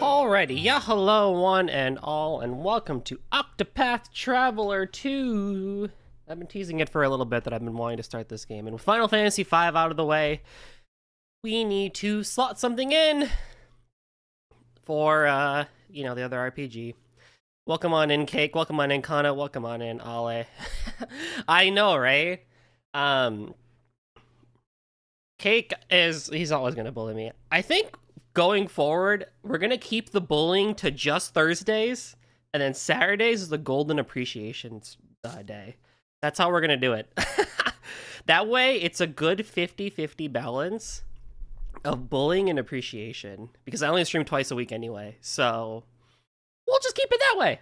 Alrighty, yeah, hello one and all, and welcome to Octopath Traveler 2. I've been teasing it for a little bit that I've been wanting to start this game, and with Final Fantasy V out of the way, we need to slot something in for, the other RPG. Welcome on in, Cake. Welcome on in, Kana. Welcome on in, Ale. I know, right? Cake he's always gonna bully me. I think going forward, we're gonna keep the bullying to just Thursdays, and then Saturdays is the golden appreciation day. That's how we're gonna do it. That way, it's a good 50-50 balance of bullying and appreciation, because I only stream twice a week anyway, so we'll just keep it that way.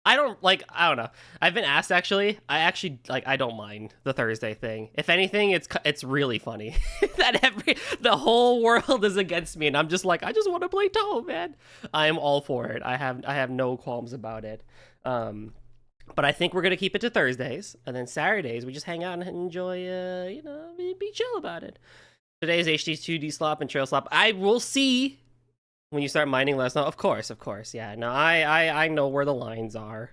I don't know. I've been asked, actually. I don't mind the Thursday thing. If anything, it's really funny that the whole world is against me, and I'm just like, I just want to play Toe, man. I am all for it. I have no qualms about it. But I think we're gonna keep it to Thursdays, and then Saturdays we just hang out and enjoy, be chill about it. Today's HD2D slop and trail slop. I will see. When you start mining, let us know. Of course, yeah. No, I know where the lines are.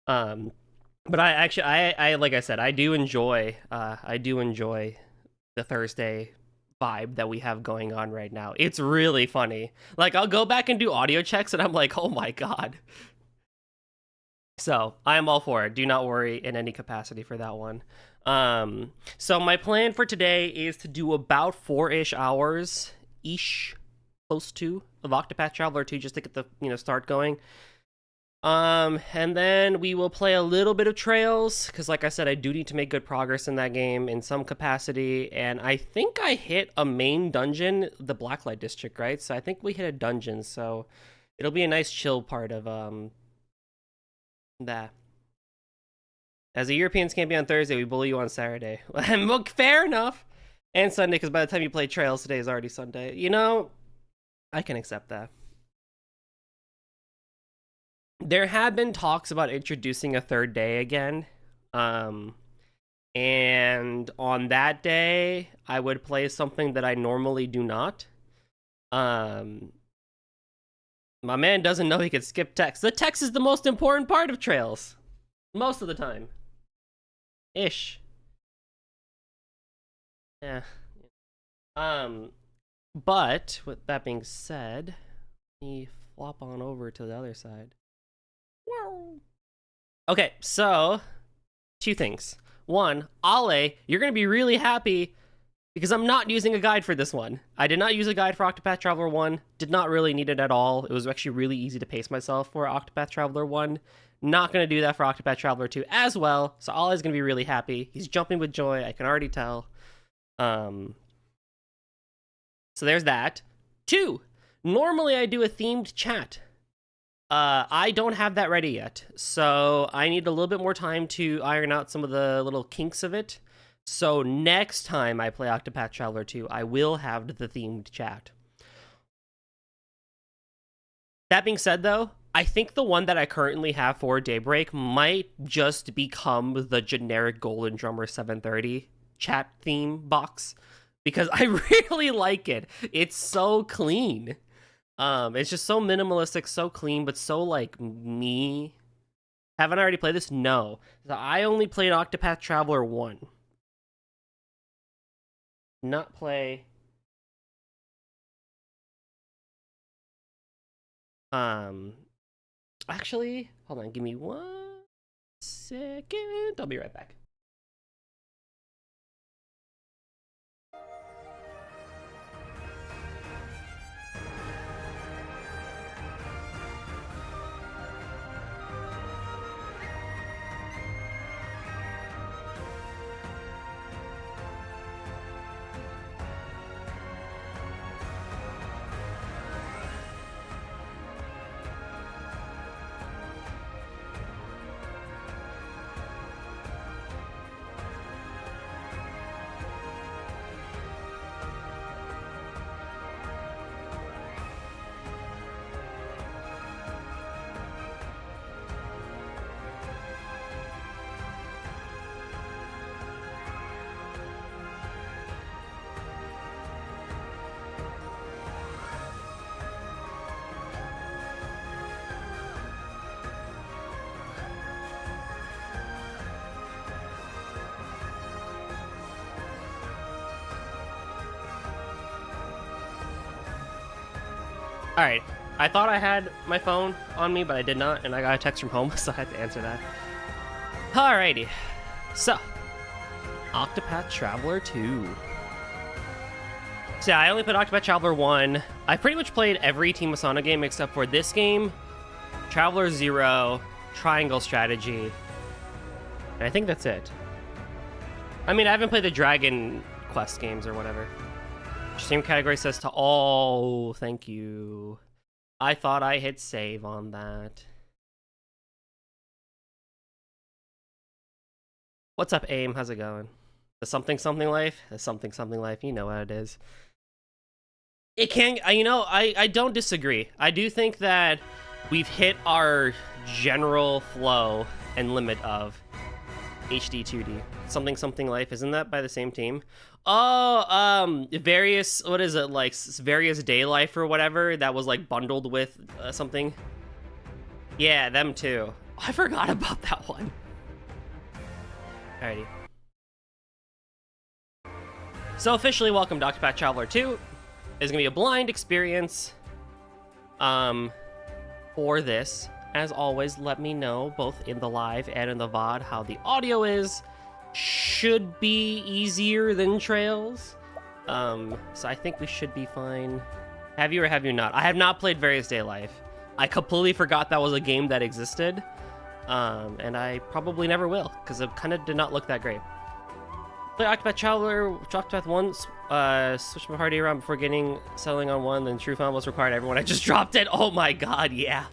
But I like I said, I do enjoy the Thursday vibe that we have going on right now. It's really funny. Like, I'll go back and do audio checks, and I'm like, oh my god. So I am all for it. Do not worry in any capacity for that one. So my plan for today is to do about 4-ish hours ish. Close to of Octopath Traveler 2, just to get the start going. And then we will play a little bit of Trails, because like I said, I do need to make good progress in that game in some capacity, and I think I hit a main dungeon, the Blacklight District, right? So I think we hit a dungeon, so it'll be a nice chill part of that. As the Europeans can't be on Thursday, we bully you on Saturday. Look, fair enough. And Sunday, because by the time you play Trails, today is already Sunday. I can accept that. There have been talks about introducing a third day again. And on that day, I would play something that I normally do not. My man doesn't know he could skip text. The text is the most important part of Trails. Most of the time. Ish. Yeah. But, with that being said, let me flop on over to the other side. Okay, so, two things. One, Ale, you're going to be really happy because I'm not using a guide for this one. I did not use a guide for Octopath Traveler 1. Did not really need it at all. It was actually really easy to pace myself for Octopath Traveler 1. Not going to do that for Octopath Traveler 2 as well, so Ale is going to be really happy. He's jumping with joy, I can already tell. So there's that. 2, normally I do a themed chat. I don't have that ready yet, so I need a little bit more time to iron out some of the little kinks of it. So next time I play Octopath Traveler 2, I will have the themed chat. That being said, though, I think the one that I currently have for Daybreak might just become the generic Golden Drummer 730 chat theme box, because I really like it. It's so clean. It's just so minimalistic, so clean, but so like me. Haven't I already played this? No. So I only played Octopath Traveler 1. Not play. Actually, hold on, give me 1 second. I'll be right back. All right. I thought I had my phone on me, but I did not, and I got a text from home, so I had to answer that. Alrighty. So, Octopath Traveler 2. So yeah, I only played Octopath Traveler 1. I pretty much played every Team Asana game except for this game, Traveler 0, Triangle Strategy, and I think that's it. I mean, I haven't played the Dragon Quest games or whatever. Stream category says to all. Thank you. I thought I hit save on that. What's up, AIM? How's it going? The something life? The something life. You know what it is. It can, you know, I don't disagree. I do think that we've hit our general flow and limit of HD 2D. Something life. Isn't that by the same team? Oh, various, what is it, like, various day life or whatever that was, like, bundled with something. Yeah, them too. I forgot about that one. Alrighty. So officially, welcome to Octopath Traveler 2. It's gonna be a blind experience for this. As always, let me know, both in the live and in the VOD, how the audio is. Should be easier than Trails. So I think we should be fine. Have you or have you not? I have not played Various Day Life. I completely forgot that was a game that existed. And I probably never will, because it kind of did not look that great. Play Octopath Traveler, Octopath 1, switch my party around before settling on one, then True Found was required everyone. I just dropped it. Oh my god, yeah.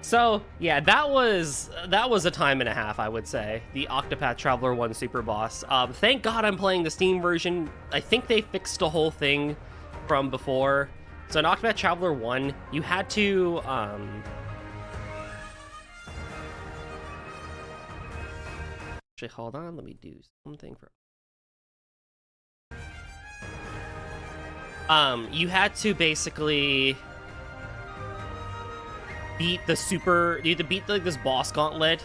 So, yeah, that was a time and a half, I would say. The Octopath Traveler 1 Super Boss. Thank God I'm playing the Steam version. I think they fixed the whole thing from before. So in Octopath Traveler 1, you had to, actually, hold on, let me do something for... you had to basically beat the you had to beat like this boss gauntlet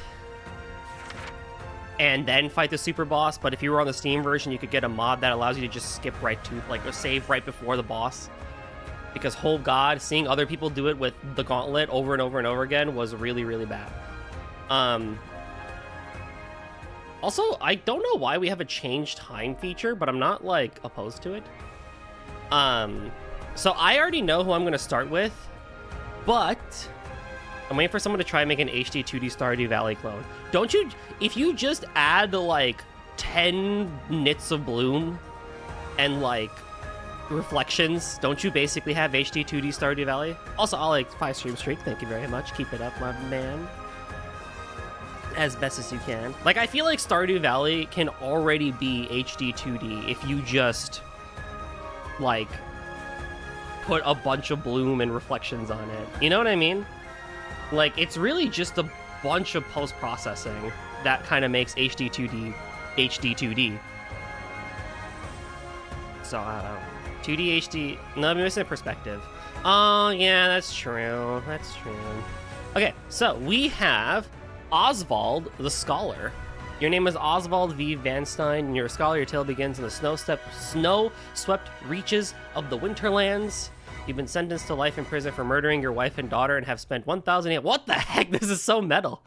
and then fight the super boss, but if you were on the Steam version, you could get a mod that allows you to just skip right to, like, a save right before the boss. Because, oh god, seeing other people do it with the gauntlet over and over and over again was really, really bad. Also, I don't know why we have a change time feature, but I'm not, like, opposed to it. So I already know who I'm going to start with, but I'm waiting for someone to try and make an HD 2D Stardew Valley clone. Don't you, if you just add, like, 10 nits of bloom and, like, reflections, don't you basically have HD 2D Stardew Valley? Also, I'll, like, 5 stream streak. Thank you very much. Keep it up, my man. As best as you can. Like, I feel like Stardew Valley can already be HD 2D if you just, like, put a bunch of bloom and reflections on it. You know what I mean? Like, it's really just a bunch of post-processing that kind of makes HD 2D HD 2D. So, I don't know. 2D HD... No, I'm missing a perspective. Oh, yeah, that's true. That's true. Okay, so we have Oswald the Scholar. Your name is Oswald V. Vanstein, and you're a scholar. Your tale begins in the snow-swept reaches of the Winterlands. You've been sentenced to life in prison for murdering your wife and daughter and have spent 1,000 years... What the heck? This is so metal.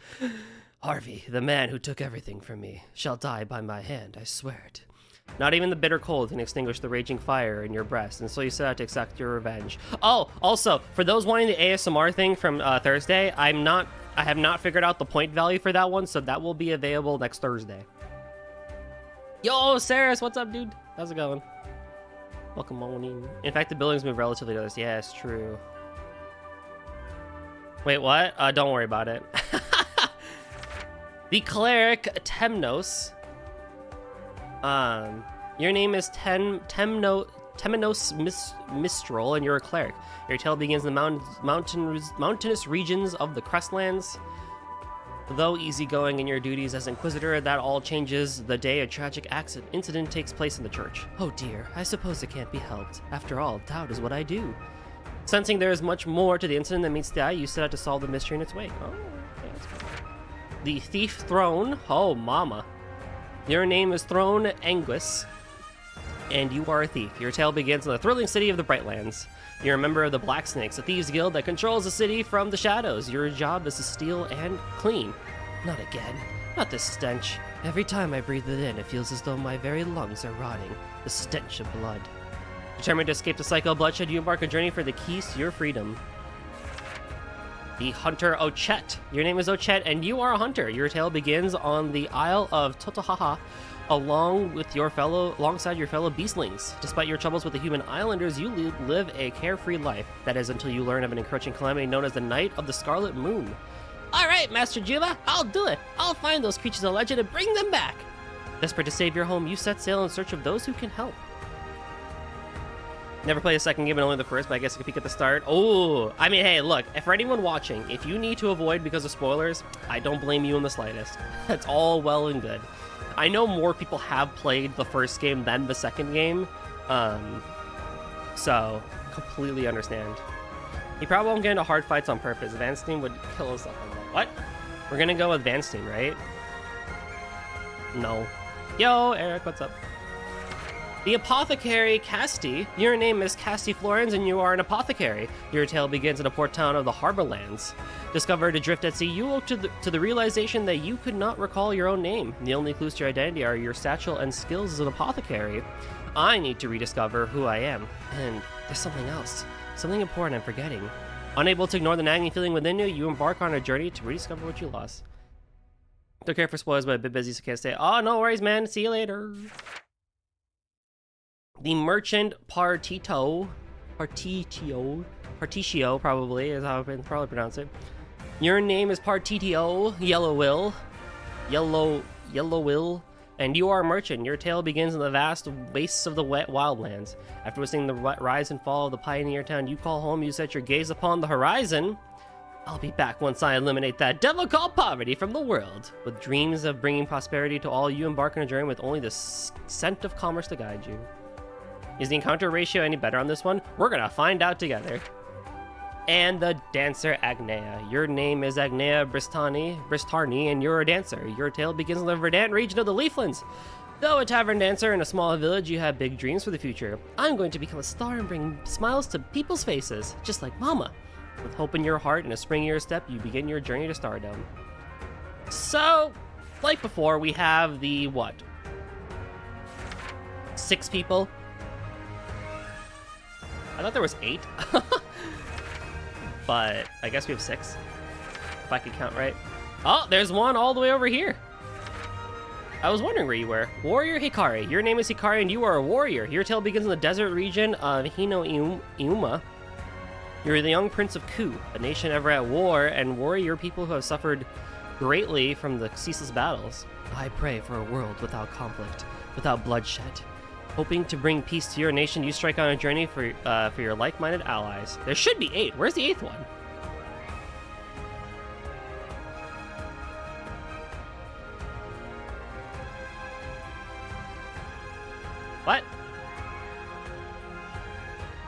Harvey, the man who took everything from me, shall die by my hand, I swear it. Not even the bitter cold can extinguish the raging fire in your breast, and so you set out to exact your revenge. Oh, also, for those wanting the ASMR thing from Thursday, I have not figured out the point value for that one, so that will be available next Thursday. Yo, Saris, what's up, dude? How's it going? Welcome on. In fact, the buildings move relatively to others. Yeah, it's true. Wait, what? Don't worry about it. The cleric Temnos. Your name is Temenos Mistral, and you're a cleric. Your tale begins in the mountainous regions of the Crestlands. Though easygoing in your duties as Inquisitor, that all changes the day a tragic incident takes place in the church. Oh dear, I suppose it can't be helped. After all, doubt is what I do. Sensing there is much more to the incident than meets the eye, you set out to solve the mystery in its wake. Oh, okay, that's good. The Thief Throne. Oh, mama. Your name is Throne Anguis, and you are a thief. Your tale begins in the thrilling city of the Brightlands. You're a member of the Black Snakes, a thieves guild that controls the city from the shadows. Your job is to steal and clean. Not again. Not this stench. Every time I breathe it in, it feels as though my very lungs are rotting. The stench of blood. Determined to escape the cycle of bloodshed, you embark a journey for the keys to your freedom. The hunter Ochet. Your name is Ochet, and you are a hunter. Your tale begins on the Isle of Totohaha, alongside your fellow beastlings. Despite your troubles with the human islanders, you live a carefree life. That is until you learn of an encroaching calamity known as the Night of the Scarlet Moon. All right, Master Juba, I'll do it. I'll find those creatures of legend and bring them back. Desperate to save your home, you set sail in search of those who can help. Never played a second game and only the first, but I guess I could peek at the start. Oh, I mean, hey, look, for anyone watching, if you need to avoid because of spoilers, I don't blame you in the slightest. That's all well and good. I know more people have played the first game than the second game, so completely understand. He probably won't get into hard fights on purpose. Vanstein would kill us up on that. What? We're gonna go with Vanstein, right? No. Yo, Eric, what's up? The Apothecary Casti. Your name is Casti Florens, and you are an apothecary. Your tale begins in a port town of the Harborlands. Discovered adrift at sea, you woke to the realization that you could not recall your own name. The only clues to your identity are your satchel and skills as an apothecary. I need to rediscover who I am. And there's something else. Something important I'm forgetting. Unable to ignore the nagging feeling within you, you embark on a journey to rediscover what you lost. Don't care for spoilers, but a bit busy, so can't stay. Oh, no worries, man. See you later. The Merchant Partitio, probably, is how I would probably pronounce it. Your name is Partitio Yellowwill, and you are a merchant. Your tale begins in the vast wastes of the wet wildlands. After witnessing the rise and fall of the pioneer town you call home, you set your gaze upon the horizon. I'll be back once I eliminate that devil called poverty from the world. With dreams of bringing prosperity to all, you embark on a journey with only the scent of commerce to guide you. Is the encounter ratio any better on this one? We're gonna find out together. And the dancer Agnea. Your name is Agnea Bristarni, and you're a dancer. Your tale begins in the Verdant region of the Leaflands. Though a tavern dancer in a small village, you have big dreams for the future. I'm going to become a star and bring smiles to people's faces, just like Mama. With hope in your heart and a spring in your step, you begin your journey to stardom. So, like before, we have the, what? 6 people? I thought there was 8. But I guess we have 6. If I could count right. Oh, there's one all the way over here. I was wondering where you were. Warrior Hikari. Your name is Hikari and you are a warrior. Your tale begins in the desert region of Hino-Iuma. You're the young prince of Ku, a nation ever at war, and warrior people who have suffered greatly from the ceaseless battles. I pray for a world without conflict, without bloodshed. Hoping to bring peace to your nation, you strike on a journey for your like-minded allies. There should be 8. Where's the 8th one? What?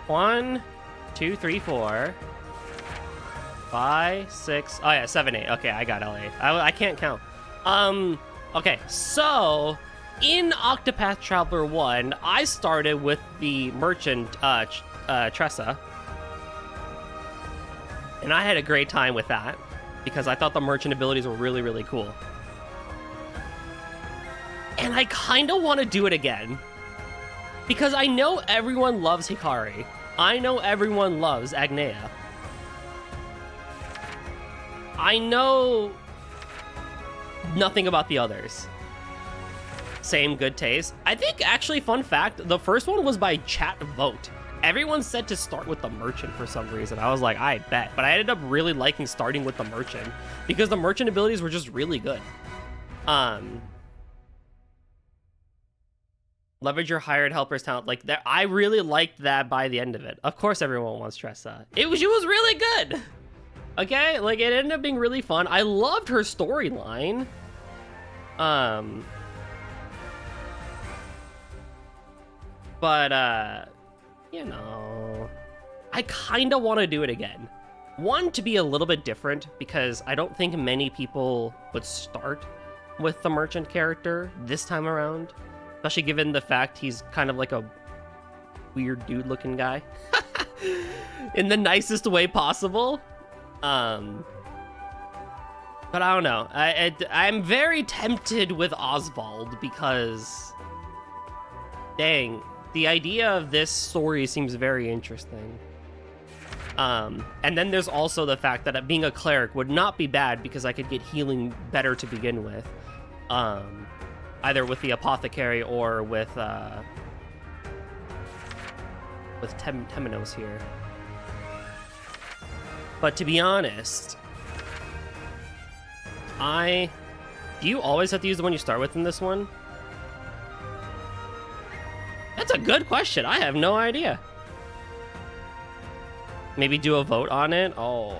1, 2, 3, 4, 5, 6. Oh yeah, 7, 8. Okay, I got LA. I can't count. Okay, so in Octopath Traveler 1, I started with the merchant, Tressa. And I had a great time with that, because I thought the merchant abilities were really, really cool. And I kind of want to do it again. Because I know everyone loves Hikari. I know everyone loves Agnea. I know nothing about the others. Same good taste. I think, actually, fun fact, the first one was by chat vote. Everyone said to start with the merchant for some reason. I was like, I bet. But I ended up really liking starting with the merchant because the merchant abilities were just really good. Leverage your hired helper's talent. Like that, I really liked that by the end of it. Of course, everyone wants Tressa. She was really good. Okay, like it ended up being really fun. I loved her storyline. But, you know, I kind of want to do it again. One, to be a little bit different, because I don't think many people would start with the merchant character this time around, especially given the fact he's kind of like a weird dude looking guy. In the nicest way possible. But I don't know. I'm very tempted with Oswald because, dang, the idea of this story seems very interesting. And then there's also the fact that being a cleric would not be bad because I could get healing better to begin with. Either with the apothecary or with Temenos here. But to be honest, do you always have to use the one you start with in this one? That's a good question. I have no idea. Maybe do a vote on it? Oh,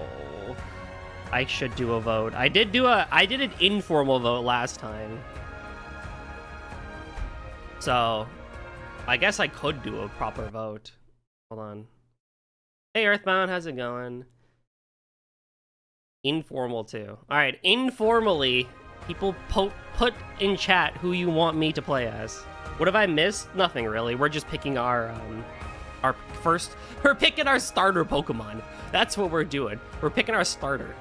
I should do a vote. I did an informal vote last time. So, I guess I could do a proper vote. Hold on. Hey, Earthbound, how's it going? Informal, too. Alright, informally, people put in chat who you want me to play as. What have I missed? Nothing, really. We're just picking we're picking our starter Pokemon. That's what we're doing. We're picking our starter.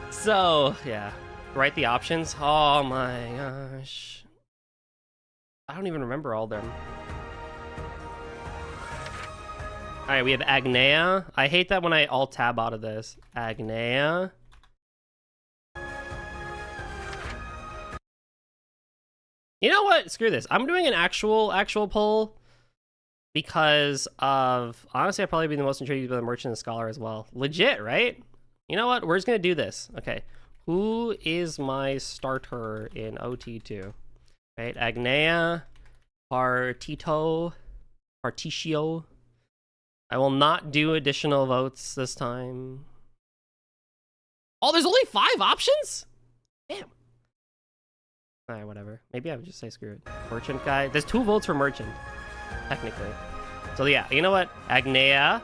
So, yeah. Write the options. Oh my gosh. I don't even remember all them. Alright, we have Agnea. I hate that when I alt-tab out of this. Agnea. You know what? Screw this. I'm doing an actual poll because of... Honestly, I'd probably be the most intrigued by the Merchant and Scholar as well. Legit, right? You know what? We're just going to do this. Okay. Who is my starter in OT2? Right? Agnea. Particio. I will not do additional votes this time. Oh, there's only 5 options? Damn. Alright, whatever. Maybe I would just say screw it. Merchant guy. There's 2 votes for Merchant, technically. So yeah, you know what? Agnea.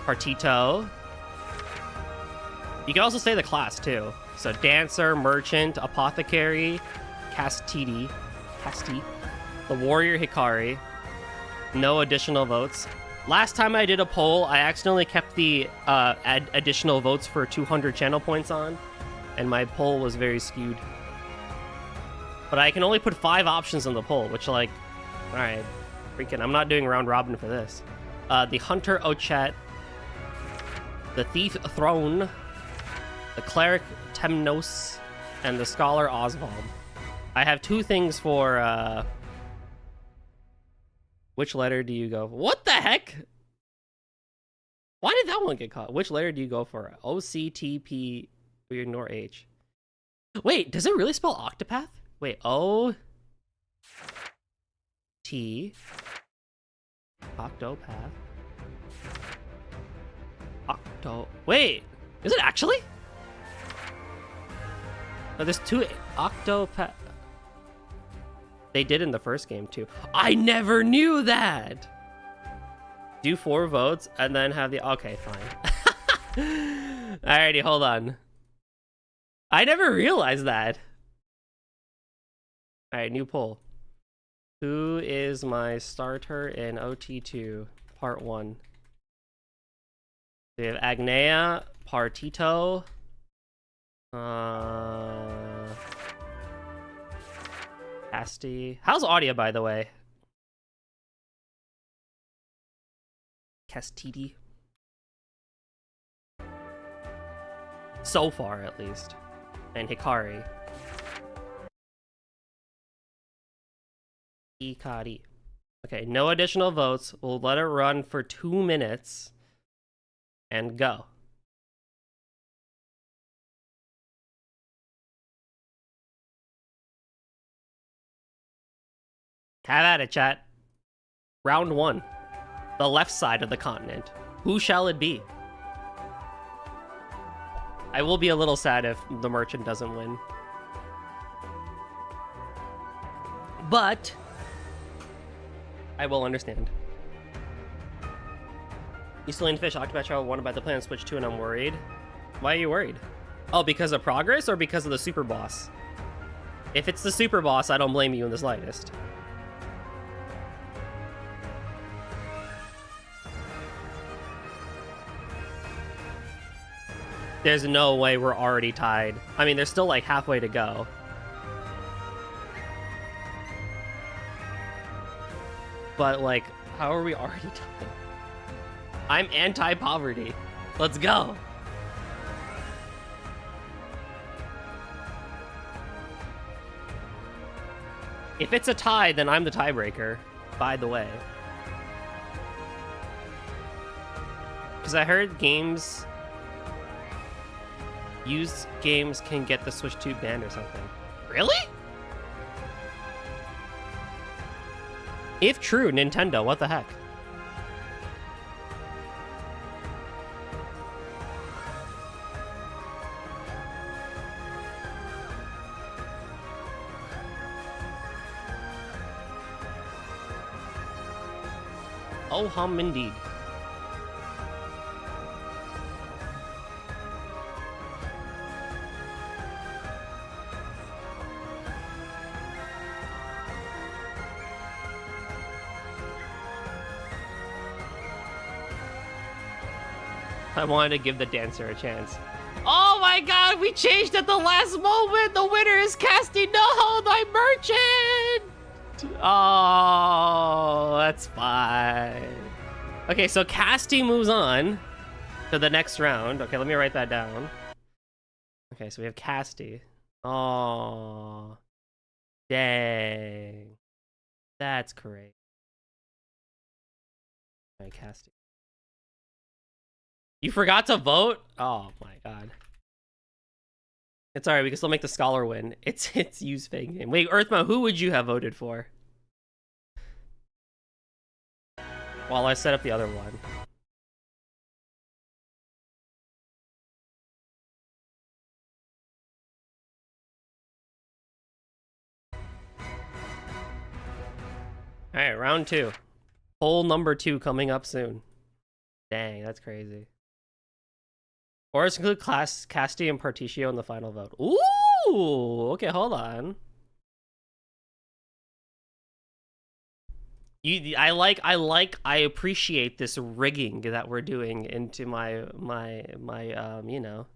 Partito. You can also say the class, too. So Dancer, Merchant, Apothecary, Casti, the Warrior Hikari. No additional votes. Last time I did a poll, I accidentally kept the additional votes for 200 channel points on, and my poll was very skewed. But I can only put 5 options on the poll, which, like, alright, freaking, I'm not doing round robin for this. The Hunter Ochet, the Thief Throne, the Cleric Temnos, and the Scholar Oswald. I have 2 things for, which letter do you go for? What the heck? Why did that one get caught? Which letter do you go for? O-C-T-P, we ignore H. Wait, does it really spell Octopath? Wait, O... T... Octopath... Wait! Is it actually? No, there's 2 Octopath... They did in the first game, too. I never knew that! Do 4 votes, and then have the... Okay, fine. Alrighty, hold on. I never realized that. Alright, new poll. Who is my starter in OT2, Part 1? We have Agnea, Partito, Casti. How's audio, by the way? Castiti. So far, at least. And Hikari. Hikari. Okay, no additional votes. We'll let it run for 2 minutes. And go. Have at it, chat. Round 1. The left side of the continent. Who shall it be? I will be a little sad if the Merchant doesn't win. But I will understand. You still need fish. Octopath Travel wanted by the plan Switch 2 and I'm worried. Why are you worried? Oh, because of progress or because of the super boss? If it's the super boss, I don't blame you in the slightest. There's no way we're already tied. I mean, there's still like halfway to go. But like, how are we already tied? I'm anti-poverty. Let's go. If it's a tie, then I'm the tiebreaker, by the way. Because I heard used games can get the Switch 2 banned or something. Really? If true, Nintendo, what the heck? Oh, hum indeed. I wanted to give the dancer a chance. Oh my god, we changed at the last moment! The winner is Casty! No, my merchant! Oh, that's fine. Okay, so Casty moves on to the next round. Okay, let me write that down. Okay, so we have Casty. Oh, dang. That's great. All right, Casty. You forgot to vote? Oh my god. It's alright, we can still make the scholar win. It's used fake name. Wait, Earthma, who would you have voted for? While I set up the other one. Alright, round 2. Poll number 2 coming up soon. Dang, that's crazy. Or let's include Casty and Particio in the final vote. Ooh! Okay, hold on. I appreciate this rigging that we're doing into my you know.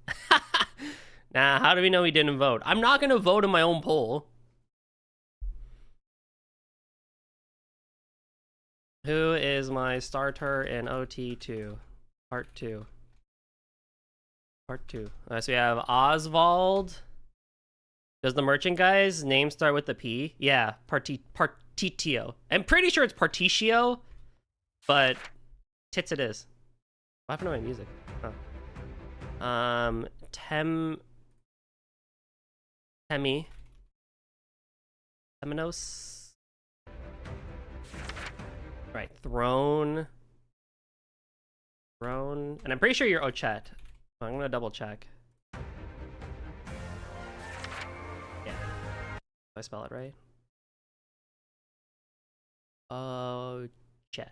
Nah, how do we know he didn't vote? I'm not gonna vote in my own poll. Who is my starter in OT2? Part 2. Part 2. So we have Oswald. Does the merchant guy's name start with the P? Yeah, Partitio. I'm pretty sure it's Particio, but tits it is. What happened to my music? Oh. Temenos. Right, Throne, and I'm pretty sure you're Ochet. I'm gonna double check. Yeah, did I spell it right? Ochet.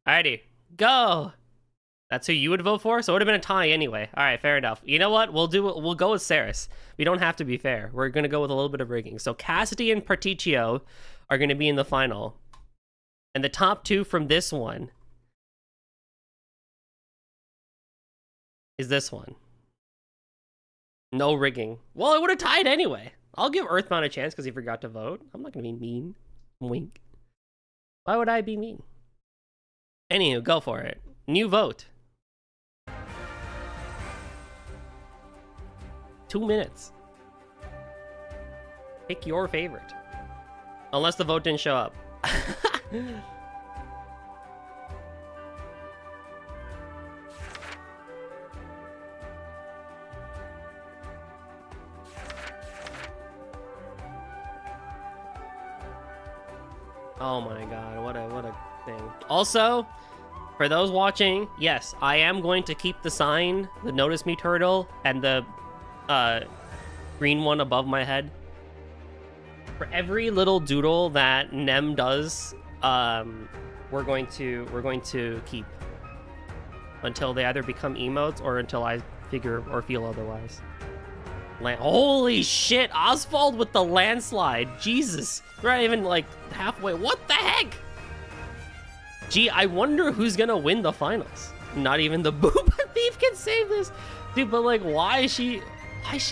Alrighty, go. That's who you would vote for, so it would have been a tie anyway. All right, fair enough. You know what? We'll go with Saris. We don't have to be fair. We're gonna go with a little bit of rigging. So Cassidy and Particio are gonna be in the final. And the top 2 from this one is this one. No rigging. Well, it would have tied anyway. I'll give Earthbound a chance because he forgot to vote. I'm not going to be mean. Wink. Why would I be mean? Anywho, go for it. New vote. 2 minutes. Pick your favorite. Unless the vote didn't show up. Oh my god, what a thing. Also, for those watching, yes, I am going to keep the sign, the Notice Me turtle, and the green one above my head. For every little doodle that Nem does, we're going to keep until they either become emotes or until I figure or feel otherwise. Holy shit, Oswald with the landslide. Jesus, we're not even like halfway. What the heck? Gee, I wonder who's gonna win the finals. Not even the Booba Thief can save this. Dude, but like, why is she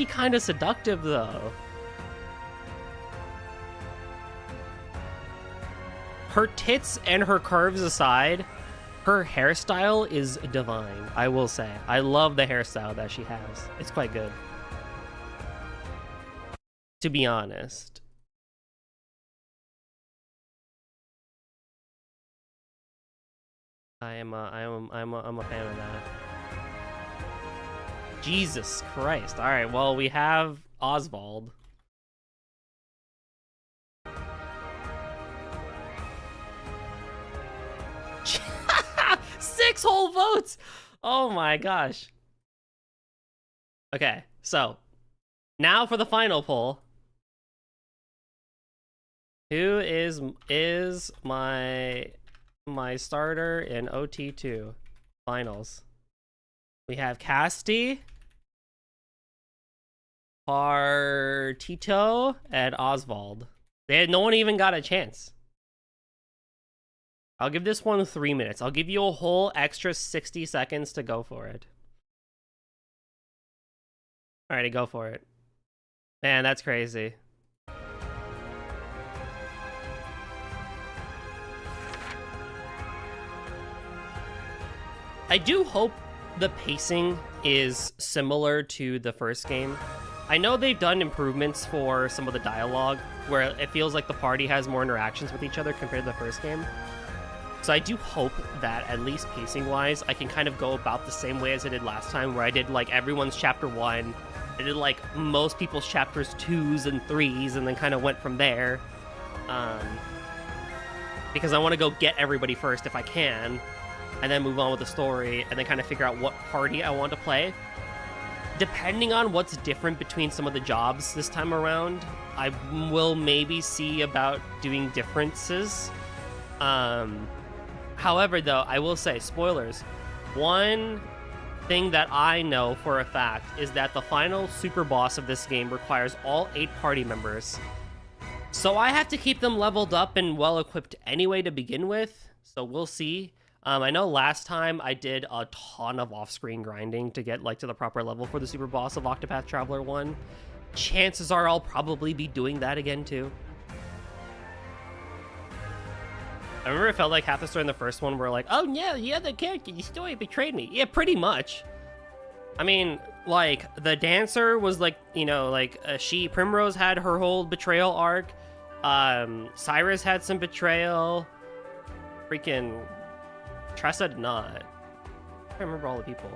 kind of seductive though? Her tits and her curves aside, her hairstyle is divine, I will say. I love the hairstyle that she has. It's quite good, to be honest. I'm a fan of that. Jesus Christ. All right, well, we have Oswald. Six whole votes. Oh my gosh. Okay, so now for the final poll. Who is my starter in OT2 finals? We have Casti, Partito, and Oswald. No one even got a chance. I'll give this one 3 minutes. I'll give you a whole extra 60 seconds to go for it. Alrighty, go for it. Man, that's crazy. I do hope the pacing is similar to the first game. I know they've done improvements for some of the dialogue, where it feels like the party has more interactions with each other compared to the first game. So I do hope that, at least pacing-wise, I can kind of go about the same way as I did last time, where I did, like, everyone's chapter 1, I did, like, most people's chapters 2s and 3s, and then kind of went from there. Because I want to go get everybody first if I can, and then move on with the story, and then kind of figure out what party I want to play. Depending on what's different between some of the jobs this time around, I will maybe see about doing differences. However, though, I will say, spoilers, one thing that I know for a fact is that the final super boss of this game requires all 8 party members. So I have to keep them leveled up and well-equipped anyway to begin with, so we'll see. I know last time I did a ton of off-screen grinding to get, like, to the proper level for the super boss of Octopath Traveler 1. Chances are I'll probably be doing that again, too. I remember it felt like half the story in the first one were like, oh, yeah, the character, the story betrayed me. Yeah, pretty much. I mean, like, the dancer was, like, you know, like, Primrose had her whole betrayal arc. Cyrus had some betrayal. Freaking Tressa did not. I can't remember all the people.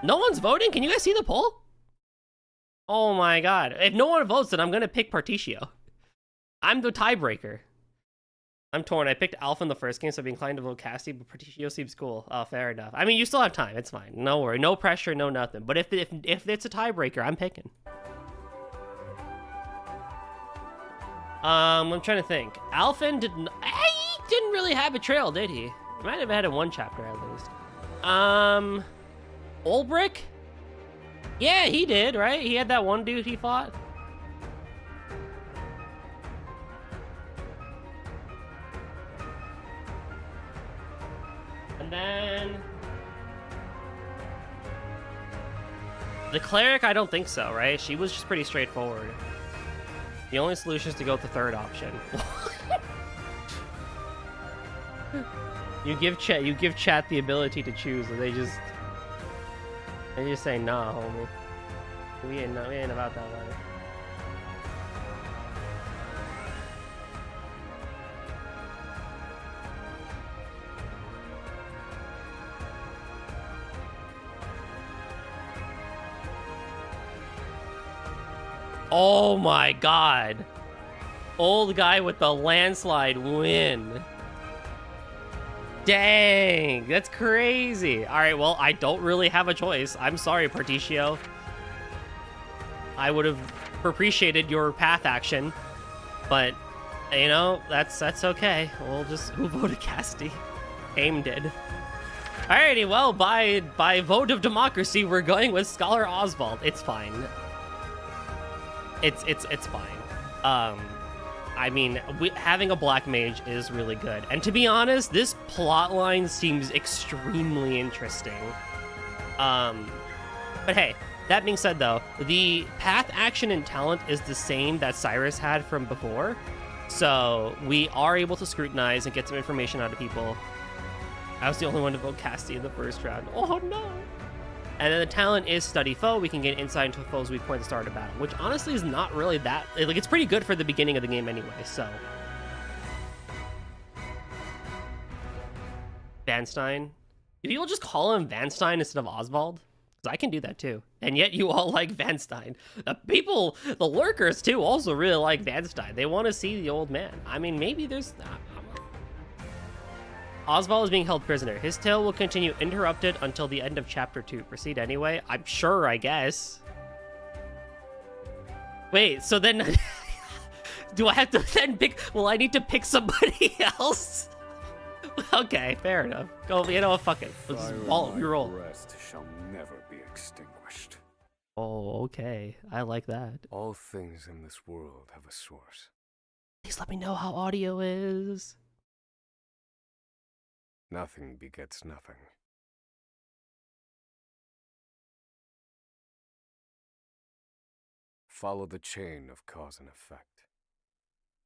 No one's voting? Can you guys see the poll? Oh my god. If no one votes, then I'm gonna pick Particio. I'm the tiebreaker. I'm torn. I picked Alpha in the first game, so I'd be inclined to vote Casti, but Particio seems cool. Oh, fair enough. I mean, you still have time. It's fine. No worry. No pressure, no nothing. But if it's a tiebreaker, I'm picking. I'm trying to think. Alphen didn't really have betrayal, did he? He might have had in one chapter at least. Ulbrich? Yeah, he did, right? He had that one dude he fought. And then the cleric, I don't think so, right? She was just pretty straightforward. The only solution is to go with the third option. You give chat the ability to choose, and they just say, nah, homie. We ain't about that life. Oh my god. Old guy with the landslide win. Dang, that's crazy. All right, well, I don't really have a choice. I'm sorry, Particio. I would have appreciated your path action, but, you know, that's okay. We'll just, who voted Casti? AIM did. Alrighty, well, by vote of democracy, we're going with Scholar Oswald. It's fine. It's fine. I mean, having a black mage is really good. And to be honest, this plot line seems extremely interesting. But hey, that being said, though, the path, action, and talent is the same that Cyrus had from before. So we are able to scrutinize and get some information out of people. I was the only one to vote Cassie in the first round. Oh, no. And then the talent is study foe. We can get insight into a foe's weak point at the start of battle, which honestly is not really that... Like, it's pretty good for the beginning of the game anyway, so... Vanstein. Do people just call him Vanstein instead of Oswald? Because I can do that too. And yet you all like Vanstein. The lurkers too, also really like Vanstein. They want to see the old man. I mean, maybe there's... Oswald is being held prisoner. His tale will continue interrupted until the end of Chapter 2. Proceed anyway? I'm sure, I guess. Wait, so then... do I have to then pick... Well, I need to pick somebody else? Okay, fair enough. Go, you know what, fuck it. Let's just roll. Rest shall never be extinguished. Oh, okay. I like that. All things in this world have a source. Please let me know how audio is. Nothing begets nothing. Follow the chain of cause and effect,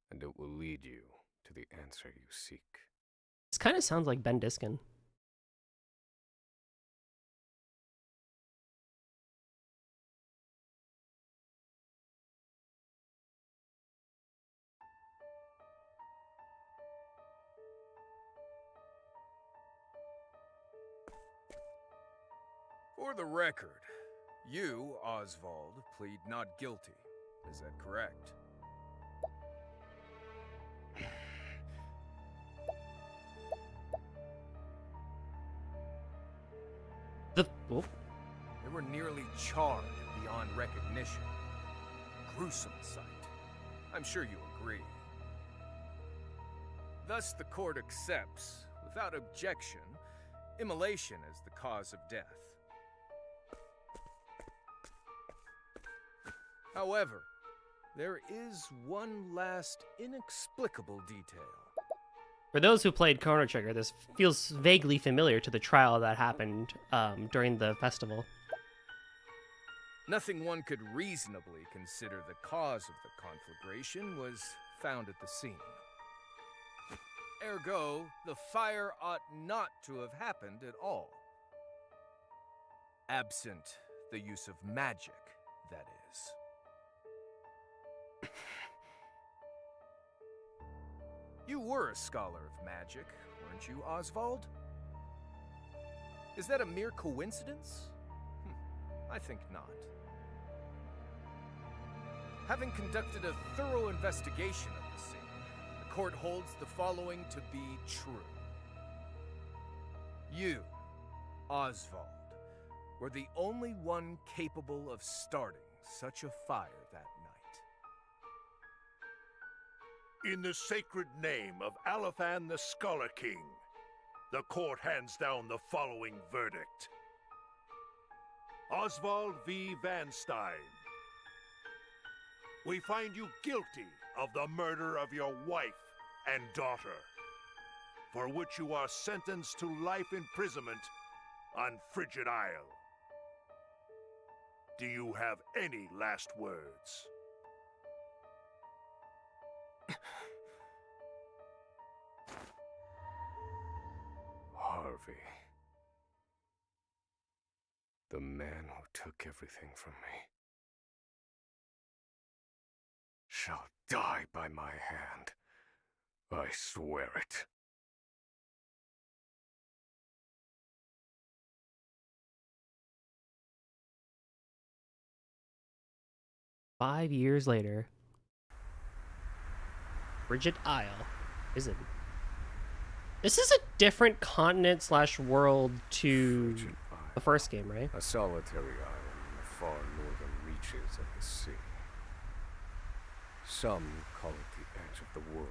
and it will lead you to the answer you seek. This kind of sounds like Ben Diskin. For the record, you, Oswald, plead not guilty. Is that correct? Oh. They were nearly charred beyond recognition. A gruesome sight. I'm sure you agree. Thus, the court accepts, without objection, immolation as the cause of death. However, there is one last inexplicable detail. For those who played Chrono Trigger, this feels vaguely familiar to the trial that happened during the festival. Nothing one could reasonably consider the cause of the conflagration was found at the scene. Ergo, the fire ought not to have happened at all. Absent the use of magic, that is. You were a scholar of magic, weren't you, Oswald? Is that a mere coincidence? I think not. Having conducted a thorough investigation of the scene, the court holds the following to be true. You, Oswald, were the only one capable of starting such a fire that night. In the sacred name of Alephan the Scholar King, the court hands down the following verdict. Oswald V. Vanstein, we find you guilty of the murder of your wife and daughter, for which you are sentenced to life imprisonment on Frigid Isle. Do you have any last words? Harvey. The man who took everything from me shall die by my hand. I swear it. "5 years later, Frigid Isle prison. This is a different continent / world to the first game, right? A solitary island in the far northern reaches of the sea. Some call it the edge of the world,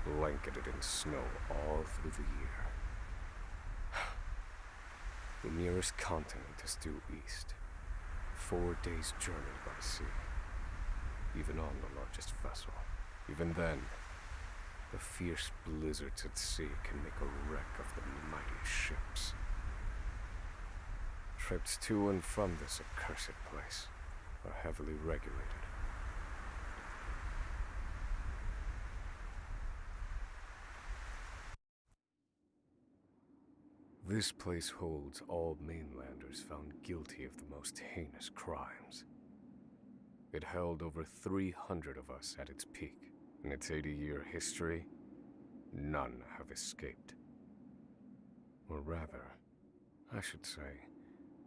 blanketed in snow all through the year. The nearest continent is due east, 4 days' journey by sea, even on the largest vessel. Even then, the fierce blizzards at sea can make a wreck of the mightiest ships. Trips to and from this accursed place are heavily regulated. This place holds all mainlanders found guilty of the most heinous crimes. It held over 300 of us at its peak. In its 80-year history, none have escaped. Or rather, I should say,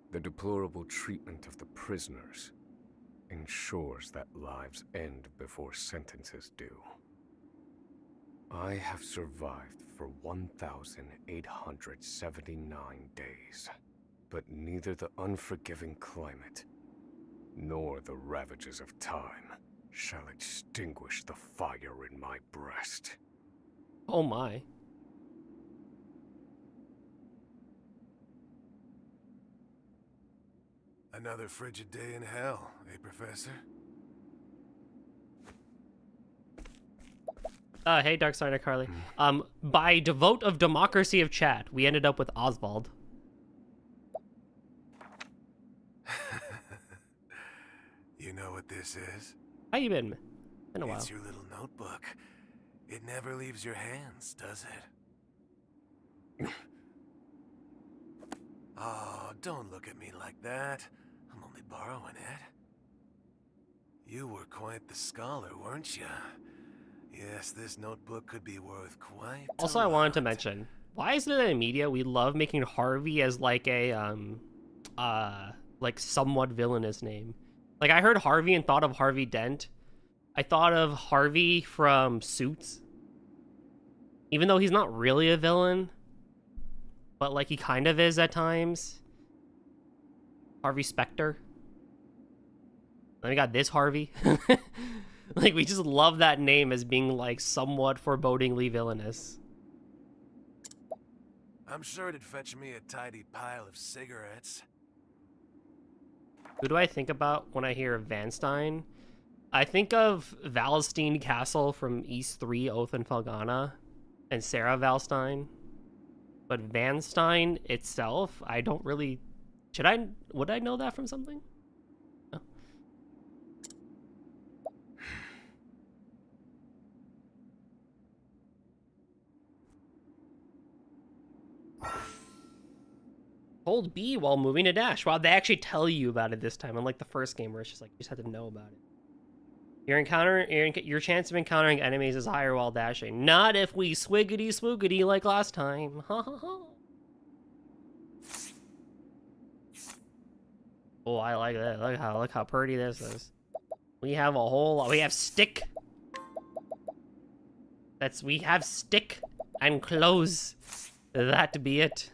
the deplorable treatment of the prisoners ensures that lives end before sentences do. I have survived for 1,879 days, but neither the unforgiving climate nor the ravages of time shall extinguish the fire in my breast. Oh my. Another frigid day in hell, eh, Professor? Hey, Dark Side of Carly. By devote of democracy of chat, we ended up with Oswald. You know what this is? How you been? Been a while. It's your little notebook. It never leaves your hands, does it? Oh, don't look at me like that. I'm only borrowing it. You were quite the scholar, weren't you? Yes, this notebook could be worth quite Also, a I wanted to lot. mention, why isn't it in media we love making Harvey as like a like somewhat villainous name? Like, I heard Harvey and thought of Harvey Dent. I thought of Harvey from Suits. Even though he's not really a villain, but like he kind of is at times. Harvey Specter. Then we got this Harvey. Like, we just love that name as being like somewhat forebodingly villainous. I'm sure it'd fetch me a tidy pile of cigarettes. Who do I think about when I hear of Van Stein? I think of Valstein Castle from East 3, Oath and Felgana, and Sarah Valstein. But Van Stein itself, I don't really... Would I know that from something? No. Hold B while moving to dash. Wow, they actually tell you about it this time, unlike the first game where it's just like, you just have to know about it. Your chance of encountering enemies is higher while dashing. Not if we swiggity swoogity like last time. Ha ha ha. Oh, I like that. Look how pretty this is. We have a whole lot. We have stick. We have stick and clothes. That be it.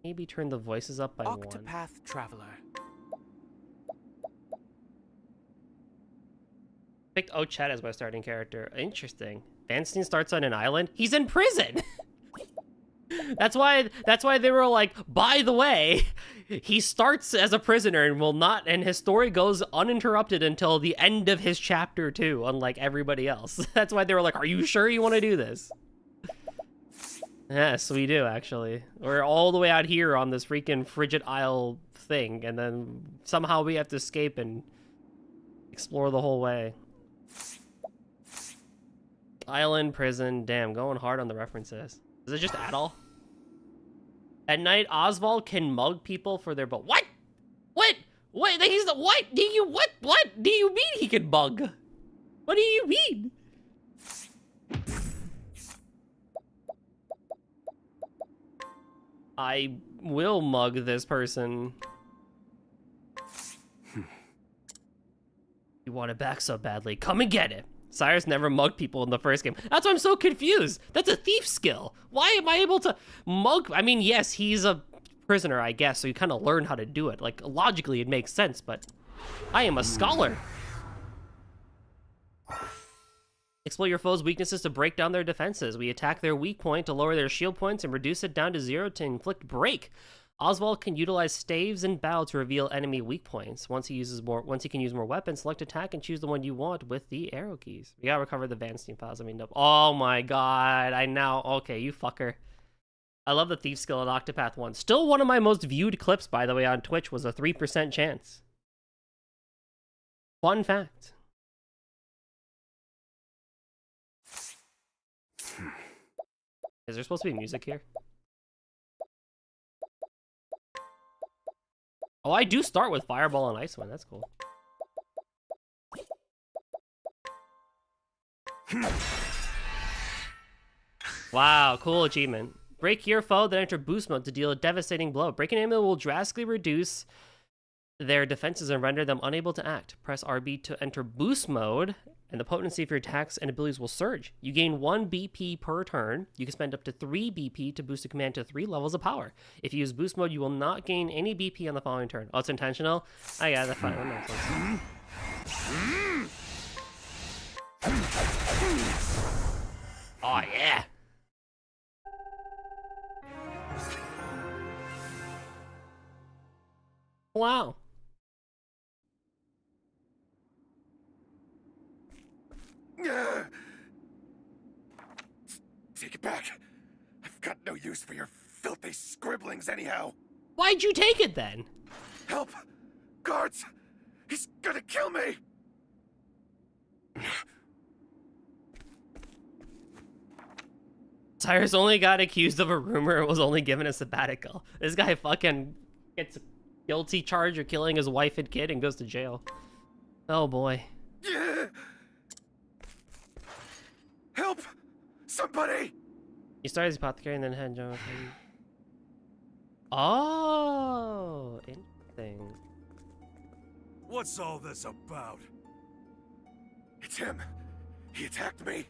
Maybe turn the voices up by one. Octopath Traveler. Picked Ochet as my starting character. Interesting. Vanstein starts on an island. He's in prison. That's why they were like, by the way, he starts as a prisoner and will not, and his story goes uninterrupted until the end of his chapter 2, unlike everybody else. That's why they were like, are you sure you want to do this? Yes, we do, actually. We're all the way out here on this freaking frigid isle thing, and then somehow we have to escape and explore the whole way. Island, prison, damn, going hard on the references. Is it just Adol? At night, Oswald can mug people for their What? What? What? He's the what? Do you what? What do you mean he can mug? What do you mean? I will mug this person. You want it back so badly. Come and get it. Cyrus never mugged people in the first game. That's why I'm so confused. That's a thief skill. Why am I able to mug? I mean, yes, he's a prisoner, I guess, so you kind of learn how to do it. Like, logically, it makes sense, but I am a scholar. Exploit your foe's weaknesses to break down their defenses. We attack their weak point to lower their shield points and reduce it down to 0 to inflict break. Oswald can utilize staves in battle to reveal enemy weak points. Once he can use more weapons, select attack and choose the one you want with the arrow keys. We gotta recover the Van Steam files. I mean, no. Oh my god! Okay, you fucker. I love the thief skill in Octopath 1. Still one of my most viewed clips, by the way, on Twitch was a 3% chance. Fun fact. Is there supposed to be music here? Oh, I do start with Fireball and Ice Wind. That's cool. Wow, cool achievement. Break your foe, then enter boost mode to deal a devastating blow. Breaking an enemy will drastically reduce their defenses and render them unable to act. Press RB to enter boost mode, and the potency of your attacks and abilities will surge. You gain 1 BP per turn. You can spend up to 3 BP to boost a command to 3 levels of power. If you use boost mode, you will not gain any BP on the following turn. Oh, it's intentional? I got that fine. That makes sense. Oh, yeah. Wow. Take it back. I've got no use for your filthy scribblings anyhow. Why'd you take it then? Help! Guards! He's gonna kill me! Cyrus only got accused of a rumor and was only given a sabbatical. This guy fucking gets a guilty charge of killing his wife and kid and goes to jail. Oh boy. Help! Somebody! He started as apothecary and then had Joe. Oh, interesting. What's all this about? It's him. He attacked me.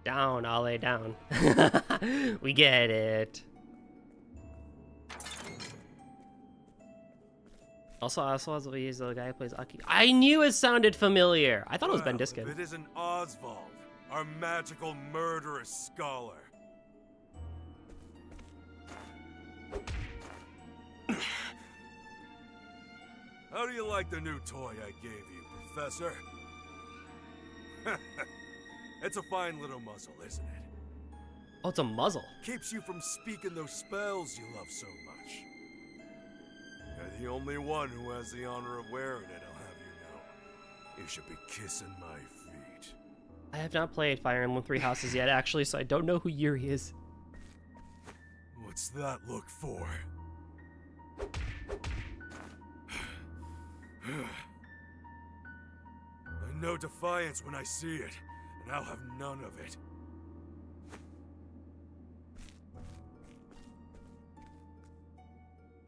Down, I'll lay down. We get it. Also, he's the guy who plays Aki. I knew it sounded familiar. I thought it was Ben Diskin. If it isn't Oswald, our magical murderous scholar. How do you like the new toy I gave you, Professor? It's a fine little muzzle, isn't it? Oh, it's a muzzle. Keeps you from speaking those spells you love so much. You're the only one who has the honor of wearing it, I'll have you know. You should be kissing my feet. I have not played Fire Emblem 3 Houses yet, actually, so I don't know who Yuri is. What's that look for? I know defiance when I see it, and I'll have none of it.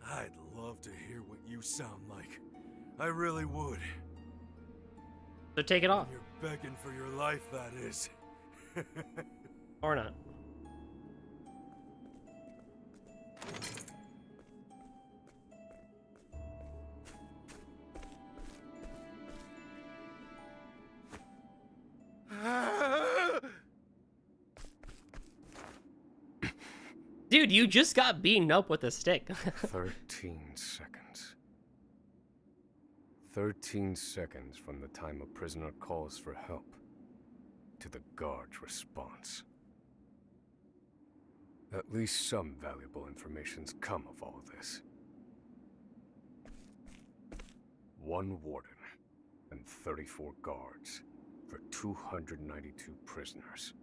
I'd love to hear what you sound like. I really would. So take it off. You're begging for your life, that is. Or not. Dude, you just got beaten up with a stick. 13 seconds. 13 seconds from the time a prisoner calls for help to the guard's response. At least some valuable information's come of all this. 1 warden and 34 guards for 292 prisoners.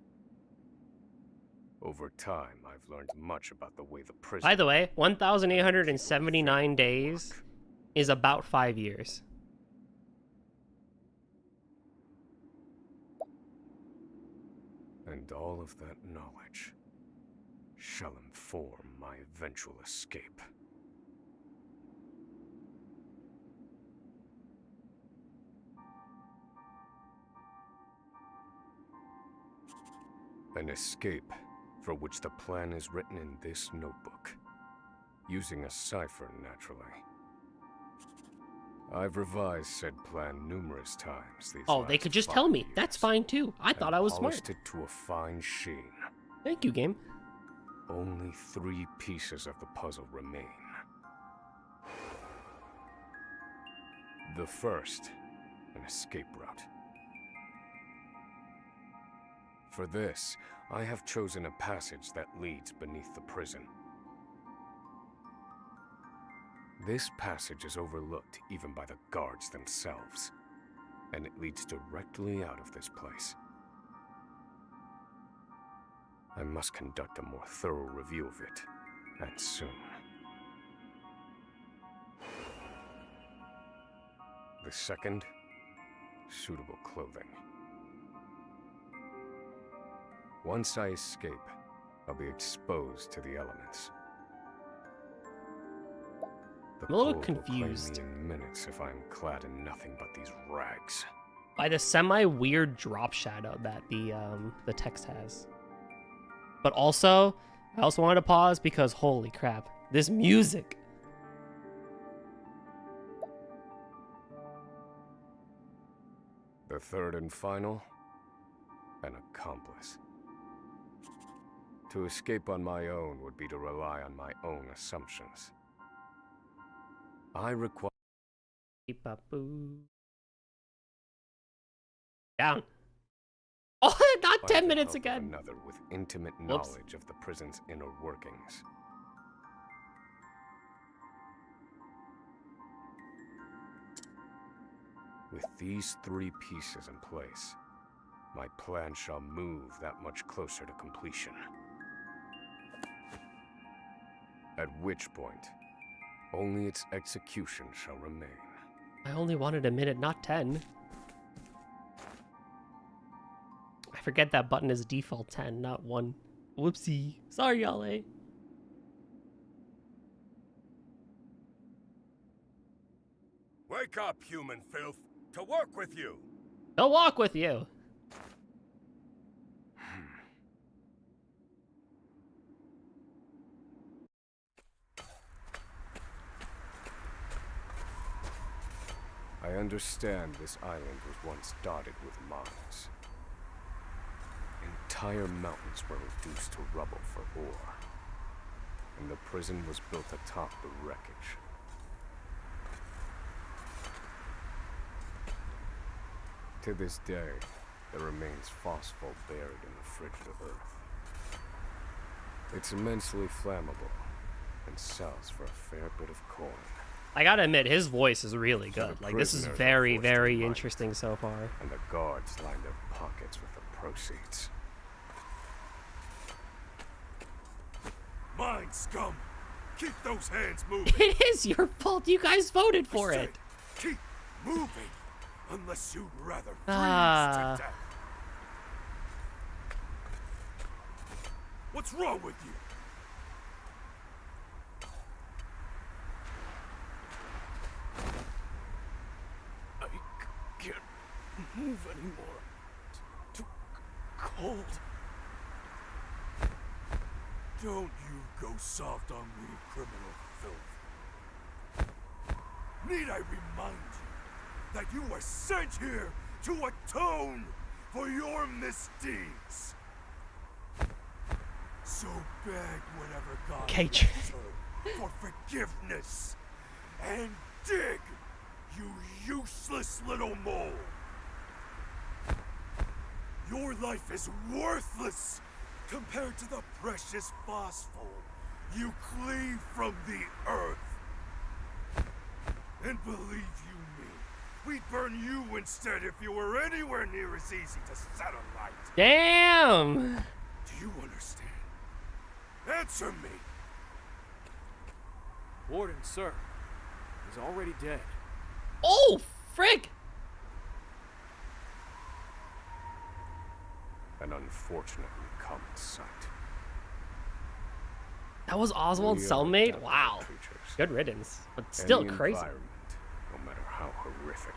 Over time, I've learned much about the way the prison... By the way, 1,879 days is about 5 years. And all of that knowledge shall inform my eventual escape. An escape for which the plan is written in this notebook, using a cipher, naturally. I've revised said plan numerous times these Oh, they last could just 5 tell me. years, That's fine too. I thought I was smart. polished it to a fine sheen. Thank you, game. Only 3 pieces of the puzzle remain. The first, an escape route. For this, I have chosen a passage that leads beneath the prison. This passage is overlooked even by the guards themselves, and it leads directly out of this place. I must conduct a more thorough review of it, and soon. The second, suitable clothing. Once I escape, I'll be exposed to the elements. The I'm a little cold will confused. claim me in minutes if I'm clad in nothing but these rags. By the semi-weird drop shadow that the text has. But also, I also wanted to pause because holy crap, this music. The third and final, an accomplice. To escape on my own would be to rely on my own assumptions. I require... Down. Oh, not 10 the minutes help of again. Another with intimate Whoops. knowledge of the prison's inner workings. With these 3 pieces in place, my plan shall move that much closer to completion. At which point, only its execution shall remain. I only wanted a minute, not 10. I forget that button is default 10, not 1. Whoopsie. Sorry, y'all. Wake up, human filth! To work with you! I'll walk with you. I understand this island was once dotted with mines. Entire mountains were reduced to rubble for ore, and the prison was built atop the wreckage. To this day, there remains phosphor buried in the frigid earth. It's immensely flammable, and sells for a fair bit of coin. I gotta admit, his voice is really So good. the Like, this is prisoners are very, forced to very mine. interesting so far. And the guards line their pockets with the proceeds. Mine, scum! Keep those hands moving! It is your fault. You guys voted for I it. said, keep moving! Unless you'd rather freeze Ah. to death. What's wrong with you? I can't move anymore. Too cold. Don't you go soft on me, criminal filth. Need I remind you that you were sent here to atone for your misdeeds? So beg whatever God Okay, you deserve for forgiveness, and dig, you useless little mole. Your life is worthless compared to the precious phosphor you cleave from the earth. And believe you me, we'd burn you instead if you were anywhere near as easy to set alight. Damn. Do you understand? Answer me! Warden, sir. He's already dead. Oh, frick. An unfortunately common sight. That was Oswald's We are cellmate? adaptable Wow. creatures. Good riddance. But still Any crazy. environment, no matter how horrific,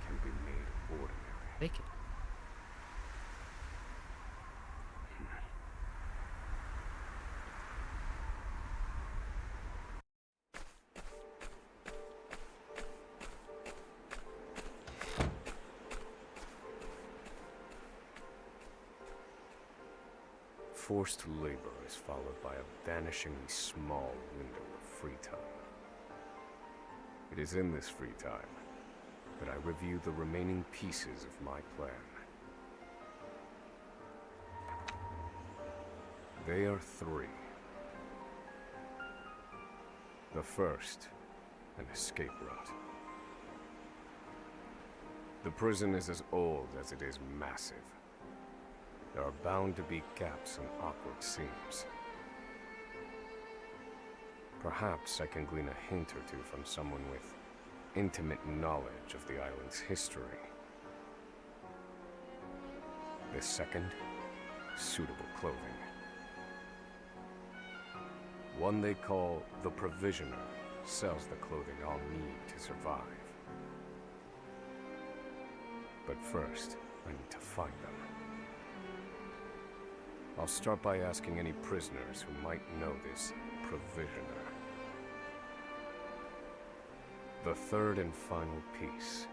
can be made ordinary. Make it. Forced labor is followed by a vanishingly small window of free time. It It is in this free time that I review the remaining pieces of my plan. They are three. The first, an escape route. The prison is as old as it is massive. There are bound to be gaps and awkward seams. Perhaps I can glean a hint or two from someone with intimate knowledge of the island's history. The second, suitable clothing. One they call the Provisioner sells the clothing I'll need to survive. But first, I need to find them. I'll start by asking any prisoners who might know this Provisioner. The third and final piece,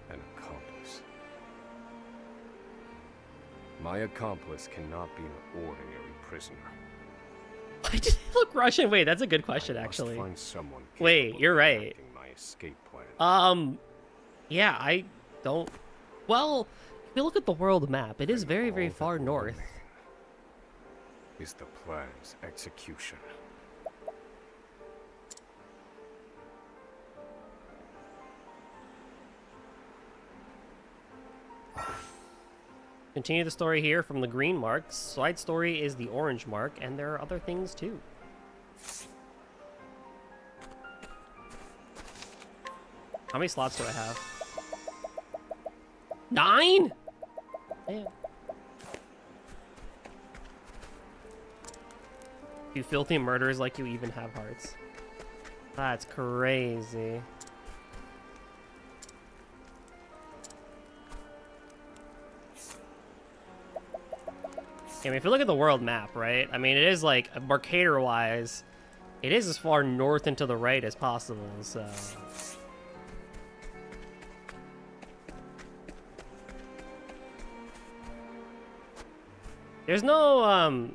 an accomplice. My accomplice cannot be an ordinary prisoner. Why did he look Russian? Wait, that's a good question, I actually. must find someone Wait, capable you're of right. enacting my escape plan. Yeah, I don't... Well, if you look at the world map, it is And very, all very that far will north. remain is the plan's execution. Continue the story here from the green mark. Side story is the orange mark, and there are other things too. How many slots do I have? 9? Damn. You filthy murderers like you even have hearts. That's crazy. I mean, if you look at the world map, right? I mean, it is like, Mercator-wise, it is as far north and to the right as possible, so... There's no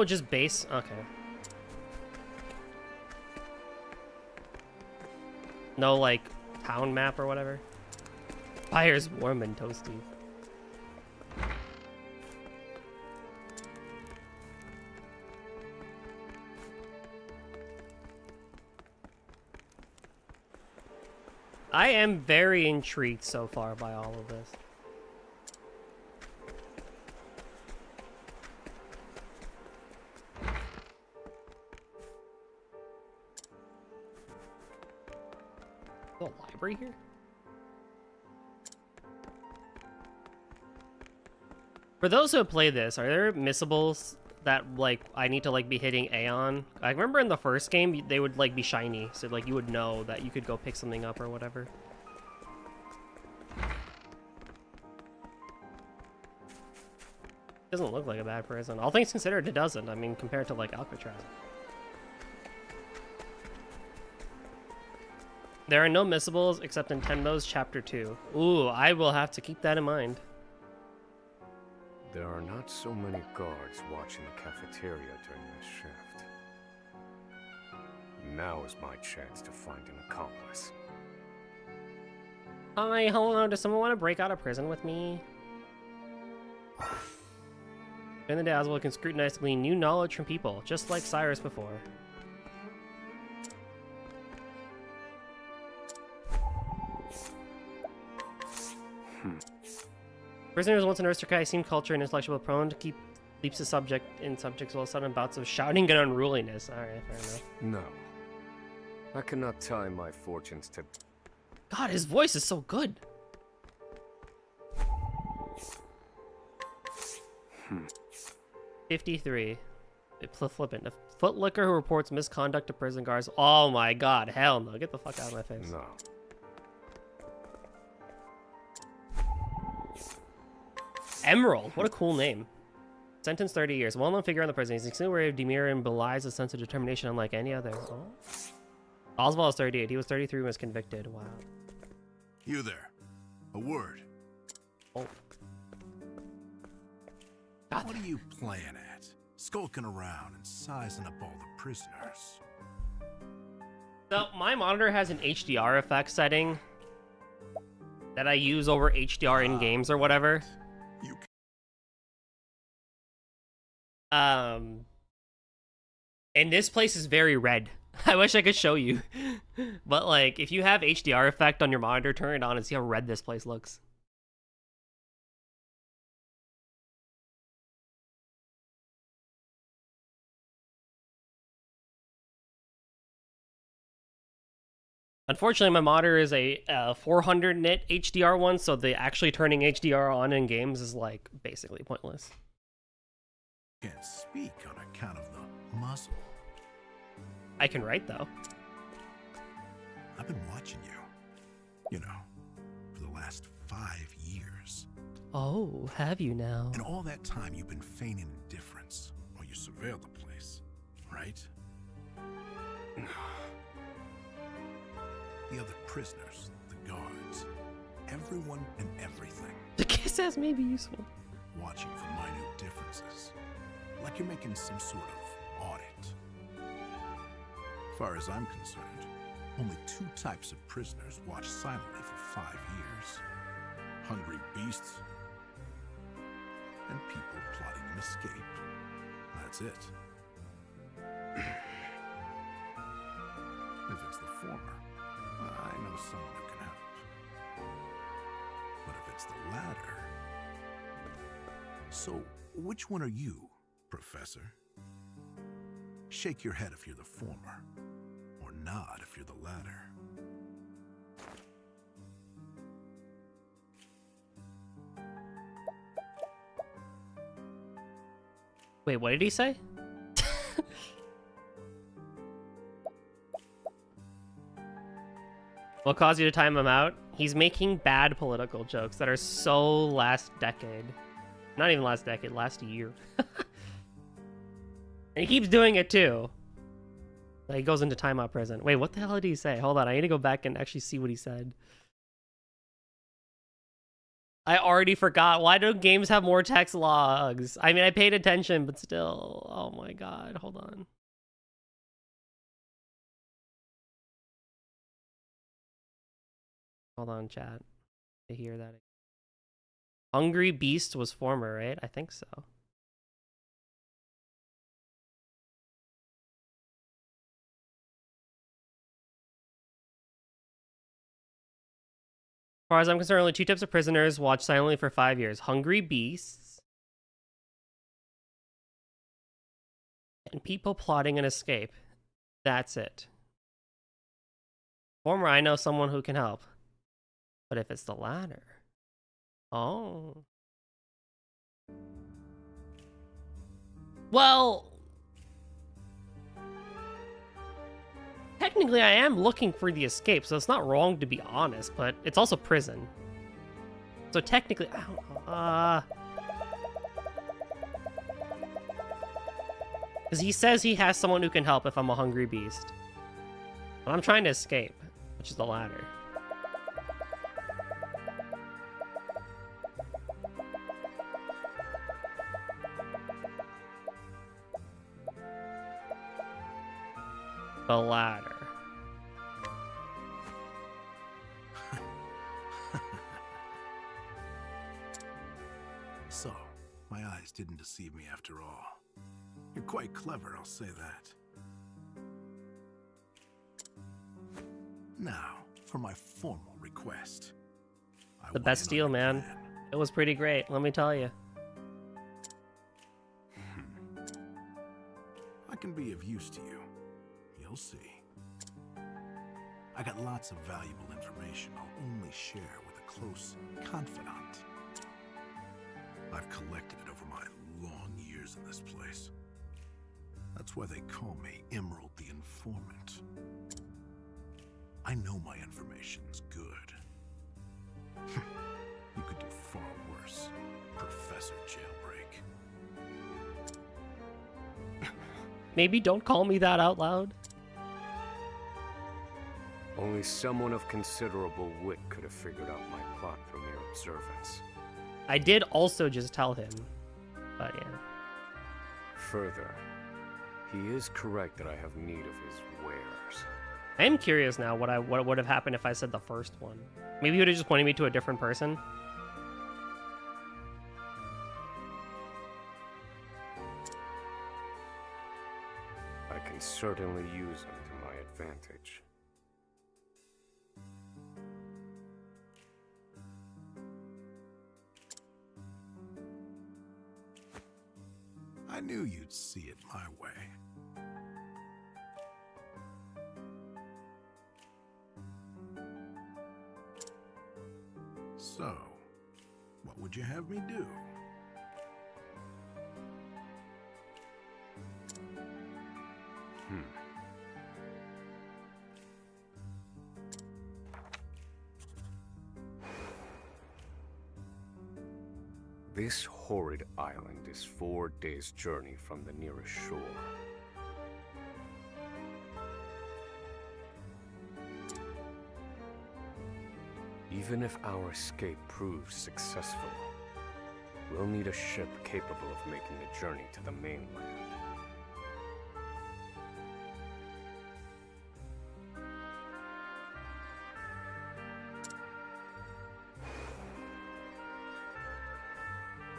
just base... Okay. No, like, town map or whatever. Fire's warm and toasty. I am very intrigued so far by all of this. The library here? For those who have played this, are there missables that like I need to like be hitting A on? I remember in the first game they would like be shiny, so like you would know that you could go pick something up or whatever. Doesn't look like a bad prison. All things considered, it doesn't. I mean, compared to like Alcatraz. There are no missables except in Tenmo's Chapter 2. Ooh, I will have to keep that in mind. There are not so many guards watching the cafeteria during this shift. Now is my chance to find an accomplice. Hi, hello, does someone want to break out of prison with me? In the day, Oswald can scrutinize to glean new knowledge from people, just like Cyrus before. Prisoners once an aristocrat seemed cultured and intellectual, prone to keep leaps of subjects while sudden bouts of shouting and unruliness. Alright, fair enough. No. I cannot tie my fortunes to... God, his voice is so good. 53. Flippant. A footlicker who reports misconduct to prison guards. Oh my god, hell no. Get the fuck out of my face. No. Emerald. What a cool name. Sentenced 30 years. Well-known figure on the prison. He's extremely of demeanor and belies a sense of determination unlike any other. Oh. Oswald is 38. He was 33 when he was convicted. Wow. You there. A word. Oh. What are you playing at? Skulking around and sizing up all the prisoners. So my monitor has an HDR effect setting that I use over HDR in games or whatever. You And this place is very red. I wish I could show you. But like, if you have HDR effect on your monitor, turn it on and see how red this place looks. Unfortunately, my monitor is a 400 nit HDR one, so the actually turning HDR on in games is like basically pointless. can't speak on account of the muzzle. I can write though. I've been watching you. You know, for the last 5 years. Oh, have you now? And all that time you've been feigning indifference while you surveil the place, right? The other prisoners, the guards, everyone and everything, The kiss ass may be useful. watching for minute differences. Like you're making some sort of audit. As far as I'm concerned, only 2 types of prisoners watch silently for 5 years. Hungry beasts and people plotting an escape. That's it. If it's the former, I know someone who can help. But if it's the latter... So, which one are you, Professor? Shake your head if you're the former, or nod if you're the latter. Wait, what did he say? What caused you to time him out? He's making bad political jokes that are so last decade. Not even last decade, last year. And he keeps doing it too. Like, he goes into timeout prison. Wait, what the hell did he say? Hold on, I need to go back and actually see what he said. I already forgot. Why do games have more text logs? I mean, I paid attention, but still. Oh my god, hold on. Hold on, chat. To hear that. Hungry Beast was former, right? I think so. As far as I'm concerned, only 2 types of prisoners watch silently for 5 years. Hungry beasts and people plotting an escape. That's it. Former, I know someone who can help. But if it's the latter... Oh. Well... Technically, I am looking for the escape, so it's not wrong to be honest, but it's also prison. So technically, I don't know. Because he says he has someone who can help if I'm a hungry beast. But I'm trying to escape, which is the latter. The latter. So, my eyes didn't deceive me after all. You're quite clever, I'll say that. Now, for my formal request. The best deal, man. It was pretty great, let me tell you. I can be of use to you. You'll see. I got lots of valuable information I'll only share with a close confidant. I've collected it over my long years in this place. That's why they call me Emerald the Informant. I know my information's good. You could do far worse, Professor Jailbreak. Maybe don't call me that out loud. Only someone of considerable wit could have figured out my plot from mere observance. I did also just tell him, but yeah. Further, he is correct that I have need of his wares. I am curious now what would have happened if I said the first one. Maybe he would have just pointed me to a different person. I can certainly use them to my advantage. I knew you'd see it my way. So, what would you have me do? This horrid island is 4 days' journey from the nearest shore. Even if our escape proves successful, we'll need a ship capable of making the journey to the mainland.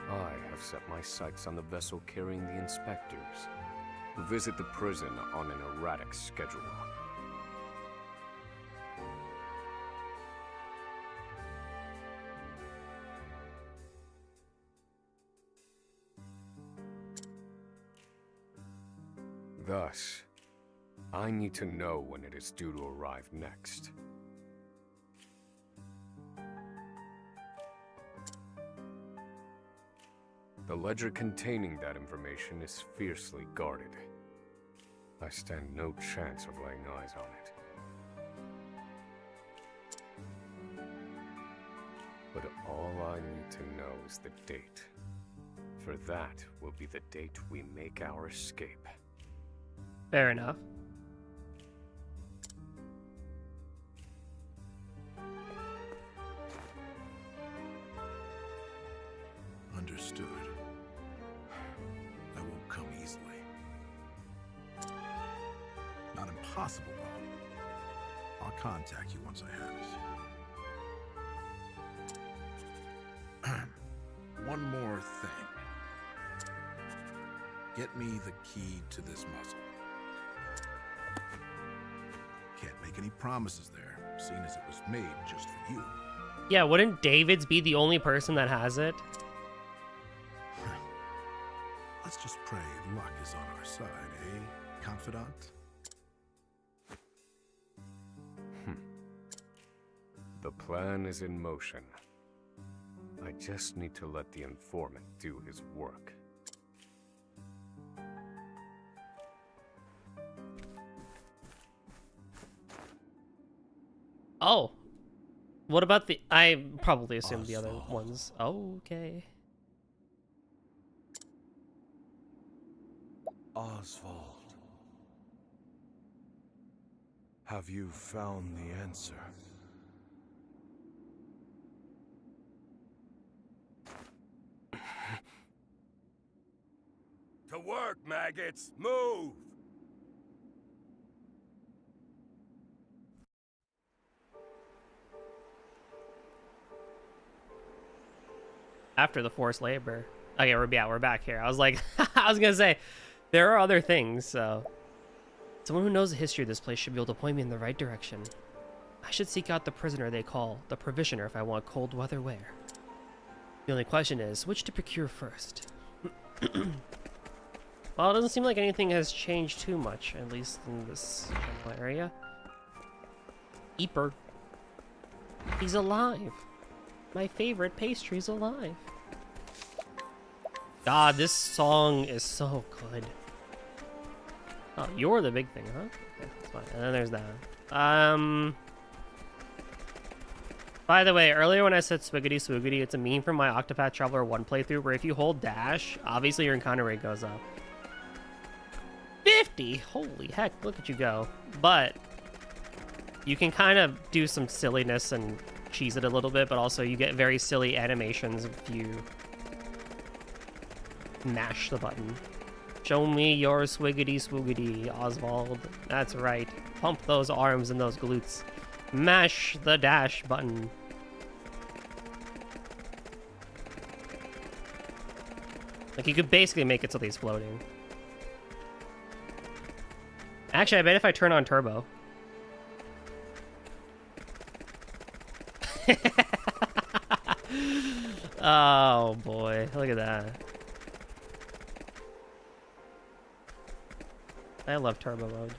I have set my sights on the vessel carrying the inspectors, who visit the prison on an erratic schedule. Thus, I need to know when it is due to arrive next. The ledger containing that information is fiercely guarded. I stand no chance of laying eyes on it. But all I need to know is the date. For that will be the date we make our escape. Fair enough. Understood. That won't come easily. Not impossible, though. I'll contact you once I have it. One more thing. Get me the key to this muzzle. Can't make any promises there, seeing as it was made just for you. Yeah, wouldn't David's be the only person that has it? Let's just pray luck is on our side, eh, confidant? The plan is in motion. I just need to let the informant do his work. Oh. What about the... I probably assumed the other ones. Oh, okay. Oswald. Have you found the answer? To work, maggots! Move! After the forced labor. Okay, we're back here. I was like, I was gonna say, there are other things, so... Someone who knows the history of this place should be able to point me in the right direction. I should seek out the prisoner they call the Provisioner if I want cold weather wear. The only question is, which to procure first? Well, it doesn't seem like anything has changed too much, at least in this general area. Eeper. He's alive. My favorite pastry's alive. God, this song is so good. Oh, you're the big thing, huh? Okay, that's fine. And then there's that. By the way, earlier when I said swiggity swoogity, it's a meme from my Octopath Traveler 1 playthrough where if you hold dash, obviously your encounter rate goes up. 50! Holy heck, look at you go. But you can kind of do some silliness and cheese it a little bit, but also you get very silly animations if you mash the button. Show me your swiggity swoogity, Oswald. That's right. Pump those arms and those glutes. Mash the dash button. Like, you could basically make it so he's floating. Actually, I bet if I turn on turbo. Oh boy, look at that. I love turbo mode.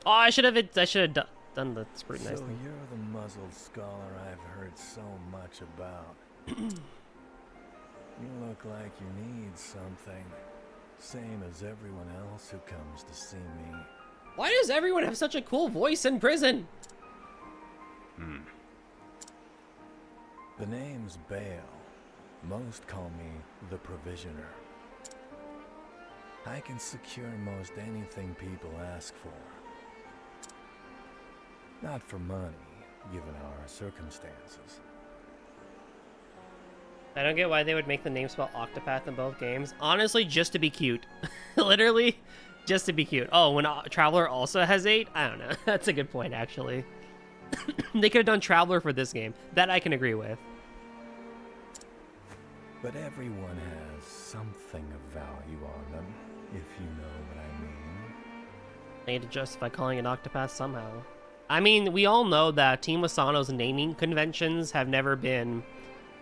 Oh, I should have done the scrutinize So thing. you're the muzzled scholar I've heard so much about. You look like you need something. Same as everyone else who comes to see me. Why does everyone have such a cool voice in prison? The name's Bale. Most call me the Provisioner. I can secure most anything people ask for. Not for money, given our circumstances. I don't get why they would make the name spell Octopath in both games. Honestly, just to be cute. Literally, just to be cute. Oh, when Traveler also has 8? I don't know. That's a good point, actually. They could have done Traveler for this game. That I can agree with. But everyone has something of value on them, if you know what I mean. I need to justify calling it Octopath somehow. I mean, we all know that Team Asano's naming conventions have never been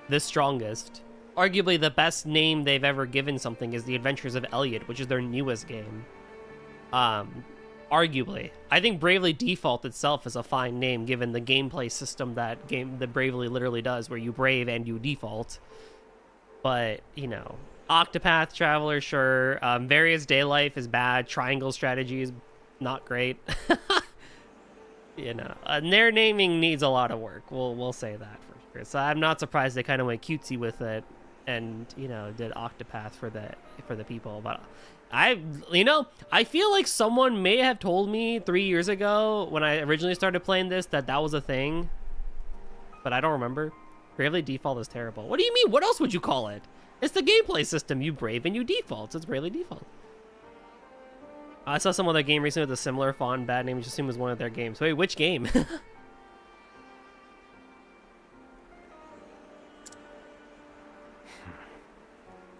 the strongest. Arguably, the best name they've ever given something is The Adventures of Elliot, which is their newest game. Arguably. I think Bravely Default itself is a fine name, given the gameplay system that Bravely literally does, where you brave and you default. But, you know, Octopath Traveler, sure. Various Day Life is bad. Triangle Strategy is not great. You know, their naming needs a lot of work. We'll say that for sure. So I'm not surprised they kind of went cutesy with it, and you know, did Octopath for the people. But I feel like someone may have told me 3 years ago when I originally started playing this that was a thing, but I don't remember. Bravely Default is terrible. What do you mean? What else would you call it? It's the gameplay system. You brave and you default. So it's Bravely Default. I saw some other game recently with a similar font bad name, just assumed it was one of their games. Wait, which game?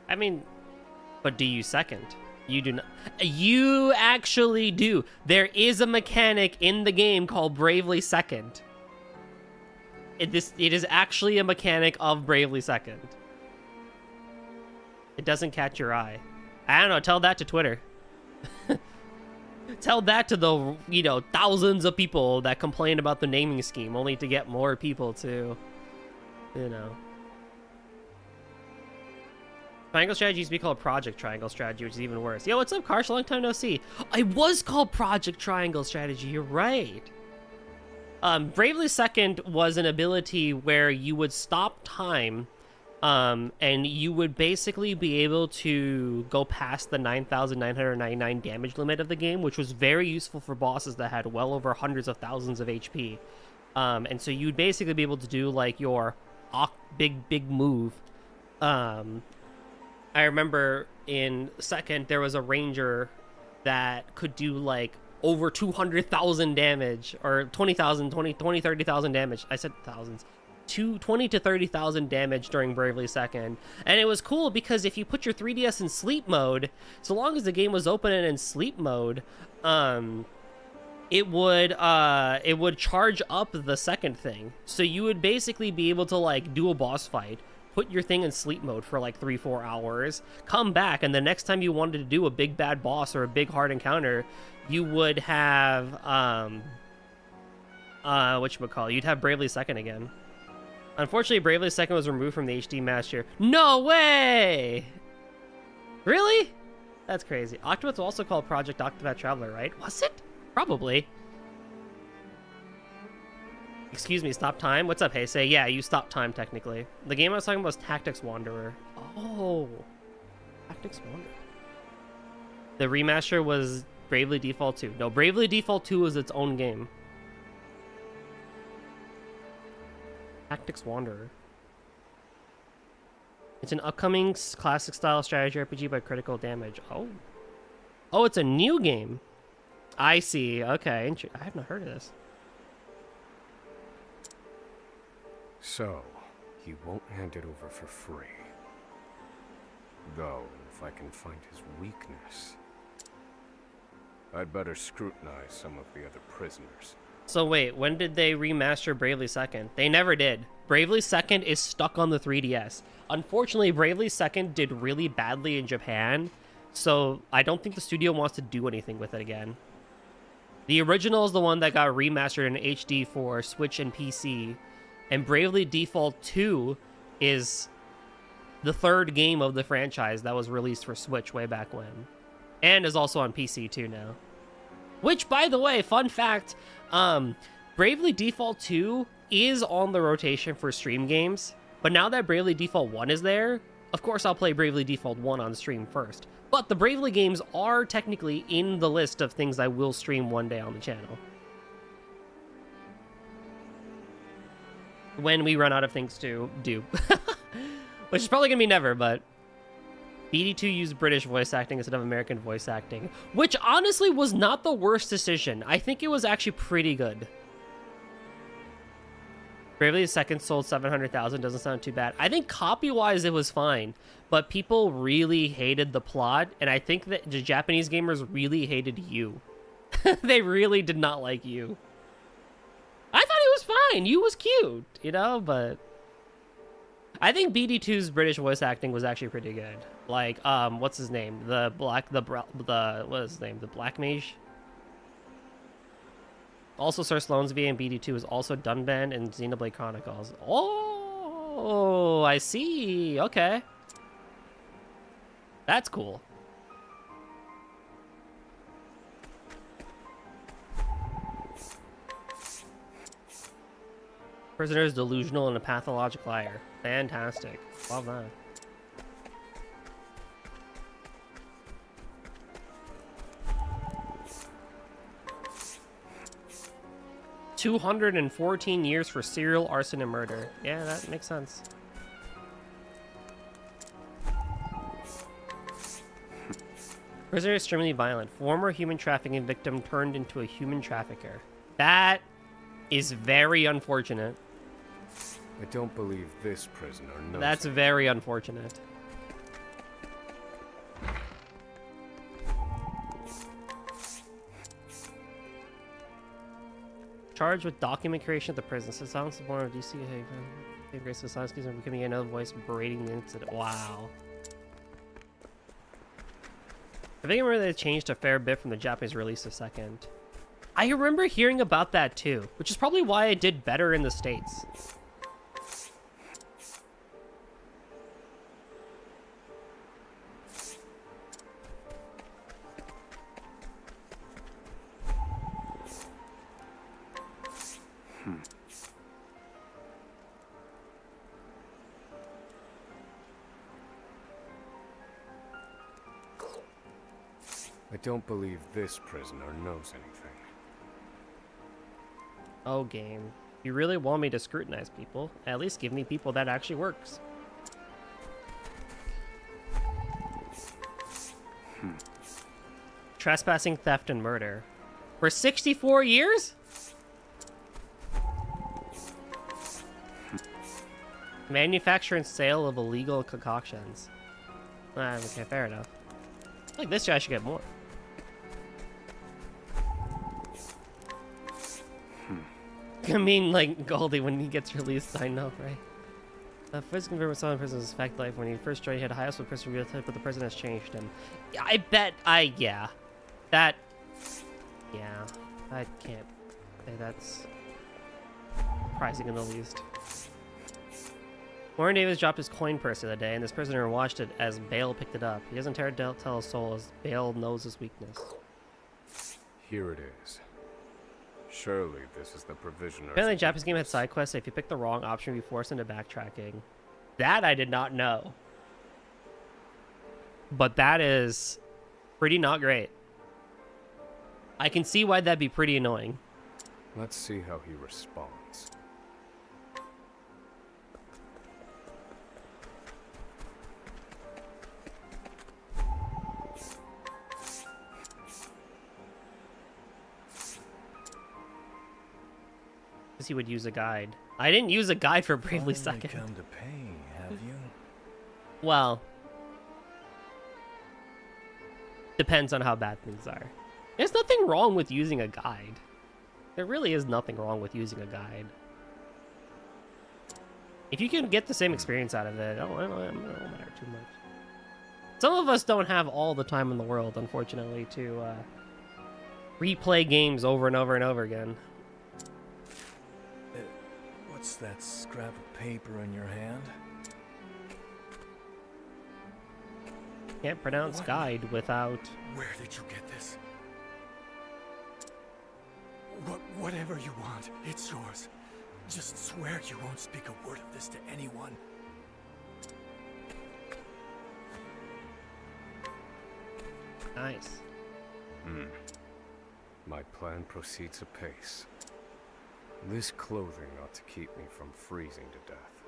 I mean, but do you second? You do not. You actually do. There is a mechanic in the game called Bravely Second. It is actually a mechanic of Bravely Second. It doesn't catch your eye. I don't know. Tell that to Twitter. Tell that to the, you know, thousands of people that complain about the naming scheme, only to get more people to, you know. Triangle Strategy used to be called Project Triangle Strategy, which is even worse. Yo, what's up, Karsh? Long time no see. I was called Project Triangle Strategy. You're right. Bravely Second was an ability where you would stop time, and you would basically be able to go past the 9,999 damage limit of the game, which was very useful for bosses that had well over hundreds of thousands of HP. And so you'd basically be able to do like your big move. I remember in Second there was a ranger that could do like over 200,000 damage, or 20,000, 30,000 damage. I said thousands. 20 to 30,000 damage during Bravely Second. And it was cool because if you put your 3DS in sleep mode, so long as the game was open and in sleep mode, it would charge up the second thing. So you would basically be able to like do a boss fight, put your thing in sleep mode for like 3-4 hours, come back, and the next time you wanted to do a big bad boss or a big hard encounter, you would have you'd have Bravely Second again. Unfortunately, Bravely Second was removed from the HD Master. No way! Really? That's crazy. Octopath was also called Project Octopath Traveler, right? Was it? Probably. Excuse me, stop time? What's up, Heisei? Yeah, you stopped time, technically. The game I was talking about was Tactics Wanderer. Oh. Tactics Wanderer. The remaster was Bravely Default 2. No, Bravely Default 2 was its own game. Tactics Wanderer. It's an upcoming classic style strategy RPG by Critical Damage. Oh. Oh, it's a new game. I see. Okay. I haven't heard of this. So, he won't hand it over for free. Though, if I can find his weakness, I'd better scrutinize some of the other prisoners. So wait, when did they remaster Bravely Second? They never did. Bravely Second is stuck on the 3DS. Unfortunately, Bravely Second did really badly in Japan, so I don't think the studio wants to do anything with it again. The original is the one that got remastered in HD for Switch and PC, and Bravely Default 2 is the third game of the franchise that was released for Switch way back when, and is also on PC too now. Which, by the way, fun fact, Bravely Default 2 is on the rotation for stream games, but now that Bravely Default 1 is there, of course I'll play Bravely Default 1 on stream first. But the Bravely games are technically in the list of things I will stream one day on the channel. When we run out of things to do. Which is probably going to be never, but... BD2 used British voice acting instead of American voice acting, which honestly was not the worst decision. I think it was actually pretty good. Bravely Second sold 700,000, doesn't sound too bad. I think copy-wise it was fine, but people really hated the plot, and I think that the Japanese gamers really hated you. They really did not like you. I thought it was fine. You was cute, you know, but... I think BD2's British voice acting was actually pretty good. Like, what's his name? What is his name? The Black Mage? Also, Sir Sloane's V and BD2 is also Dunban and Xenoblade Chronicles. Oh, I see. Okay. That's cool. Prisoner is delusional and a pathologic liar. Fantastic. Love that. $214 years for serial arson and murder. Yeah, that makes sense. Prisoner is extremely violent. Former human trafficking victim turned into a human trafficker. That is very unfortunate. I don't believe this prisoner knows. That's very unfortunate. Charged with document creation at the prison. So silence the born of DC. Hey, Grace of silence and becoming another voice berating the incident. Wow. I think I remember they changed a fair bit from the Japanese release of Second. I remember hearing about that too, which is probably why it did better in the States. I don't believe this prisoner knows anything. Oh, game. You really want me to scrutinize people? At least give me people that actually works. Trespassing, theft, and murder. For 64 years? Manufacture and sale of illegal concoctions. Okay, fair enough. I feel like this guy should get more. I mean, like, Goldie when he gets released, I know, right? First confirmed with someone in prison's fact life. When he first joined, he had a high house with prison, but the prison has changed him. Yeah, I bet yeah. That, yeah, I can't say that's surprising in the least. Warren Davis dropped his coin purse the other day, and this prisoner watched it as Bale picked it up. He doesn't dare tell his soul as Bale knows his weakness. Here it is. Surely this is the provision. Apparently the Japanese game had side quests. If you pick the wrong option, you force into backtracking. That I did not know. But that is pretty not great. I can see why that'd be pretty annoying. Let's see how he responds. Because he would use a guide. I didn't use a guide for Bravely Finally Second. come to pay, have you? Well, depends on how bad things are. There's nothing wrong with using a guide. There really is nothing wrong with using a guide. If you can get the same experience out of it, it don't matter too much. Some of us don't have all the time in the world, unfortunately, to replay games over and over and over again. What's that scrap of paper in your hand? Can't pronounce guide without... Where did you get this? Whatever you want, it's yours. Just swear you won't speak a word of this to anyone. Nice. My plan proceeds apace. This clothing ought to keep me from freezing to death.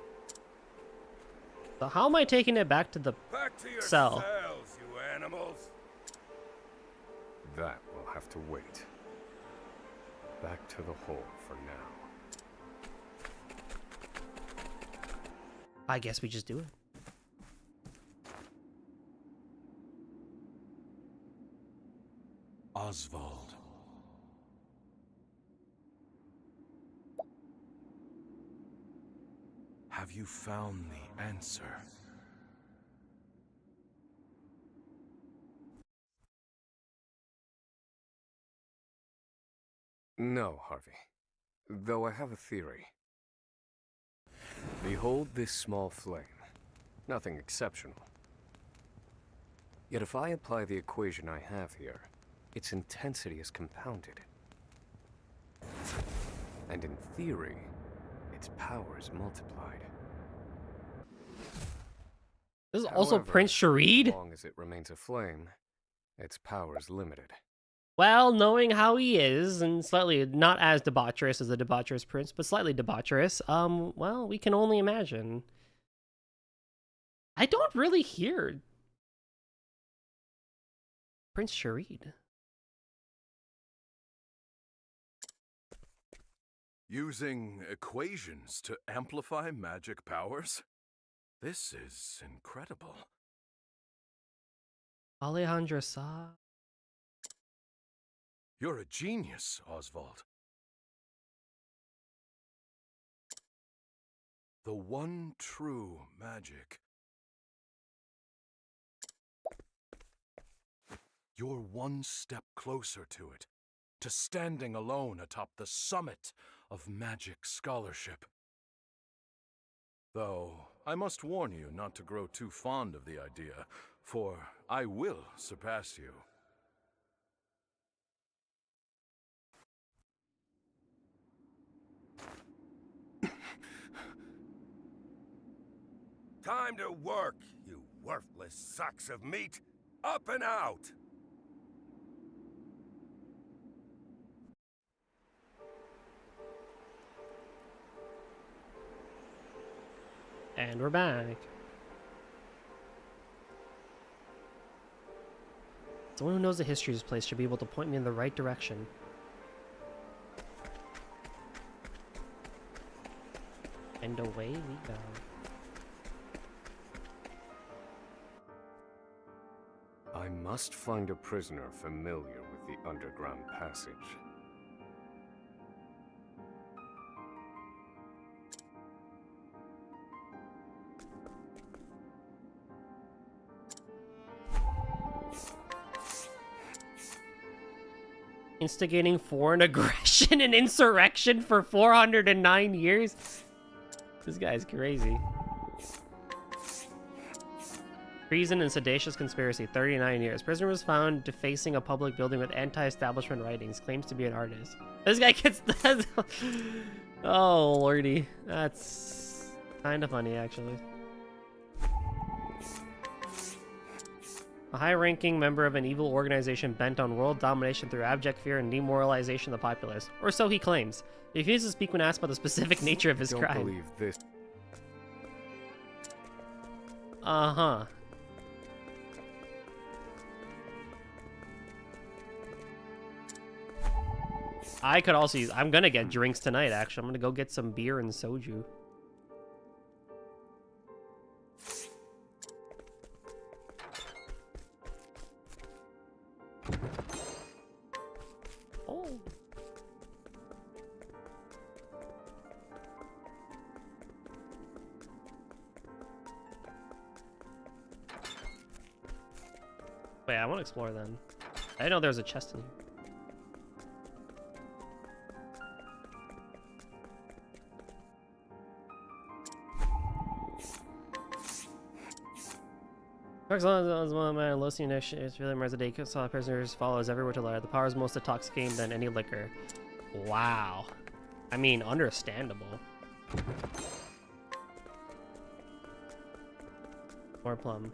So how am I taking it back to the Back to your cell? cells, you animals. That will have to wait. Back to the hole for now. I guess we just do it. Oswald. Have you found the answer? No, Harvey. Though I have a theory. Behold this small flame. Nothing exceptional. Yet if I apply the equation I have here, its intensity is compounded. And in theory, its power is multiplied. This is also However, Prince Sharid? As long as it remains a flame, its power is limited. Well, knowing how he is, and slightly not as debaucherous as the debaucherous prince, but slightly debaucherous, well, we can only imagine. I don't really hear Prince Sharid. Using equations to amplify magic powers? This is incredible. Alejandra Sa. You're a genius, Oswald. The one true magic. You're one step closer to it, to standing alone atop the summit of magic scholarship. Though, I must warn you not to grow too fond of the idea, for I will surpass you. Time to work, you worthless sacks of meat! Up and out! And we're back. Someone who knows the history of this place should be able to point me in the right direction. And away we go. I must find a prisoner familiar with the underground passage. Instigating foreign aggression and insurrection for 409 years? This guy's crazy. Treason and seditious conspiracy, 39 years. Prisoner was found defacing a public building with anti-establishment writings. Claims to be an artist. This guy gets... Oh, lordy. That's kind of funny, actually. A high-ranking member of an evil organization bent on world domination through abject fear and demoralization of the populace. Or so he claims. He refuses to speak when asked about the specific nature of his Don't crime. believe this. Uh-huh. I could also use. I'm gonna get drinks tonight. Actually, I'm gonna go get some beer and soju. Oh. Wait, I want to explore then. I didn't know there was a chest in here. As long as one man low seen is really Merzadek saw prisoners follows everywhere to lie. The power is most intoxicating than any liquor. Wow. I mean, understandable. More plum.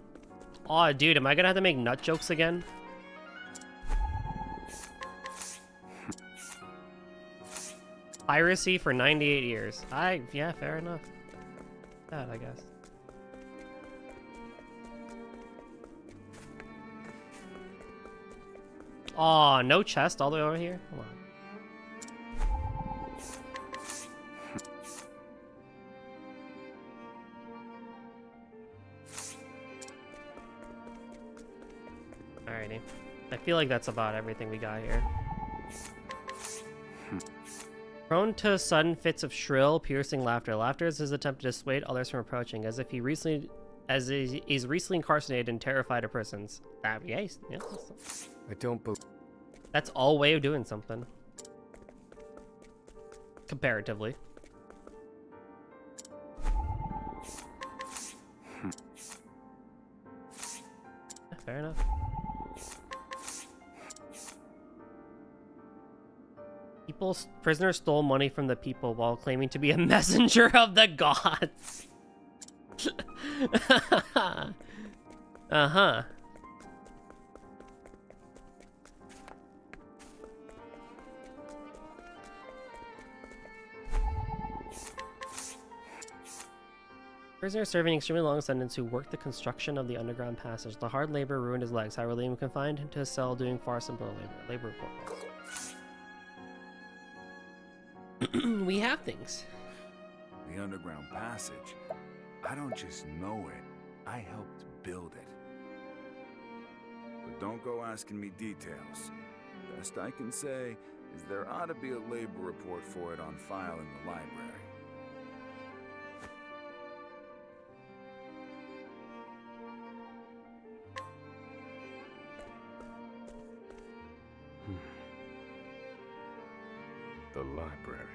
Oh, dude, am I gonna have to make nut jokes again? Piracy for 98 years. Yeah, fair enough. That, I guess. Oh, no chest all the way over here? Come on. Alrighty. I feel like that's about everything we got here. Prone to sudden fits of shrill, piercing laughter. Laughter is his attempt to dissuade others from approaching, as if he recently incarcerated and terrified of persons. Yeah, I don't believe. That's all way of doing something. Comparatively. Yeah, fair enough. Prisoners stole money from the people while claiming to be a messenger of the gods. Uh-huh. Prisoner serving an extremely long sentence who worked the construction of the underground passage. The hard labor ruined his legs, however, leaving him confined to a cell doing far simpler labor report. We have things. The underground passage. I don't just know it. I helped build it. But don't go asking me details. Best I can say is there ought to be a labor report for it on file in the library. The library.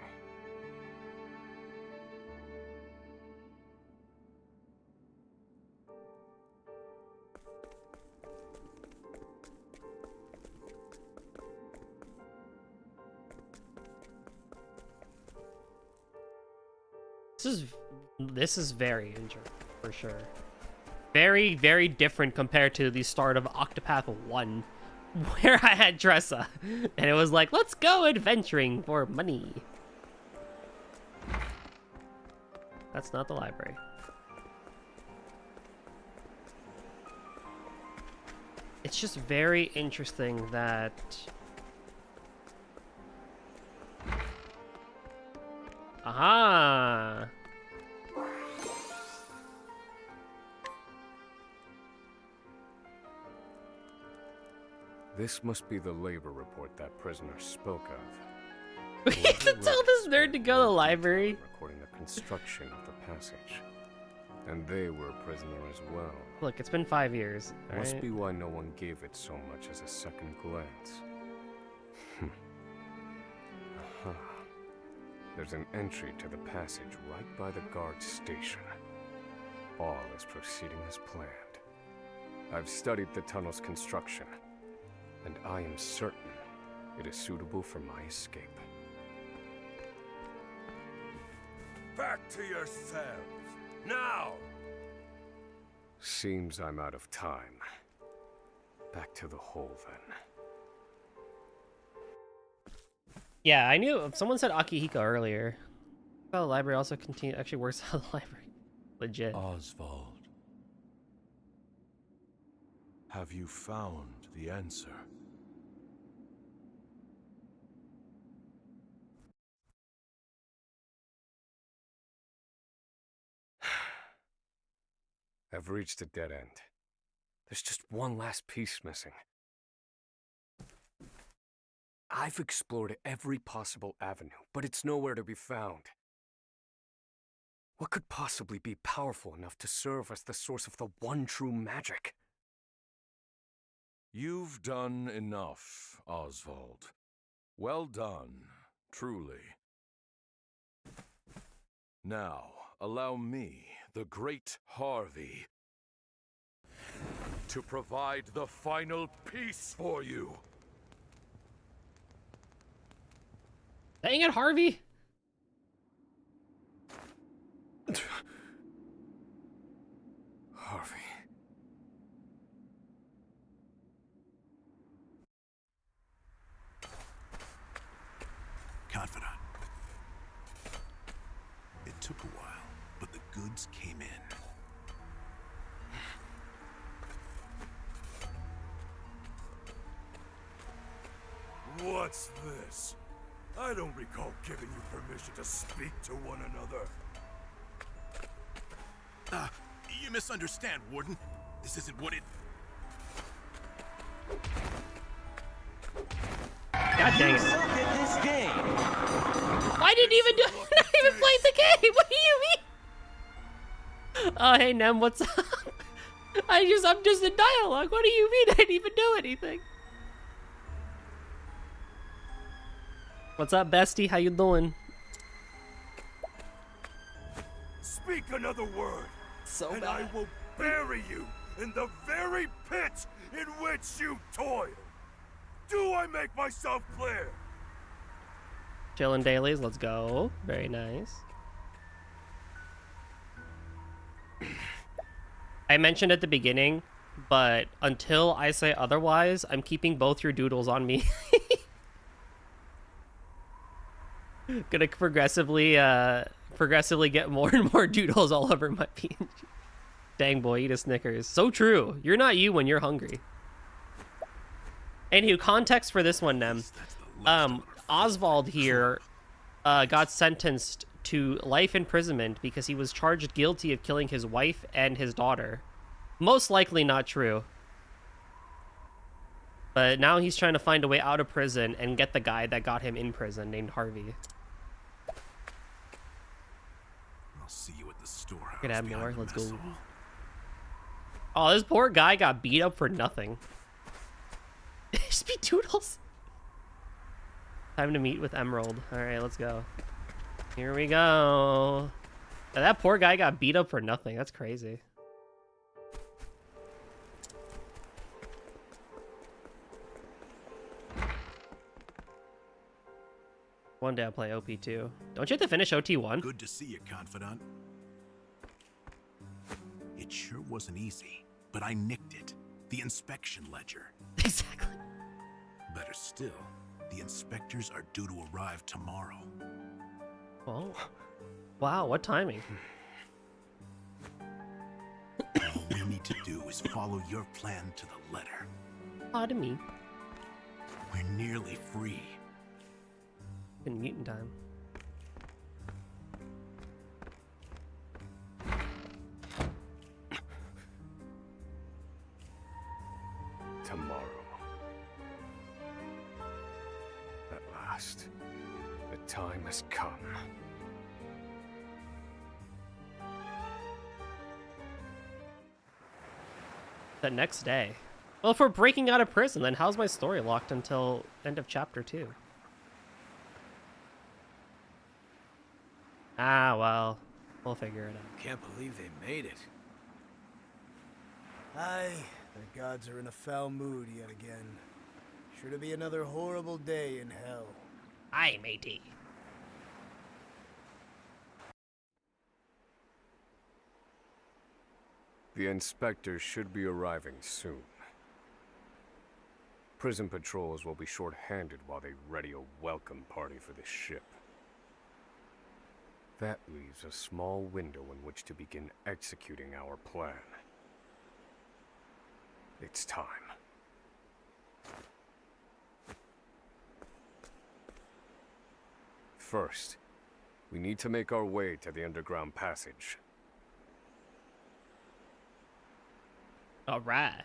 This is very interesting for sure. Very, very different compared to the start of Octopath 1, where I had Tressa, and it was like, let's go adventuring for money. That's not the library. It's just very interesting that... Aha! This must be the labor report that prisoner spoke of. We have to tell this nerd to go to the library. Recording the construction of the passage. And they were a prisoner as well. Look, it's been 5 years. Must right? be why no one gave it so much as a second glance. Aha. There's an entry to the passage right by the guard station. All is proceeding as planned. I've studied the tunnel's construction, and I am certain it is suitable for my escape. Back to your cells, now! Seems I'm out of time. Back to the hole, then. Yeah, I knew. Someone said Akihiko earlier. The library also actually works at the library. Legit. Oswald. Have you found the answer? I've reached a dead end. There's just one last piece missing. I've explored every possible avenue, but it's nowhere to be found. What could possibly be powerful enough to serve as the source of the one true magic? You've done enough, Oswald. Well done, truly. Now, allow me, the great Harvey, to provide the final piece for you. Dang it, Harvey! Harvey. Confidant. It took a while, but the goods came in. What's this? I don't recall giving you permission to speak to one another. You misunderstand, Warden. This isn't what it... God dang it. Suck at this game. I didn't even do I didn't even play the game! What do you mean? Oh, hey, Nem, what's up? I'm just in dialogue. What do you mean? I didn't even do anything. What's up, bestie? How you doing? Speak another word, So and bad. I will bury you in the very pit in which you toil. Do I make myself clear? Chillin' dailies, let's go. Very nice. I mentioned at the beginning, but until I say otherwise, I'm keeping both your doodles on me. Gonna progressively get more and more doodles all over my PNG. Dang boy, eat a Snickers. So true. You're not you when you're hungry. Anywho, context for this one, Nem. Oswald here got sentenced to life imprisonment because he was charged guilty of killing his wife and his daughter. Most likely not true. But now he's trying to find a way out of prison and get the guy that got him in prison named Harvey. I'll see you at the storehouse. Could have behind more. the Let's mess go. hall. Oh, this poor guy got beat up for nothing. Speed doodles. Time to meet with Emerald. All right, let's go. Here we go. Now, that poor guy got beat up for nothing. That's crazy. One day I'll play OP2. Don't you have to finish OT1? Good to see you, Confidant. It sure wasn't easy, but I nicked it. The inspection ledger. Exactly. Better still, the inspectors are due to arrive tomorrow. Oh. Wow, what timing? All we need to do is follow your plan to the letter. Pardon me. We're nearly free. In mutant time. Tomorrow. At last, the time has come. The next day. Well, if we're breaking out of prison, then how's my story locked until end of chapter 2? Ah, well, we'll figure it out. Can't believe they made it. Aye, the gods are in a foul mood yet again. Sure to be another horrible day in hell. Aye, matey. The inspectors should be arriving soon. Prison patrols will be short-handed while they ready a welcome party for the ship. That leaves a small window in which to begin executing our plan. It's time. First, we need to make our way to the underground passage. All right.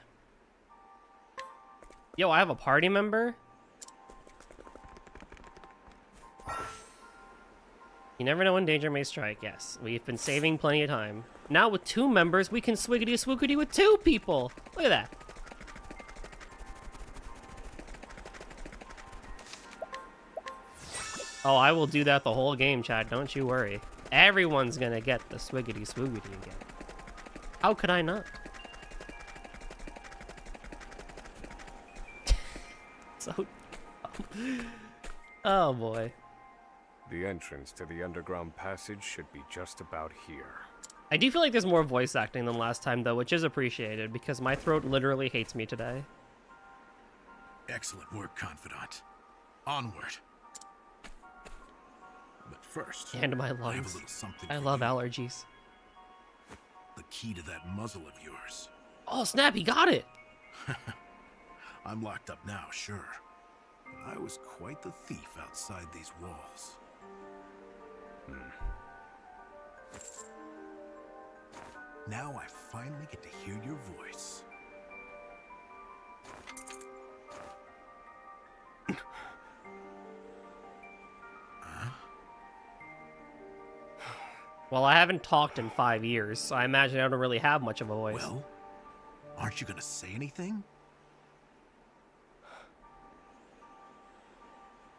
Yo, I have a party member. You never know when danger may strike. Yes, we've been saving plenty of time. Now with 2 members, we can swiggity swoogity with 2 people. Look at that. Oh, I will do that the whole game, Chad. Don't you worry. Everyone's gonna get the swiggity swoogity again. How could I not? So oh boy. The entrance to the underground passage should be just about here. I do feel like there's more voice acting than last time, though, which is appreciated because my throat literally hates me today. Excellent work, Confidant. Onward. But first, And my I have a lungs. little something I for love you. allergies. The key to that muzzle of yours. Oh, snap, he got it! I'm locked up now, sure. But I was quite the thief outside these walls. Now I finally get to hear your voice. Well, I haven't talked in 5 years, so I imagine I don't really have much of a voice. Well, aren't you gonna say anything?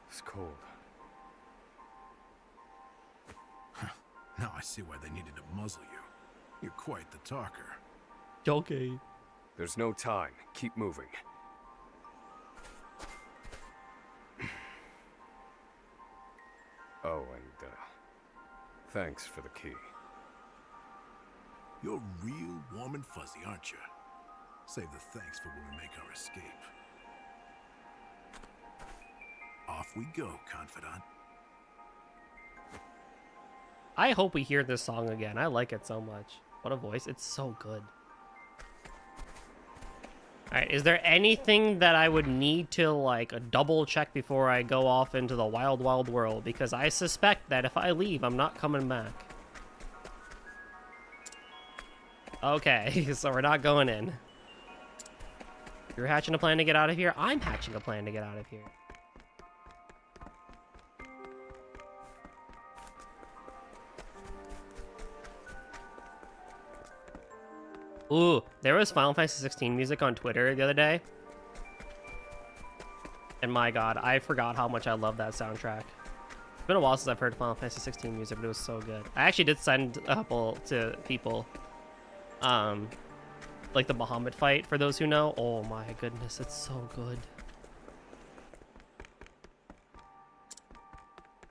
It's cold. Now I see why they needed to muzzle you. You're quite the talker. Okay. There's no time. Keep moving. Oh, and thanks for the key. You're real warm and fuzzy, aren't you? Save the thanks for when we make our escape. Off we go, Confidant. I hope we hear this song again. I like it so much. What a voice. It's so good. Alright, is there anything that I would need to, like, double check before I go off into the wild, wild world? Because I suspect that if I leave, I'm not coming back. Okay, so we're not going in. You're hatching a plan to get out of here? I'm hatching a plan to get out of here. Ooh, there was Final Fantasy 16 music on Twitter the other day. And my god, I forgot how much I love that soundtrack. It's been a while since I've heard Final Fantasy 16 music, but it was so good. I actually did send a couple to people. Like the Bahamut fight, for those who know. Oh my goodness, it's so good.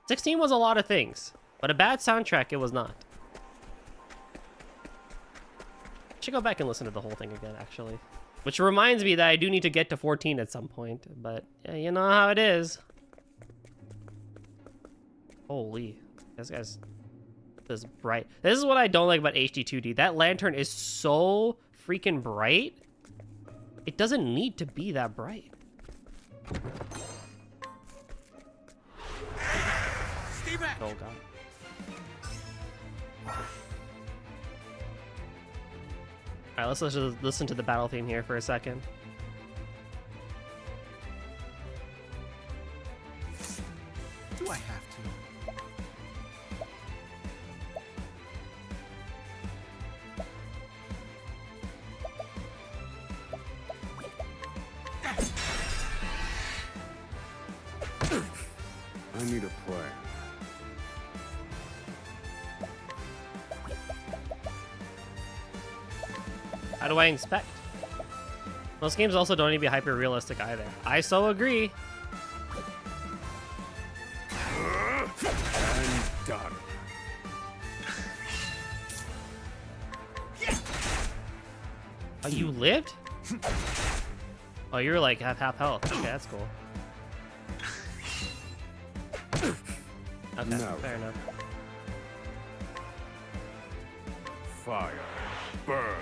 16 was a lot of things, but a bad soundtrack it was not. Should go back and listen to the whole thing again, actually. Which reminds me that I do need to get to 14 at some point, but yeah, you know how it is. Holy, this guy's this bright. This is what I don't like about HD2D. That lantern is so freaking bright. It doesn't need to be that bright. Oh god. Alright, let's listen to the battle theme here for a second. Do I have to? I need a plan. How do I inspect? Most games also don't need to be hyper realistic either. I so agree. And done. Oh, you lived? Oh, you're like half health. Okay, that's cool. Okay, No. fair enough. Fire. Burn.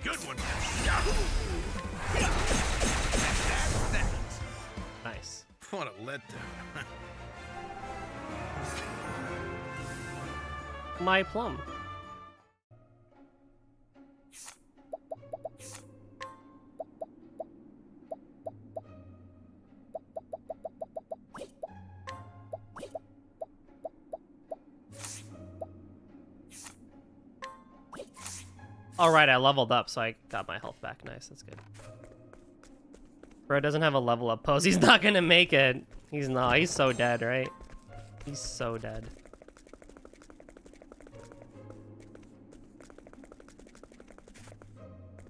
Good one. Nice. What a letdown. My plum. All right, I leveled up, so I got my health back. Nice, that's good. Bro doesn't have a level up pose. He's not gonna make it. He's not. He's so dead, right? He's so dead.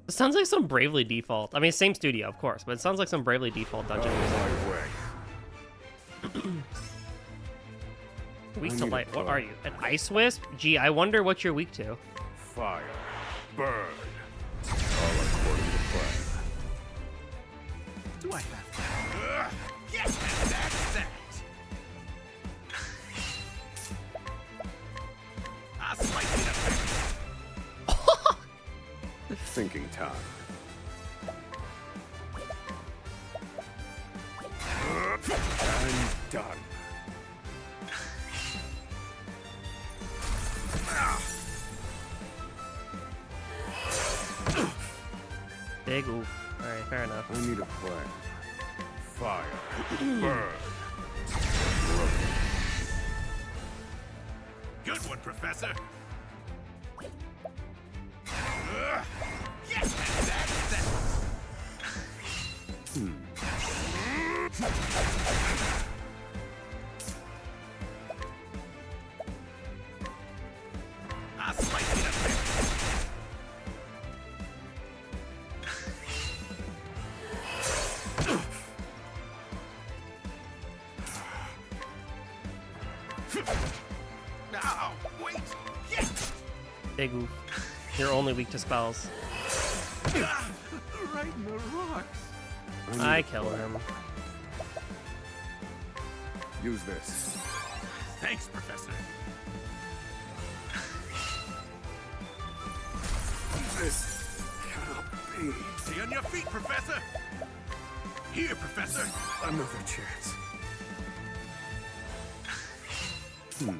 It sounds like some Bravely Default. I mean, same studio, of course, but it sounds like some Bravely Default dungeon music. Weak to light. What are you? An ice wisp? Gee, I wonder what you're weak to. Fire. Burn. All according to plan. Do I have? Yes, that's that. I'll slice it up. Thinking time. And done. Big oof. Alright, fair enough. I need a plan. Fire. Burn. Good one, Professor. Yes, that's that. I'll slice it up. No, wait. Yes. Big oof. You're only weak to spells. Right in the rocks. I kill him. Use this. Thanks, Professor. This cannot be. Stay on your feet, Professor. Here, Professor. Another chance.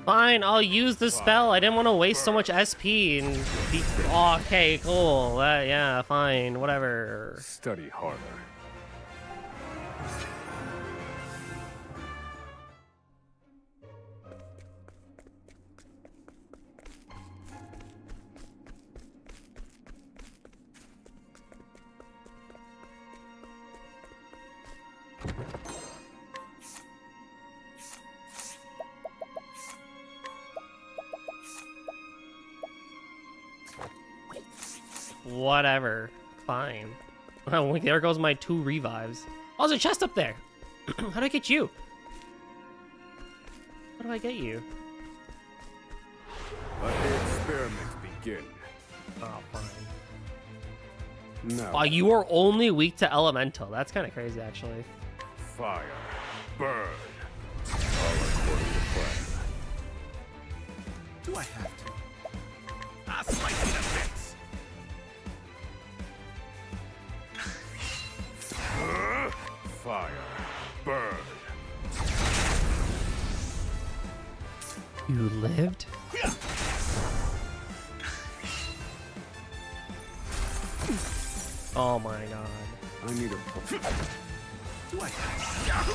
Fine, I'll use the spell. I didn't want to waste so much SP and be... Oh, okay, cool. Yeah, fine, whatever. Study harder. Whatever. Fine. Oh, there goes my 2 revives. Oh, there's a chest up there. How do I get you? How do I get you? Let the experiment begin. Oh, fine. Now. Oh, you are only weak to elemental. That's kind of crazy, actually. Fire. Burn. All according to plan. Do I have to? I'll slice it up bits. Fire. Burn. You lived? Oh my god. I need a Do I have to?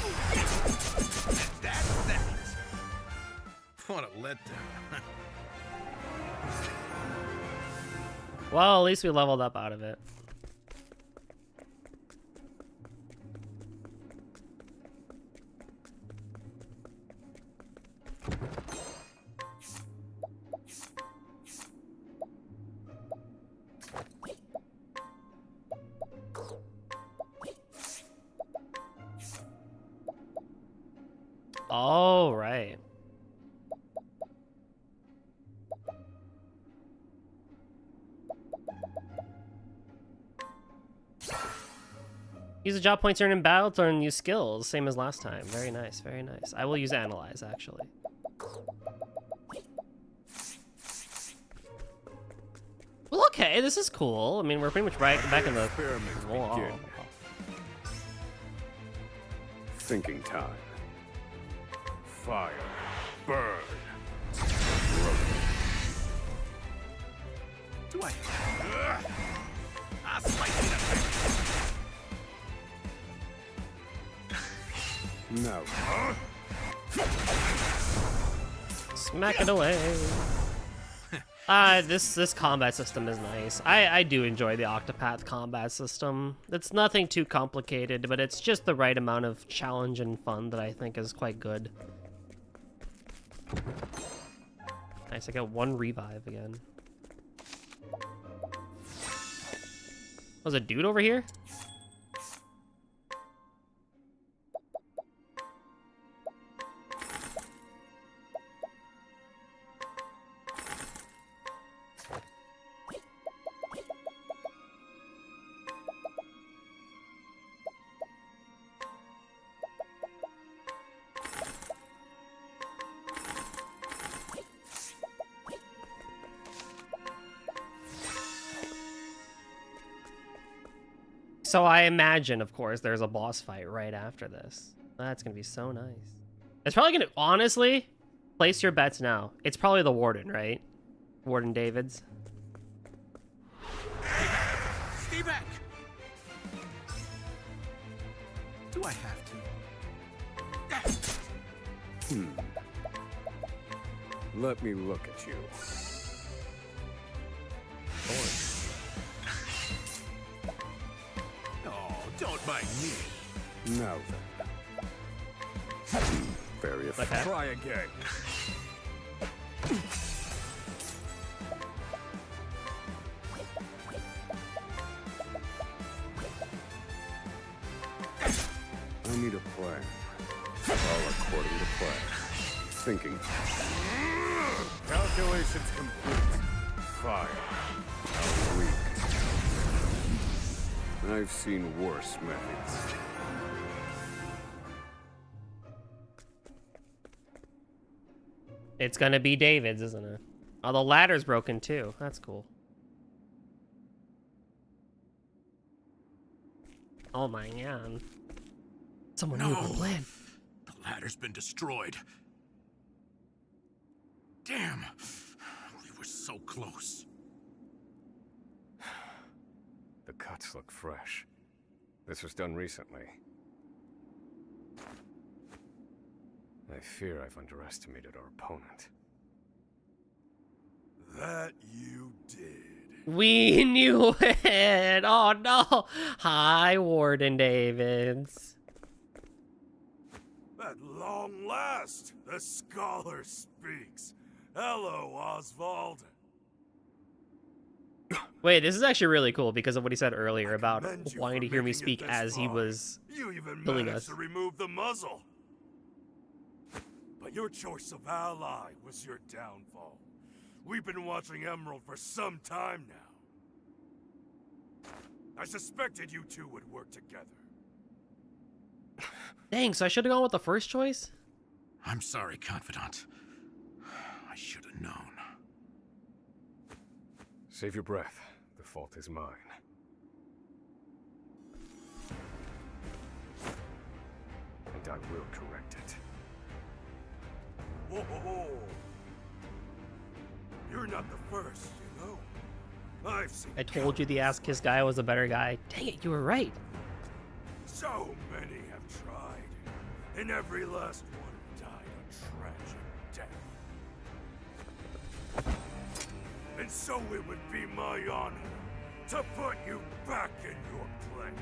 That's that. What a letdown. Well, at least we leveled up out of it. Oh, right. Use the job points earned in battle to learn new skills, same as last time. Very nice, very nice. I will use Analyze, actually. Well, okay, this is cool. I mean, we're pretty much right back in the... Begin. Thinking time. Fire. Burn. Do I? I'll slice it up. No. Smack it away. This combat system is nice. I do enjoy the Octopath combat system. It's nothing too complicated, but it's just the right amount of challenge and fun that I think is quite good. Nice, I got 1 revive again. Was a dude over here? So I imagine, of course, there's a boss fight right after this. That's gonna be so nice. It's probably gonna, honestly, place your bets now. It's probably the Warden, right? Warden Davids. Stay back! Do I have to? Let me look at you. Oh, don't mind me. Now then. Very effective. Try again. I need a plan. All according to plan. Thinking. Calculations complete. Fire. How weak. I've seen worse methods. It's gonna be David's, isn't it? Oh, the ladder's broken too. That's cool. Oh my god. Someone knew the plan. The ladder's been destroyed. Damn. We were so close. The cuts look fresh. This was done recently. I fear I've underestimated our opponent. That you did. We knew it. Oh no. Hi, Warden Davids. At long last, the scholar speaks. Hello, Oswald. Wait, this is actually really cool because of what he said earlier about Commend you wanting for to hear me making it speak this as he far. was You even killing managed us. to remove the muzzle. But your choice of ally was your downfall. We've been watching Emerald for some time now. I suspected you two would work together. Dang, so I should have gone with the first choice? I'm sorry, Confidant. I should have known. Save your breath. The fault is mine. And I will correct it. Whoa. You're not the first, you know. I've seen I told you the ass kiss guy was a better guy. Dang it, you were right. so many have tried, and every last one died a tragic death. And so it would be my honor to put you back in your place.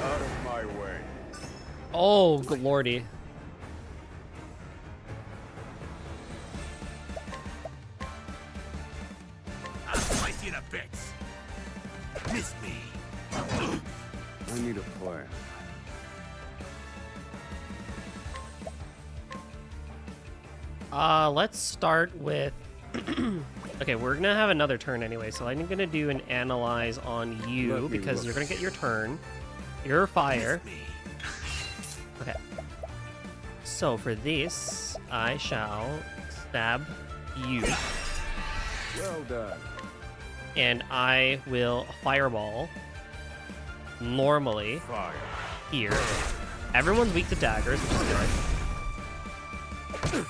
Out of my way. Oh, good lordy. I'll slice you to bits. Miss me. I need a plan. Let's start with... Okay, we're gonna have another turn anyway, so I'm gonna do an analyze on you Let me because look. you're gonna get your turn. You're fire. Miss me. Okay. So for this, I shall stab you, Well done. and I will fireball normally Fire. here. Everyone's weak to daggers, which is good.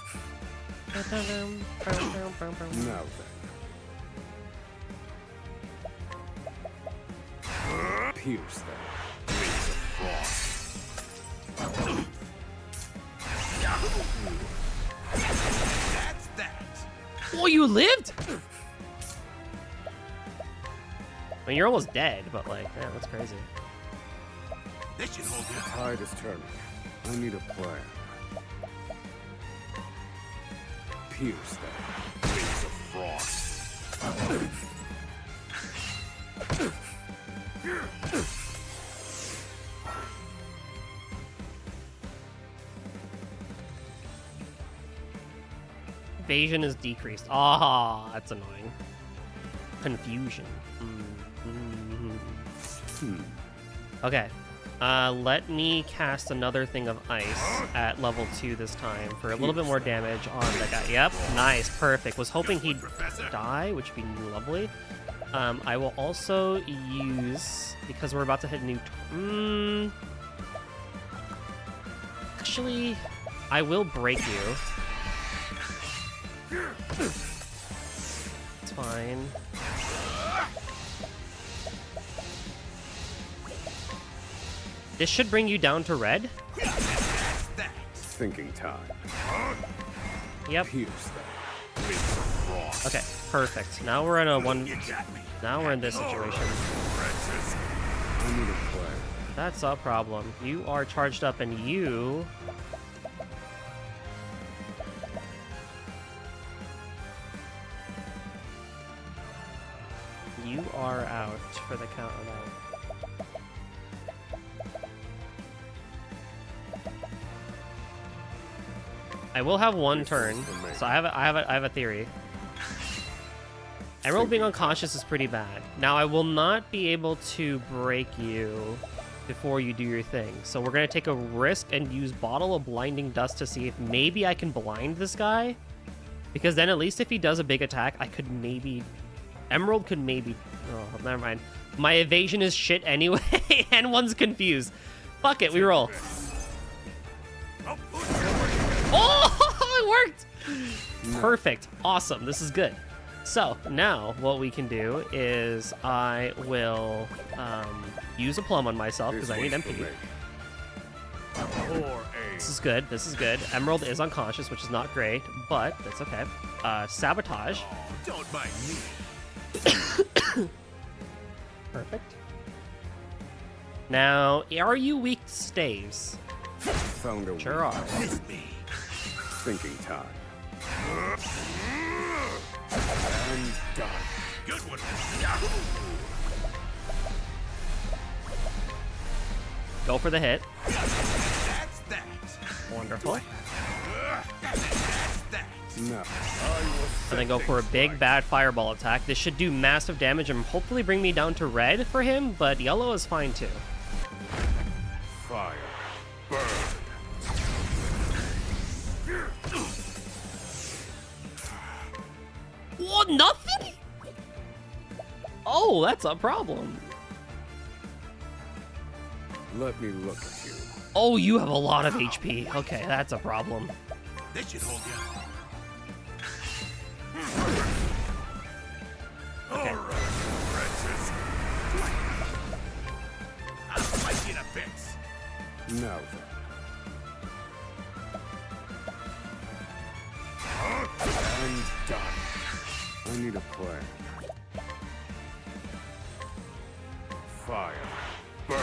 Now then. Pierce them. Wings of frost. That's that. Oh, you lived? I mean, you're almost dead, but like, man, that's crazy. This should hold you. Tide is turning. I need a plan. Pierce that. Wings of frost. Evasion is decreased. Ah, that's annoying. Confusion. Okay. Let me cast another thing of ice at level 2 this time for a little bit more damage on that guy. Yep, nice, perfect. Was hoping he'd die, which would be lovely. I will also use, because we're about to hit new... Actually, I will break you. It's fine. This should bring you down to red. Thinking time. Yep. Pierce that. Wings of frost. Okay, perfect. Now we're in a one. Now we're in this situation. I need a plan. That's a problem. You are charged up, and you. You are out for the countdown. I will have one turn, so I have a theory. Emerald being unconscious is pretty bad. Now I will not be able to break you before you do your thing, so we're gonna take a risk and use Bottle of Blinding Dust to see if maybe I can blind this guy, because then at least if he does a big attack, I could maybe. Emerald could maybe. Oh, never mind. My evasion is shit anyway, and one's confused. Fuck it, we roll. Oh, it worked! Perfect. Awesome. This is good. So now what we can do is I will use a plum on myself because I need MP. This is good. This is good. Emerald is unconscious, which is not great, but that's okay. Sabotage. Don't mind me. Perfect. Now, are you weak to staves? Found a Sure are. Thinking time. And done. Good one. Go for the hit. That's that. Wonderful. That's that. No. And then go for a big bad fireball attack. This should do massive damage and hopefully bring me down to red for him, but yellow is fine too. Fire. Burn. What? Nothing? Oh, that's a problem. Let me look at you. Oh, you have a lot of HP. Okay, that's a problem. This should hold you. Okay. All right, Francis. I'll fight you to bits. Now then. And done. I need a plan. Fire. Burn.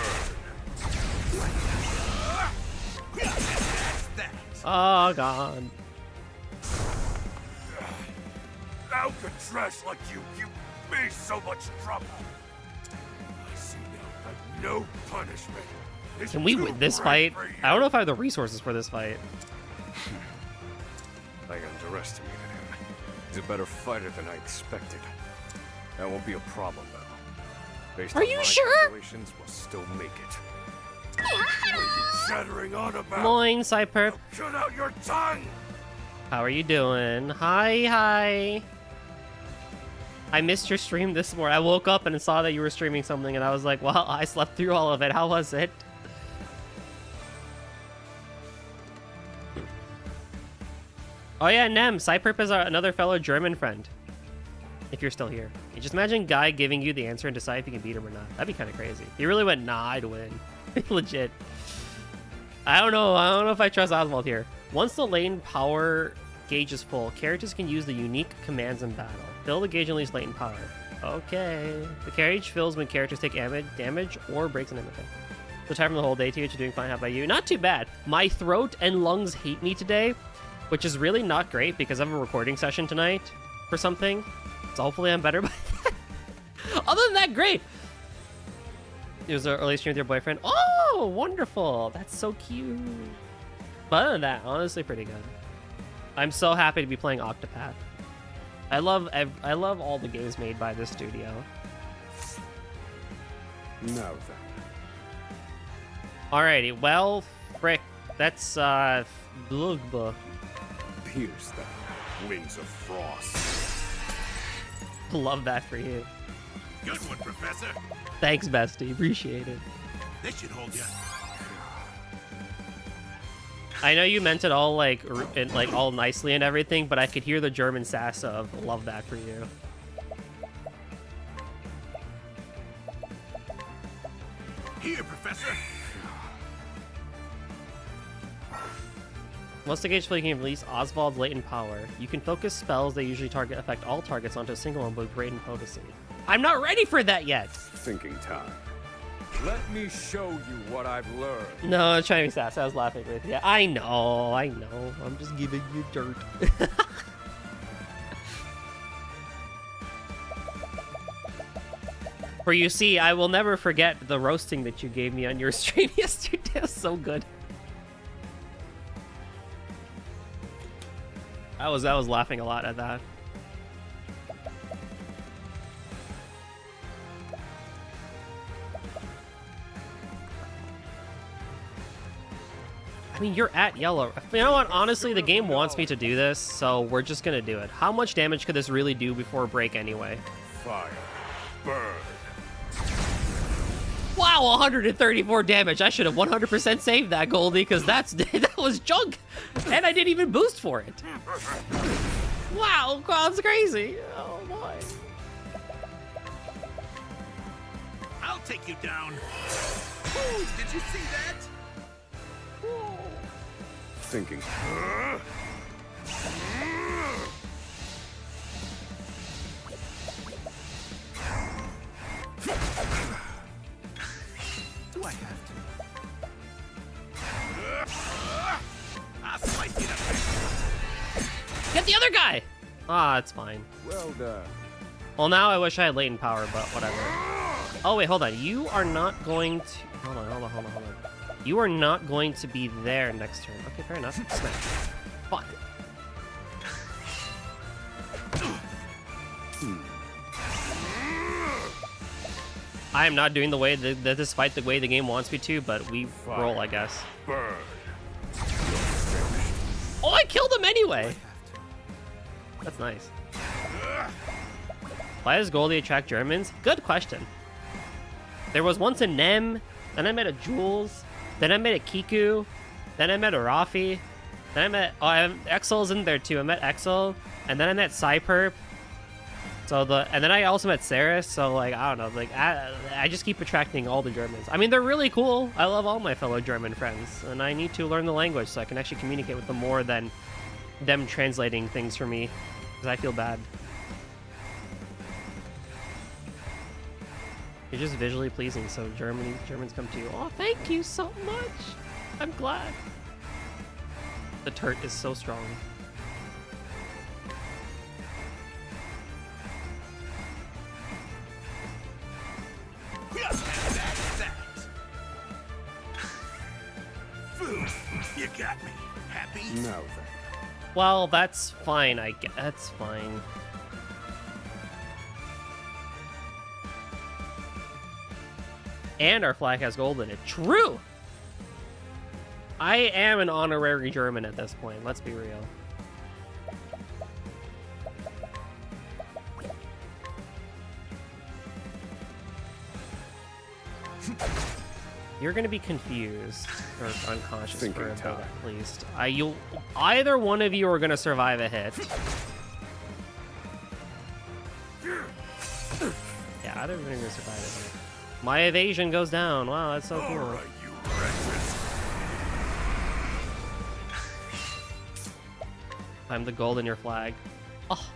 That's that. Oh, God. How could trash like you give me so much trouble? I see now that no punishment is Can we too win this great fight? for you. I don't know if I have the resources for this fight. I underestimated him. He's a better fighter than I expected. That won't be a problem, though. Based Are on you my sure? calculations, we'll still make it. What are you chattering on about? Moin, Cyperp. Cut out your tongue! How are you doing? Hi. I missed your stream this morning. I woke up and saw that you were streaming something, and I was like, well, I slept through all of it. How was it? Oh yeah, Nem. Cyperp is another fellow German friend. If you're still here. You just imagine Guy giving you the answer and decide if you can beat him or not. That'd be kind of crazy. He really went, nah, I'd win. Legit. I don't know if I trust Oswald here. Once the lane power gauge is full. Characters can use the unique commands in battle. Fill the gauge and release latent power. Okay. The gauge fills when characters take damage or breaks an enemy. So time from the whole day to you. You're doing fine. How about you? Not too bad. My throat and lungs hate me today, which is really not great because I have a recording session tonight for something. So hopefully I'm better by that. Other than that, great. It was an early stream with your boyfriend. Oh, wonderful. That's so cute. But other than that, honestly, pretty good. I'm so happy to be playing Octopath. I love all the games made by this studio. Now then. Alrighty, well, frick. That's, blah. Pierce them, wings of frost. Love that for you. Good one, Professor. Thanks, bestie. Appreciate it. This should hold you. I know you meant it all like all nicely and everything, but I could hear the German sass of love that for you. Here, Professor. Once the gauge can release Oswald's latent power. You can focus spells that usually affect all targets onto a single one with great potency. I'm not ready for that yet. Thinking time. Let me show you what I've learned. No, I'm trying to be sassy. I was laughing with you. I know. I'm just giving you dirt. For you see, I will never forget the roasting that you gave me on your stream yesterday. It was so good. I was laughing a lot at that. I mean, you're at yellow. You know what? Honestly, the game wants me to do this, so we're just gonna do it. How much damage could this really do before break anyway? Fire. Burn. Wow, 134 damage. I should have 100% saved that, Goldie, because that was junk. And I didn't even boost for it. Wow, that's crazy. Oh, boy. I'll take you down. Ooh, did you see that? Thinking. Do I have to? I'll slice you up. Get the other guy! Ah, it's fine. Well done. Well, now I wish I had latent power, but whatever. Oh, wait, hold on. You are not going to... Hold on. You are not going to be there next turn. Okay, fair enough. Smash. Fuck. I am not doing the way this fight the way the game wants me to, but we roll, I guess. Burn. Oh, I killed him anyway. That's nice. Why does Goldie attract Germans? Good question. There was once a Nem, then I met a Jules, then I met a Kiku, then I met a Rafi, then I met Exel's in there too. I met Exel, and then I met Cyperp. And then I also met Saris. So like I don't know, like I just keep attracting all the Germans. I mean, they're really cool. I love all my fellow German friends, and I need to learn the language so I can actually communicate with them more than them translating things for me, because I feel bad. You're just visually pleasing, so Germans come to you. Oh, thank you so much. I'm glad. The turret is so strong. You got me. Happy? Now then. Well, that's fine. I guess that's fine. And our flag has gold in it. True! I am an honorary German at this point. Let's be real. You're gonna be confused or unconscious Thinking for a bit time. at least. Either one of you are gonna survive a hit. Yeah, either of you are gonna survive a hit. My evasion goes down. Wow, that's so cool. All right, you wretches. I'm the gold in your flag. Oh,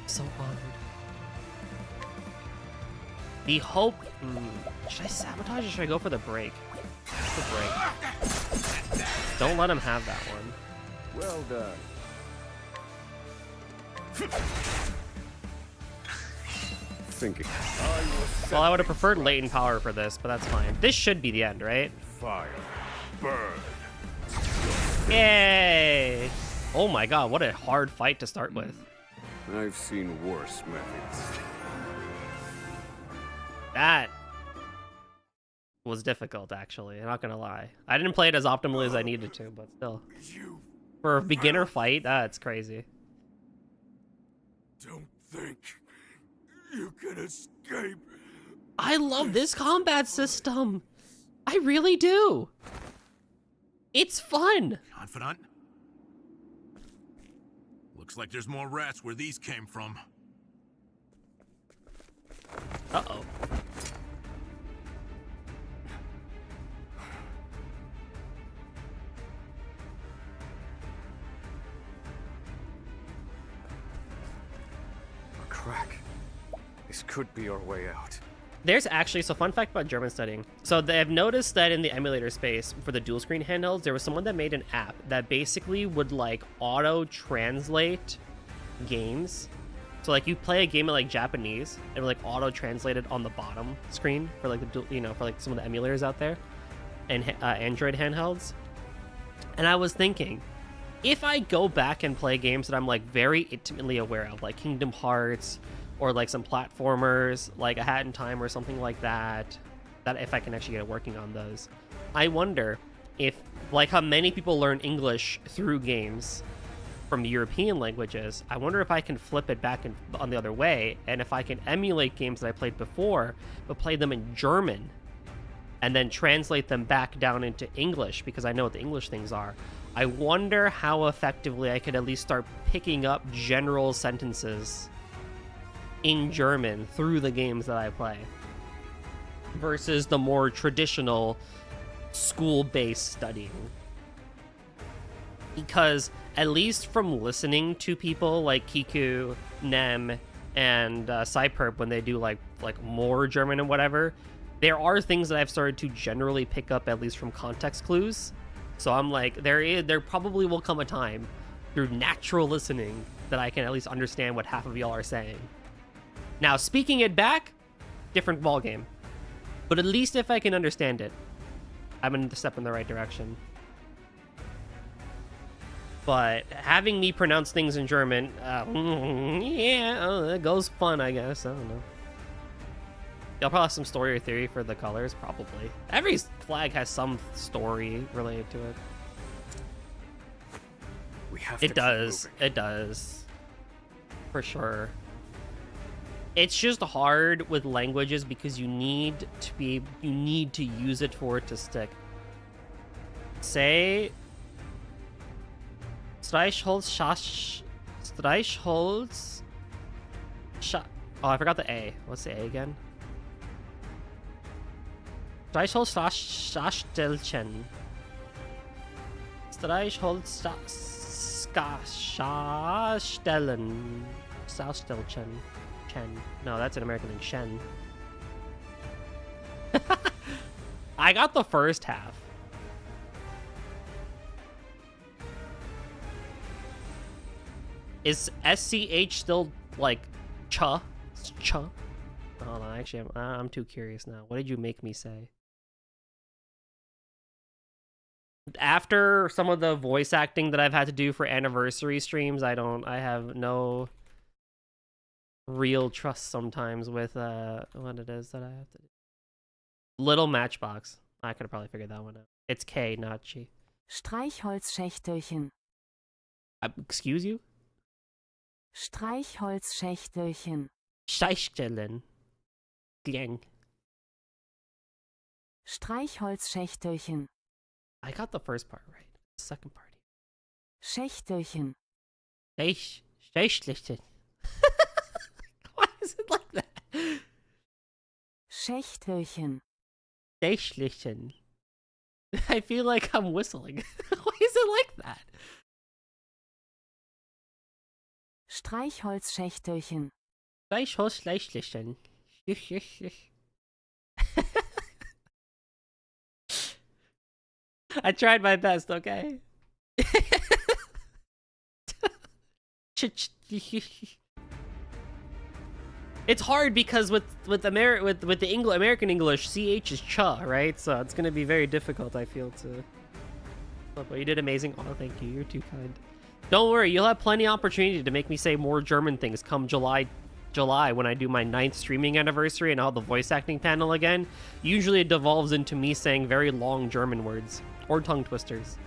so honored. The hope. Should I sabotage or should I go for the break? The break. Don't let him have that one. Well done. Thinking. Well, I would have preferred latent power for this, but that's fine. This should be the end, right? Fire. Burn. Yay! Oh my god, what a hard fight to start with. I've seen worse methods. That was difficult, actually. I'm not gonna lie. I didn't play it as optimally as I needed to, but still. For a beginner fight, that's crazy. Don't think you can escape. I love this combat system. I really do. It's fun. Confidant? Looks like there's more rats where these came from. Uh-oh. A crack. This could be our way out. There's actually, so fun fact about German studying. So they've noticed that in the emulator space for the dual screen handhelds, there was someone that made an app that basically would like auto translate games. So like you play a game in like Japanese, it would like auto translate it on the bottom screen for like the, you know, for like some of the emulators out there and Android handhelds. And I was thinking, if I go back and play games that I'm like very intimately aware of, like Kingdom Hearts, or like some platformers, like A Hat in Time or something like that, that if I can actually get it working on those. I wonder if, like how many people learn English through games from the European languages, I wonder if I can flip it back on the other way, and if I can emulate games that I played before, but play them in German, and then translate them back down into English, because I know what the English things are. I wonder how effectively I could at least start picking up general sentences in German through the games that I play versus the more traditional school-based studying. Because at least from listening to people like Kiku, Nem, and Cyperp when they do like more German and whatever, there are things that I've started to generally pick up at least from context clues. So I'm like, there probably will come a time through natural listening that I can at least understand what half of y'all are saying. Now, speaking it back, different ballgame. But at least if I can understand it, I'm a step in the right direction. But having me pronounce things in German, yeah, that goes fun, I guess. I don't know. Y'all probably have some story or theory for the colors, probably. Every flag has some story related to it. We have to It does. keep moving. It does. For sure. It's just hard with languages because you need to use it for it to stick. Say Streichholz. Oh, I forgot the A. What's the A again? Streichholz-Stelchen. Streichholz-Stellen. Saustelchen. Chen. No, that's an American thing. Shen. I got the first half. Is SCH still like cha? Cha? Hold on, actually, I'm too curious now. What did you make me say? After some of the voice acting that I've had to do for anniversary streams, I have no real trust sometimes with what it is that I have to do. Little Matchbox. I could have probably figured that one out. It's K, not G. Streichholzschächtelchen. Excuse you? Streichholzschächtelchen. Scheichstellen. Gang. Streichholzschächtelchen. I got the first part right. The second part. Schächtelchen. Schächtelchen. Why is it like that? Schächtelchen. Schächtelchen. I feel like I'm whistling. Why is it like that? Streichholzschächtelchen. Schleichholzschleichlichen. I tried my best, okay? It's hard because with the American English, CH is cha, right? So it's gonna be very difficult, I feel, to. But you did amazing. Oh, thank you. You're too kind. Don't worry, you'll have plenty of opportunity to make me say more German things come July when I do my 9th streaming anniversary and I'll have the voice acting panel again. Usually it devolves into me saying very long German words or tongue twisters.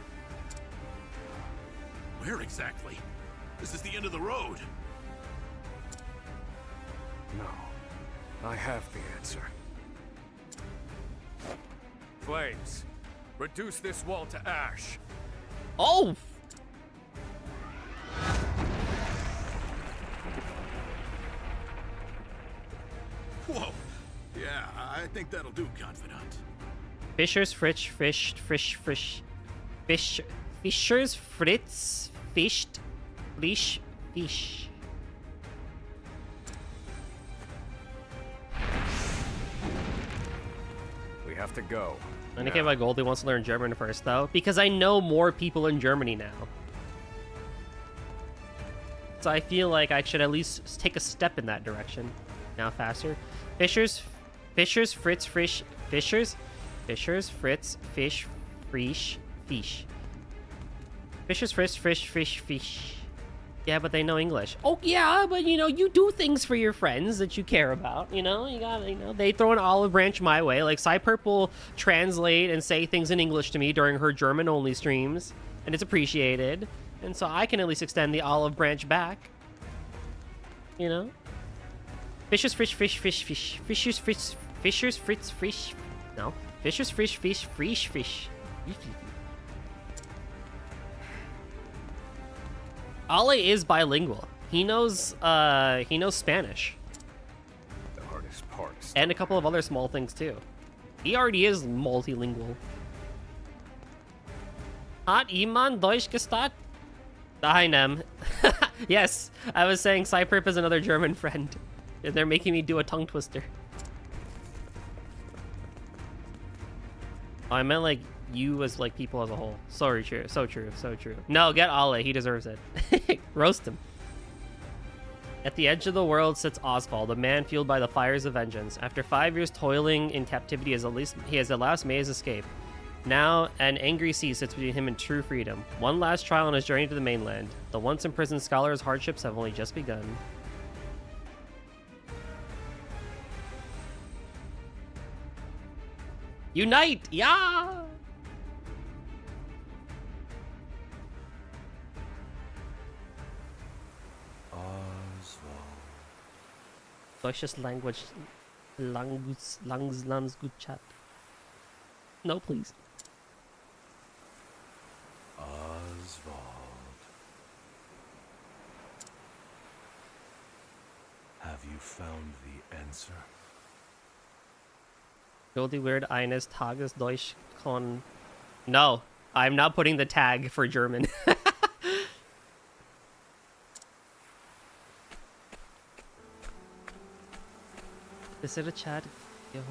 Where exactly? This is the end of the road. No, I have the answer. Flames, reduce this wall to ash. Oh! Whoa. Yeah, I think that'll do, Confidant. Fischer's Fritz fished fish. Fischer's Fritz fished fish. We have to go. I think my Goldie wants to learn German first, though, because I know more people in Germany now. So I feel like I should at least take a step in that direction. Now faster. Fischer's Fritz fish. Fischer's Fritz fish. Fischer's Fritz fish. Yeah, but they know English. Oh yeah, but you know, you do things for your friends that you care about. You know, they throw an olive branch my way. Like Cyperp will translate and say things in English to me during her German only streams, and it's appreciated. And so I can at least extend the olive branch back. You know? Fisher's Fritz fish. Fisher's Fritz fish. No. Fisher's fish. Ale is bilingual. He knows Spanish. The hardest part is And a couple of other small things too. He already is multilingual. Hat jemand Deutsch gesagt? Einem. Yes, I was saying Cyperp is another German friend. They're making me do a tongue twister. Oh, I meant like you as like people as a whole. So true. No, get Ale. He deserves it. Roast him. At the edge of the world sits Oswald, a man fueled by the fires of vengeance. After 5 years toiling in captivity, he has at last made his escape. Now, an angry sea sits between him and true freedom. One last trial on his journey to the mainland. The once imprisoned scholar's hardships have only just begun. Unite! Yeah! Deutsches language, gut chat. No, please. Oswald. Have you found the answer? Goldie Weird eines Tages Deutsch kon. No, I'm not putting the tag for German. Is it a chat?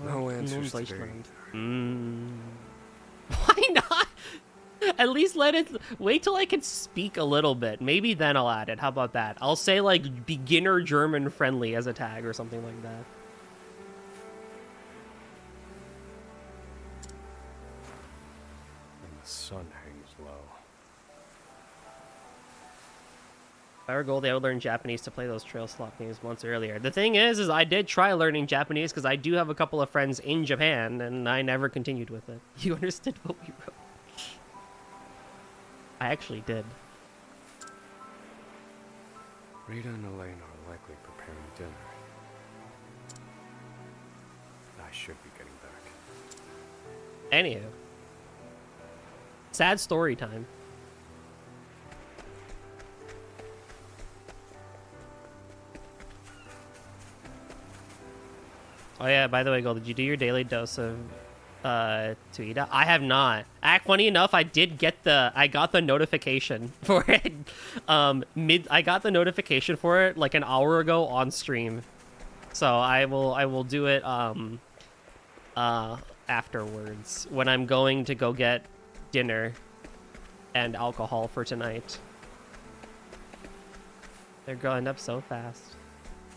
No answers today. Why not? At least wait till I can speak a little bit. Maybe then I'll add it. How about that? I'll say like beginner German friendly as a tag or something like that. And the sun hangs low. If I were Goldie, I would learn Japanese to play those trail slot games months earlier. The thing is I did try learning Japanese because I do have a couple of friends in Japan, and I never continued with it. You understood what we wrote? I actually did. Rita and Elaine are likely preparing dinner. I should be getting back. Anywho. Sad story time. Oh yeah, by the way, Gold, did you do your daily dose of Tuida? I have not. Funny enough, I got the notification for it. I got the notification for it like an hour ago on stream. So I will do it afterwards when I'm going to go get dinner and alcohol for tonight. They're growing up so fast.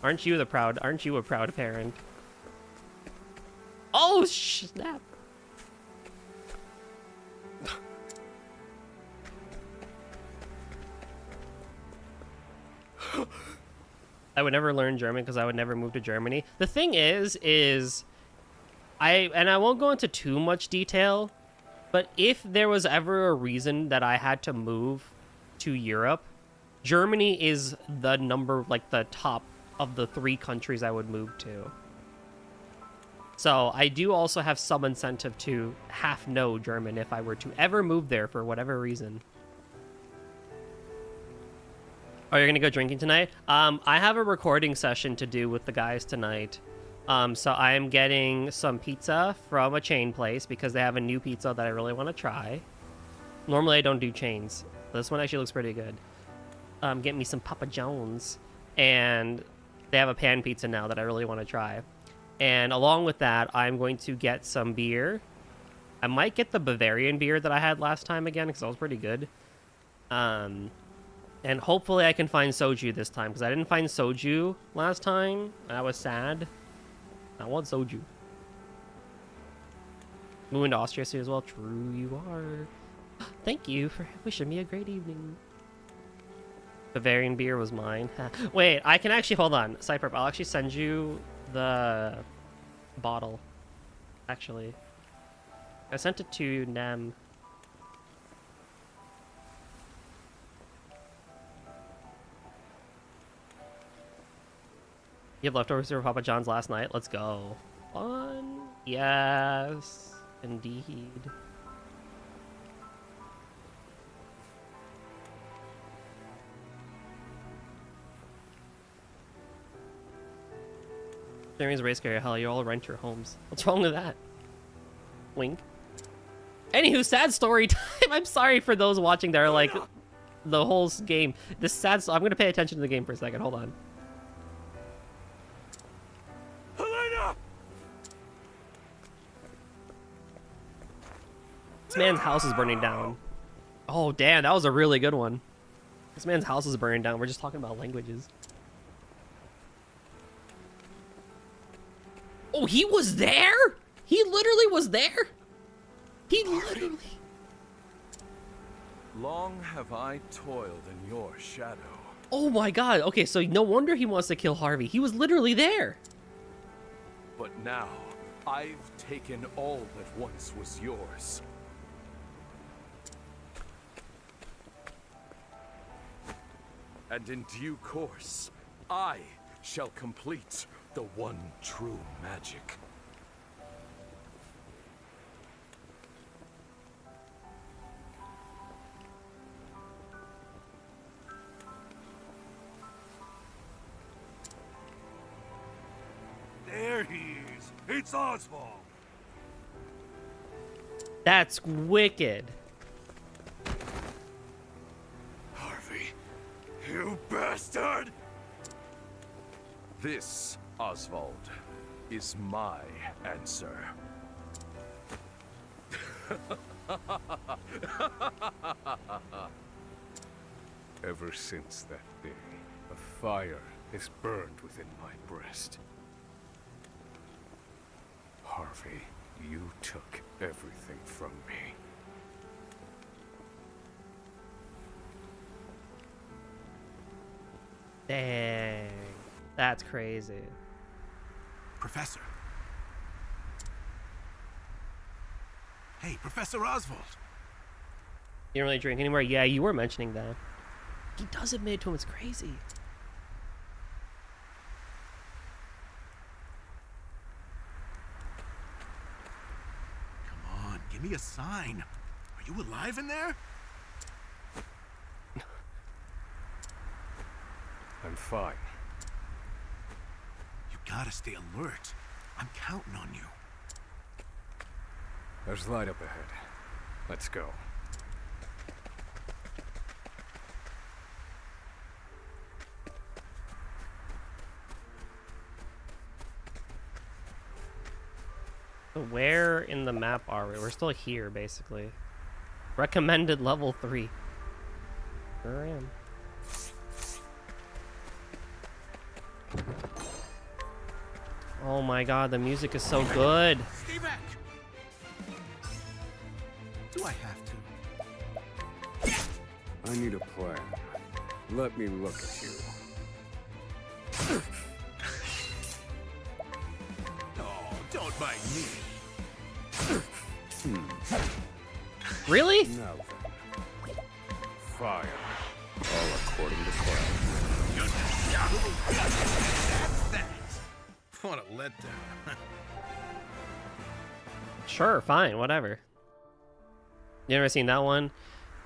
Aren't you a proud parent? Oh snap. I would never learn German because I would never move to Germany. The thing is I won't go into too much detail, but if there was ever a reason that I had to move to Europe, Germany is the top of the 3 countries I would move to. So I do also have some incentive to half know German if I were to ever move there for whatever reason. Oh, you're gonna go drinking tonight? I have a recording session to do with the guys tonight. So I am getting some pizza from a chain place because they have a new pizza that I really want to try. Normally I don't do chains. This one actually looks pretty good. Get me some Papa John's, and they have a pan pizza now that I really want to try. And along with that, I'm going to get some beer. I might get the Bavarian beer that I had last time again because that was pretty good. And hopefully I can find soju this time because I didn't find soju last time. I was sad. I want soju. Moving to Austria soon as well. True you are. Thank you for wishing me a great evening. Bavarian beer was mine. Wait, I can actually, hold on. Cypher, I'll actually send you the bottle. Actually. I sent it to Nem. You have leftovers for Papa John's last night? Let's go. Fun. Yes, indeed. Jeremy's race car. Hell, you all rent your homes. What's wrong with that? Wink. Anywho, sad story time. I'm sorry for those watching that are like the whole game. This sad. I'm gonna pay attention to the game for a second. Hold on. This man's house is burning down. Oh, damn, that was a really good one. This man's house is burning down. We're just talking about languages. Oh, he was there? He literally was there? He literally... Long have I toiled in your shadow. Oh my god. Okay, so no wonder he wants to kill Harvey. He was literally there. But now, I've taken all that once was yours. And in due course, I shall complete the one true magic. There he is. It's Oswald. That's wicked. Harvey, you bastard! This, Oswald, is my answer. Ever since that day, a fire has burned within my breast. Harvey, you took everything from me. Dang. That's crazy. Professor. Hey, Professor Oswald. You don't really drink anymore? Yeah, you were mentioning that. He does admit it to him. It's crazy. Come on, give me a sign. Are you alive in there? I'm fine. You gotta stay alert. I'm counting on you. There's light up ahead. Let's go. So where in the map are we? We're still here, basically. Recommended level 3. Sure am. Oh my god, the music is so good. Stay back! Do I have to? I need a plan. Let me look at you. Oh, don't mind me. Really? Now then. Fire. All according to plan. That's that. What a letdown. Sure, fine, whatever. You ever seen that one?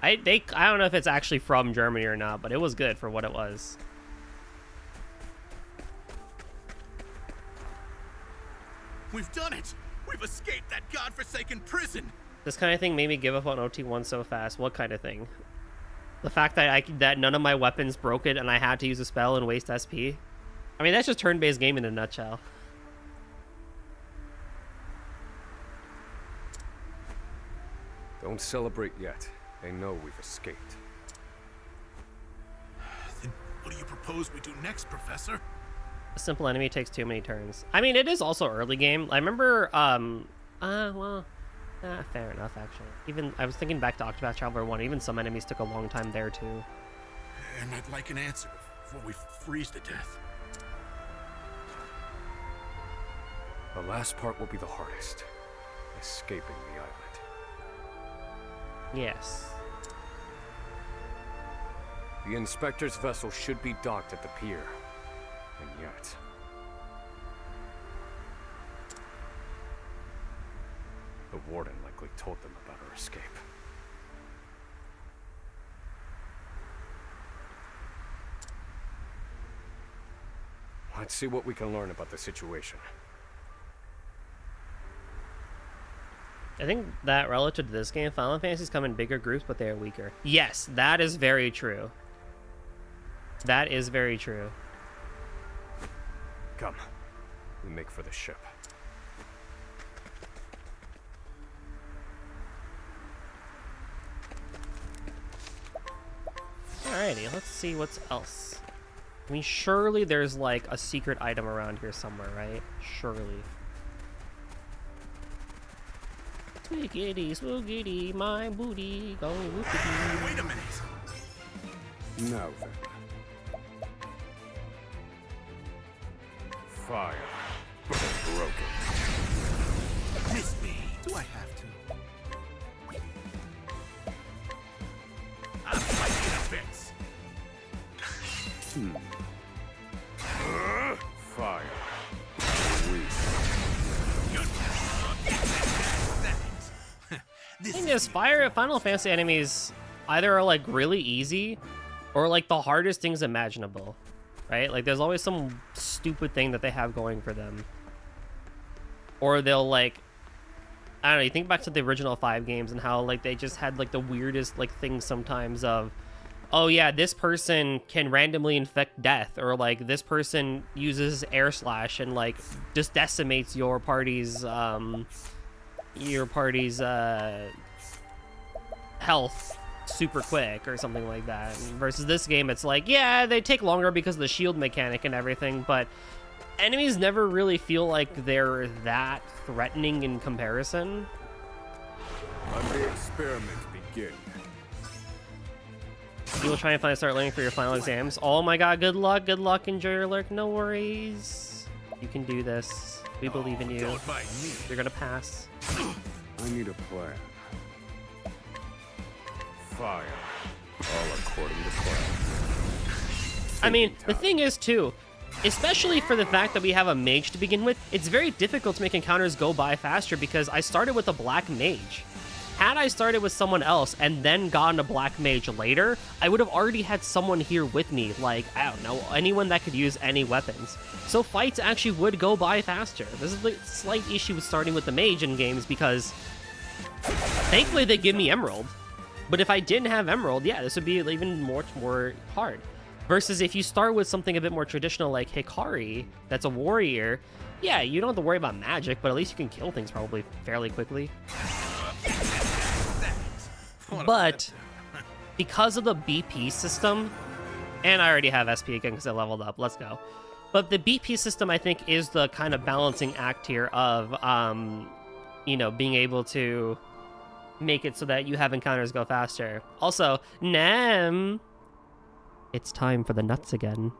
I don't know if it's actually from Germany or not, but it was good for what it was. We've done it! We've escaped that godforsaken prison! This kind of thing made me give up on OT1 so fast. What kind of thing? The fact that that none of my weapons broke it and I had to use a spell and waste SP? I mean, that's just turn-based game in a nutshell. Don't celebrate yet. They know we've escaped. Then what do you propose we do next, Professor? A simple enemy takes too many turns. I mean, it is also early game. I remember, fair enough, actually. Even, I was thinking back to Octopath Traveler 1, even some enemies took a long time there, too. And I'd like an answer before we freeze to death. The last part will be the hardest. Escaping the island. Yes. The Inspector's vessel should be docked at the pier. And yet... the Warden likely told them about our escape. Let's see what we can learn about the situation. I think that relative to this game, Final Fantasies come in bigger groups, but they are weaker. Yes, that is very true. That is very true. Come. We make for the ship. Alrighty, let's see what's else. I mean, surely there's like a secret item around here somewhere, right? Surely. Swiggity, swoogity, my booty, go whoopity. Wait a minute! Now then. Fire. Broken. Miss me! Do I have to? I'm fighting a bits! Fire. The thing is, Final Fantasy enemies either are like really easy or like the hardest things imaginable, right? Like there's always some stupid thing that they have going for them. Or they'll like, I don't know, you think back to the original 5 games and how like they just had like the weirdest like things sometimes of, oh yeah, this person can randomly infect death, or like this person uses air slash and like just decimates your party's health super quick or something like that. Versus this game, it's like, yeah, they take longer because of the shield mechanic and everything, but enemies never really feel like they're that threatening in comparison. Let the experiment begin. You will try and start learning for your final exams. Oh my god, good luck, enjoy your lurk, no worries. You can do this. We believe in you. Don't mind me. You're gonna pass. I need a plan. Fire. All according to plan. I mean, the thing is too, especially for the fact that we have a mage to begin with, it's very difficult to make encounters go by faster because I started with a black mage. Had I started with someone else and then gotten a black mage later, I would have already had someone here with me, like, I don't know, anyone that could use any weapons. So fights actually would go by faster. This is the slight issue with starting with the mage in games because Thankfully, they give me Emerald. But if I didn't have Emerald, yeah, this would be even much more hard. Versus if you start with something a bit more traditional like Hikari, that's a warrior, yeah, you don't have to worry about magic, but at least you can kill things probably fairly quickly. But because of the BP system, and I already have SP again because I leveled up, let's go. But the BP system, I think, is the kind of balancing act here of, you know, being able to make it so that you have encounters go faster. Also, Nem, it's time for the nuts again.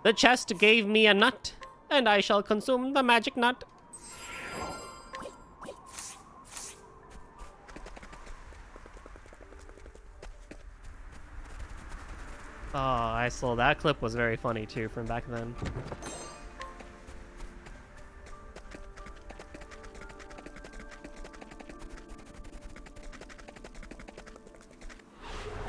The chest gave me a nut, and I shall consume the magic nut. Oh, I saw that clip was very funny too from back then.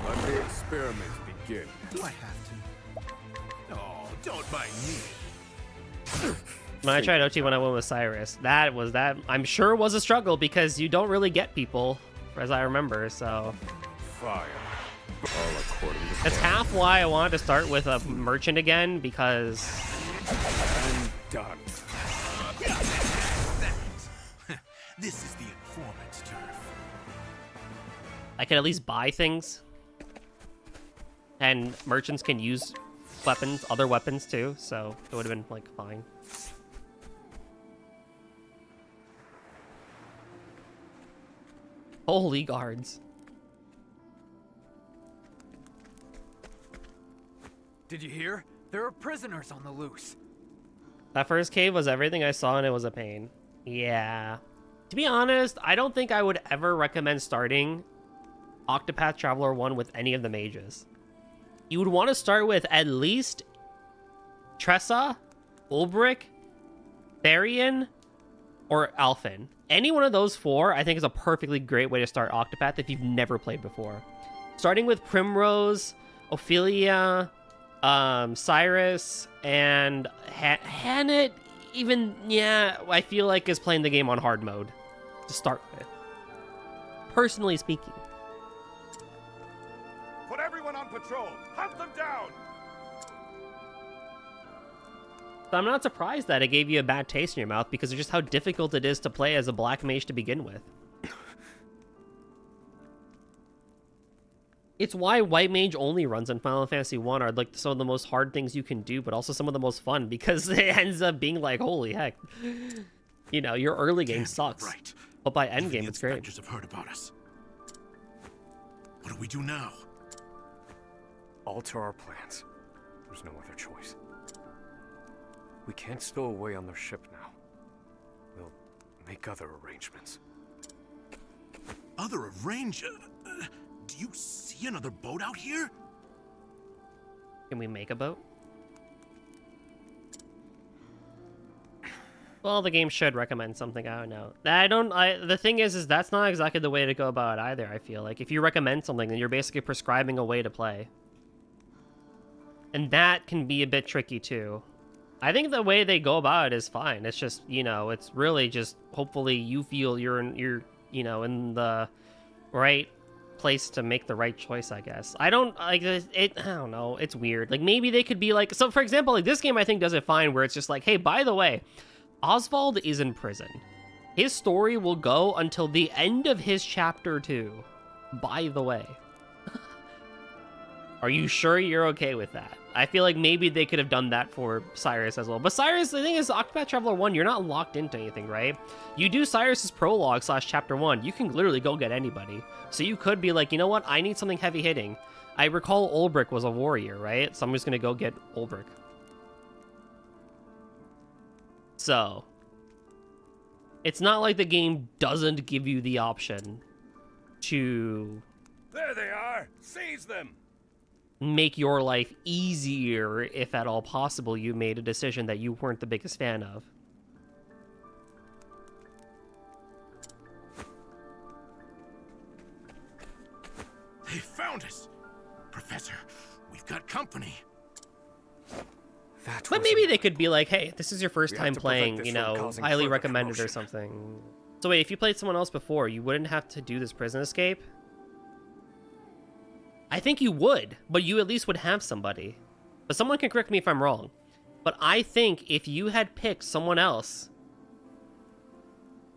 Let the experiment begin. Do I have to? Oh, don't mind me. When I tried OT when I went with Cyrus, that I'm sure was a struggle because you don't really get people, as I remember, so. Fire. All according to That's plan. half why I wanted to start with a merchant again, because I'm done. This is the informant's turf. I could at least buy things. And merchants can use weapons, other weapons too, so it would have been, like, fine. Holy guards. Did you hear? There are prisoners on the loose. That first cave was everything I saw, and it was a pain. Yeah. To be honest, I don't think I would ever recommend starting Octopath Traveler 1 with any of the mages. You would want to start with at least Tressa, Ulbrich, Therian, or Alphen. Any one of those four, I think, is a perfectly great way to start Octopath if you've never played before. Starting with Primrose, Ophelia, Cyrus, and Hannet, even, yeah, I feel like is playing the game on hard mode to start with. Personally speaking. Put everyone on patrol. Hunt them down. So I'm not surprised that it gave you a bad taste in your mouth because of just how difficult it is to play as a black mage to begin with. It's why white mage only runs in Final Fantasy 1 are like some of the most hard things you can do, but also some of the most fun because it ends up being like, holy heck. You know, your early game sucks, right. but by end Even game the it's great. inspectors have heard about us. What do we do now? Alter our plans. There's no other choice. We can't stow away on their ship now. We'll make other arrangements. Other do you see another boat out here? Can we make a boat? Well, the game should recommend something. I don't know. The thing is that's not exactly the way to go about it either, I feel like. If you recommend something, then you're basically prescribing a way to play. And that can be a bit tricky, too. I think the way they go about it is fine. It's just, you know, it's really just hopefully you feel you're you know, in the right place to make the right choice, I guess. I don't know, it's weird. Like maybe they could be like, so for example, like this game I think does it fine where it's just like, hey, by the way, Oswald is in prison. His story will go until the end of his chapter 2. By the way. Are you sure you're okay with that? I feel like maybe they could have done that for Cyrus as well. But Cyrus, the thing is, Octopath Traveler 1, you're not locked into anything, right? You do Cyrus's prologue / chapter 1, you can literally go get anybody. So you could be like, you know what? I need something heavy hitting. I recall Ulbrich was a warrior, right? So I'm just gonna go get Ulbrich. So it's not like the game doesn't give you the option to There they are. Seize them. make your life easier if at all possible you made a decision that you weren't the biggest fan of. They found us! Professor, we've got company. But maybe they could be like, hey, this is your first We have time to prevent playing, this you from know, causing highly further recommended or commotion. something. So wait, if you played someone else before, you wouldn't have to do this prison escape? I think you would, but you at least would have somebody. But someone can correct me if I'm wrong. But I think if you had picked someone else,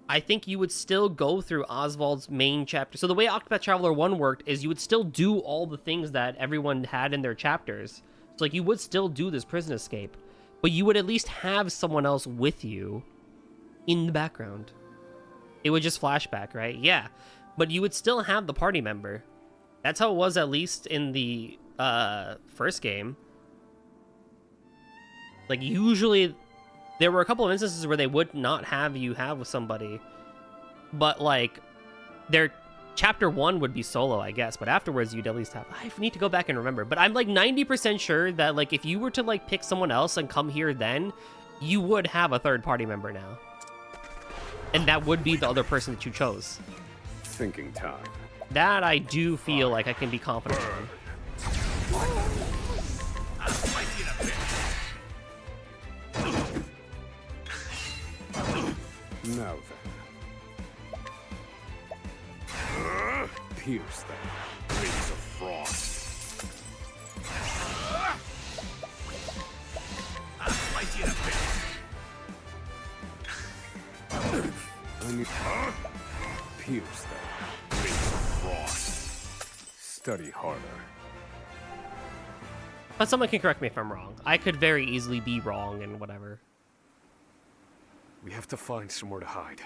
I think you would still go through Oswald's main chapter. So the way Octopath Traveler 1 worked is you would still do all the things that everyone had in their chapters. So like you would still do this prison escape, but you would at least have someone else with you in the background. It would just flashback, right? Yeah, but you would still have the party member. That's how it was at least in the first game. Like usually there were a couple of instances where they would not have you have with somebody, but like their chapter 1 would be solo, I guess, but afterwards you'd at least have. I need to go back and remember, but I'm like 90% sure that like if you were to like pick someone else and come here, then you would have a third party member now, and that would be the other person that you chose. Thinking time. That I do feel like I can be confident in. Now then. Pierce them. Rings of frost. I need... Pierce them. Rings of frost. Study harder. But someone can correct me if I'm wrong. I could very easily be wrong and whatever. We have to find somewhere to hide.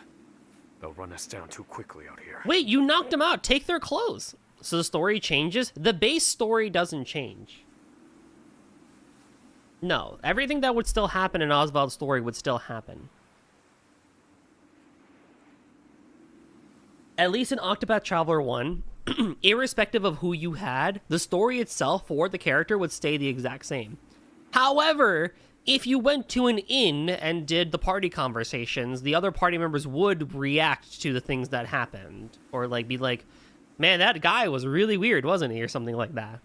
They'll run us down too quickly out here. Wait, you knocked them out. Take their clothes. So the story changes? The base story doesn't change. No, everything that would still happen in Oswald's story would still happen. At least in Octopath Traveler 1, irrespective of who you had, the story itself for the character would stay the exact same. However, if you went to an inn and did the party conversations, the other party members would react to the things that happened. Or like be like, man, that guy was really weird, wasn't he? Or something like that.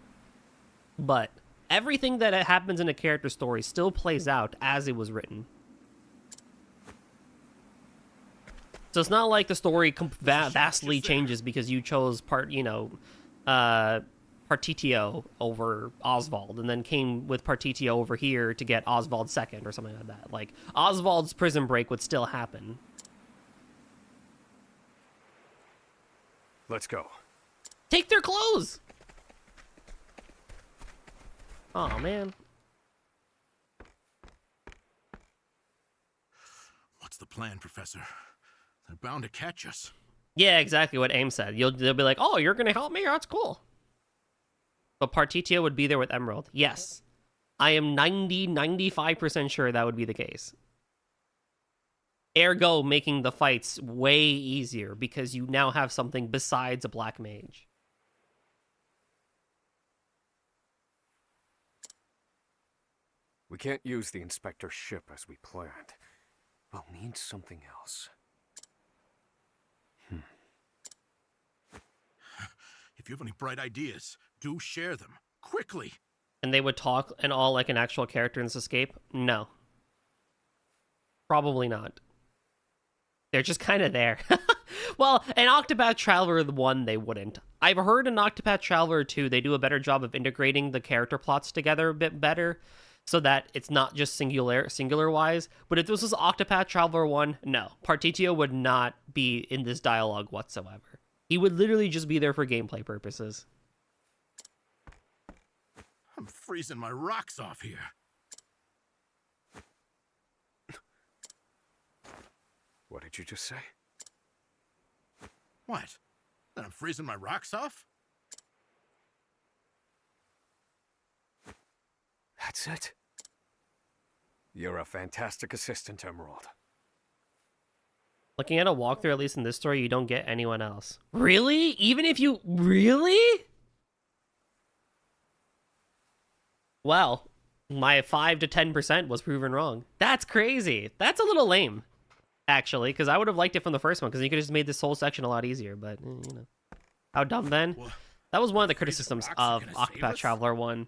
But everything that happens in a character story still plays out as it was written. So it's not like the story vastly changes because you chose Partitio over Oswald, and then came with Partitio over here to get Oswald second or something like that. Like, Oswald's prison break would still happen. Let's go. Take their clothes! Oh man. What's the plan, Professor? They're bound to catch us. Yeah, exactly what Aim said. They'll be like, oh, you're gonna help me? That's cool. But Partitio would be there with Emerald. Yes. I am 95% sure that would be the case. Ergo, making the fights way easier because you now have something besides a black mage. We can't use the inspector's ship as we planned. We'll need something else. If you have any bright ideas, do share them. Quickly! And they would talk and all like an actual character in this escape? No. Probably not. They're just kind of there. Well, in Octopath Traveler 1, they wouldn't. I've heard in Octopath Traveler 2, they do a better job of integrating the character plots together a bit better, so that it's not just singular-wise. But if this was Octopath Traveler 1, no. Partitio would not be in this dialogue whatsoever. He would literally just be there for gameplay purposes. I'm freezing my rocks off here. What did you just say? What? That I'm freezing my rocks off? That's it. You're a fantastic assistant, Emerald. Looking at a walkthrough, at least in this story, you don't get anyone else. Really? Even if you... Really? Well, my 5 to 10% was proven wrong. That's crazy. That's a little lame, actually, because I would have liked it from the first one, because you could have just made this whole section a lot easier, but, you know. How dumb then? That was one of the criticisms of Octopath Traveler 1.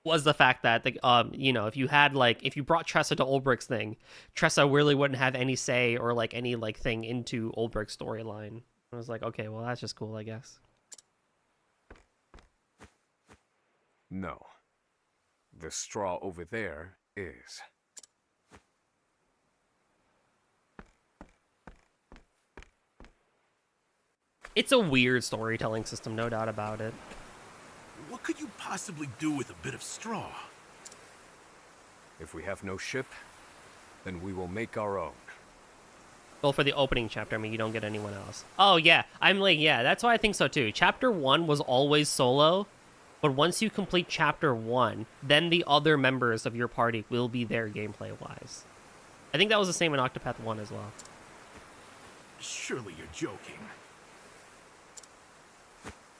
was the fact that the you know, if you had like if you brought Tressa to Ulbricht's thing, Tressa really wouldn't have any say or like any like thing into Ulbricht's storyline. I was like, okay, well that's just cool, I guess. No. The straw over there is. It's a weird storytelling system, no doubt about it. What could you possibly do with a bit of straw? If we have no ship, then we will make our own. Well, for the opening chapter, I mean, you don't get anyone else. Oh, yeah. I'm like, yeah, that's why I think so, too. Chapter 1 was always solo, but once you complete Chapter 1, then the other members of your party will be there gameplay-wise. I think that was the same in Octopath 1 as well. Surely you're joking.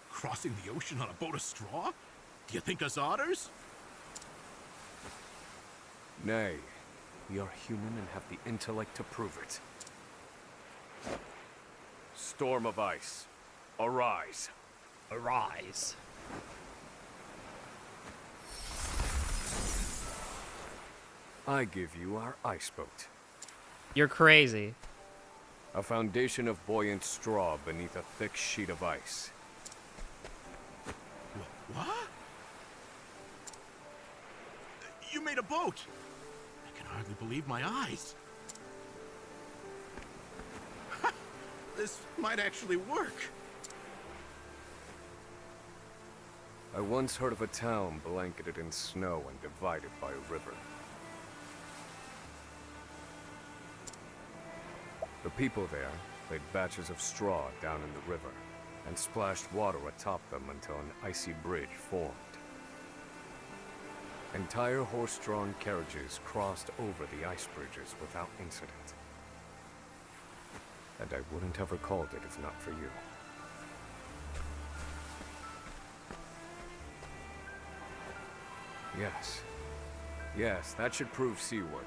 Crossing the ocean on a boat of straw? Do you think us otters? Nay, we are human and have the intellect to prove it. Storm of ice, arise. Arise. I give you our ice boat. You're crazy. A foundation of buoyant straw beneath a thick sheet of ice. What? You made a boat! I can hardly believe my eyes. This might actually work. I once heard of a town blanketed in snow and divided by a river. The people there laid batches of straw down in the river and splashed water atop them until an icy bridge formed. Entire horse-drawn carriages crossed over the ice bridges without incident. And I wouldn't have recalled it if not for you. Yes. Yes, that should prove seaworthy.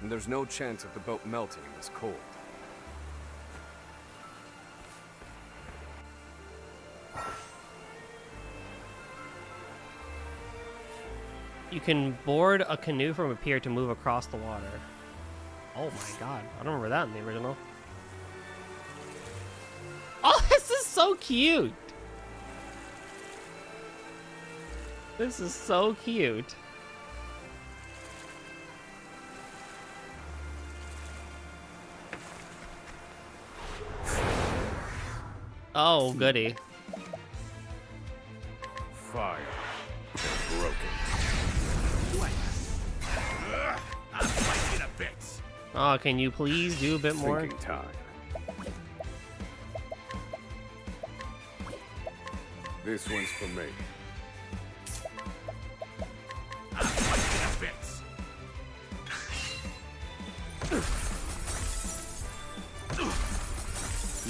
And there's no chance of the boat melting in this cold. You can board a canoe from a pier to move across the water. Oh my god, I don't remember that in the original. Oh, this is so cute! This is so cute. Oh, goody. Fire. Broken. I'm fighting a bit. Oh, can you please do a bit more? Thinking time. This one's for me. I'm fighting a bit.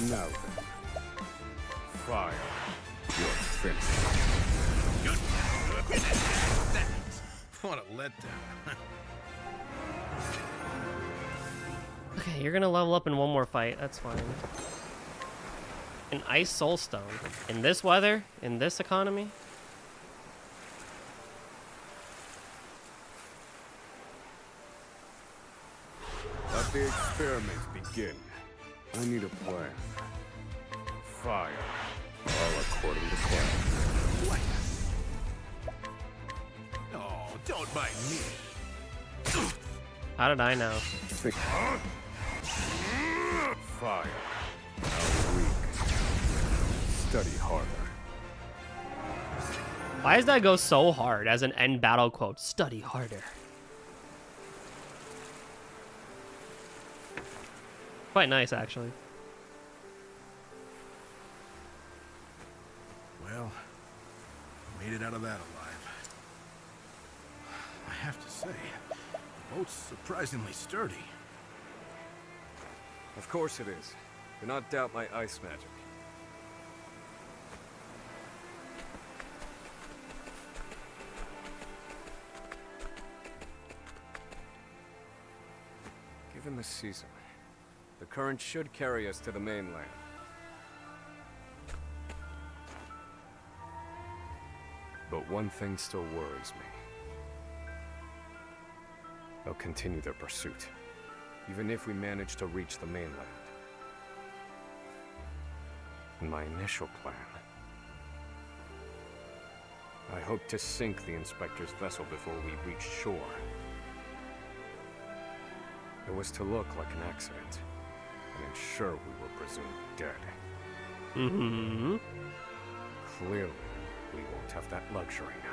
Now then. Fire. You're finished. What a letdown. Okay, you're gonna level up in one more fight. That's fine. An ice soulstone. In this weather? In this economy? Let the experiment begin. I need a plan. Fire. All according to plan. Oh, don't mind me. How did I know? Think. Fire. How weak. Study harder. Why does that go so hard as an end battle quote? Study harder. Quite nice, actually. Well, made it out of that alive. I have to say, the boat's surprisingly sturdy. Of course it is. Do not doubt my ice magic. Given the season, the current should carry us to the mainland. But one thing still worries me. They'll continue their pursuit, even if we manage to reach the mainland. In my initial plan, I hoped to sink the Inspector's vessel before we reached shore. It was to look like an accident, and ensure we were presumed dead. Mm-hmm. Clearly, we won't have that luxury now.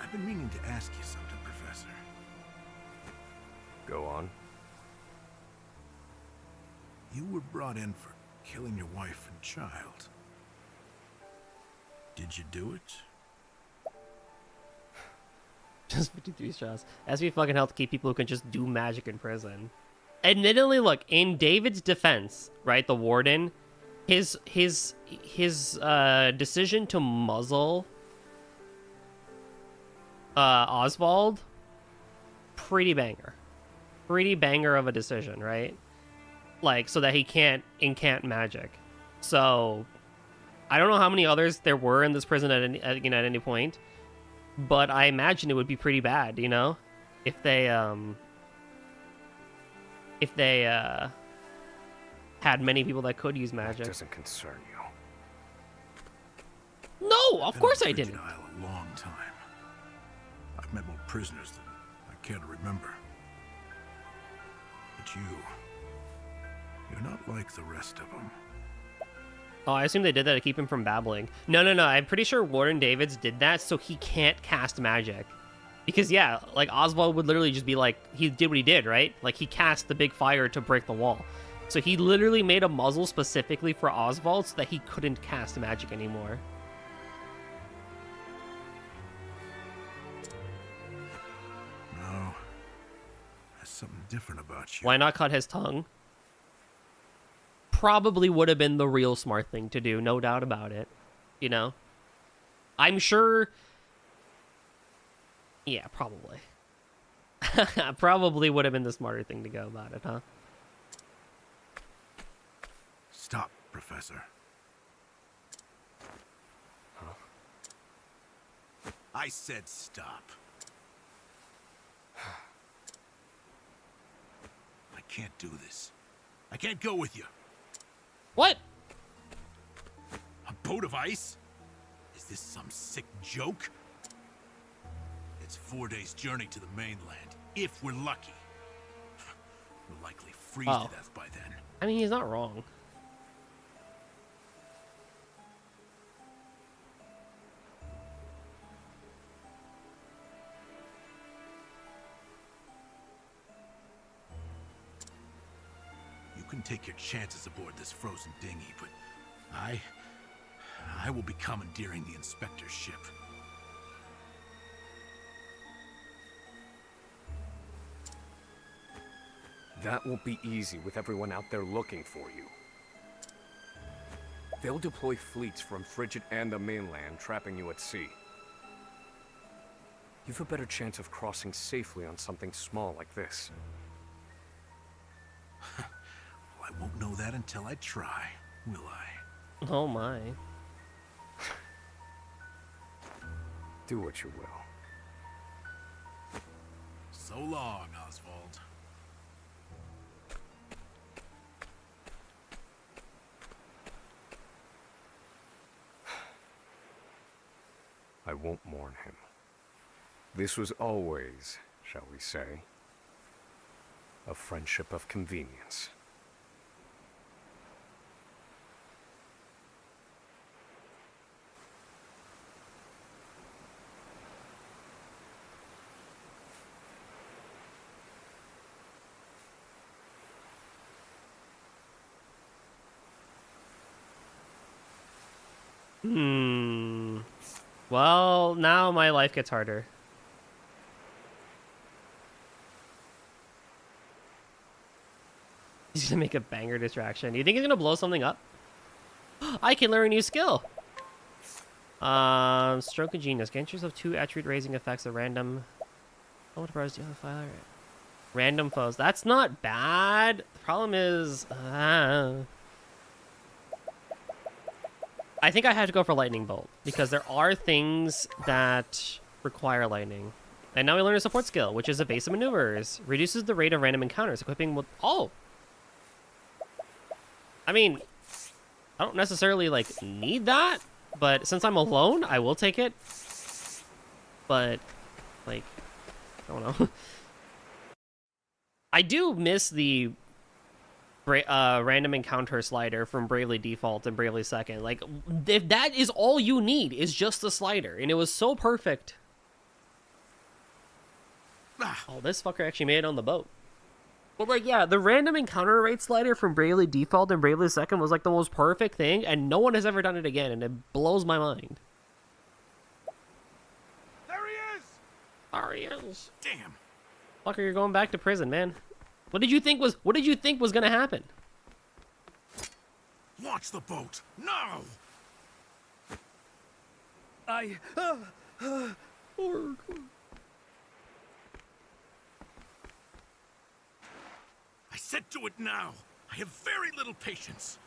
I've been meaning to ask you something, Professor. Go on. You were brought in for killing your wife and child. Did you do it? Just 53 shots. SB fucking helped keep people who can just do magic in prison. Admittedly, look, in David's defense, right, the warden, his decision to muzzle Oswald, pretty banger of a decision, right? Like, so that he can't incant magic. So I don't know how many others there were in this prison at any point, but I imagine it would be pretty bad, you know, if they had many people that could use magic. That doesn't concern you. No, of course I I've been didn't. on Frigid Isle a long time. I've met more prisoners than I care to remember. But you're not like the rest of them. Oh, I assume they did that to keep him from babbling. No. I'm pretty sure Warden Davids did that so he can't cast magic. Because, yeah, like, Oswald would literally just be like, he did what he did, right? Like, he cast the big fire to break the wall. So he literally made a muzzle specifically for Oswald so that he couldn't cast magic anymore. No. There's something different about you. Why not cut his tongue? Probably would have been the real smart thing to do, no doubt about it. You know? I'm sure... Yeah, probably. Probably would have been the smarter thing to go about it, huh? Stop, Professor. Huh? I said stop. I can't do this. I can't go with you. What? A boat of ice? Is this some sick joke? It's 4 days' journey to the mainland, if we're lucky. We'll likely freeze to death by then. I mean, he's not wrong. You can take your chances aboard this frozen dinghy, but I will be commandeering the inspector's ship. That won't be easy with everyone out there looking for you. They'll deploy fleets from Frigid and the mainland, trapping you at sea. You've a better chance of crossing safely on something small like this. Well, I won't know that until I try, will I? Oh my. Do what you will. So long, Oswald. I won't mourn him. This was always, shall we say, a friendship of convenience. Well, now my life gets harder. He's gonna make a banger distraction. Do you think he's gonna blow something up? I can learn a new skill. Stroke of Genius. Grant yourself 2 attribute raising effects at random. Oh, what bros do you have a file? Random foes. That's not bad. The problem is, I think I have to go for lightning bolt because there are things that require lightning. And now we learn a support skill, which is evasive maneuvers. Reduces the rate of random encounters. Equipping with... Oh! I mean, I don't necessarily, like, need that. But since I'm alone, I will take it. But, like, I don't know. I do miss the random encounter slider from Bravely Default and Bravely Second. Like, if that is all you need, is just the slider. And it was so perfect. Oh, this fucker actually made it on the boat. But, like, yeah, the random encounter rate slider from Bravely Default and Bravely Second was, like, the most perfect thing, and no one has ever done it again, and it blows my mind. There he is! There he is. Damn. Fucker, you're going back to prison, man. What did you think was gonna happen? Launch the boat. No! I... I said do it now. I have very little patience.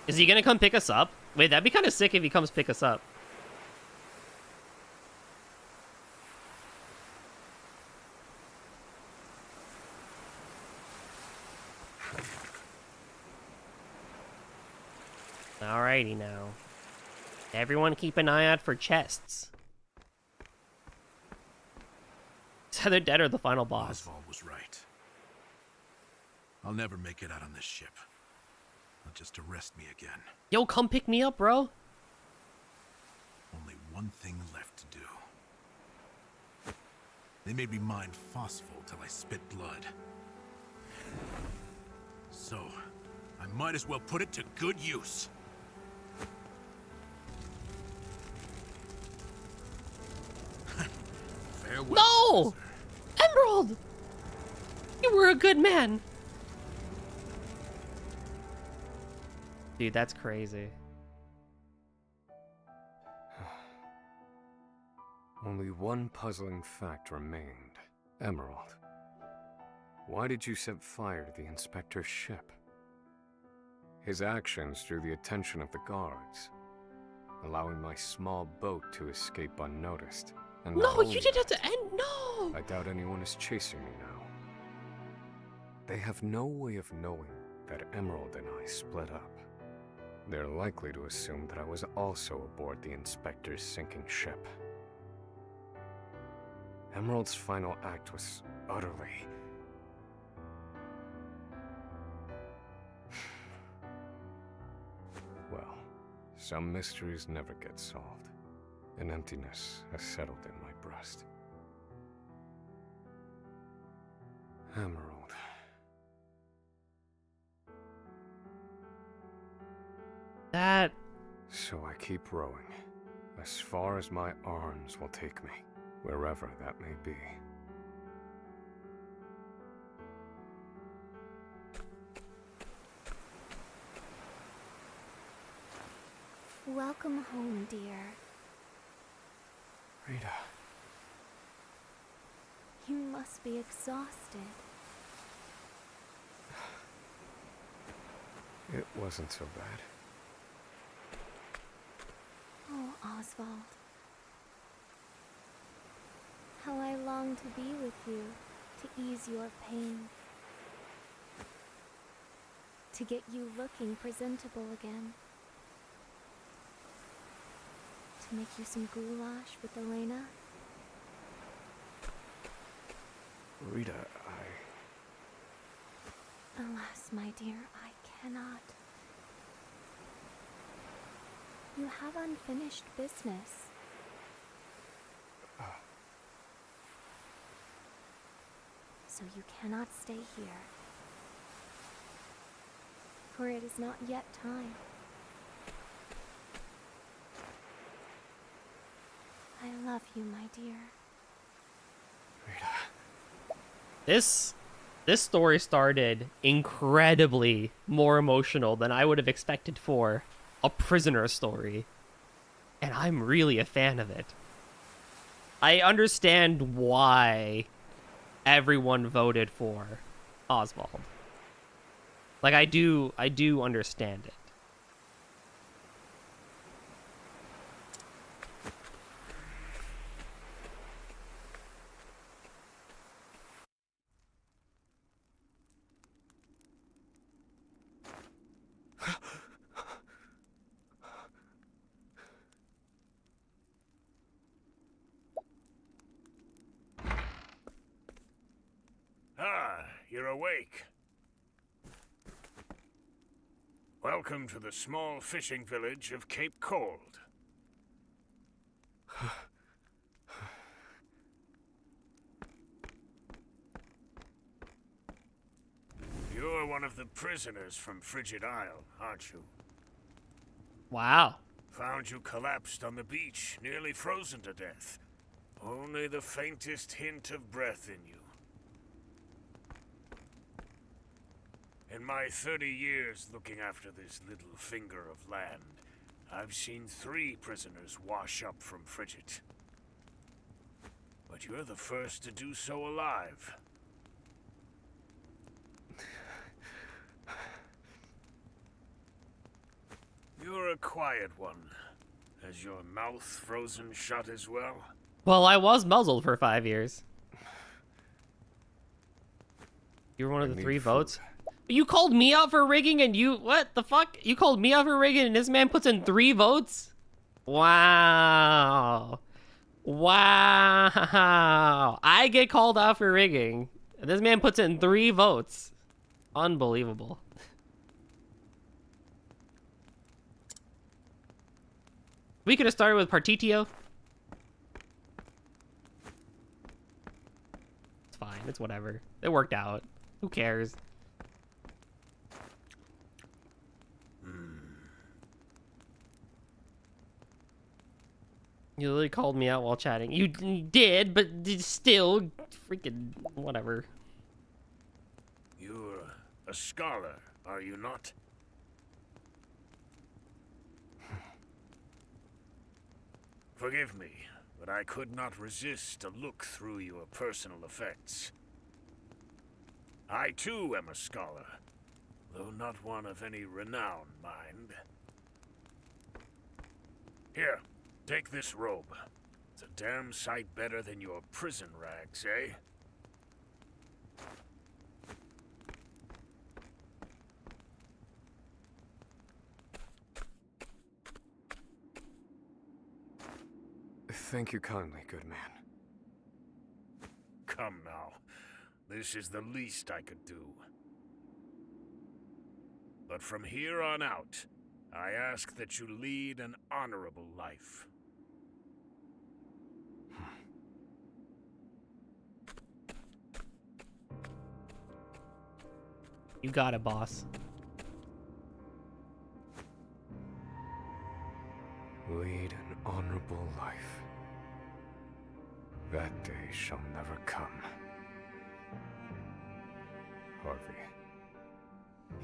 Is he gonna come pick us up? Wait, that'd be kind of sick if he comes pick us up. Alrighty now. Everyone keep an eye out for chests. It's either dead or the final boss. Oswald was right. I'll never make it out on this ship. They'll just arrest me again. Yo, come pick me up, bro. Only one thing left to do. They made me mine phosphol till I spit blood. So, I might as well put it to good use. Farewell. No! Emerald! You were a good man. Dude, that's crazy. Only one puzzling fact remained. Emerald, why did you set fire to the inspector's ship? His actions drew the attention of the guards, allowing my small boat to escape unnoticed. And No, you didn't have to end. No! I doubt anyone is chasing me now. They have no way of knowing that Emerald and I split up. They're likely to assume that I was also aboard the inspector's sinking ship. Emerald's final act was utterly... Well, some mysteries never get solved. An emptiness has settled in my breast. Emerald. That... So I keep rowing, as far as my arms will take me, wherever that may be. Welcome home, dear. Rita. You must be exhausted. It wasn't so bad. Oh, Oswald. How I long to be with you, to ease your pain. To get you looking presentable again. To make you some goulash with Elena. Rita, Alas, my dear, I cannot. You have unfinished business. So you cannot stay here. For it is not yet time. I love you, my dear. This story started incredibly more emotional than I would have expected for a prisoner story. And I'm really a fan of it. I understand why everyone voted for Oswald. Like, I do understand it. Ah, you're awake. Welcome to the small fishing village of Cape Cold. You're one of the prisoners from Frigid Isle, aren't you? Wow. Found you collapsed on the beach, nearly frozen to death. Only the faintest hint of breath in you. In my 30 years looking after this little finger of land, I've seen 3 prisoners wash up from Frigid. But you're the first to do so alive. You're a quiet one. Has your mouth frozen shut as well? Well, I was muzzled for 5 years. You were one of the 3 votes? You called me out for rigging and you... What the fuck? You called me out for rigging and this man puts in 3 votes? Wow. Wow. I get called out for rigging. And this man puts in 3 votes. Unbelievable. We could have started with Partitio. It's fine. It's whatever. It worked out. Who cares? You literally called me out while chatting. You did, but still, freaking whatever. You're a scholar, are you not? Forgive me, but I could not resist a look through your personal effects. I too am a scholar, though not one of any renown, mind. Here, take this robe. It's a damn sight better than your prison rags, eh? Thank you kindly, good man. Come now. This is the least I could do. But from here on out, I ask that you lead an honorable life. You got it, boss. Lead an honorable life. That day shall never come. Harvey,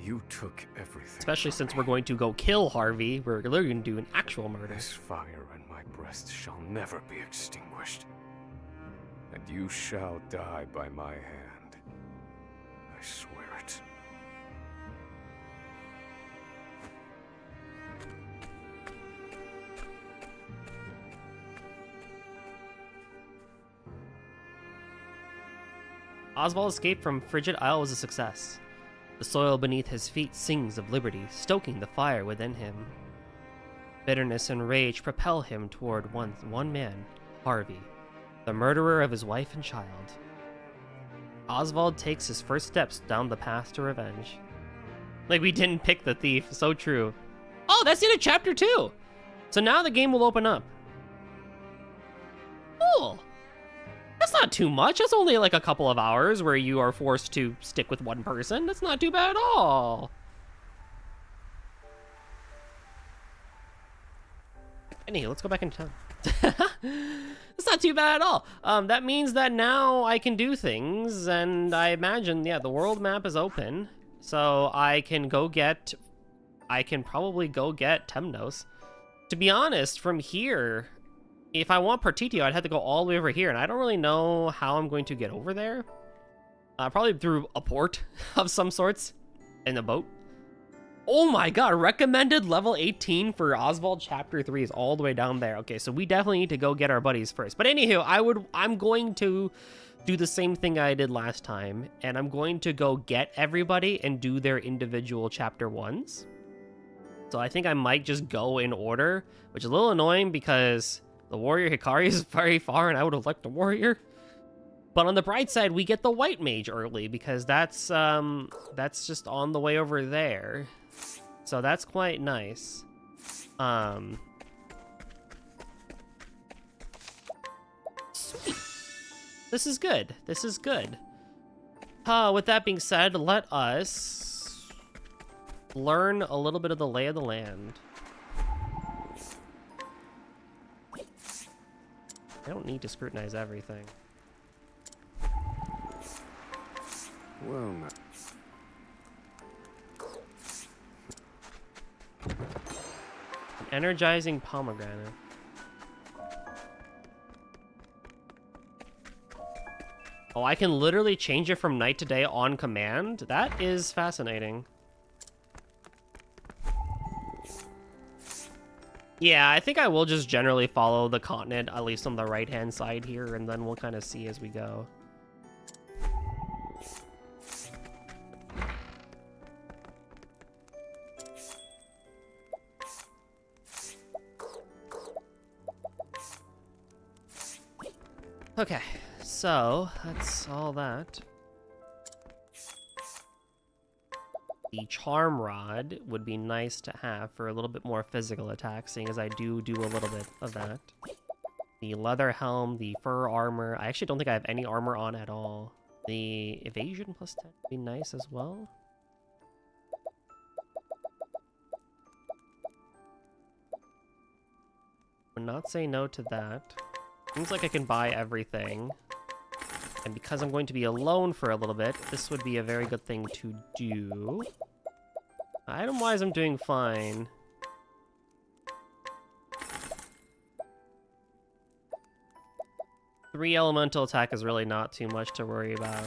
you took everything. Especially since we're going to go kill Harvey. We're literally going to do an actual murder. This fire in my breast shall never be extinguished. And you shall die by my hand. I swear it. Oswald's escape from Frigid Isle was a success. The soil beneath his feet sings of liberty, stoking the fire within him. Bitterness and rage propel him toward one man, Harvey, the murderer of his wife and child. Oswald takes his first steps down the path to revenge. Like, we didn't pick the thief, so true. Oh, that's the end of chapter 2! So now the game will open up. Cool! That's not too much. That's only like a couple of hours where you are forced to stick with one person. That's not too bad at all. Anyway, let's go back into town. That's not too bad at all. That means that now I can do things, and I imagine, yeah, the world map is open, so I can probably go get Temnos. To be honest, from here, if I want Partitio, I'd have to go all the way over here, and I don't really know how I'm going to get over there. Probably through a port of some sorts in a boat. Oh my god, recommended level 18 for Oswald Chapter 3 is all the way down there. Okay, so we definitely need to go get our buddies first. But anywho, I'm going to do the same thing I did last time, and I'm going to go get everybody and do their individual Chapter 1s. So I think I might just go in order, which is a little annoying because the warrior Hikari is very far and I would have liked a warrior. But on the bright side, we get the white mage early because that's just on the way over there. So that's quite nice. Sweet. This is good. This is good. With that being said, let us learn a little bit of the lay of the land. I don't need to scrutinize everything. Well, now. Energizing pomegranate. Oh, I can literally change it from night to day on command? That is fascinating. Yeah, I think I will just generally follow the continent, at least on the right-hand side here, and then we'll kind of see as we go. Okay, so that's all that. The charm rod would be nice to have for a little bit more physical attack, seeing as I do a little bit of that. The leather helm, the fur armor. I actually don't think I have any armor on at all. The evasion plus 10 would be nice as well. Would not say no to that. Seems like I can buy everything. And because I'm going to be alone for a little bit, this would be a very good thing to do. Item-wise, I'm doing fine. Three elemental attack is really not too much to worry about.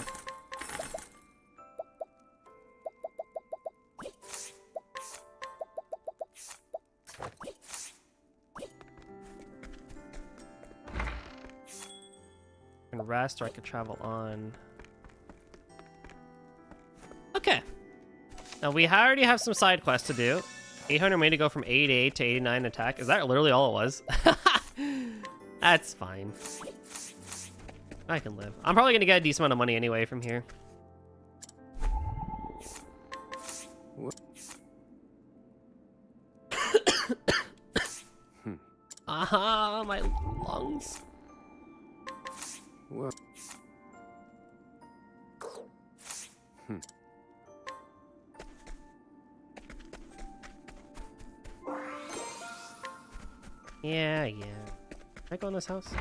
Rest, or I could travel on. Okay. Now we already have some side quests to do. 800 made to go from 88 to 89 attack. Is that literally all it was? That's fine. I can live. I'm probably gonna get a decent amount of money anyway from here. Aha, my lungs. What? Yeah. Can I go in this house?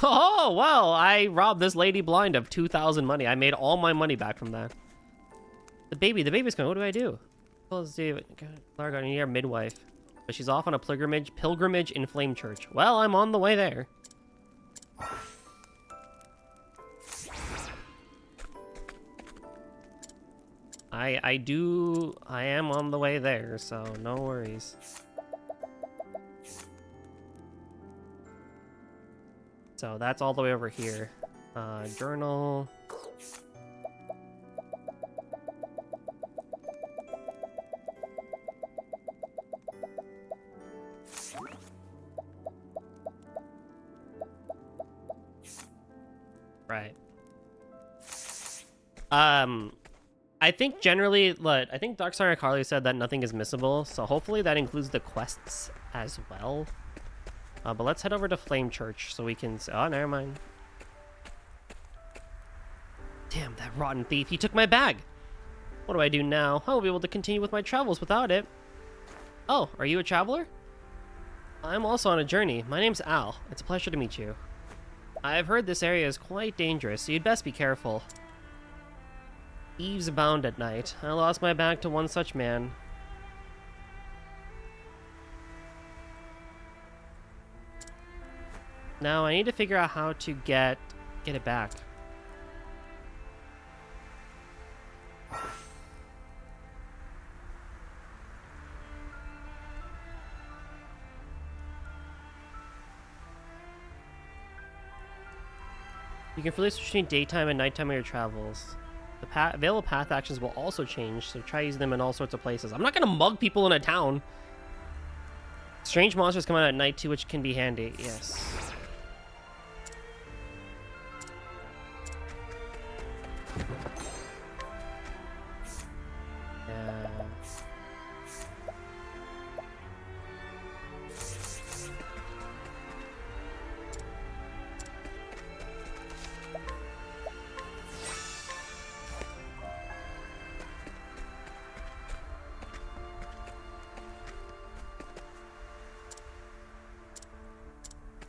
Oh, well, I robbed this lady blind of 2,000 money. I made all my money back from that. The baby's going, what do I do? Let's do Largo, I need our midwife. But she's off on a pilgrimage in Flame Church. Well, I'm on the way there. I am on the way there, so no worries. So that's all the way over here. Journal. Right. I think generally, I think Darkstar Carly said that nothing is missable, so hopefully that includes the quests as well. But let's head over to Flame Church so we can... Oh, never mind. Damn, that rotten thief. He took my bag. What do I do now? I won't be able to continue with my travels without it. Oh, are you a traveler? I'm also on a journey. My name's Al. It's a pleasure to meet you. I've heard this area is quite dangerous, so you'd best be careful. Thieves abound at night. I lost my bag to one such man. Now I need to figure out how to get it back. You can freely switch between daytime and nighttime on your travels. The available path actions will also change, so try using them in all sorts of places. I'm not gonna mug people in a town. Strange monsters come out at night too, which can be handy. Yes. Yeah.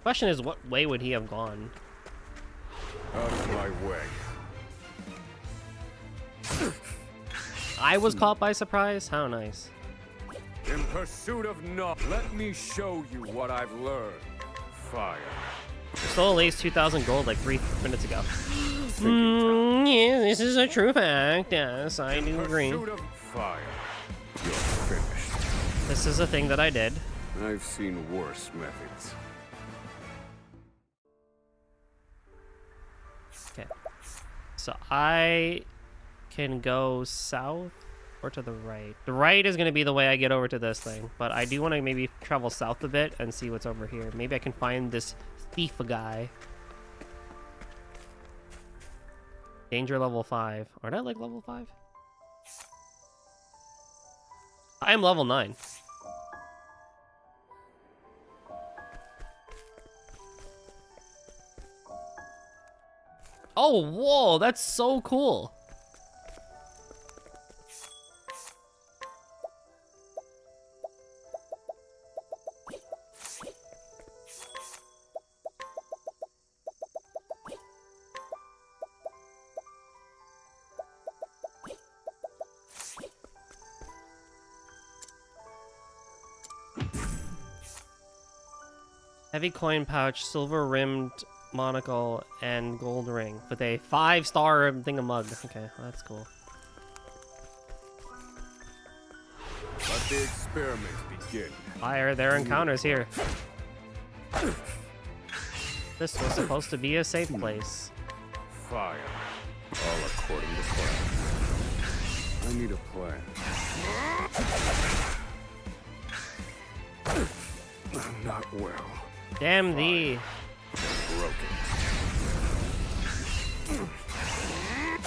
Question is, what way would he have gone? Out of my way. I was caught by surprise? How nice. In pursuit of knowledge, let me show you what I've learned. Fire. Stole at least 2,000 gold like 3 minutes ago. Yeah, this is a true fact. Yes, I do agree. In pursuit of fire. You're finished. This is a thing that I did. I've seen worse methods. Okay. So I can go south or to the right. The right is going to be the way I get over to this thing, but I do want to maybe travel south a bit and see what's over here. Maybe I can find this thief guy. Danger level 5. Aren't I like level 5? I am level 9. Oh, whoa, that's so cool. Heavy coin pouch, silver rimmed monocle, and gold ring with a 5-star thingamug. Okay, well, that's cool. Let the experiment begin. Fire their encounters here. This was supposed to be a safe place. Fire. All according to plan. I need a plan. I'm not well. Damn thee. Broken.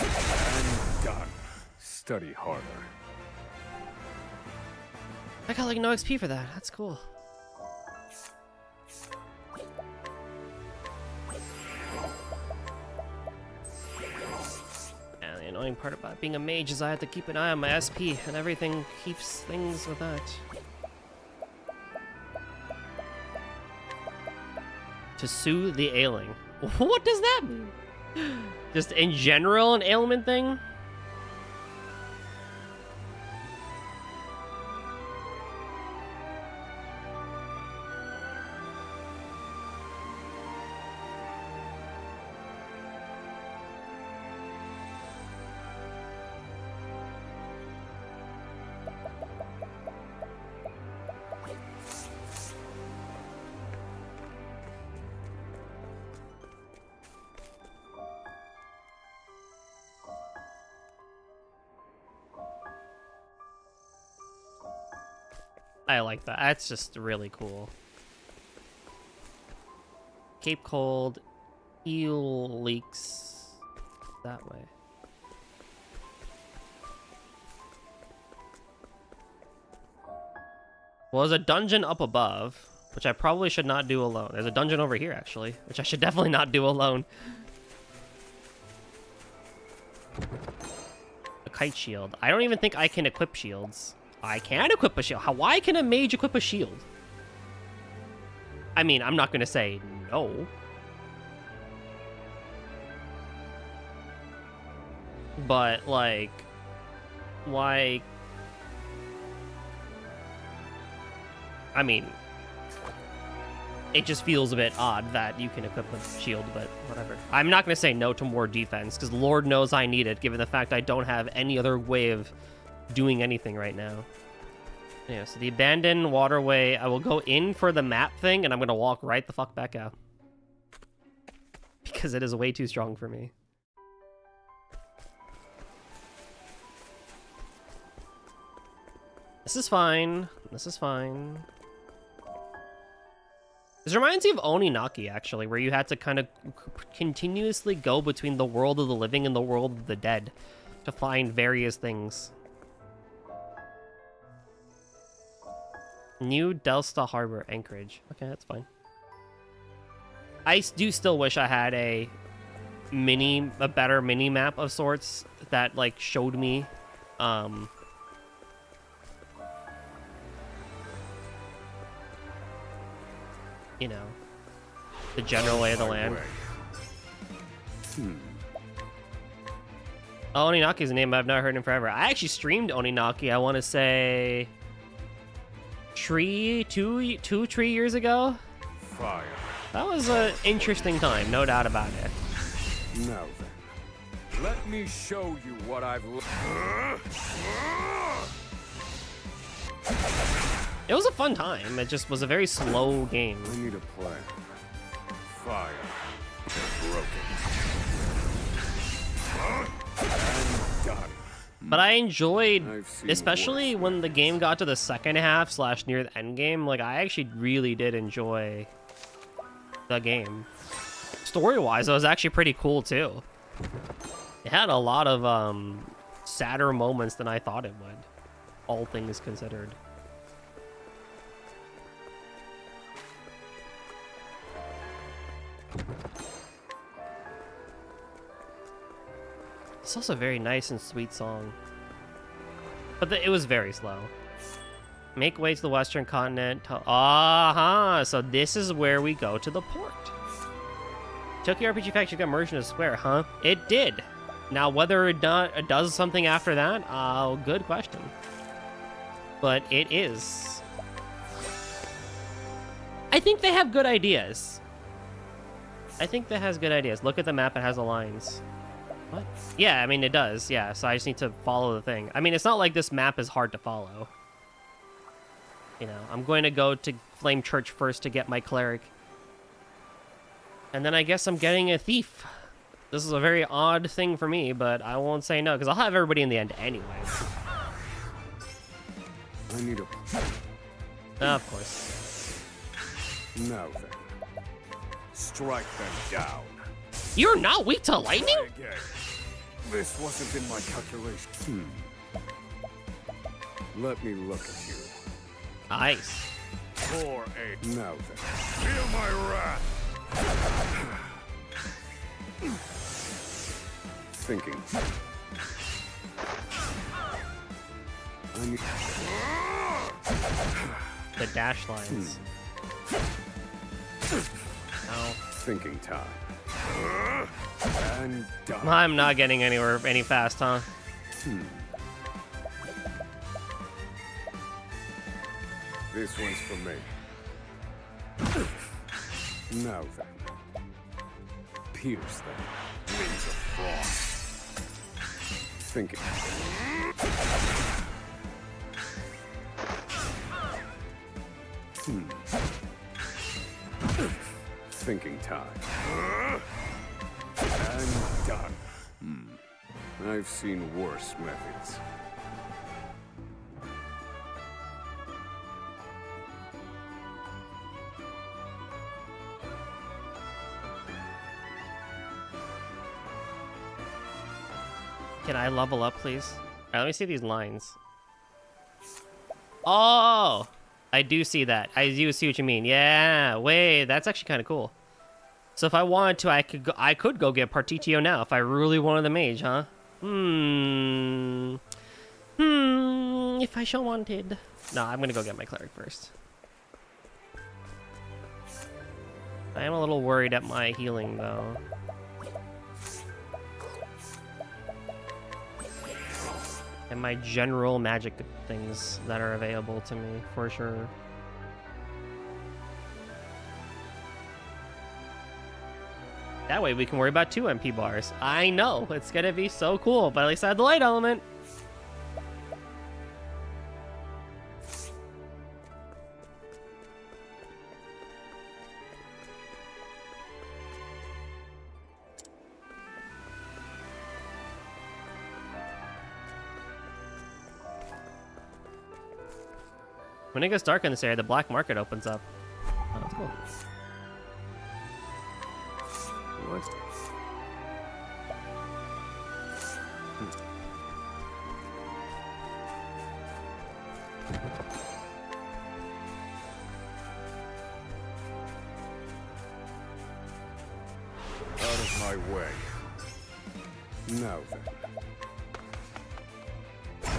I'm done. Study harder. I got like no XP for that. That's cool. And the annoying part about being a mage is I have to keep an eye on my SP, and everything keeps things with that. To soothe the ailing. What does that mean? Just in general, an ailment thing? I like that. That's just really cool. Cape Cold, eel leaks that way. Well, there's a dungeon up above, which I probably should not do alone. There's a dungeon over here, actually, which I should definitely not do alone. A kite shield. I don't even think I can equip shields. I can equip a shield. Why can a mage equip a shield? I mean, I'm not going to say no. But, like, why? I mean, it just feels a bit odd that you can equip a shield, but whatever. I'm not going to say no to more defense, because Lord knows I need it, given the fact I don't have any other way of doing anything right now. Yeah, so the abandoned waterway, I will go in for the map thing, and I'm going to walk right the fuck back out. Because it is way too strong for me. This is fine. This is fine. This reminds me of Oninaki, actually, where you had to kind of continuously go between the world of the living and the world of the dead to find various things. New Delsta Harbor Anchorage. Okay, that's fine. I do still wish I had a better mini map of sorts that like showed me you know, the general lay of the land. Oh, Oninaki's a name I've not heard in forever. I actually streamed Oninaki, I want to say 2 years ago. Fire. That was an interesting time, no doubt about it. Now then, let me show you what I've. It was a fun time. It just was a very slow game. I need a plan. Fire. Broken. And done. But I enjoyed, especially when the game got to the second half / near the end game. Like, I actually really did enjoy the game. Story-wise, it was actually pretty cool too. It had a lot of sadder moments than I thought it would, all things considered. It's also a very nice and sweet song. But it was very slow. Make way to the western continent. So this is where we go to the port. Tokyo RPG Factory got merged into Square, huh? It did. Now, whether it does something after that, good question. But it is. I think they have good ideas. I think that has good ideas. Look at the map, it has the lines. What? Yeah, I mean, it does, yeah, so I just need to follow the thing. I mean, it's not like this map is hard to follow. You know, I'm going to go to Flame Church first to get my cleric. And then I guess I'm getting a thief. This is a very odd thing for me, but I won't say no, because I'll have everybody in the end anyway. I need a... Of course. Now then. Strike them down. You're not weak to lightning? This wasn't in my calculation. Let me look at you. Nice. For a... Now then. Feel my wrath. Thinking. I need... The dash lines. No. Thinking time. And done. I'm not getting anywhere any fast, huh? This one's for me. Now then. Pierce them. Wings of frost. Thinking. Thinking time. And done. I've seen worse methods. Can I level up, please? Alright, let me see these lines. Oh! I do see that. I do see what you mean. Yeah, wait, that's actually kind of cool. So if I wanted to, I could go get Partitio now if I really wanted the mage, huh? If I so wanted. No, I'm gonna go get my cleric first. I am a little worried at my healing, though. And my general magic things that are available to me, for sure. That way we can worry about 2 MP bars. I know, it's gonna be so cool, but at least I have the light element. When it gets dark in this area, the black market opens up. Oh, that's cool. What? Out of my way. Now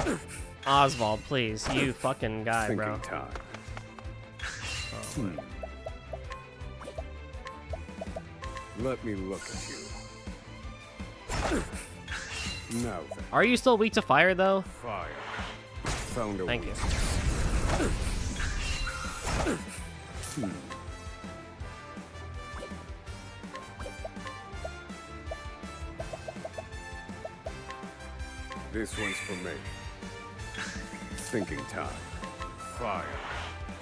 then. Oswald, please. You fucking guy, Thinking bro. time. Oh, Let me look at you. Now then. Are you still weak to fire, though? Fire. Found a Thank you. This one's for me. Thinking time. Fire.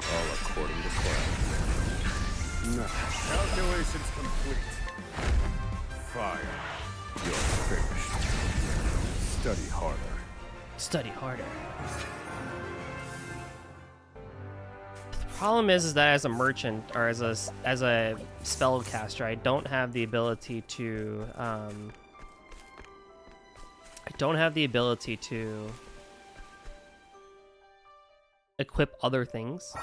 All according to plan. No. Calculations complete. Fire. You're finished. Study harder. Study harder. The problem is that as a merchant or as a spellcaster, I don't have the ability to equip other things.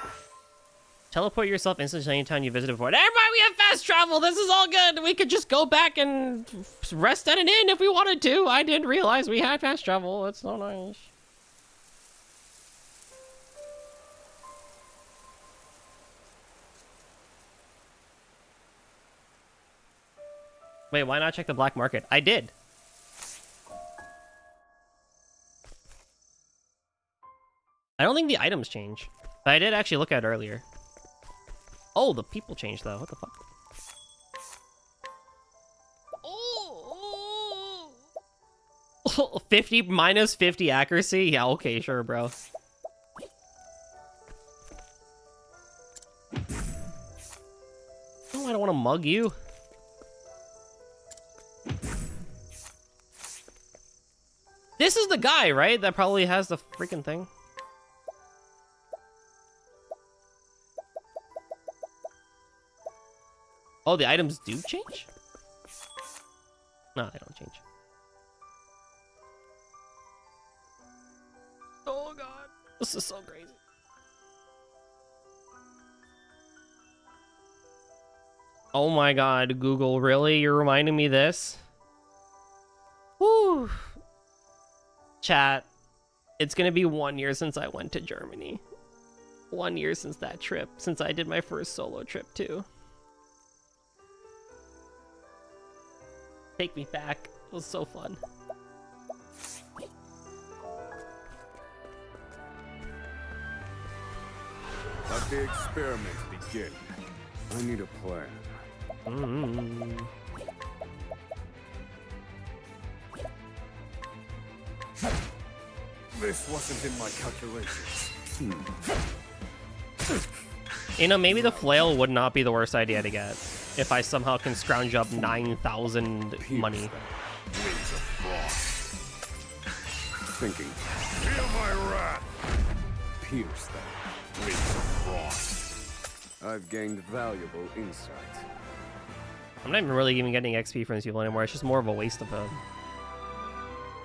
Teleport yourself instantly anytime you visit a void. Everybody, we have fast travel. This is all good. We could just go back and rest at an inn if we wanted to. I didn't realize we had fast travel. It's so nice. Wait, why not check the black market? I did. I don't think the items change. But I did actually look at it earlier. Oh, the people changed though. What the fuck? Oh, 50 minus 50 accuracy? Yeah, okay, sure, bro. Oh, I don't want to mug you. This is the guy, right? That probably has the freaking thing. Oh, the items do change? No, they don't change. Oh god. This is so crazy. Oh my god, Google, really? You're reminding me this? Woo. Chat, it's gonna be 1 year since I went to Germany. 1 year since that trip, since I did my first solo trip too. Take me back. It was so fun. Let the experiment begin. I need a plan. This wasn't in my calculations. You know, maybe the flail would not be the worst idea to get if I somehow can scrounge up 9,000 money. Wings of frost. Thinking. Feel my wrath. Pierce them. Wings of frost. I've gained valuable insight. I'm not even really even getting XP from these people anymore. It's just more of a waste of a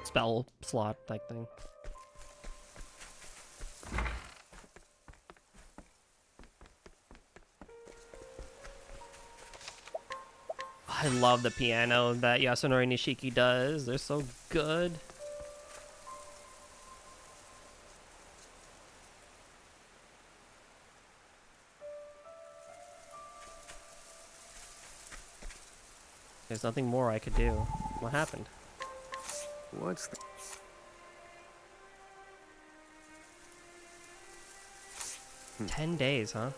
spell slot type thing. I love the piano that Yasunori Nishiki does. They're so good. There's nothing more I could do. What happened? What's the... 10 days, huh?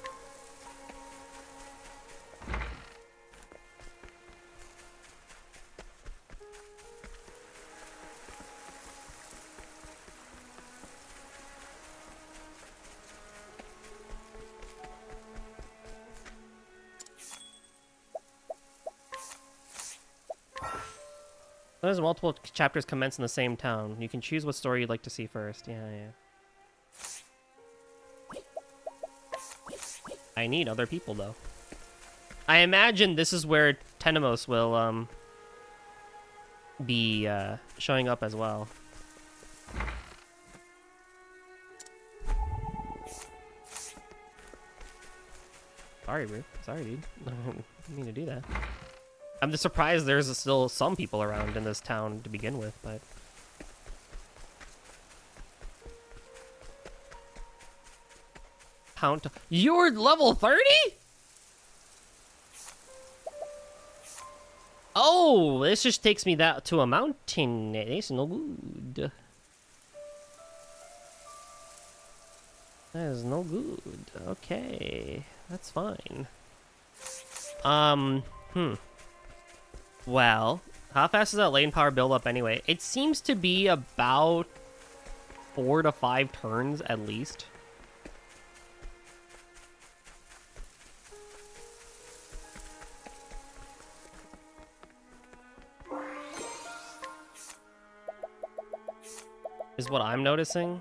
There's multiple chapters commence in the same town. You can choose what story you'd like to see first. Yeah, yeah. I need other people, though. I imagine this is where Tenemos will, be, showing up as well. Sorry, bro. Sorry, dude. I didn't mean to do that. I'm just surprised there's still some people around in this town to begin with, but... You're level 30? Oh, this just takes me that to a mountain. It's no good. That is no good. Okay, that's fine. Well, how fast does that lane power build up anyway? It seems to be about 4 to 5 turns at least. Is what I'm noticing.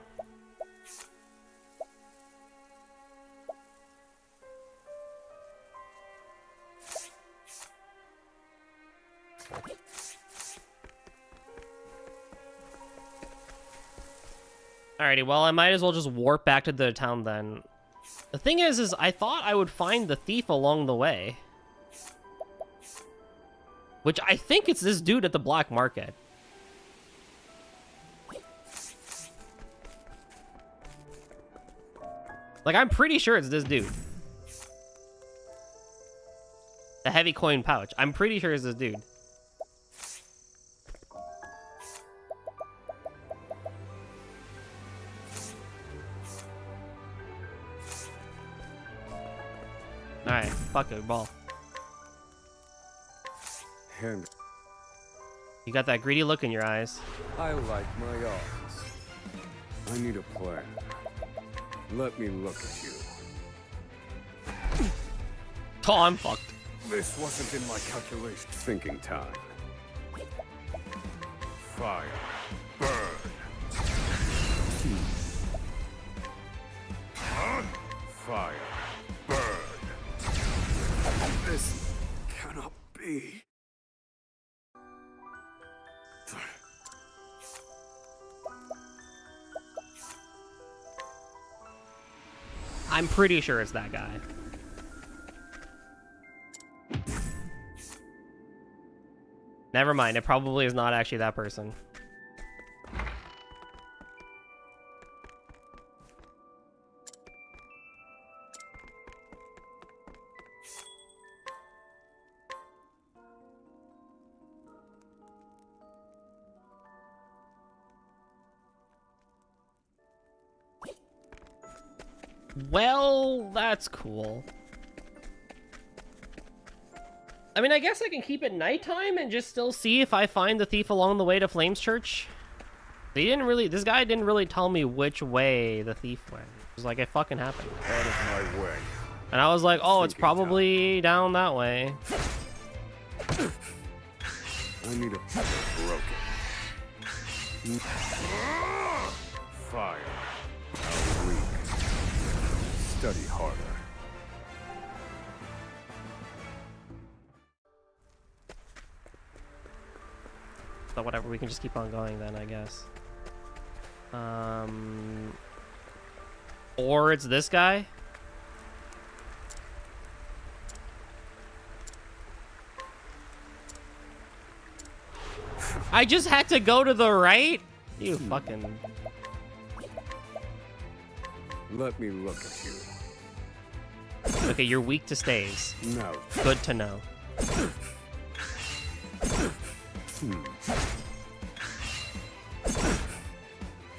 Alrighty, well, I might as well just warp back to the town then. The thing is I thought I would find the thief along the way. Which I think it's this dude at the black market. Like, I'm pretty sure it's this dude. The heavy coin pouch. I'm pretty sure it's this dude. Alright, fuck it, ball. And You got that greedy look in your eyes. I like my odds. I need a plan. Let me look at you. Oh, I'm fucked. This wasn't in my calculation. Thinking time. Fire. Burn. Fire. Burn. This cannot be. I'm pretty sure it's that guy. Never mind, it probably is not actually that person. Well, that's cool. I mean, I guess I can keep it nighttime and just still see if I find the thief along the way to Flames Church. This guy didn't really tell me which way the thief went. It was like, it fucking happened. Out of my way. And I was like, oh, it's probably down that way. I need a broken. Fire. How weak. Study harder. So whatever, we can just keep on going then, I guess. Or it's this guy. I just had to go to the right? You fucking... Let me look at you. Okay, you're weak to stays. No. Good to know.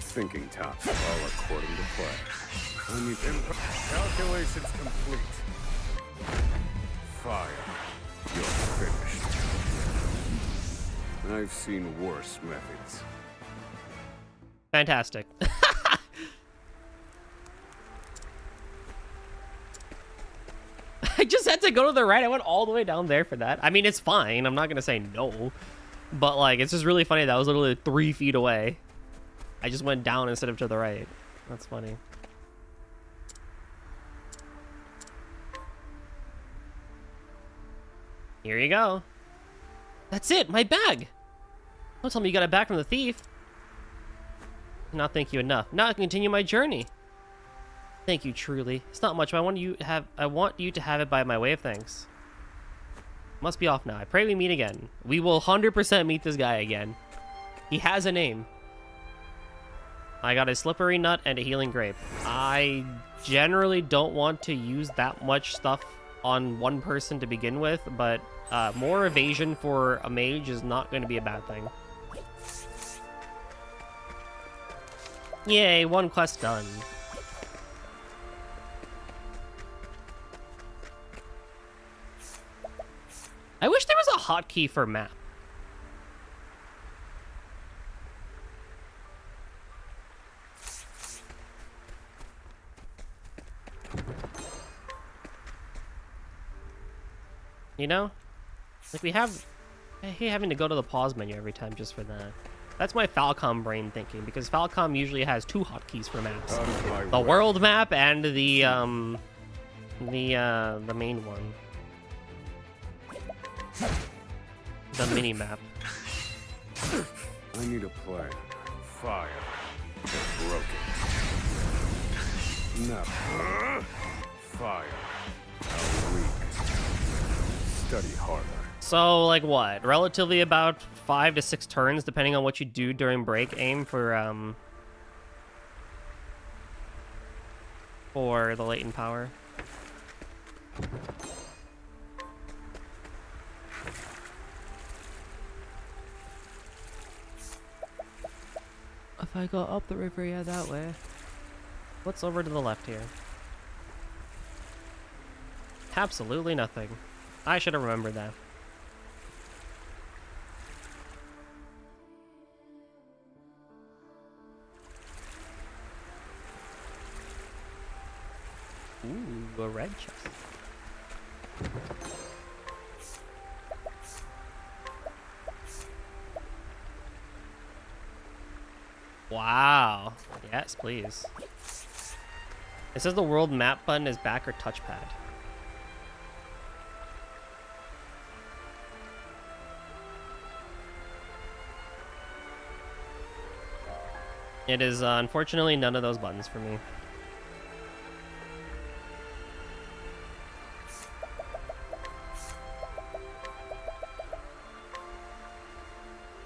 Thinking time. All according to plan. I need calculations complete. Fire. You're finished. I've seen worse methods. Fantastic. I just had to go to the right. I went all the way down there for that. I mean, it's fine. I'm not going to say no. But like, it's just really funny. That was literally 3 feet away. I just went down instead of to the right. That's funny. Here you go. That's it, my bag. Don't tell me you got it back from the thief. Not thank you enough. Now I can continue my journey. Thank you, truly. It's not much, but I want you to have it by my way of thanks. Must be off now. I pray we meet again. We will 100% meet this guy again. He has a name. I got a slippery nut and a healing grape. I generally don't want to use that much stuff on one person to begin with, but more evasion for a mage is not going to be a bad thing. Yay, 1 quest done. I wish there was a hotkey for map. You know? Like I hate having to go to the pause menu every time just for that. That's my Falcom brain thinking, because Falcom usually has 2 hotkeys for maps. The world map and the main one. The mini map. I need a plan. Fire. Broken. No. Fire. How weak. Study harder. So, like what? Relatively about 5 to 6 turns, depending on what you do during break. Aim for the latent power. If I go up the river, yeah, that way. What's over to the left here? Absolutely nothing. I should have remembered that. Ooh, a red chest. Wow. Yes, please. It says the world map button is back or touchpad. It is unfortunately none of those buttons for me.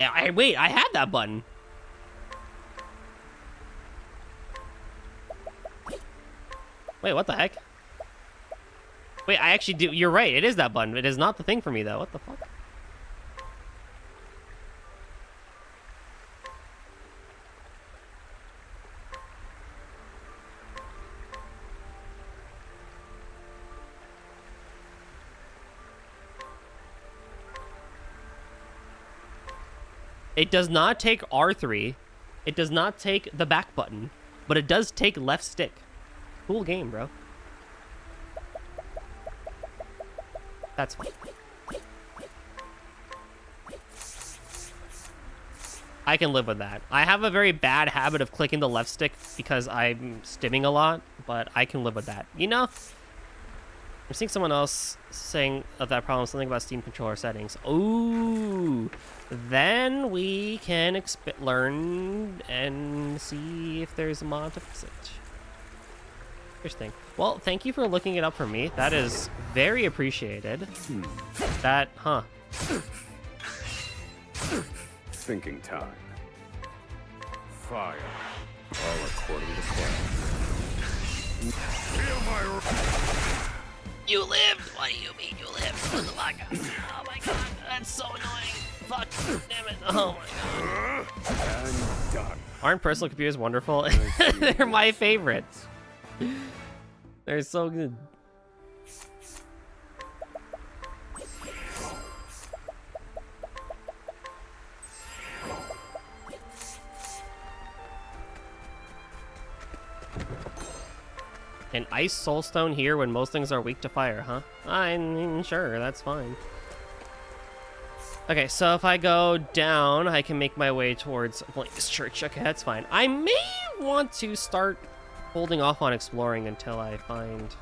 Yeah, wait, I had that button. Wait, what the heck? Wait, I actually do. You're right. It is that button. It is not the thing for me, though. What the fuck? It does not take R3. It does not take the back button, but it does take left stick. Cool game, bro. That's fine. I can live with that. I have a very bad habit of clicking the left stick because I'm stimming a lot, but I can live with that. You know? I'm seeing someone else saying of that problem, something about Steam controller settings. Ooh, then we can learn and see if there's a mod to fix it. Interesting. Well, thank you for looking it up for me. That is very appreciated. That, huh? Thinking time. Fire. All according to plan. Feel my... You lived! What do you mean you lived? What the fuck? Oh my god, that's so annoying. Fuck, damn it. Oh my god. And done. Aren't personal computers wonderful? They're my favorite. They're so good. An ice soulstone here when most things are weak to fire, huh? I mean, sure, that's fine. Okay, so if I go down, I can make my way towards this church. Okay, that's fine. I may want to start holding off on exploring until I find...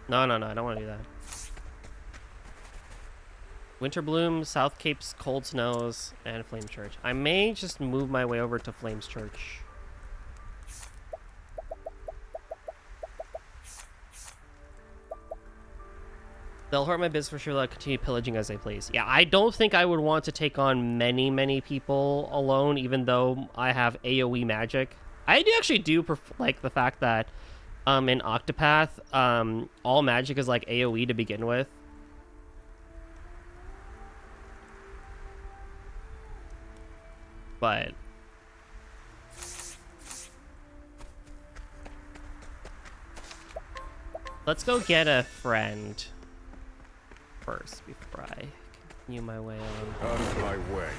No, I don't want to do that. Winterbloom, South Cape's Cold Snows, and Flame Church. I may just move my way over to Flames Church. They'll hurt my business for sure. They'll continue pillaging as they please. Yeah, I don't think I would want to take on many people alone, even though I have AoE magic. I actually do like the fact that in Octopath, all magic is like AoE to begin with. But let's go get a friend first before I continue my way on. Out of my way.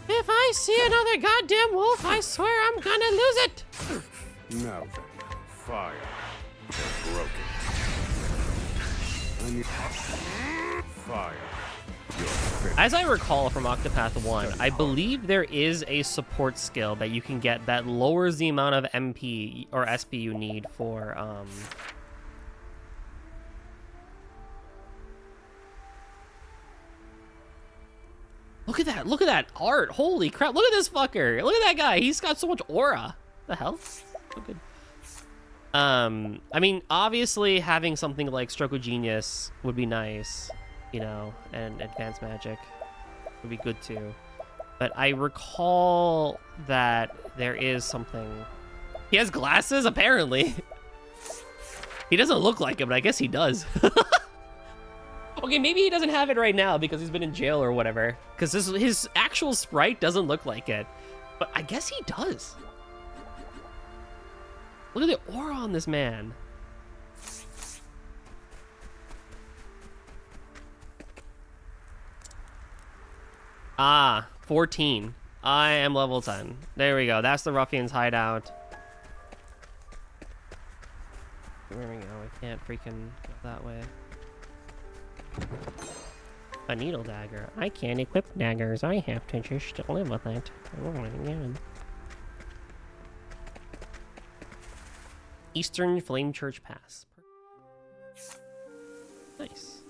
If I see another goddamn wolf, I swear I'm gonna lose it. Now then, fire. They're broken. I need fire. As I recall from Octopath 1, I believe there is a support skill that you can get that lowers the amount of MP or SP you need for Look at that! Look at that art! Holy crap! Look at this fucker! Look at that guy! He's got so much aura. The hell? So good. I mean, obviously having something like Stroke of Genius would be nice, you know, and Advanced Magic would be good too. But I recall that there is something. He has glasses, apparently. He doesn't look like it, but I guess he does. Okay, maybe he doesn't have it right now because he's been in jail or whatever. Because his actual sprite doesn't look like it. But I guess he does. Look at the aura on this man. Ah, 14. I am level 10. There we go. That's the ruffian's hideout. There we go. I can't freaking go that way. A needle dagger. I can't equip daggers. I have to just live with it. Oh my god. Eastern Flame Church Pass. Nice.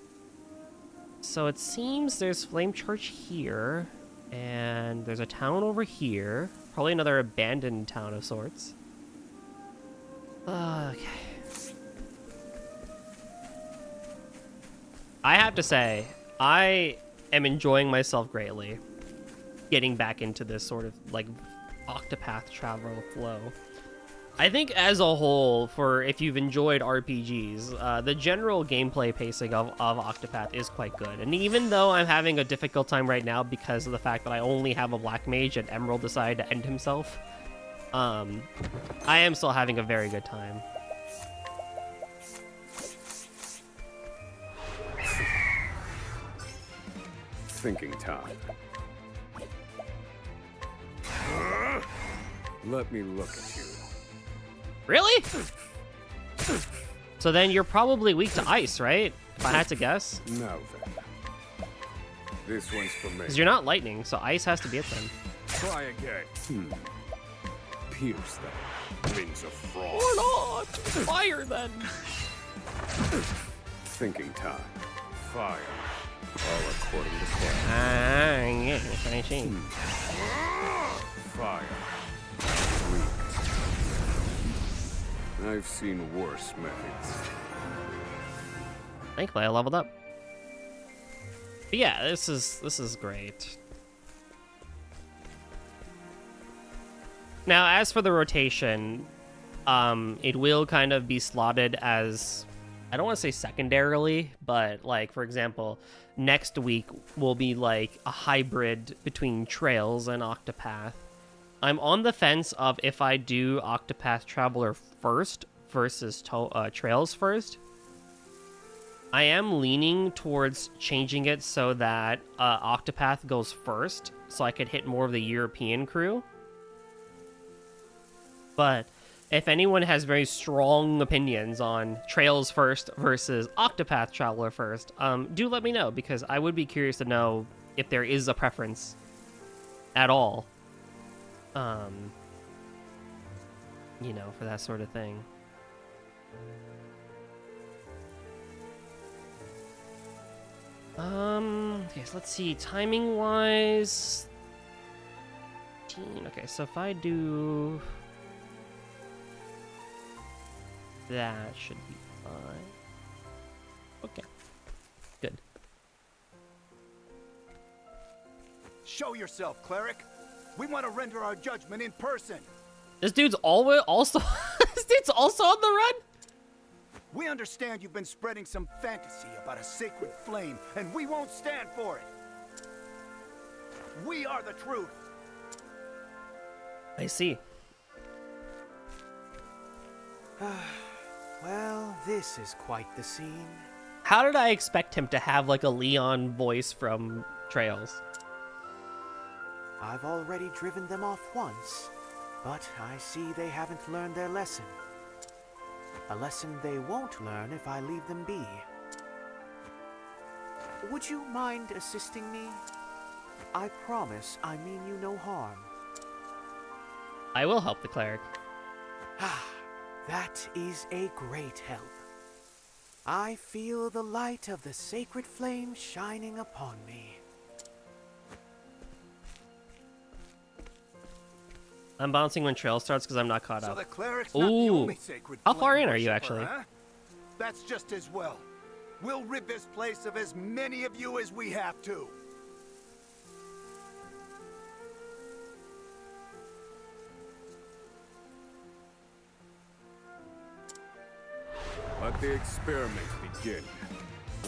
So it seems there's Flame Church here, and there's a town over here. Probably another abandoned town of sorts. Okay. I have to say, I am enjoying myself greatly getting back into this sort of like Octopath travel flow. I think as a whole, for if you've enjoyed RPGs, the general gameplay pacing of Octopath is quite good. And even though I'm having a difficult time right now because of the fact that I only have a black mage and Emerald decided to end himself, I am still having a very good time. Thinking time. Let me look at you. Really? So then you're probably weak to ice, right? If I had to guess. Now then. This one's for me. Because you're not lightning, so ice has to be it then. Try again. Pierce them. Wings of frost. Or not! Fire then! Thinking time. Fire. All according to plan. Ah, yes, I see. Fire. Weak. I've seen worse methods. Thankfully, I leveled up. But yeah, this is great. Now, as for the rotation, it will kind of be slotted as, I don't want to say secondarily, but like, for example, next week will be like a hybrid between Trails and Octopath. I'm on the fence of if I do Octopath Traveler first versus Trails first. I am leaning towards changing it so that Octopath goes first, so I could hit more of the European crew. But if anyone has very strong opinions on Trails first versus Octopath Traveler first, do let me know, because I would be curious to know if there is a preference at all. You know, for that sort of thing. Okay, so let's see, timing wise. Okay, so if I do that, should be fine. Okay, good. Show yourself, cleric. We want to render our judgment in person. This dude's also this dude's also on the run. We understand you've been spreading some fantasy about a sacred flame, and we won't stand for it. We are the truth. I see. Well, this is quite the scene. How did I expect him to have like a Leon voice from Trails? I've already driven them off once, but I see they haven't learned their lesson. A lesson they won't learn if I leave them be. Would you mind assisting me? I promise I mean you no harm. I will help the cleric. That is a great help. I feel the light of the sacred flame shining upon me. I'm bouncing when Trail starts because I'm not caught So up. the cleric's not the Ooh, only sacred how far flame in are you worshiper, actually? huh? That's just as well. We'll rid this place of as many of you as we have to. Let the experiment begin.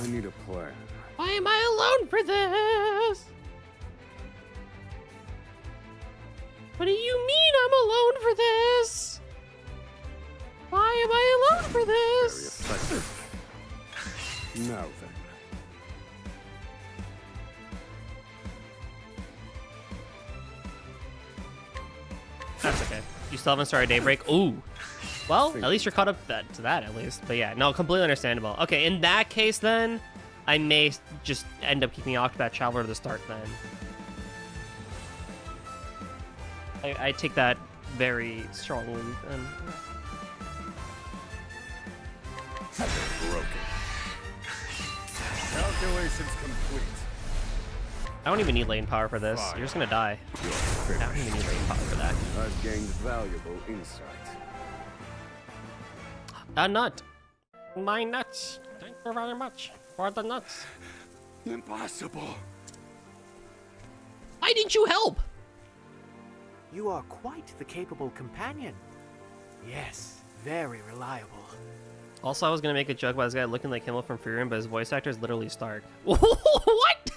I need a plan. Why am I alone for this? What do you mean I'm alone for this? Why am I alone for this? Very effective. Now then. That's okay. You still haven't started Daybreak? Ooh. Well, at least you're caught up to that at least. But yeah, no, completely understandable. Okay, in that case then, I may just end up keeping Octopath Traveler to the start then. I take that very strongly. Broken. Calculations complete. I don't even need lane power for this. You're just gonna die. I don't even need lane power for that. I've gained valuable insight. A nut. My nuts. Thank you very much for the nuts. Impossible. Why didn't you help? You are quite the capable companion. Yes, very reliable. Also, I was gonna make a joke about this guy looking like Himmel from Furion, but his voice actor is literally Stark. What?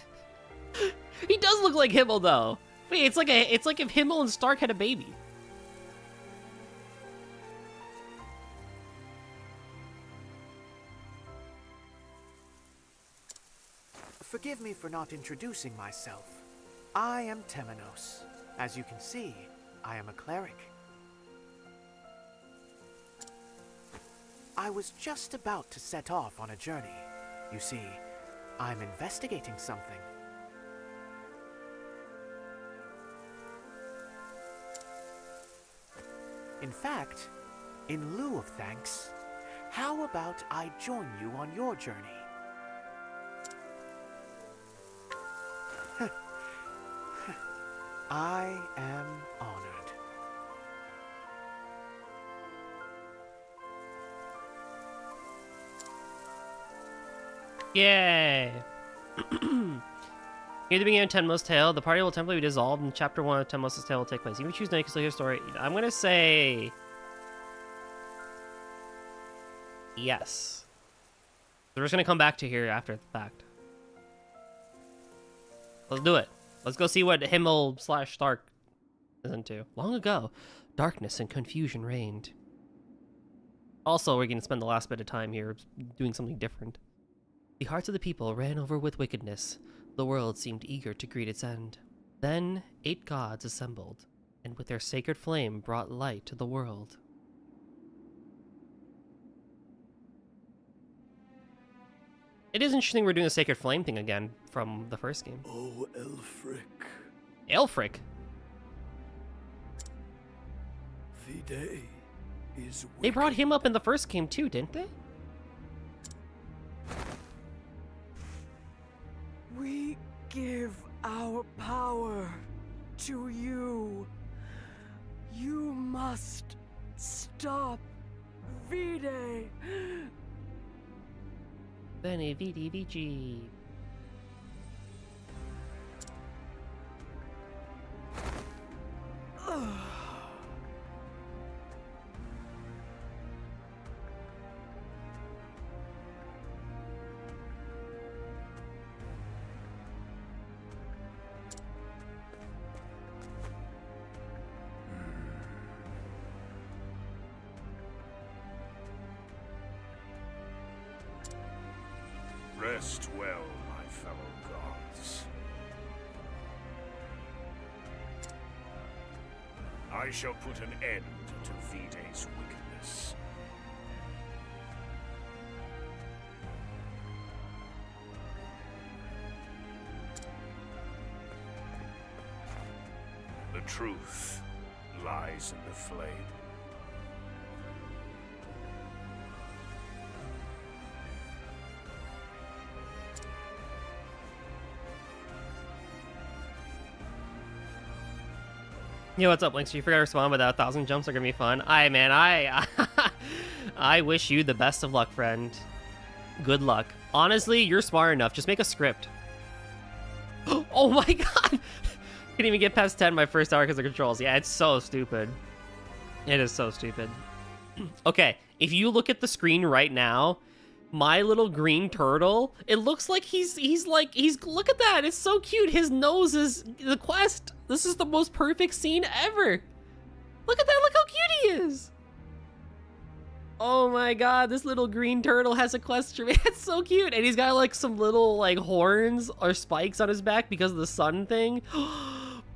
He does look like Himmel though. Wait, it's like if Himmel and Stark had a baby. Forgive me for not introducing myself. I am Temenos. As you can see, I am a cleric. I was just about to set off on a journey. You see, I'm investigating something. In fact, in lieu of thanks, how about I join you on your journey? I am honored. Yay! Near the beginning of Tenmo's Tale, the party will temporarily be dissolved and Chapter 1 of Tenmo's Tale will take place. You may choose to make a still hear story. I'm gonna say... yes. We're just gonna come back to here after the fact. Let's do it. Let's go see what Himmel / Stark is into. Long ago, darkness and confusion reigned. Also, we're gonna spend the last bit of time here doing something different. The hearts of the people ran over with wickedness. The world seemed eager to greet its end. Then 8 gods assembled, and with their sacred flame brought light to the world. It is interesting we're doing the Sacred Flame thing again from the first game. Oh, Elfric. Elfric? The day is They brought him up in the first game too, didn't they? We give our power to you. You must stop Vide. Bene vidi vici. Rest well, my fellow gods. I shall put an end to Vide's wickedness. The truth lies in the flame. Yo, what's up, Links? You forgot to respond, but that 1,000 jumps are gonna be fun. I wish you the best of luck, friend. Good luck. Honestly, you're smart enough. Just make a script. Oh my god! Couldn't even get past 10 my first hour because of controls. Yeah, it's so stupid. It is so stupid. Okay, if you look at the screen right now, my little green turtle, it looks like he's look at that, it's so cute. His nose is the quest. This is the most perfect scene ever. Look at that, look how cute he is. Oh my god, this little green turtle has a quest for me. It's so cute. And he's got like some little like horns or spikes on his back because of the sun thing.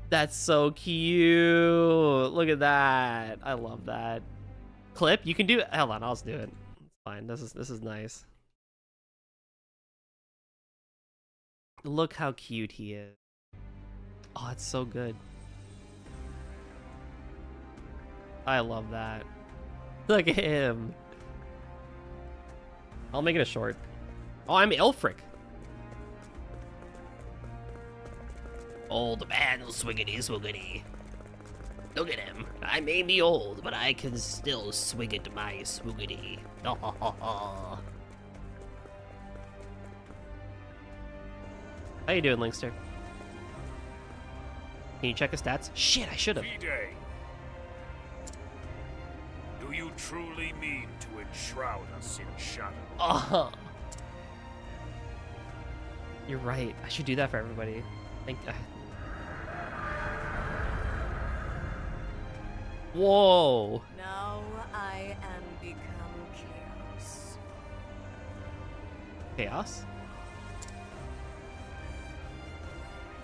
That's so cute. Look at that. I love that. Clip, you can do it. Hold on, I'll just do it. Fine. This is nice. Look how cute he is. Oh, it's so good. I love that. Look at him. I'll make it a short. Oh, I'm Elfric. Old man swiggity swiggity. Look at him. I may be old, but I can still swig it my swiggity. How you doing, Linkster? Can you check his stats? Shit, I should've. Vide, do you truly mean to enshroud us in shadow? You're right. I should do that for everybody. Whoa. Now I am become chaos. Chaos?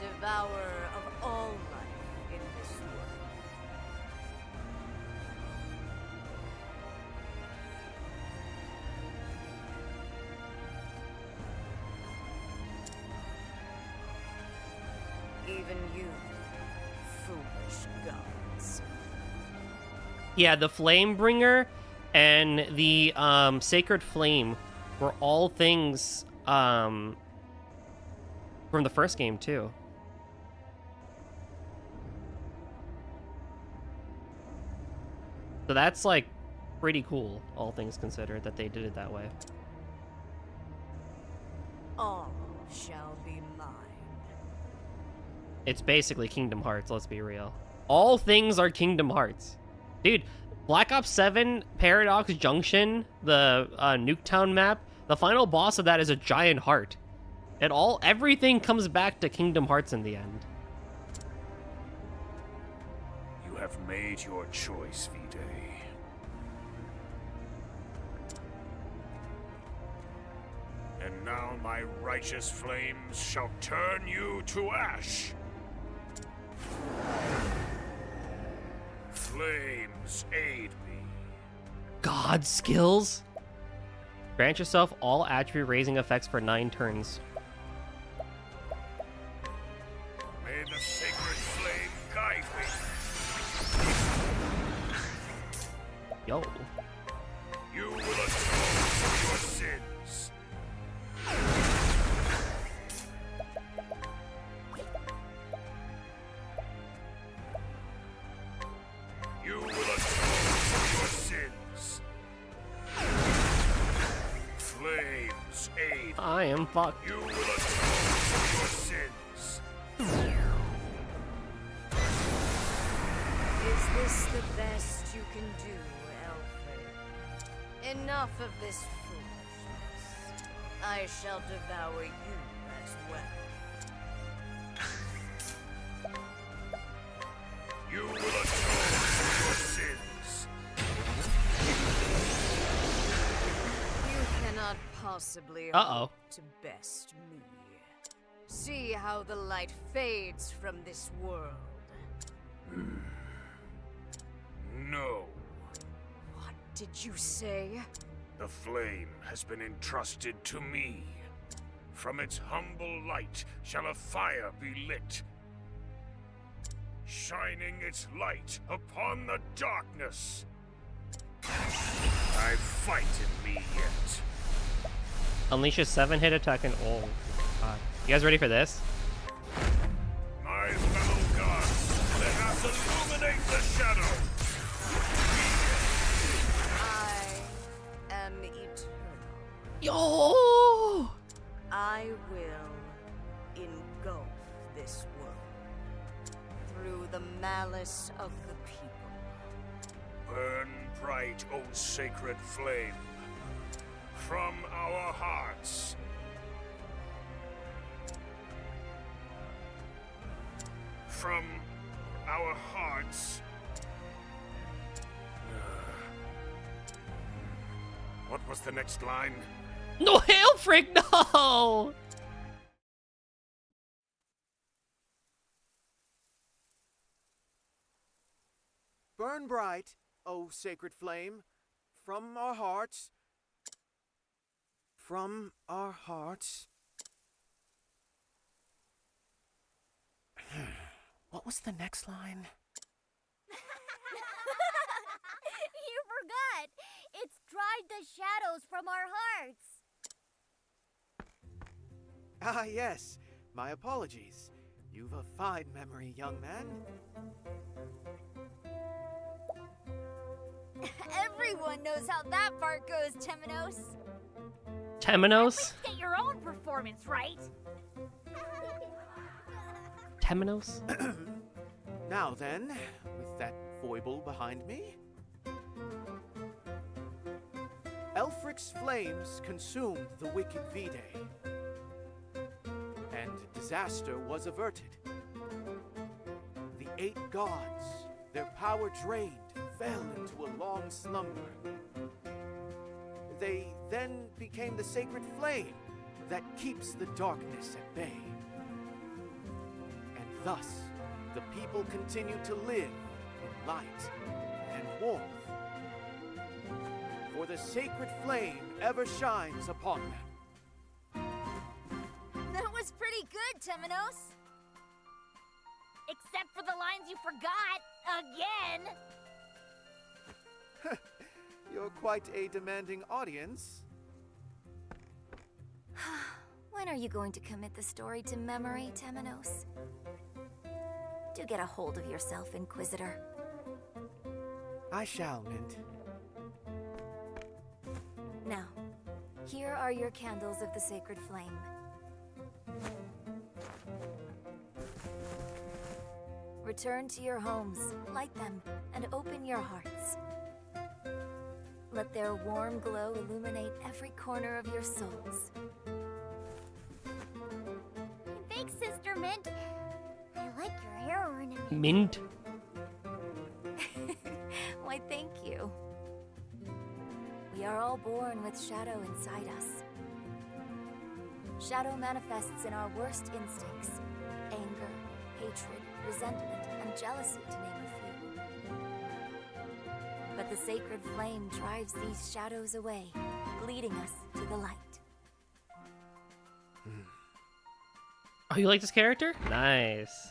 Devourer of all life in this world. Even you, foolish gods. Yeah, the Flamebringer and the Sacred Flame were all things from the first game too. So that's like pretty cool, all things considered, that they did it that way. All shall be mine. It's basically Kingdom Hearts, let's be real. All things are Kingdom Hearts. Dude, Black Ops 7 Paradox Junction, the Nuketown map, the final boss of that is a giant heart. Everything comes back to Kingdom Hearts in the end. You have made your choice, Vide. And now my righteous flames shall turn you to ash. Flames, aid me. God skills? Grant yourself all attribute raising effects for 9 turns. May the sacred flame guide me. Yo. You will atone for your sins. You will atone for your sins. Flames aid. I am fucked. You will atone for your sins. Is this the best you can do, Alfred? Enough of this foolishness. I shall devour you as well. You will atone for your sins. You cannot possibly Uh-oh. hope to best me. See how the light fades from this world. No. What did you say? The flame has been entrusted to me. From its humble light shall a fire be lit, shining its light upon the darkness. I fight in me yet. Unleash a 7-hit attack and oh god. You guys ready for this? My fellow gods, let us illuminate the shadow. I am eternal. Yo! I will engulf this world through the malice of the people. Burn bright, O sacred flame, from our hearts. From our hearts. What was the next line? No, Hailfrick, no! Burn bright, O sacred flame, from our hearts. From our hearts. What was the next line? You forgot! It's dried the shadows from our hearts! Ah, yes. My apologies. You've a fine memory, young man. Everyone knows how that part goes, Temenos. Temenos? Get your own performance right. Temenos? Now then, with that foible behind me. Elfric's flames consumed the wicked Vide, and disaster was averted. The 8 gods, their power drained, fell into a long slumber. They then became the sacred flame that keeps the darkness at bay. And thus, the people continue to live in light and warmth. For the sacred flame ever shines upon them. That was pretty good, Temenos. Except for the lines you forgot, again. You're quite a demanding audience. When are you going to commit the story to memory, Temenos? Do get a hold of yourself, Inquisitor. I shall, Mint. Now, here are your candles of the sacred flame. Return to your homes, light them, and open your hearts. Let their warm glow illuminate every corner of your souls. Thanks, Sister Mint. I like your hair ornament. Mint? Why, thank you. We are all born with shadow inside us. Shadow manifests in our worst instincts: anger, hatred, resentment, and jealousy, to name a few. But the sacred flame drives these shadows away, leading us to the light. Oh, you like this character? Nice.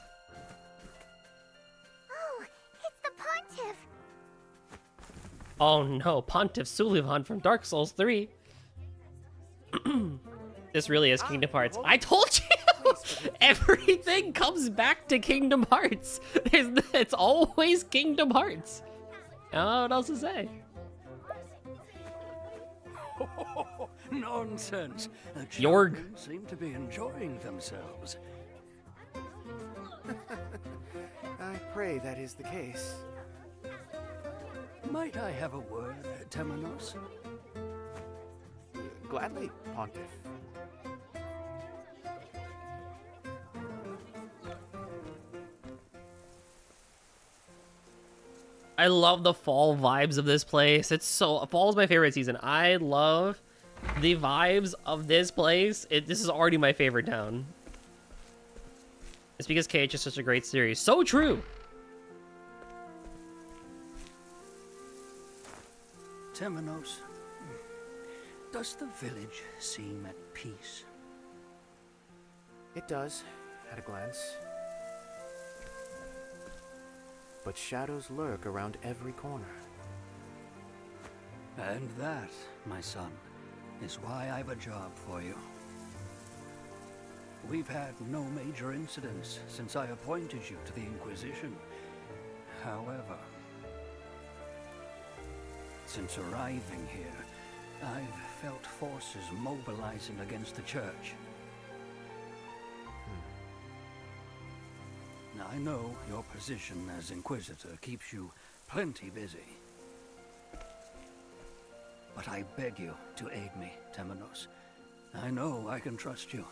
Oh, it's the Pontiff! Oh no, Pontiff Sulivan from Dark Souls 3. This really is Kingdom Hearts. I told you! Everything comes back to Kingdom Hearts. It's always Kingdom Hearts. I don't know what else to say. Nonsense. The Jorg. children seem to be enjoying themselves. I pray that is the case. Might I have a word, Temenos? Gladly, Pontiff. I love the fall vibes of this place. Fall is my favorite season. I love the vibes of this place. This is already my favorite town. It's because KH is such a great series. So true. Temenos, does the village seem at peace? It does, at a glance. But shadows lurk around every corner. And that, my son, is why I've a job for you. We've had no major incidents since I appointed you to the Inquisition. However, since arriving here, I've felt forces mobilizing against the Church. I know your position as Inquisitor keeps you plenty busy. But I beg you to aid me, Temenos. I know I can trust you.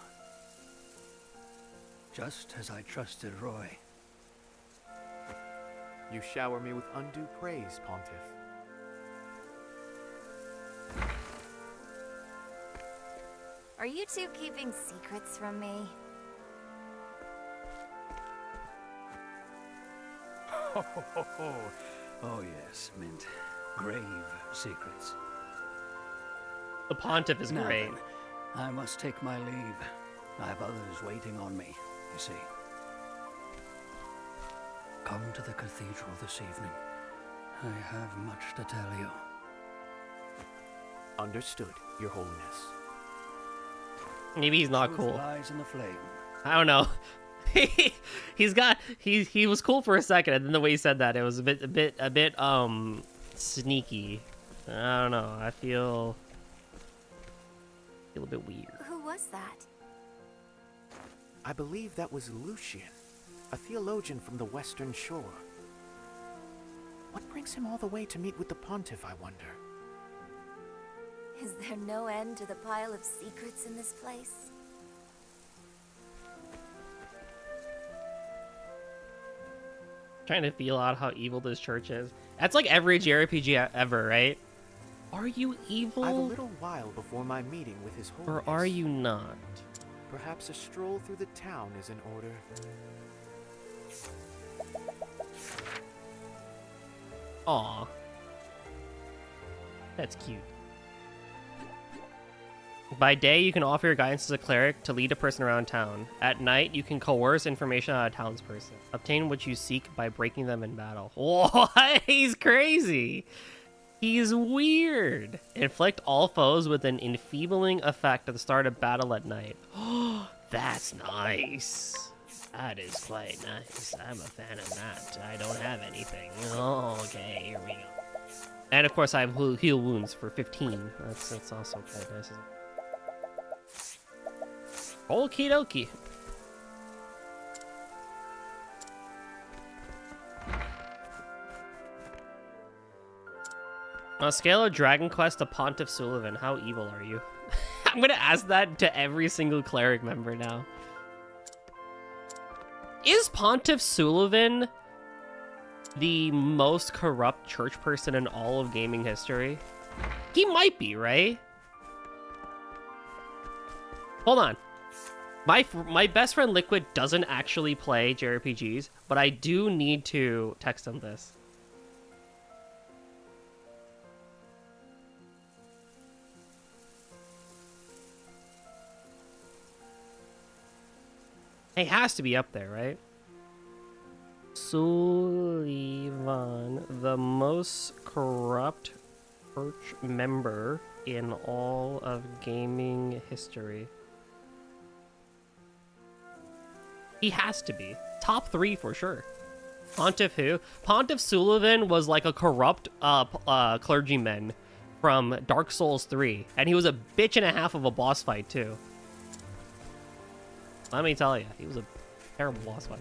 Just as I trusted Roy. You shower me with undue praise, Pontiff. Are you two keeping secrets from me? Oh yes, Mint. Grave secrets. The Pontiff is Now great. then, I must take my leave. I have others waiting on me, you see. Come to the cathedral this evening. I have much to tell you. Understood, Your Holiness. Maybe he's not Truth cool. lies in the flame. I don't know. he was cool for a second, and then the way he said that, it was a bit sneaky. I don't know. I feel a bit weird. Who was that? I believe that was Lucian, a theologian from the Western Shore. What brings him all the way to meet with the Pontiff, I wonder? Is there no end to the pile of secrets in this place? Trying to feel out how evil this church is. That's like every JRPG ever, right? Are you evil? I've a little while before my meeting with His Holiness. Or are you not? Perhaps a stroll through the town is in order. Aw. That's cute. By day, you can offer your guidance as a cleric to lead a person around town. At night, you can coerce information out of a townsperson. Obtain what you seek by breaking them in battle. What? He's crazy. He's weird. Inflict all foes with an enfeebling effect at the start of battle at night. Oh, that's nice. That is quite nice. I'm a fan of that. I don't have anything. Oh, okay, here we go. And of course, I have heal wounds for 15. That's also quite nice. Okie dokie. On a scale of Dragon Quest to Pontiff Sullivan, how evil are you? I'm gonna ask that to every single cleric member now. Is Pontiff Sullivan the most corrupt church person in all of gaming history? He might be, right? Hold on. My best friend Liquid doesn't actually play JRPGs, but I do need to text him this. He has to be up there, right? Sullivan, the most corrupt church member in all of gaming history. He has to be. Top 3 for sure. Pontiff who? Pontiff Sullivan was like a corrupt clergyman from Dark Souls 3. And he was a bitch and a half of a boss fight too. Let me tell you, he was a terrible boss fight.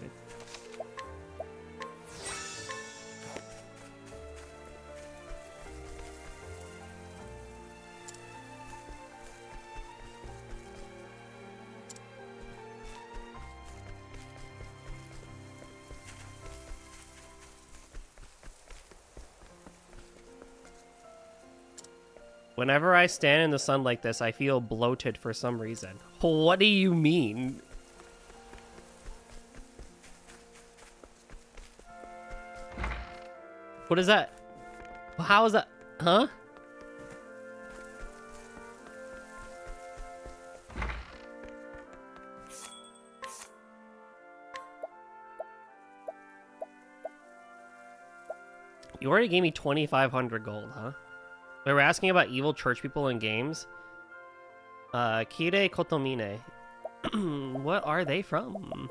Whenever I stand in the sun like this, I feel bloated for some reason. What do you mean? What is that? How is that? Huh? You already gave me 2,500 gold, huh? We were asking about evil church people in games. Kire Kotomine. What are they from?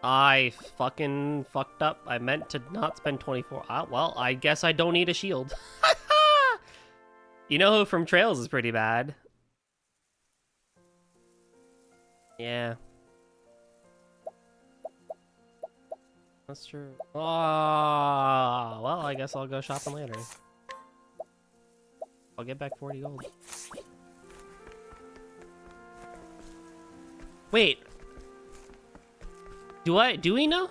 I fucking fucked up. I meant to not spend 24. Well, I guess I don't need a shield. You know who from Trails is pretty bad? Yeah. That's true. Oh, well, I guess I'll go shopping later. I'll get back 40 gold. Wait. Do we know?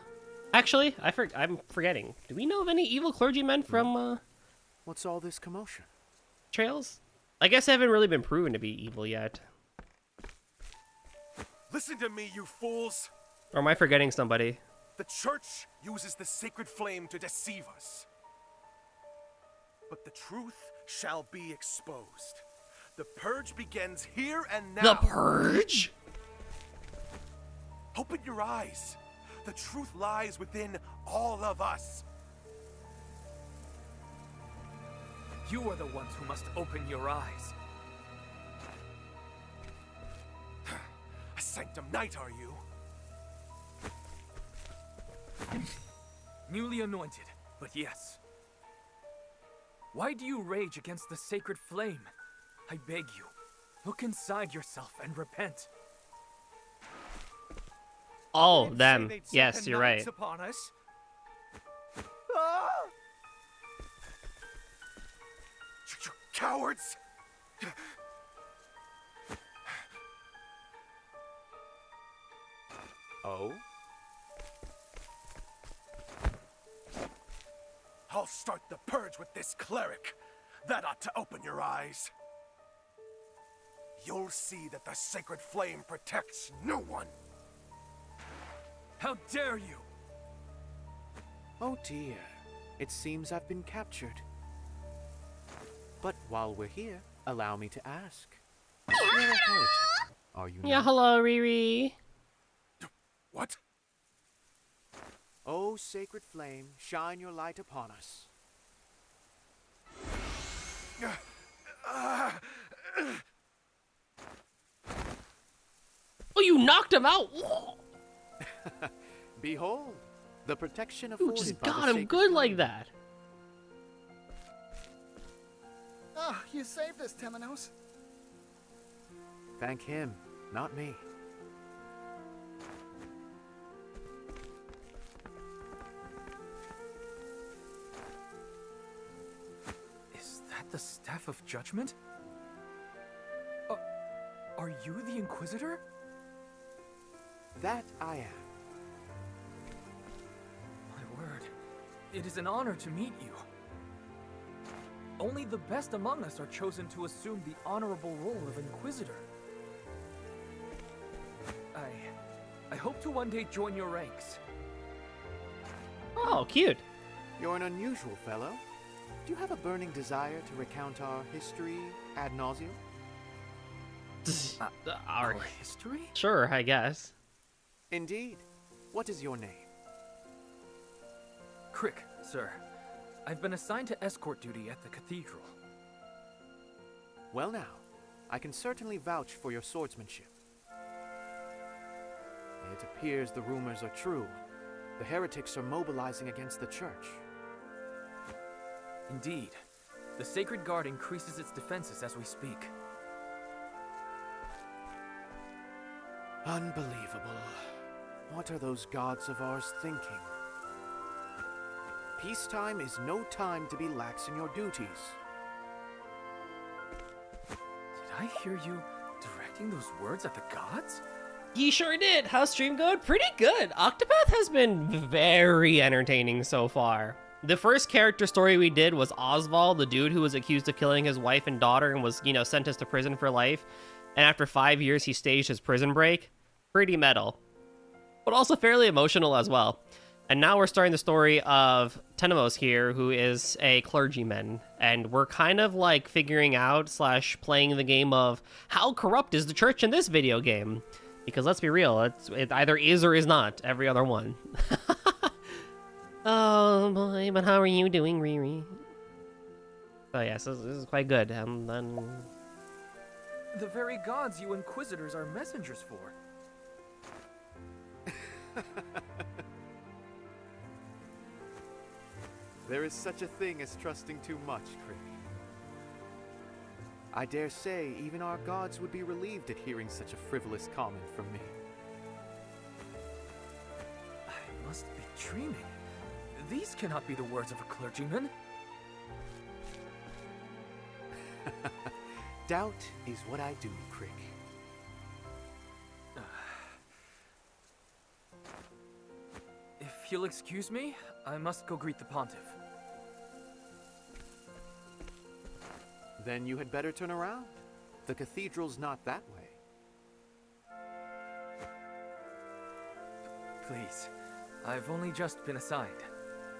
Actually, I'm forgetting. Do we know of any evil clergymen from What's all this commotion? Trails? I guess they haven't really been proven to be evil yet. Listen to me, you fools! Or am I forgetting somebody? The church uses the sacred flame to deceive us. But the truth shall be exposed. The purge begins here and now. The purge? Open your eyes. The truth lies within all of us. You are the ones who must open your eyes. A sanctum knight, are you? Newly anointed, but yes. Why do you rage against the sacred flame? I beg you, look inside yourself and repent. Oh, them. Yes, you're right. Upon us. You cowards! Oh? I'll start the purge with this cleric. That ought to open your eyes. You'll see that the sacred flame protects no one. How dare you! Oh dear. It seems I've been captured. But while we're here, allow me to ask. You're a heretic, are you Yeah, not? hello, Riri. What? Oh, sacred flame, shine your light upon us. Oh, you knocked him out! Whoa. Behold, the protection You afforded just by the got him sacred good like flame. that. Ah, you saved us, Temenos. Thank him, not me. Is that the Staff of Judgment? Are you the Inquisitor? That I am. My word. It is an honor to meet you. Only the best among us are chosen to assume the honorable role of Inquisitor. I hope to one day join your ranks. Oh, cute. You're an unusual fellow. Do you have a burning desire to recount our history ad nauseum? Our history? Sure, I guess. Indeed. What is your name? Crick, sir. I've been assigned to escort duty at the cathedral. Well now, I can certainly vouch for your swordsmanship. It appears the rumors are true. The heretics are mobilizing against the church. Indeed. The Sacred Guard increases its defenses as we speak. Unbelievable. What are those gods of ours thinking? Peacetime is no time to be lax in your duties. Did I hear you directing those words at the gods? You sure did. How's stream going? Pretty good. Octopath has been very entertaining so far. The first character story we did was Oswald, the dude who was accused of killing his wife and daughter and was, sentenced to prison for life. And after 5 years, he staged his prison break. Pretty metal, but also fairly emotional as well. And now we're starting the story of Tenemos here, who is a clergyman. And we're kind of like figuring out / playing the game of how corrupt is the church in this video game? Because let's be real, it either is or is not every other one. Oh boy, but how are you doing, Riri? Oh yes, this is quite good. The very gods you Inquisitors are messengers for. There is such a thing as trusting too much, Crick. I dare say even our gods would be relieved at hearing such a frivolous comment from me. I must be dreaming. These cannot be the words of a clergyman. Doubt is what I do, Crick. If you'll excuse me, I must go greet the pontiff. Then you had better turn around. The cathedral's not that way. Please, I've only just been assigned.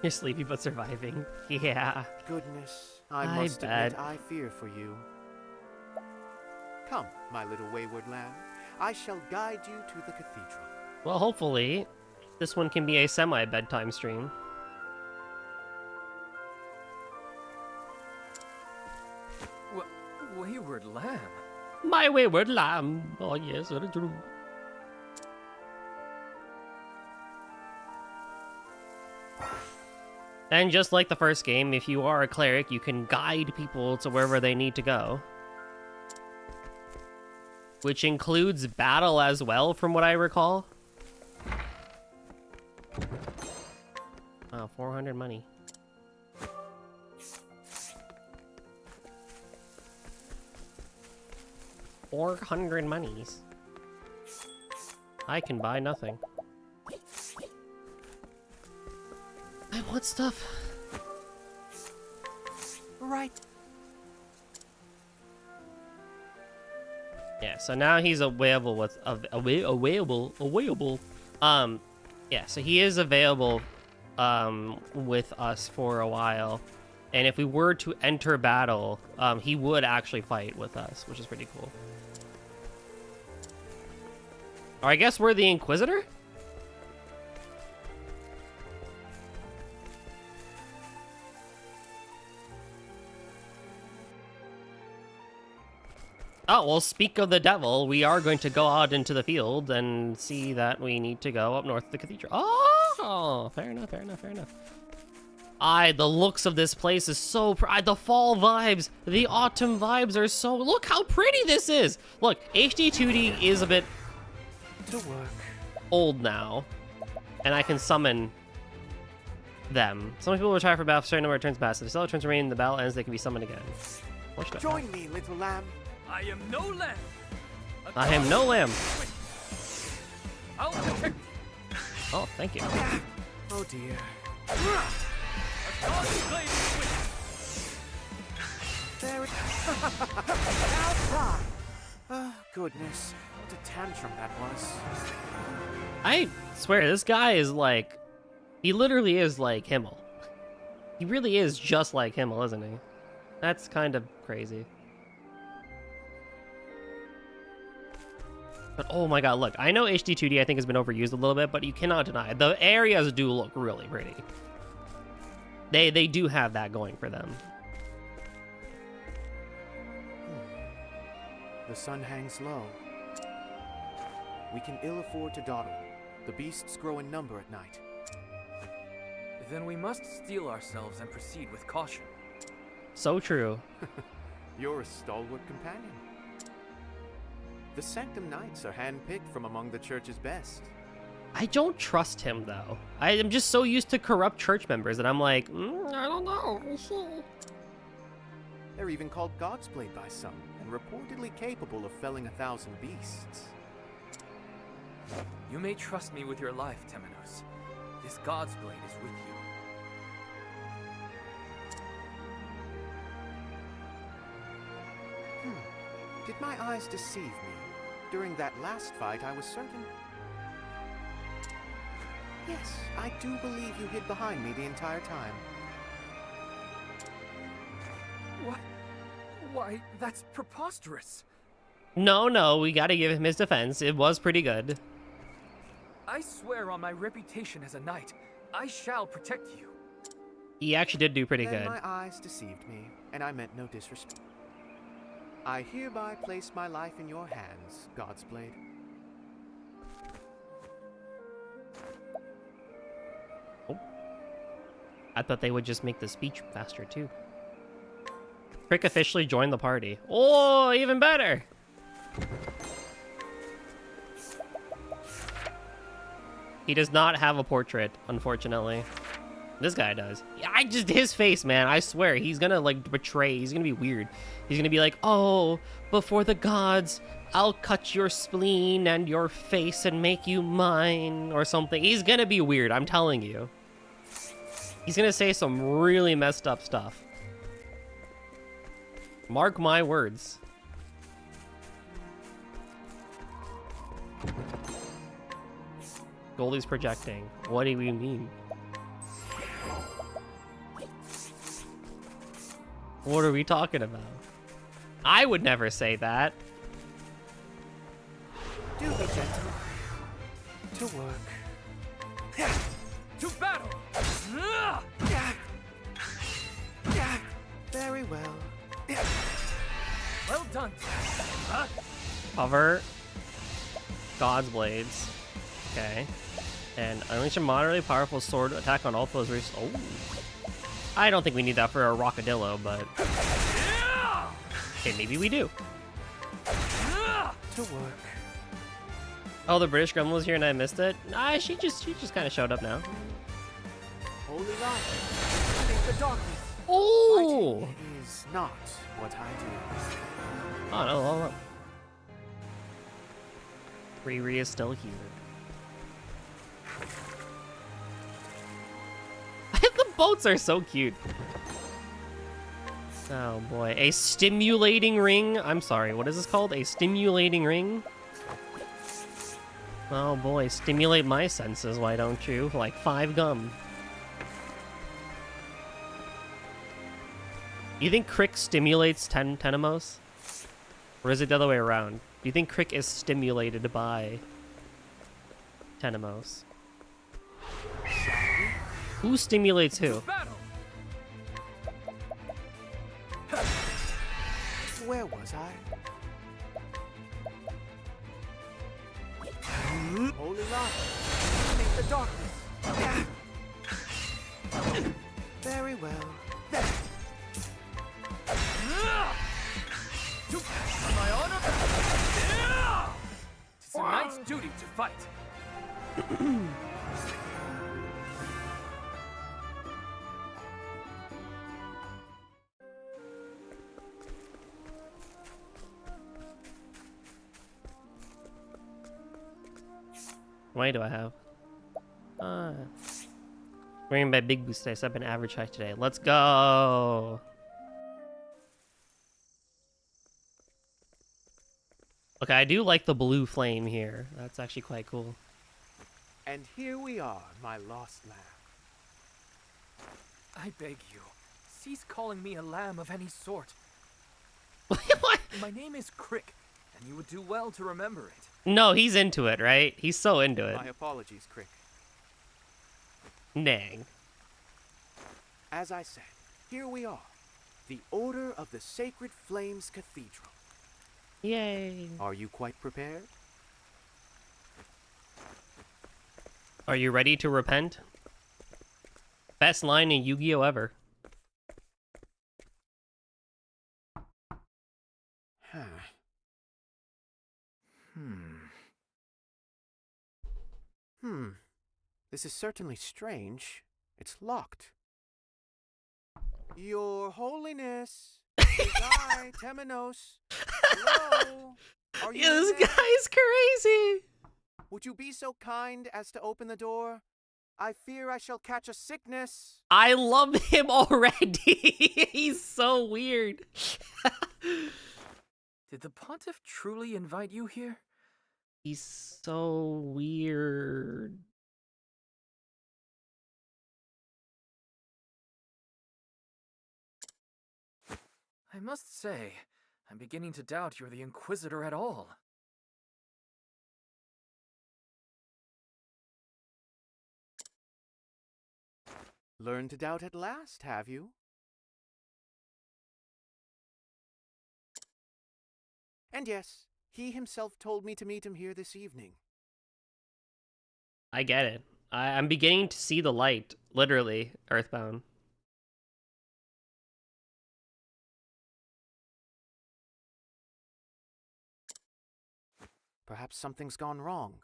You're sleepy but surviving. Yeah. Goodness, I must admit I fear for you. Come, my little wayward lamb. I shall guide you to the cathedral. Well, hopefully, this one can be a semi-bedtime stream. Wayward lamb? My wayward lamb. Oh yes, what a true. And just like the first game, if you are a cleric, you can guide people to wherever they need to go. Which includes battle as well, from what I recall. Oh, 400 money. $400 monies. I can buy nothing. I want stuff. Right. Yeah, so now he's available with available. Yeah, so he is available with us for a while. And if we were to enter battle, he would actually fight with us, which is pretty cool. Or I guess we're the Inquisitor? Oh, well, speak of the devil, we are going to go out into the field and see that we need to go up north to the cathedral. Oh, fair enough, fair enough, fair enough. The looks of this place is so the fall vibes, the autumn vibes are so... Look how pretty this is! Look, HD 2D is a bit old now, and I can summon them. Some people will try for battle for a certain number of turns past. If the still turns remain, the battle ends, they can be summoned again. Join me, little lamb. I am no lamb. I am no lamb. I'll protect you. Oh, thank you. Oh dear. There it Oh, goodness. What a tantrum that was. I swear, this guy is like... He literally is like Himmel. He really is just like Himmel, isn't he? That's kind of crazy. But oh my god, look, I know HD 2D I think has been overused a little bit, but you cannot deny it. The areas do look really pretty. They do have that going for them. The sun hangs low. We can ill afford to dawdle. The beasts grow in number at night. Then we must steel ourselves and proceed with caution. So true. You're a stalwart companion. The Sanctum Knights are handpicked from among the church's best. I don't trust him, though. I am just so used to corrupt church members that I'm like, I don't know. They're even called God's Blade by some, and reportedly capable of felling 1,000 beasts. You may trust me with your life, Temenos. This God's Blade is with you. Did my eyes deceive me? During that last fight, I was certain... Yes, I do believe you hid behind me the entire time. What? Why, that's preposterous. No, we gotta give him his defense. It was pretty good. I swear on my reputation as a knight, I shall protect you. He actually did do pretty Then good. my eyes deceived me, and I meant no disrespect. I hereby place my life in your hands, God's Blade. Oh. I thought they would just make the speech faster, too. Crick officially joined the party. Oh, even better! He does not have a portrait, unfortunately. This guy does. His face, man, I swear, he's gonna, like, betray. He's gonna be weird. He's gonna be like, oh, before the gods, I'll cut your spleen and your face and make you mine, or something. He's gonna be weird, I'm telling you. He's gonna say some really messed up stuff. Mark my words. Goldie's projecting. What do we mean? What are we talking about? I would never say that. Do be gentle. To work. To battle! Very well. Well done. Cover. God's Blades. Okay. And unleash a moderately powerful sword attack on all foes. Oh. I don't think we need that for a Rockadillo, but... Okay, maybe we do. To work. Oh, the British Gremlin was here and I missed it? Nah, she just kind of showed up now. Holy light. Make the darkness. Oh! Fighting is not what I do. Oh, no, hold up. Riri is still here. The boats are so cute. Oh boy, a stimulating ring. I'm sorry, what is this called? A stimulating ring? Oh boy, stimulate my senses, why don't you? Like 5 gum. You think Crick stimulates Tenemos? Or is it the other way around? Do you think Crick is stimulated by Tenemos? Who stimulates who? Where was I? Holy light. Make the darkness. Very well. On my honor, it's a knight's duty to fight. How many do I have? Bringing by big boost dice. I've been average height today. Let's go. Okay, I do like the blue flame here. That's actually quite cool. And here we are, my lost land. I beg you, cease calling me a lamb of any sort. What? My name is Crick, and you would do well to remember it. No, he's into it, right? He's so into it. My apologies, Crick. Nang. As I said, here we are. The Order of the Sacred Flames Cathedral. Yay. Are you quite prepared? Are you ready to repent? Best line in Yu-Gi-Oh! Ever. This is certainly strange. It's locked. Your Holiness, it is I, Temenos. Hello? Are you Yeah, this in there? guy's crazy. Would you be so kind as to open the door? I fear I shall catch a sickness. I love him already. He's so weird. Did the Pontiff truly invite you here? He's so weird. I must say, I'm beginning to doubt you're the Inquisitor at all. Learned to doubt at last, have you? And yes, he himself told me to meet him here this evening. I get it. I'm beginning to see the light, literally, Earthbound. Perhaps something's gone wrong.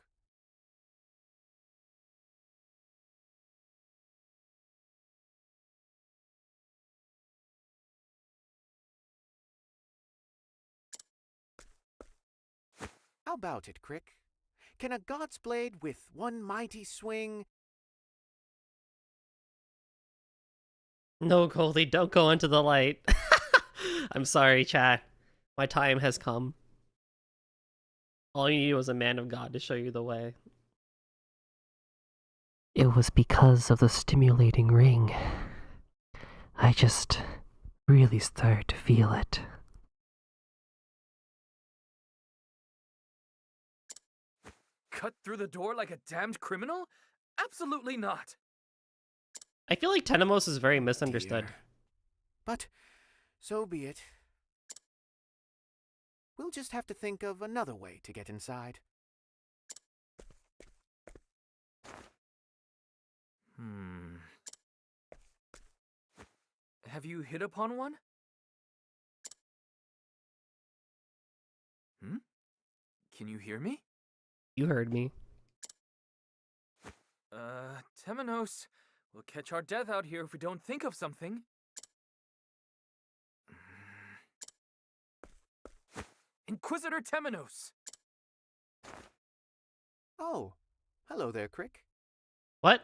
How about it, Crick? Can a god's blade with one mighty swing... No, Goldie, don't go into the light. I'm sorry, chat. My time has come. All you need was a man of God to show you the way. It was because of the stimulating ring. I just really started to feel it. Cut through the door like a damned criminal? Absolutely not! I feel like Tenemos is very misunderstood. Dear. But so be it. We'll just have to think of another way to get inside. Have you hit upon one? Can you hear me? You heard me. Temenos, we'll catch our death out here if we don't think of something. Inquisitor Temenos! Oh, hello there, Crick. What?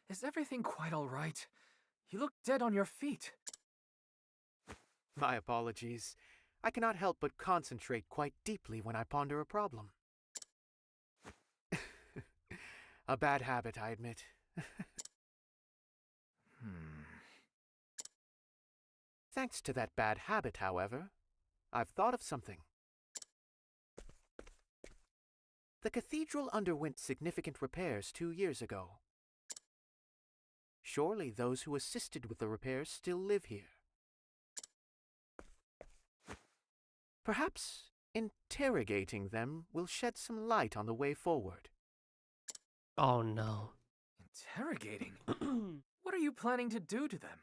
Is everything quite all right? You look dead on your feet. My apologies. I cannot help but concentrate quite deeply when I ponder a problem. A bad habit, I admit. Thanks to that bad habit, however, I've thought of something. The cathedral underwent significant repairs 2 years ago. Surely those who assisted with the repairs still live here. Perhaps interrogating them will shed some light on the way forward. Oh no. Interrogating? What are you planning to do to them?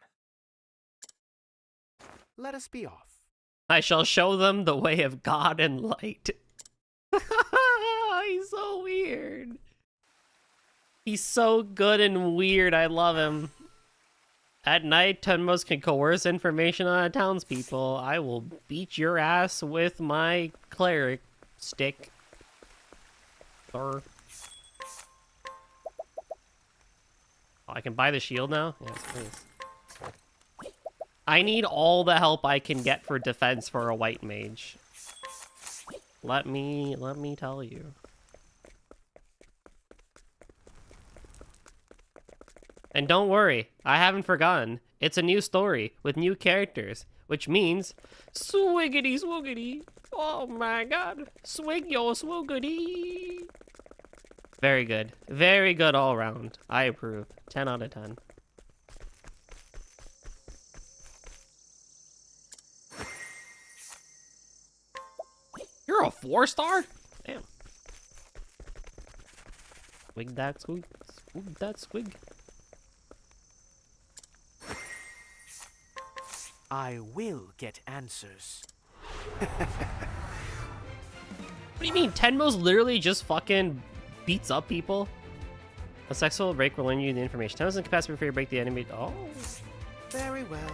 Let us be off. I shall show them the way of God and light. He's so weird. He's so good and weird. I love him. At night, Tenmos can coerce information on townspeople. I will beat your ass with my cleric stick. Or... Oh, I can buy the shield now? Yes, please. I need all the help I can get for defense for a white mage. Let me tell you. And don't worry, I haven't forgotten. It's a new story with new characters, which means swiggity swoogity. Oh my god. Swig your swoogity. Very good. Very good all around. I approve. 10 out of 10. You're a 4-star? Damn. Swig that swig. Swig that swig. I will get answers. What do you mean? Tenmo's literally just fucking beats up people? A sexual break will lend you the information. Tenmo's incapacity before you break the enemy. Oh. Very well.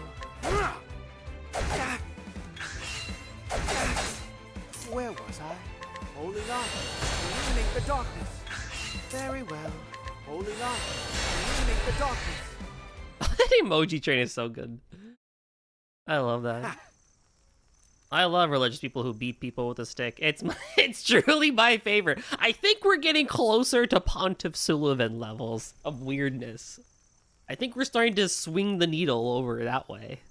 Where was I? Holding on. Illuminate the darkness. Very well. Holding on. Illuminate the darkness. That emoji train is so good. I love that. I love religious people who beat people with a stick. It's truly my favorite. I think we're getting closer to Pontiff Sullivan levels of weirdness. I think we're starting to swing the needle over that way.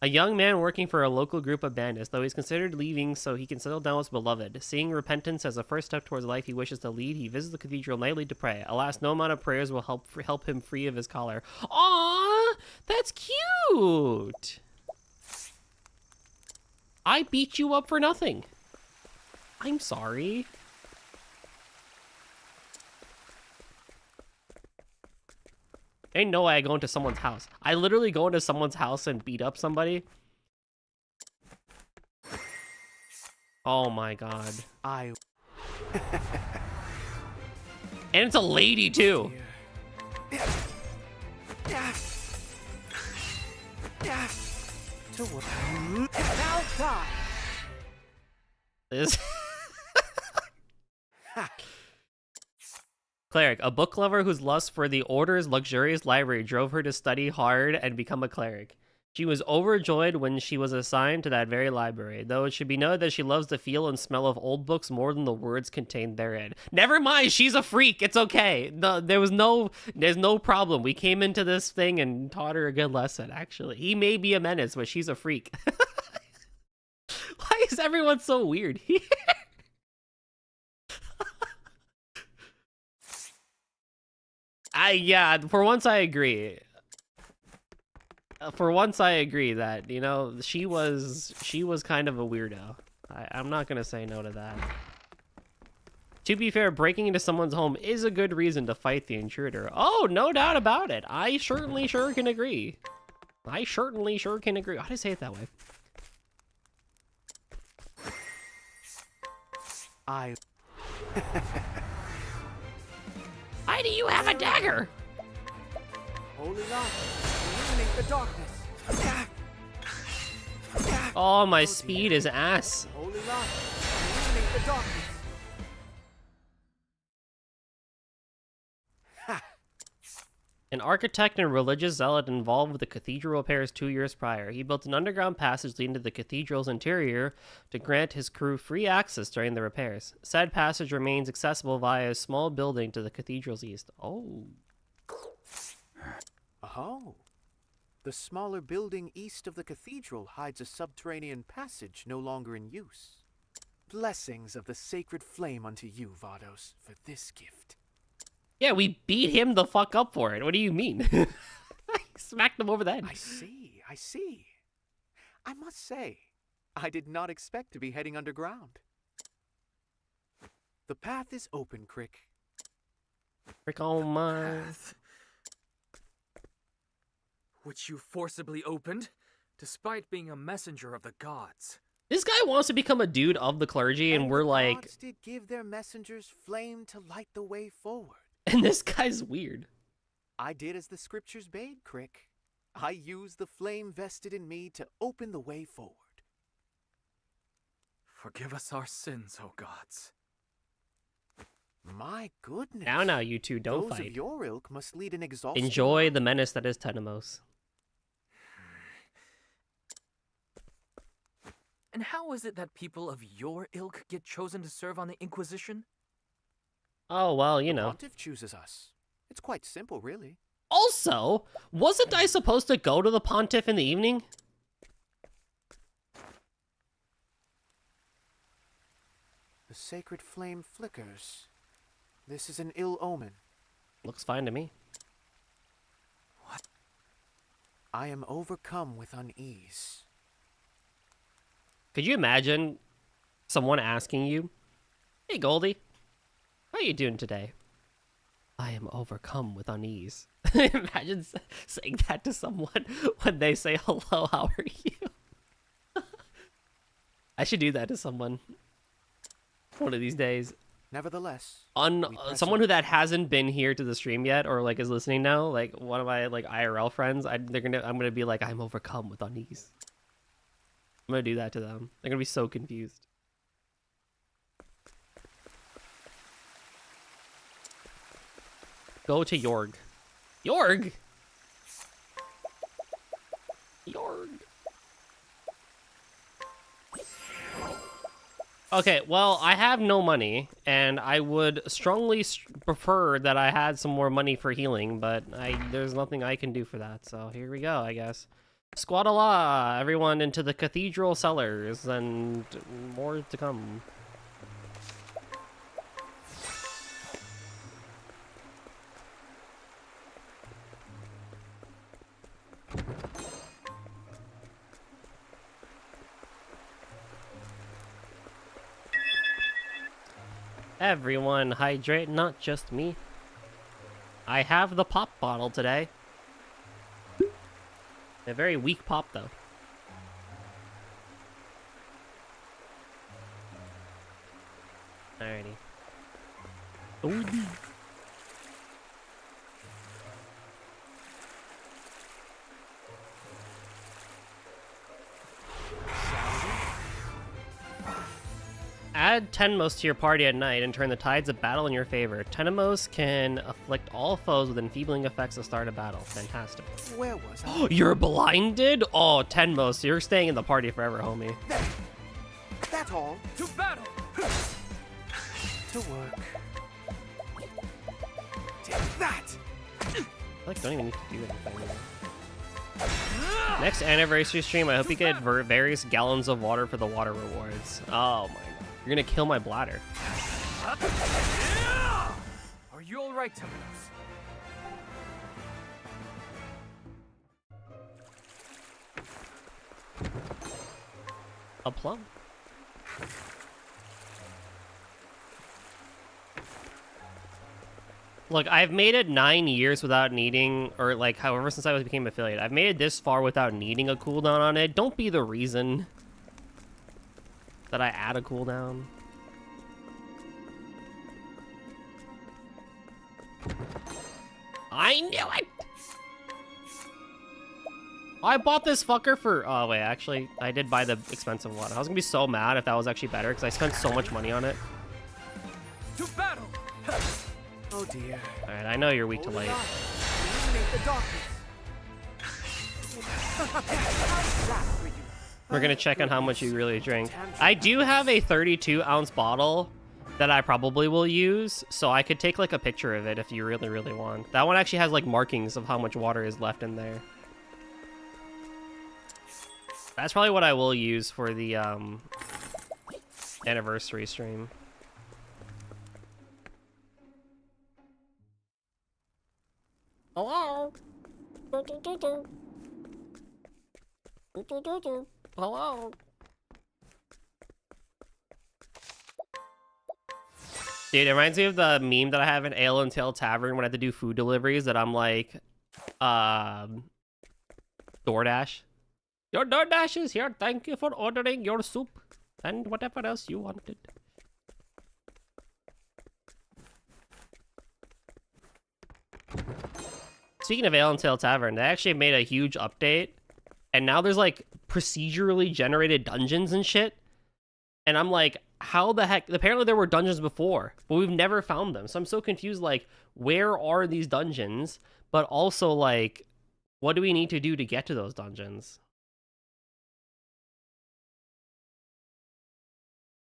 A young man working for a local group of bandits, though he's considered leaving so he can settle down with his beloved. Seeing repentance as a first step towards the life he wishes to lead, he visits the cathedral nightly to pray. Alas, no amount of prayers will help him free of his collar. Aww, that's cute. I beat you up for nothing. I'm sorry. Ain't no way I go into someone's house. I literally go into someone's house and beat up somebody. Oh my god. I... And it's a lady too. To what? Now die. This Cleric, a book lover whose lust for the Order's luxurious library drove her to study hard and become a cleric. She was overjoyed when she was assigned to that very library, though it should be noted that she loves the feel and smell of old books more than the words contained therein. Never mind, she's a freak. It's okay. There's no problem. We came into this thing and taught her a good lesson, actually. He may be a menace, but she's a freak. Why is everyone so weird here? Yeah, for once I agree. For once I agree that, you know, she was kind of a weirdo. I'm not gonna say no to that. To be fair, breaking into someone's home is a good reason to fight the intruder. Oh, no doubt about it. I certainly sure can agree. I certainly sure can agree. How do I say it that way? Why do you have a dagger? Holding on. Illuminate the darkness. Oh, my speed is ass. Holding on. Illuminate the darkness. An architect and religious zealot involved with the cathedral repairs 2 years prior. He built an underground passage leading to the cathedral's interior to grant his crew free access during the repairs. Said passage remains accessible via a small building to the cathedral's east. Oh. Oh. The smaller building east of the cathedral hides a subterranean passage no longer in use. Blessings of the sacred flame unto you, Vados, for this gift. Yeah, we beat him the fuck up for it. What do you mean? I smacked him over the head. I see. I must say, I did not expect to be heading underground. The path is open, Crick. Crick on my... Path. Which you forcibly opened, despite being a messenger of the gods. This guy wants to become a dude of the clergy, and we're like... Gods did give their messengers flame to light the way forward. And this guy's weird. I did as the scriptures bade, Crick. I used the flame vested in me to open the way forward. Forgive us our sins, O gods. My goodness. Now, you two, don't Those fight. of your ilk must lead an exhausting Enjoy life. the menace that is Tenemos. And how is it that people of your ilk get chosen to serve on the Inquisition? Oh, well, you The know. Pontiff chooses us. It's quite simple, really. Also, wasn't I supposed to go to the Pontiff in the evening? The sacred flame flickers. This is an ill omen. Looks fine to me. What? I am overcome with unease. Could you imagine someone asking you, "Hey Goldie, how are you doing today?" "I am overcome with unease." Imagine saying that to someone when they say, "Hello, how are you?" I should do that to someone one of these days. Nevertheless, someone who that hasn't been here to the stream yet, or like is listening now, like one of my like IRL friends, I'm gonna be like, "I'm overcome with unease." I'm gonna do that to them. They're gonna be so confused. Go to Yorg. Yorg? Yorg. Okay, well, I have no money, and I would strongly prefer that I had some more money for healing, but there's nothing I can do for that, so here we go, I guess. Squadala, everyone into the cathedral cellars, and more to come. Everyone hydrate, not just me. I have the pop bottle today. A very weak pop, though. Alrighty. Ooh. Add Tenmos to your party at night and turn the tides of battle in your favor. Tenmos can afflict all foes with enfeebling effects to start a battle. Fantastic. Where was I? You're blinded? Oh, Tenmos, you're staying in the party forever, homie. That's all. To battle! To work. Take that! I like don't even need to do anything. Next anniversary stream, I hope you get various gallons of water for the water rewards. Oh my god. You're gonna kill my bladder. Are you alright, Temenos? A plum. Look, I've made it 9 years without needing, or like however since I became affiliate, I've made it this far without needing a cooldown on it. Don't be the reason that I add a cooldown. I knew it! I bought this fucker for... Oh, wait, actually, I did buy the expensive one. I was gonna be so mad if that was actually better, because I spent so much money on it. To battle! Oh dear. Alright, I know you're weak to light. We're gonna check on how much you really drink. I do have a 32-ounce bottle that I probably will use, so I could take like a picture of it if you really, really want. That one actually has like markings of how much water is left in there. That's probably what I will use for the anniversary stream. Hello? Hello? Dude, it reminds me of the meme that I have in Ale and Tail Tavern when I have to do food deliveries that I'm like, DoorDash. Your DoorDash is here. Thank you for ordering your soup and whatever else you wanted. Speaking of Ale and Tail Tavern, they actually made a huge update, and now there's like procedurally generated dungeons and shit. And I'm like, how the heck? Apparently there were dungeons before, but we've never found them. So I'm so confused, like, where are these dungeons? But also, like, what do we need to do to get to those dungeons?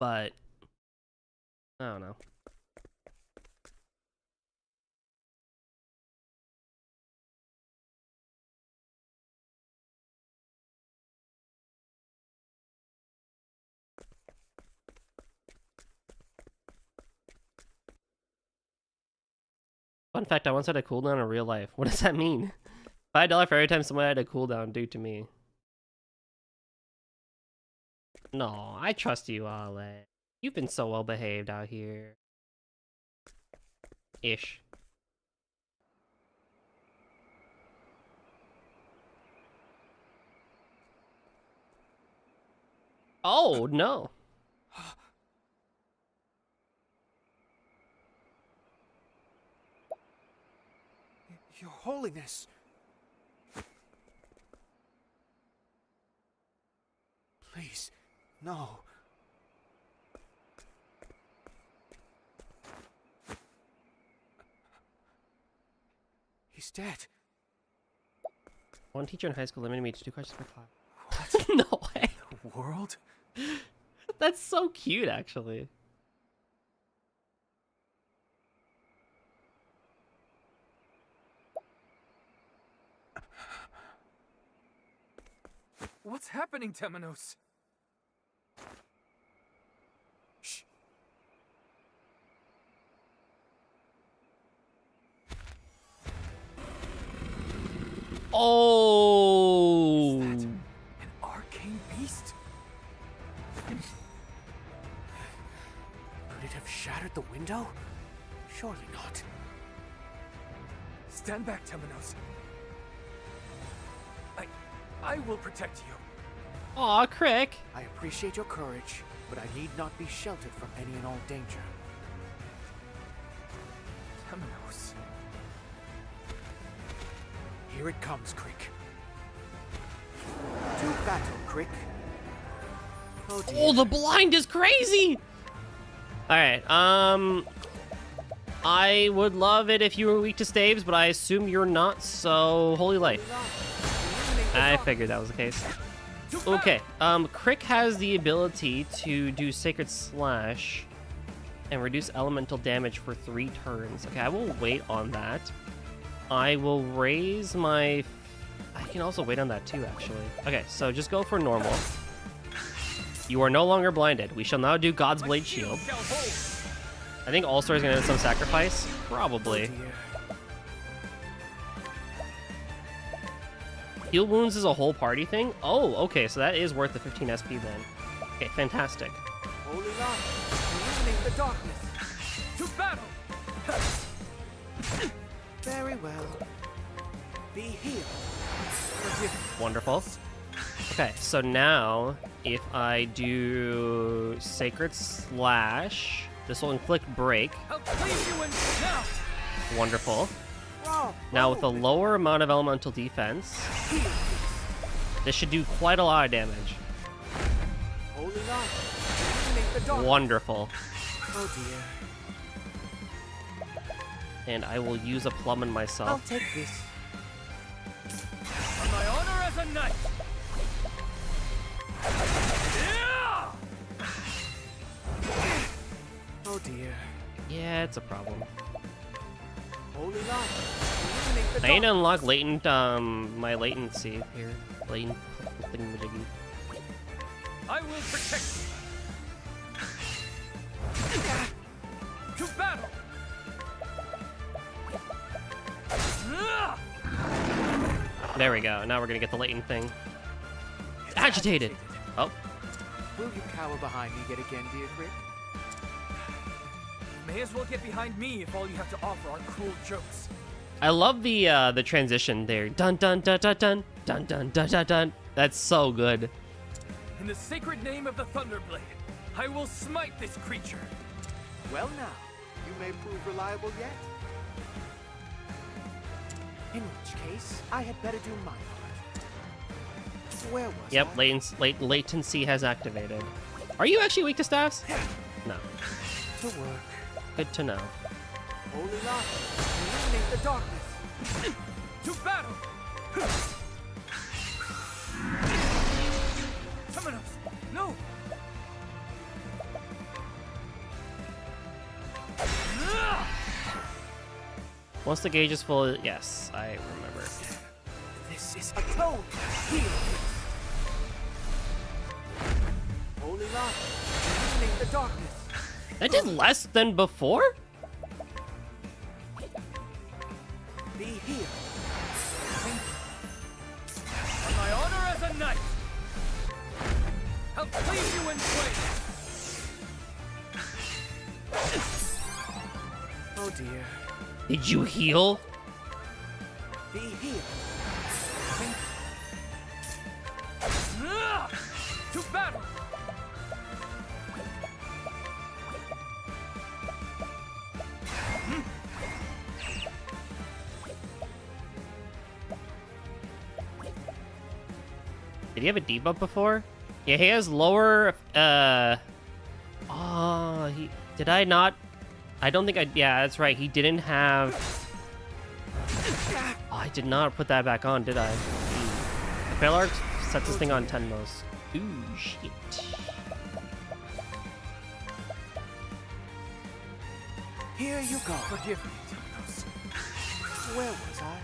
But, I don't know. Fun fact, I once had a cooldown in real life. What does that mean? $5 for every time someone had a cooldown due to me. No, I trust you, Ale. You've been so well behaved out here. Ish. Oh, no. Your Holiness. Please, no. He's dead. One teacher in high school limited me to 2 questions per class. What? No way. The world? That's so cute, actually. What's happening, Temenos? Shh. Oh. An arcane beast? Could it have shattered the window? Surely not. Stand back, Temenos. I will protect you. Aw, Crick. I appreciate your courage, but I need not be sheltered from any and all danger. Temenos. Here it comes, Crick. To battle, Crick. Oh, dear. Oh, the blind is crazy. All right. I would love it if you were weak to staves, but I assume you're not. So, holy light. I figured that was the case. Okay. Crick has the ability to do Sacred Slash and reduce elemental damage for 3 turns. Okay, I will wait on that. I will raise my... I can also wait on that too, actually. Okay, so just go for normal. You are no longer blinded. We shall now do God's Blade Shield. I think All-Star is going to have some sacrifice. Probably. Heal wounds is a whole party thing? Oh, okay, so that is worth the 15 SP then. Okay, fantastic. Holy light, illuminate the darkness. To battle! Very well. Be healed. Forgiven. Wonderful. Okay, so now if I do Sacred Slash, this will inflict break. I'll cleave you in now. Wonderful. Now with a lower amount of elemental defense, this should do quite a lot of damage. Holy light, illuminate the darkness. Wonderful. Oh dear. And I will use a plum in I'll myself. take this. On my honor as a knight. Oh dear. Yeah, it's a problem. Holy light, illuminate the I need to darkness. unlock latent, my latency here. Latent thingamajiggy. I will protect you. To battle. There we go. Now we're gonna get the latent thing. Agitated. Oh, Will you cower behind me yet again, dear Crick? May as well get behind me if all you have to offer are cruel jokes. I love the transition there. Dun dun dun dun dun dun dun dun dun dun. That's so good. In the sacred name of the Thunderblade, I will smite this creature. Well now, you may prove reliable yet. In which case, I had better do my part. Where was Yep, I? latency has activated. Are you actually weak to staffs? No. To work. Good to know. Holy light, illuminate the darkness. To battle! Temenos, no! Once the gauge is full, yes, I remember. This is atone. Heal. Holy light, illuminate the darkness. That did less than before? Be healed. On my honor as a knight, I'll cleave you in twain. Oh dear. Did you heal? Be healed. To battle! Did he have a debuff before? Yeah, he has lower, oh, did I not? I don't think yeah, that's right. He didn't have, oh, I did not put that back on, did I? Pelarg sets this thing on 10 most. Ooh, shit. Here you go. Forgive me, Temenos. Where was I?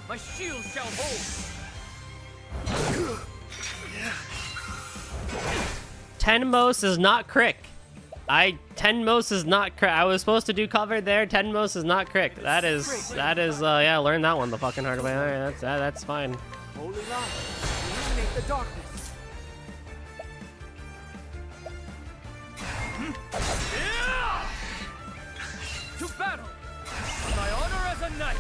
My shield shall hold. 10 most is not crick. 10 most is not crick. I was supposed to do cover there. 10 most is not crick. That is, yeah, learn that one the fucking hard way. All right, that's fine. Holy light, illuminate the darkness. To battle! On my honor as a knight!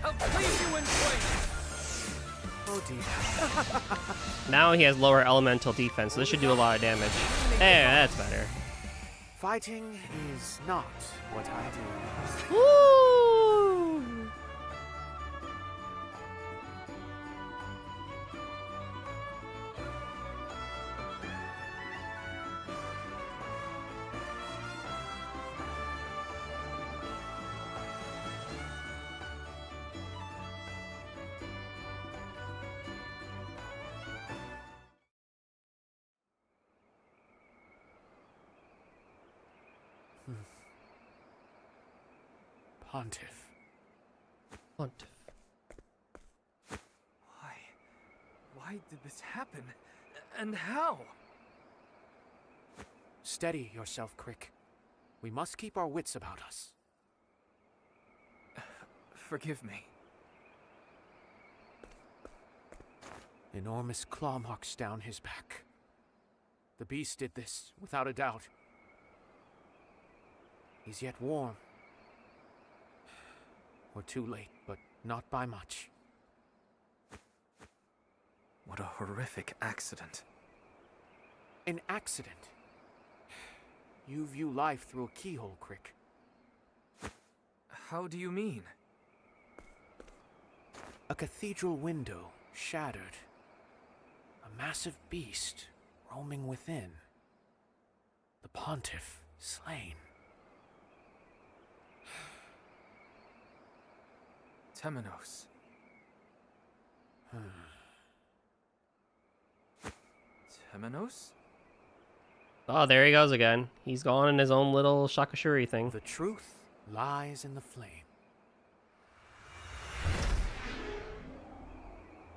I'll cleave you in twain! Oh dear. Now he has lower elemental defense, so this should do a lot of damage. Hey, that's better. Fighting is not what I do. Woo! Pontiff. Pontiff. Why did this happen? And how? Steady yourself, Crick. We must keep our wits about us. Forgive me. Enormous claw marks down his back. The beast did this, without a doubt. He's yet warm. We're too late, but not by much. What a horrific accident. An accident? You view life through a keyhole, Crick. How do you mean? A cathedral window shattered. A massive beast roaming within. The Pontiff slain. Temenos. Temenos? Oh, there he goes again. He's gone in his own little Shakashuri thing. The truth lies in the flame.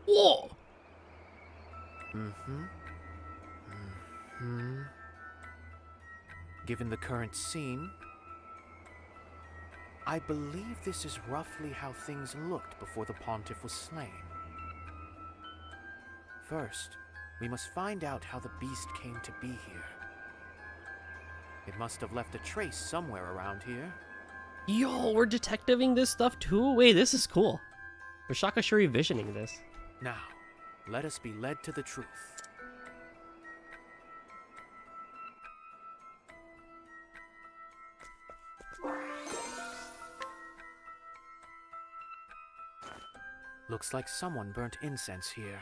Whoa! Given the current scene, I believe this is roughly how things looked before the Pontiff was slain. First, we must find out how the beast came to be here. It must have left a trace somewhere around here. Yo, we're detectiving this stuff too? Wait, this is cool. We're Shakashuri visioning this. Now, let us be led to the truth. Looks like someone burnt incense here.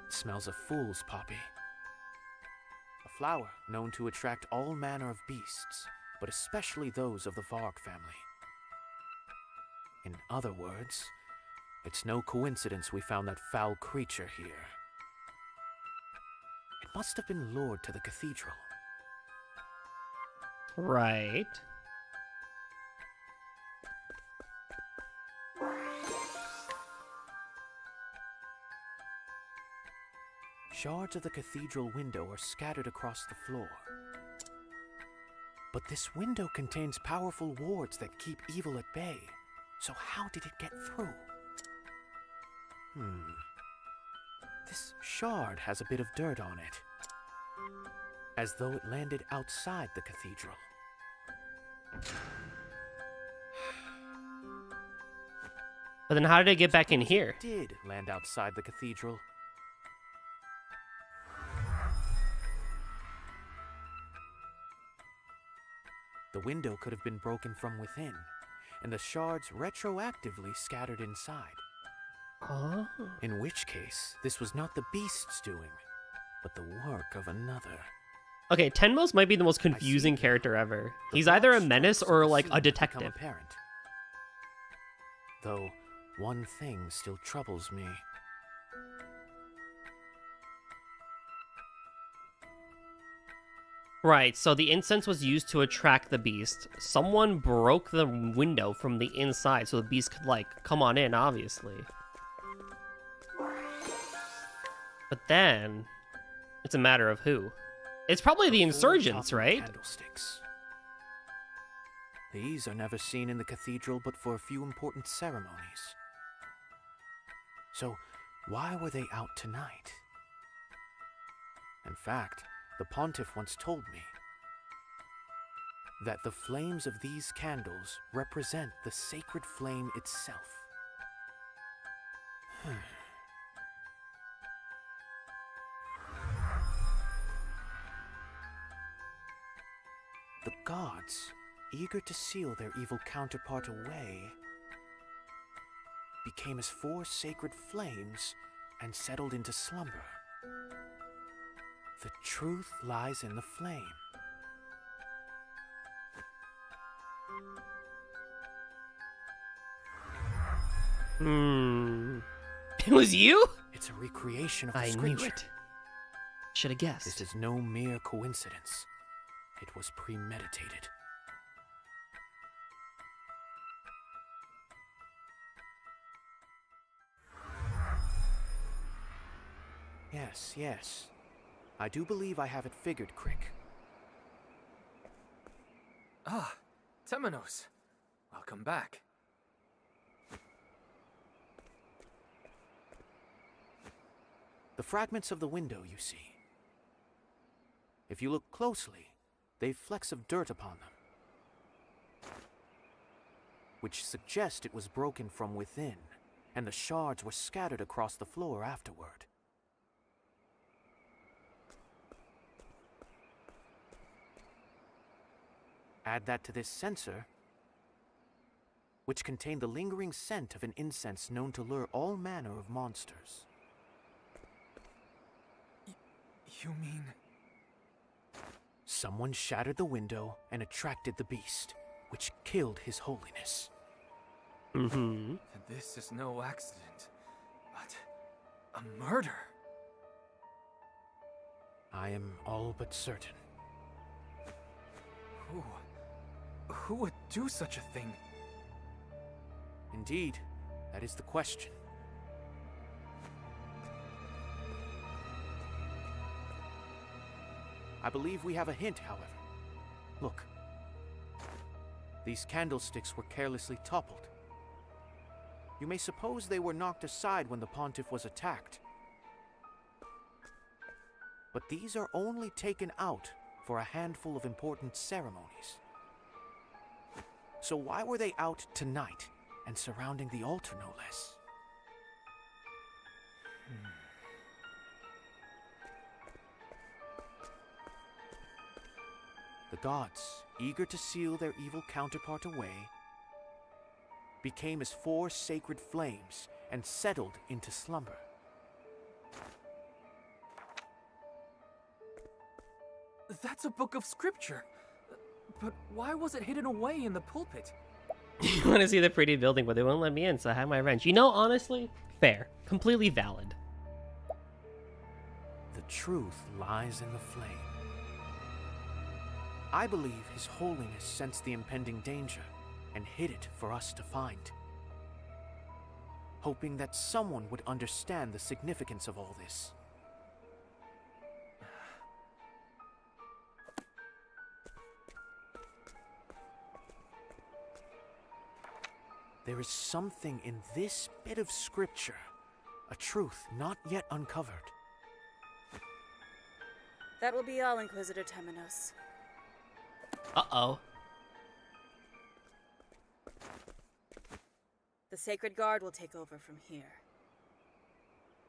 It smells of fool's poppy. A flower known to attract all manner of beasts, but especially those of the Varg family. In other words, it's no coincidence we found that foul creature here. It must have been lured to the cathedral. Right. Shards of the cathedral window are scattered across the floor. But this window contains powerful wards that keep evil at bay. So how did it get through? This shard has a bit of dirt on it, as though it landed outside the cathedral. But then how did it get back in here? It did land outside the cathedral. The window could have been broken from within, and the shards retroactively scattered inside. Oh. In which case, this was not the beast's doing, but the work of another. Okay, Tenmos might be the most confusing character ever. He's either a menace or like a detective. Apparent. Though, one thing still troubles me. Right, so the incense was used to attract the beast. Someone broke the window from the inside so the beast could, like, come on in, obviously. But then, it's a matter of who. It's probably the insurgents, right? Candlesticks. These are never seen in the cathedral but for a few important ceremonies. So, why were they out tonight? In fact, the pontiff once told me that the flames of these candles represent the sacred flame itself. The gods, eager to seal their evil counterpart away, became as 4 sacred flames and settled into slumber. The truth lies in the flame. It was you? It's a recreation of the I scripture. knew it. Should have guessed. This is no mere coincidence. It was premeditated. Yes. I do believe I have it figured, Crick. Ah, Temenos. Welcome back. The fragments of the window, you see. If you look closely, they've flecks of dirt upon them, which suggest it was broken from within, and the shards were scattered across the floor afterward. Add that to this censer, which contained the lingering scent of an incense known to lure all manner of monsters. You mean... Someone shattered the window and attracted the beast, which killed His Holiness. And this is no accident, but a murder. I am all but certain. Who would do such a thing? Indeed, that is the question. I believe we have a hint, however. Look. These candlesticks were carelessly toppled. You may suppose they were knocked aside when the pontiff was attacked. But these are only taken out for a handful of important ceremonies. So why were they out tonight and surrounding the altar, no less? The gods, eager to seal their evil counterpart away, became as 4 sacred flames and settled into slumber. That's a book of scripture. But why was it hidden away in the pulpit? You want to see the pretty building, but they won't let me in, so I have my wrench. You know, honestly, fair. Completely valid. The truth lies in the flame. I believe His Holiness sensed the impending danger and hid it for us to find, hoping that someone would understand the significance of all this. There is something in this bit of scripture, a truth not yet uncovered. That will be all, Inquisitor Temenos. Uh-oh. The Sacred Guard will take over from here.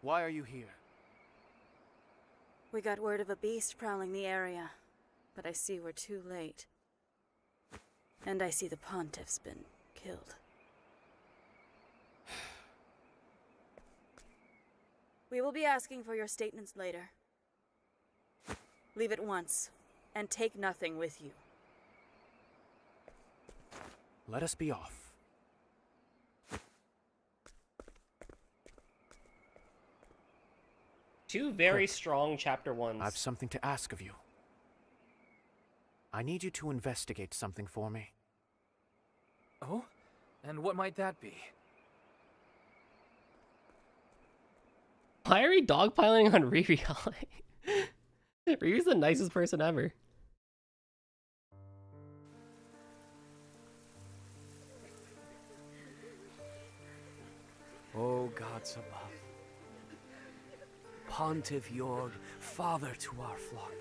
Why are you here? We got word of a beast prowling the area, but I see we're too late. And I see the Pontiff's been killed. We will be asking for your statements later. Leave at once, and take nothing with you. Let us be off. Two very Quick. strong chapter ones. I've something to ask of you. I need you to investigate something for me. Oh? And what might that be? Why are we dogpiling on Riri? Riri's the nicest person ever. O gods above, Pontiff Jorg, father to our flock,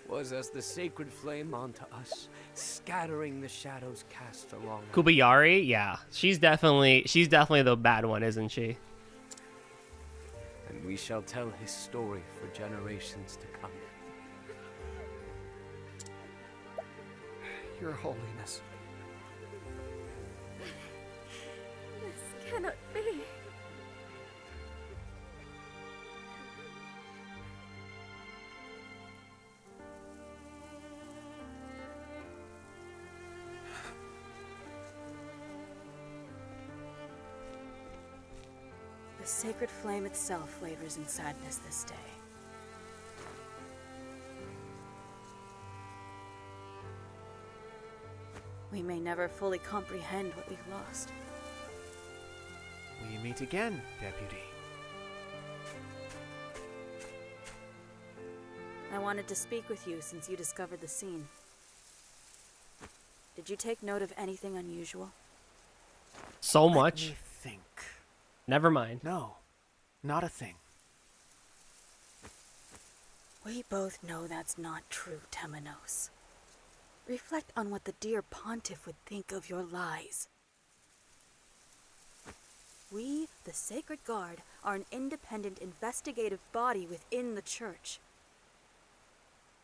was as the sacred flame unto us, scattering the shadows cast along. Kubayari, yeah, she's definitely the bad one, isn't she? And we shall tell his story for generations to come. Your Holiness. This cannot be. The sacred flame itself wavers in sadness this day. We may never fully comprehend what we've lost. We meet again, Deputy. I wanted to speak with you since you discovered the scene. Did you take note of anything unusual? So much. Let me think. Never mind. No, not a thing. We both know that's not true, Temenos. Reflect on what the dear Pontiff would think of your lies. We, the Sacred Guard, are an independent investigative body within the Church.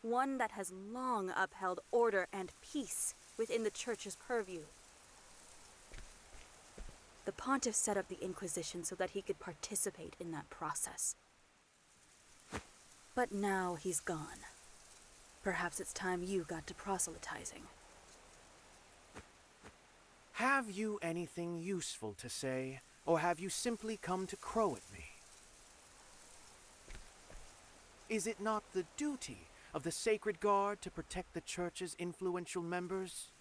One that has long upheld order and peace within the Church's purview. The Pontiff set up the Inquisition so that he could participate in that process. But now he's gone. Perhaps it's time you got to proselytizing. Have you anything useful to say, or have you simply come to crow at me? Is it not the duty of the Sacred Guard to protect the Church's influential members?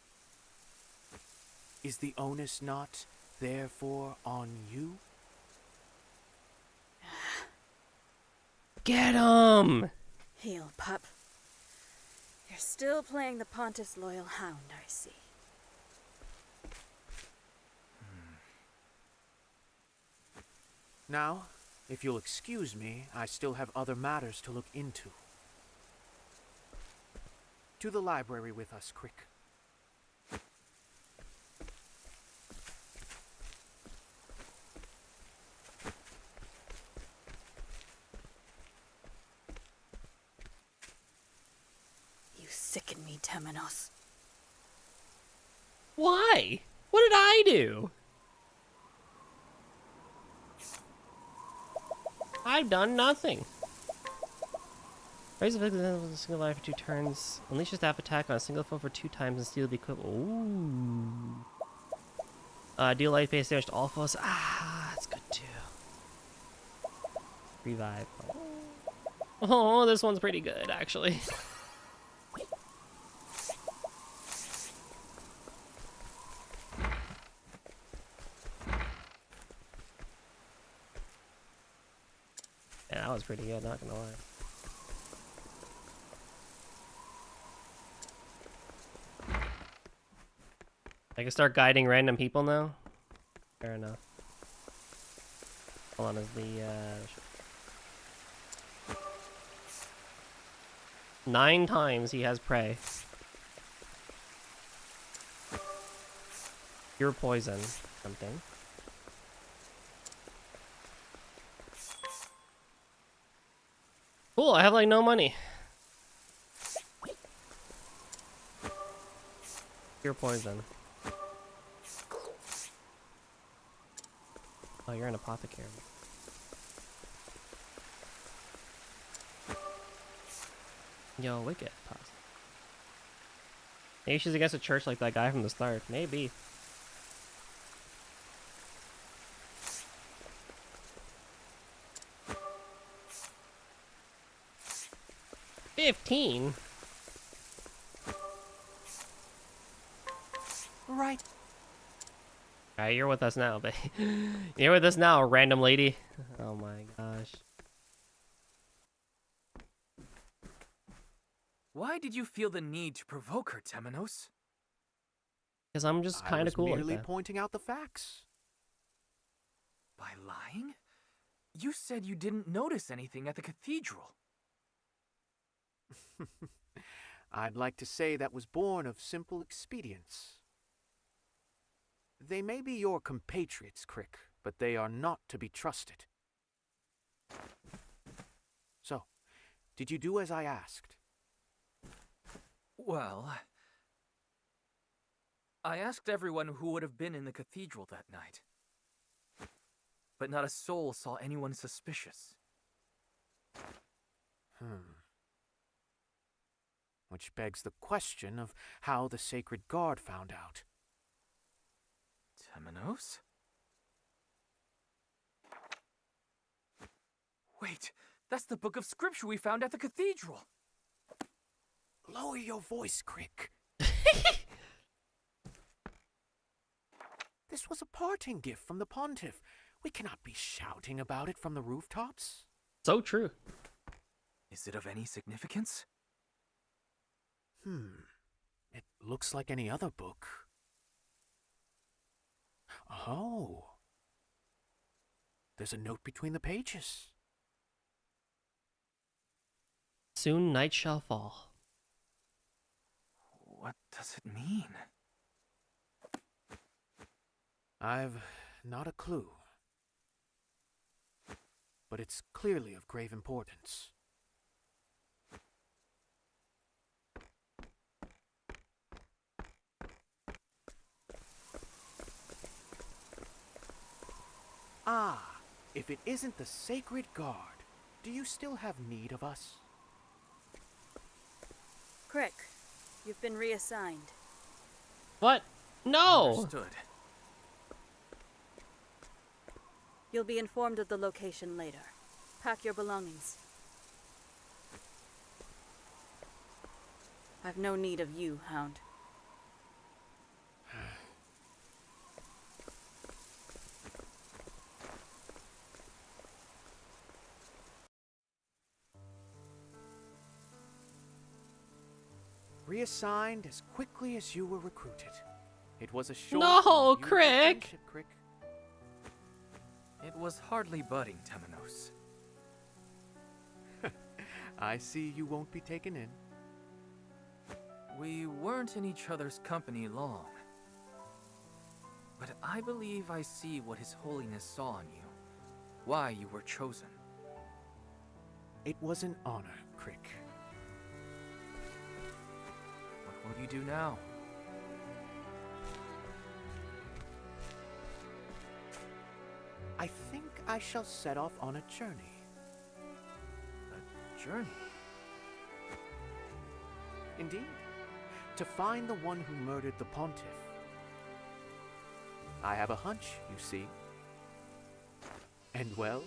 Is the onus not, therefore, on you? Get him! Heel, pup. You're still playing the Pontiff's loyal hound, I see. Now, if you'll excuse me, I still have other matters to look into. To the library with us, quick. You sicken me, Temenos. Why? What did I do? I've done nothing. Raise the victim with a single life for 2 turns. Unleash a staff attack on a single foe for 2 times and steal the equipment. Ooh. Deal life-based damage to all foes. Ah, that's good too. Revive. Oh, this one's pretty good, actually. Yeah, that was pretty good, not gonna lie. I can start guiding random people now? Fair enough. Hold on, is the, 9 times he has prey. Pure poison. Something. Cool, I have like no money. Pure poison. Oh, you're an apothecary. Yo, wicked. Maybe she's against a church like that guy from the start. Maybe. $15? Right. Alright, you're with us now, babe. You're with us now, random lady. Oh my gosh. Why did you feel the need to provoke her, Temenos? Because I'm just kind of cool like merely that. pointing out the facts. By lying? You said you didn't notice anything at the cathedral. I'd like to say that was born of simple expedience. They may be your compatriots, Crick, but they are not to be trusted. So, did you do as I asked? Well, I asked everyone who would have been in the cathedral that night. But not a soul saw anyone suspicious. Which begs the question of how the Sacred Guard found out. Temenos? Wait, that's the book of scripture we found at the cathedral! Lower your voice, Crick. This was a parting gift from the Pontiff. We cannot be shouting about it from the rooftops. So true. Is it of any significance? It looks like any other book. Oh. There's a note between the pages. Soon night shall fall. What does it mean? I've not a clue. But it's clearly of grave importance. Ah, if it isn't the Sacred Guard, do you still have need of us? Crick, you've been reassigned. What? No! Understood. You'll be informed of the location later. Pack your belongings. I've no need of you, Hound. Reassigned as quickly as you were recruited. It was a short No, and beautiful Crick! friendship, Crick. It was hardly budding, Temenos. I see you won't be taken in. We weren't in each other's company long. But I believe I see what His Holiness saw in you. Why you were chosen. It was an honor, Crick. What will you do now? I think I shall set off on a journey. A journey? Indeed. To find the one who murdered the Pontiff. I have a hunch, you see. And well,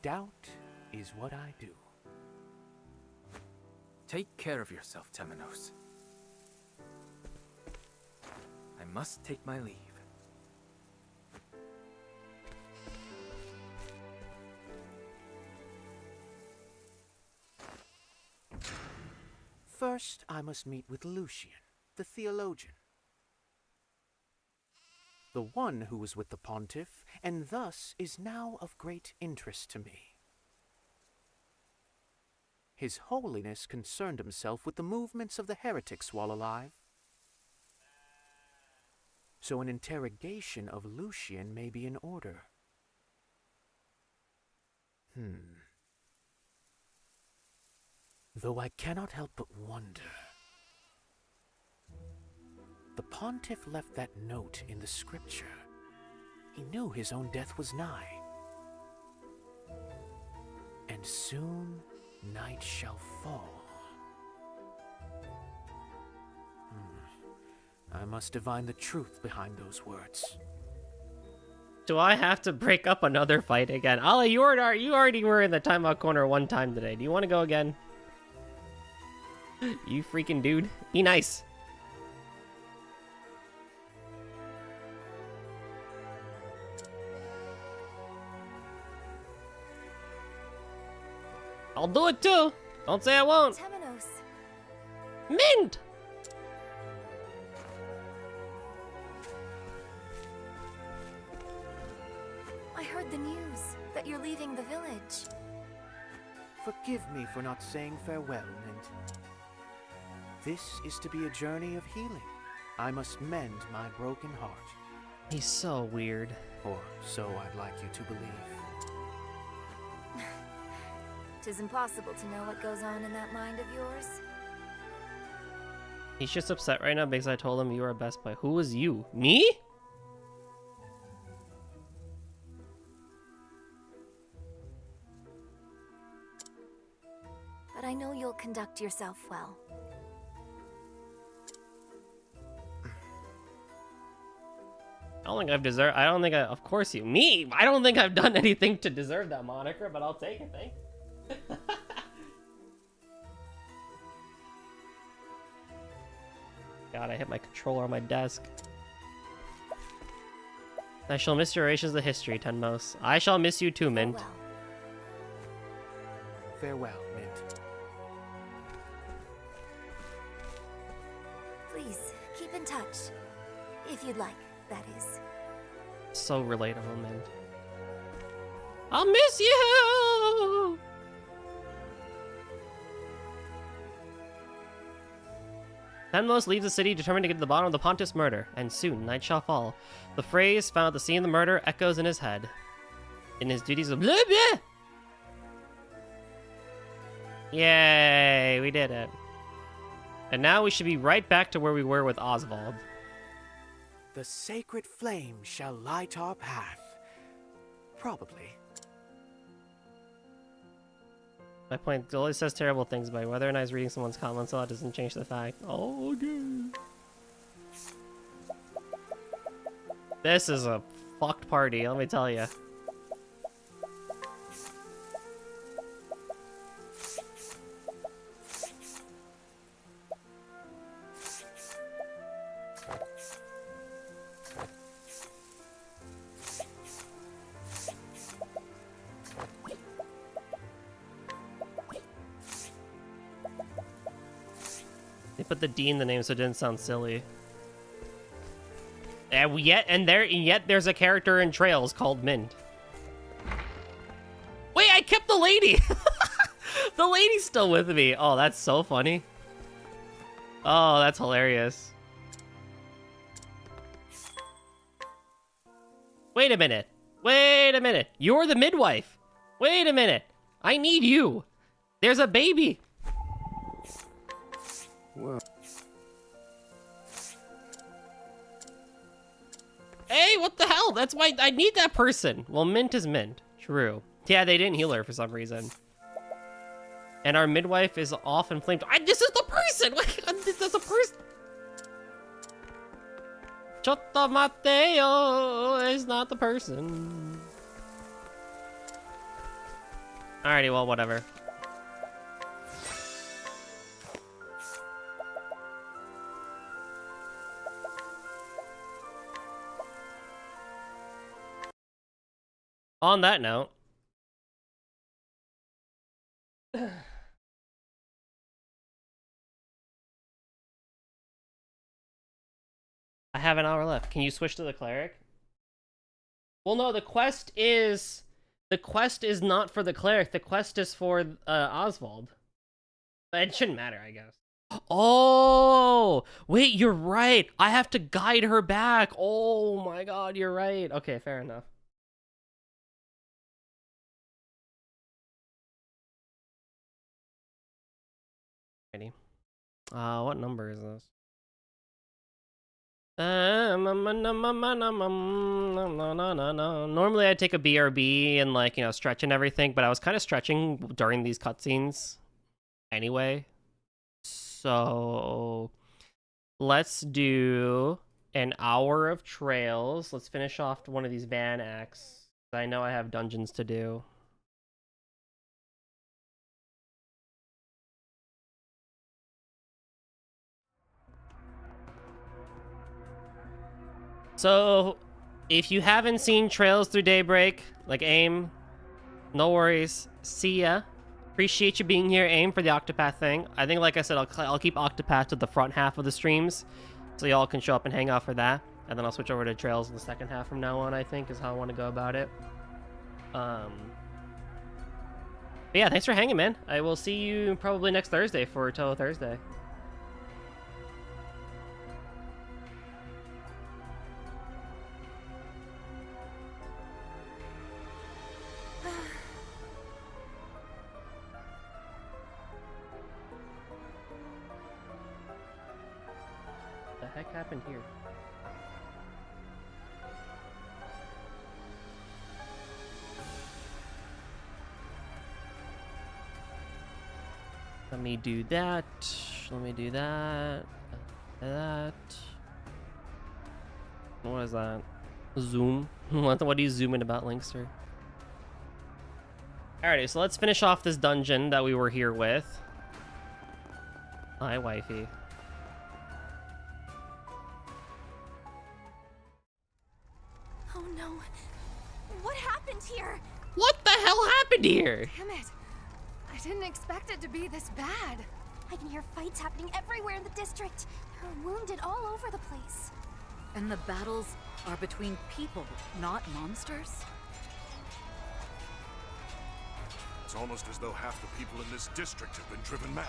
doubt is what I do. Take care of yourself, Temenos. I must take my leave. First, I must meet with Lucian, the theologian. the one who was with the pontiff, and thus is now of great interest to me. His Holiness concerned himself with the movements of the heretics while alive, so an interrogation of Lucian may be in order. Though I cannot help but wonder. The pontiff left that note in the scripture. He knew his own death was nigh. And soon night shall fall. I must divine the truth behind those words. Do I have to break up another fight again? Ollie, you already were in the timeout corner one time today. Do you want to go again? You freaking dude. Be nice. I'll do it too. Don't say I won't. Temenos. Mint! I heard the news that you're leaving the village. Forgive me for not saying farewell, Mint. This is to be a journey of healing. I must mend my broken heart. He's so weird. Or so I'd like you to believe. 'Tis impossible to know what goes on in that mind of yours. He's just upset right now because I told him you were a best boy. Who was you? Me? But I know you'll conduct yourself well. I don't think of course you. Me? I don't think I've done anything to deserve that moniker, but I'll take it, thanks. God, I hit my controller on my desk. I shall miss your rations of history, Tenmos. I shall miss you too, Mint. Farewell, Mint. Please, keep in touch. If you'd like, that is. So relatable, Mint. I'll miss you! Tenmos leaves the city determined to get to the bottom of the Pontiff's murder, and soon night shall fall. The phrase found at the scene of the murder echoes in his head. In his duties of blah, blah. Yay, we did it. And now we should be right back to where we were with Oswald. The sacred flame shall light our path. Probably. My point, it always says terrible things about whether or not he's reading someone's comments, so that doesn't change the fact. Oh, good. This is a fucked party, let me tell you. They put the D in the name so it didn't sound silly. And yet there's a character in Trails called Mint. Wait, I kept the lady! The lady's still with me. Oh, that's so funny. Oh, that's hilarious. Wait a minute. Wait a minute. You're the midwife. Wait a minute. I need you. There's a baby. Well. Hey, what the hell? That's why I need that person. Well, Mint is Mint. True. Yeah, they didn't heal her for some reason. And our midwife is off and flamed. This is the person! This is the person! Chotto Mateo is not the person. Alrighty, well, whatever. On that note, I have an hour left. Can you switch to the cleric? Well, no, the quest is not for the cleric. The quest is for Oswald. It shouldn't matter, I guess. Oh, wait, you're right. I have to guide her back. Oh my god, you're right. Okay, fair enough. Ready? What number is this? Normally I take a BRB and, like, you know, stretch and everything, but I was kind of stretching during these cutscenes anyway. So let's do an hour of trails. Let's finish off one of these van acts. I know I have dungeons to do. So, if you haven't seen Trails Through Daybreak, like AIM, no worries. See ya. Appreciate you being here, AIM, for the Octopath thing. I think, like I said, I'll keep Octopath to the front half of the streams, so y'all can show up and hang out for that. And then I'll switch over to Trails in the second half from now on, I think, is how I want to go about it. But yeah, thanks for hanging, man. I will see you probably next Thursday for Toho Thursday. What the heck happened here? Let me do that. Let me do that. That. What is that? Zoom? What are you zooming about, Linkster? Alrighty, so let's finish off this dungeon that we were here with. Hi, wifey. Oh no. What happened here? What the hell happened here? Damn it. I didn't expect it to be this bad. I can hear fights happening everywhere in the district. There are wounded all over the place. And the battles are between people, not monsters? It's almost as though half the people in this district have been driven mad.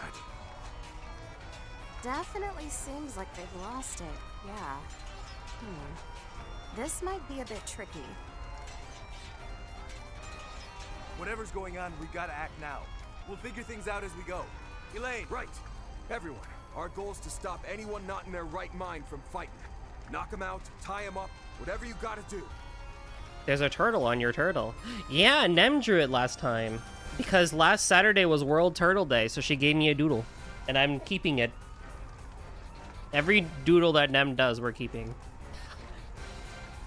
Definitely seems like they've lost it, yeah. This might be a bit tricky. Whatever's going on, we gotta act now. We'll figure things out as we go. Elaine! Right. Everyone, our goal is to stop anyone not in their right mind from fighting. Knock them out, tie them up, whatever you gotta do. There's a turtle on your turtle. Yeah, Nem drew it last time. Because last Saturday was World Turtle Day, so she gave me a doodle. And I'm keeping it. Every doodle that Nem does, we're keeping.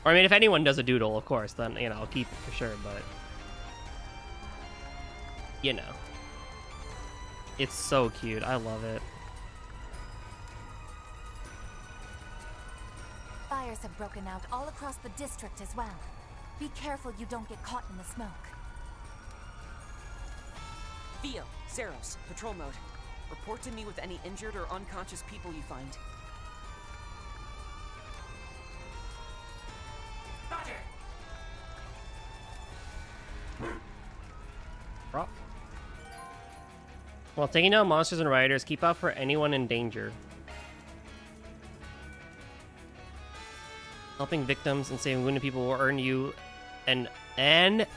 Or, I mean, if anyone does a doodle, of course, then, you know, I'll keep it for sure, but... You know. It's so cute. I love it. Fires have broken out all across the district as well. Be careful you don't get caught in the smoke. Theo, Zeros, patrol mode. Report to me with any injured or unconscious people you find. Roger! Rock. While taking down monsters and riders, keep out for anyone in danger. Helping victims and saving wounded people will earn you an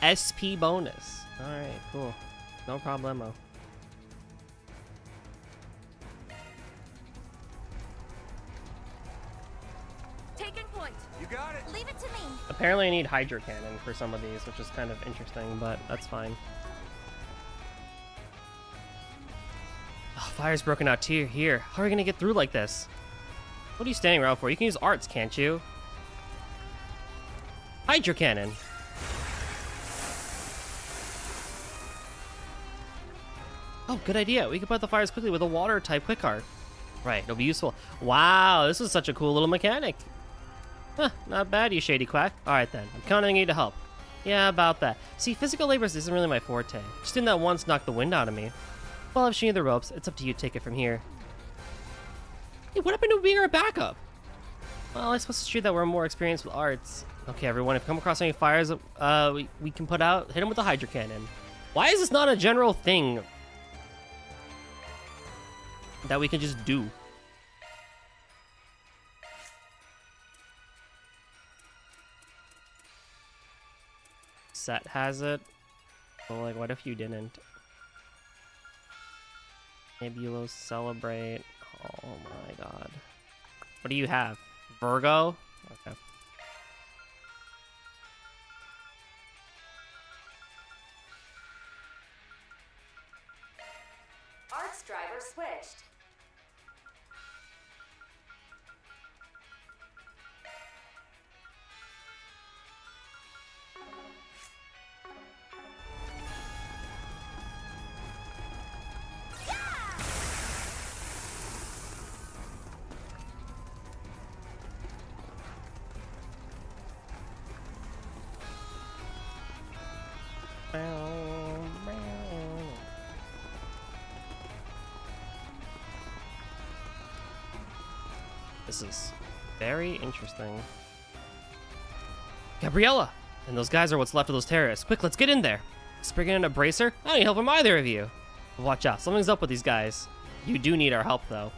SP bonus. Alright, cool. No problemo. Taking point. You got it. Leave it to me. Apparently I need Hydro Cannon for some of these, which is kind of interesting, but that's fine. Oh, fire's broken out too here. How are we gonna get through like this? What are you standing around for? You can use arts, can't you? Hydro Cannon. Oh, good idea. We can put the fires quickly with a water type quick art. Right, it'll be useful. Wow, this is such a cool little mechanic. Huh, not bad, you shady quack. Alright then, I'm counting on you to help. Yeah, about that. See, physical labor isn't really my forte. Just doing that once knocked the wind out of me. Well, I've shown you the ropes. It's up to you to take it from here. Hey, what happened to being our backup? Well, I suppose it's true that we're more experienced with arts. Okay, everyone, if you come across any fires we can put out, hit them with the Hydra Cannon. Why is this not a general thing that we can just do? Set has it. Well, like, what if you didn't? Nebulos celebrate. Oh my god. What do you have? Virgo? Okay. Arts driver switched. This is very interesting. Gabriella! And those guys are what's left of those terrorists. Quick, let's get in there. Spring in a bracer? I don't need help from either of you. But watch out, something's up with these guys. You do need our help, though.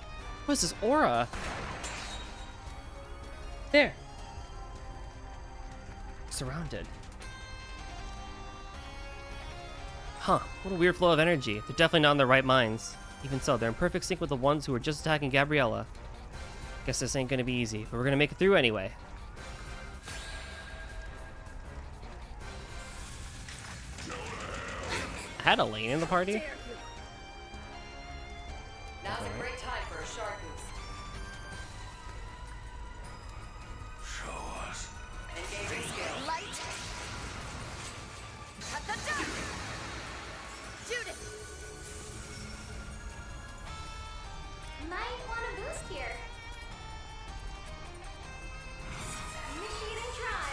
What is this aura? There. Surrounded. Huh, what a weird flow of energy. They're definitely not in their right minds. Even so, they're in perfect sync with the ones who were just attacking Gabriella. Guess this ain't gonna be easy, but we're gonna make it through anyway. I had Elaine in the party? Now's a great time for a shark boost. Show us. Engaging skill. Light. Cut the duck. Shoot it. Might want a boost here. Initiating try.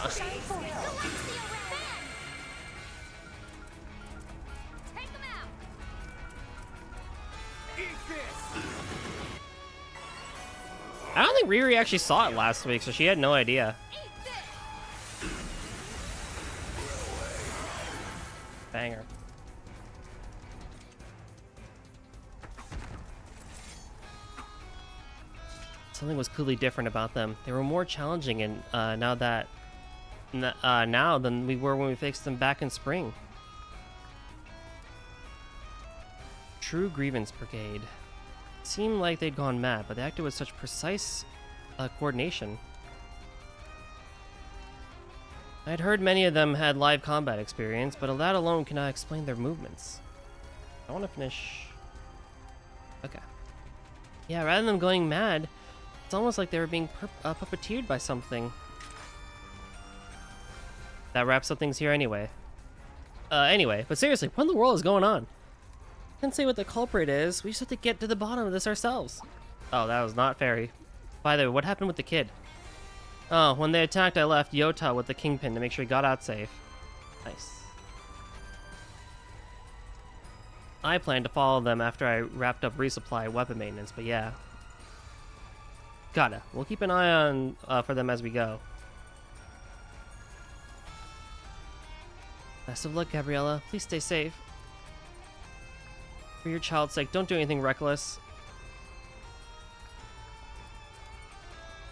Shine forth. Take them out. Eat this. I don't think Riri actually saw it last week, so she had no idea. Banger. Something was clearly different about them. They were more challenging and now than we were when we fixed them back in spring. True Grievance Brigade. Seemed like they'd gone mad, but they acted with such precise coordination. I'd heard many of them had live combat experience, but that alone cannot explain their movements. I want to finish... Okay. Yeah, rather than them going mad, it's almost like they were being puppeteered by something. That wraps up things here anyway. Anyway, but seriously, what in the world is going on? Can't say what the culprit is. We just have to get to the bottom of this ourselves. Oh, that was not fairy. By the way, what happened with the kid? Oh, when they attacked, I left Yota with the Kingpin to make sure he got out safe. Nice. I planned to follow them after I wrapped up resupply weapon maintenance, but yeah. We'll keep an eye on for them as we go. Best of luck, Gabriella. Please stay safe. For your child's sake, don't do anything reckless.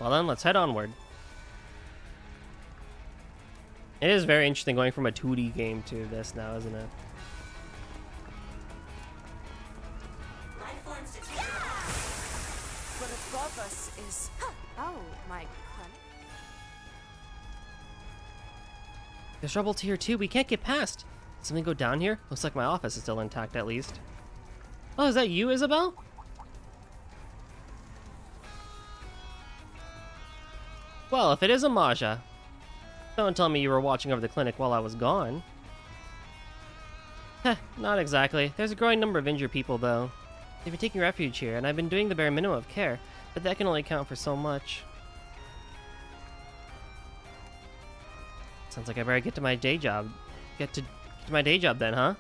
Well then, let's head onward. It is very interesting going from a 2D game to this now, isn't it? But above us is... Oh, my... There's rubble here too. We can't get past. Did something go down here? Looks like my office is still intact at least. Oh, is that you, Isabel? Well, if it is a Maja, don't tell me you were watching over the clinic while I was gone. Heh, not exactly. There's a growing number of injured people, though. They've been taking refuge here, and I've been doing the bare minimum of care, but that can only count for so much. Sounds like I better get to my day job. Get to to my day job then, huh?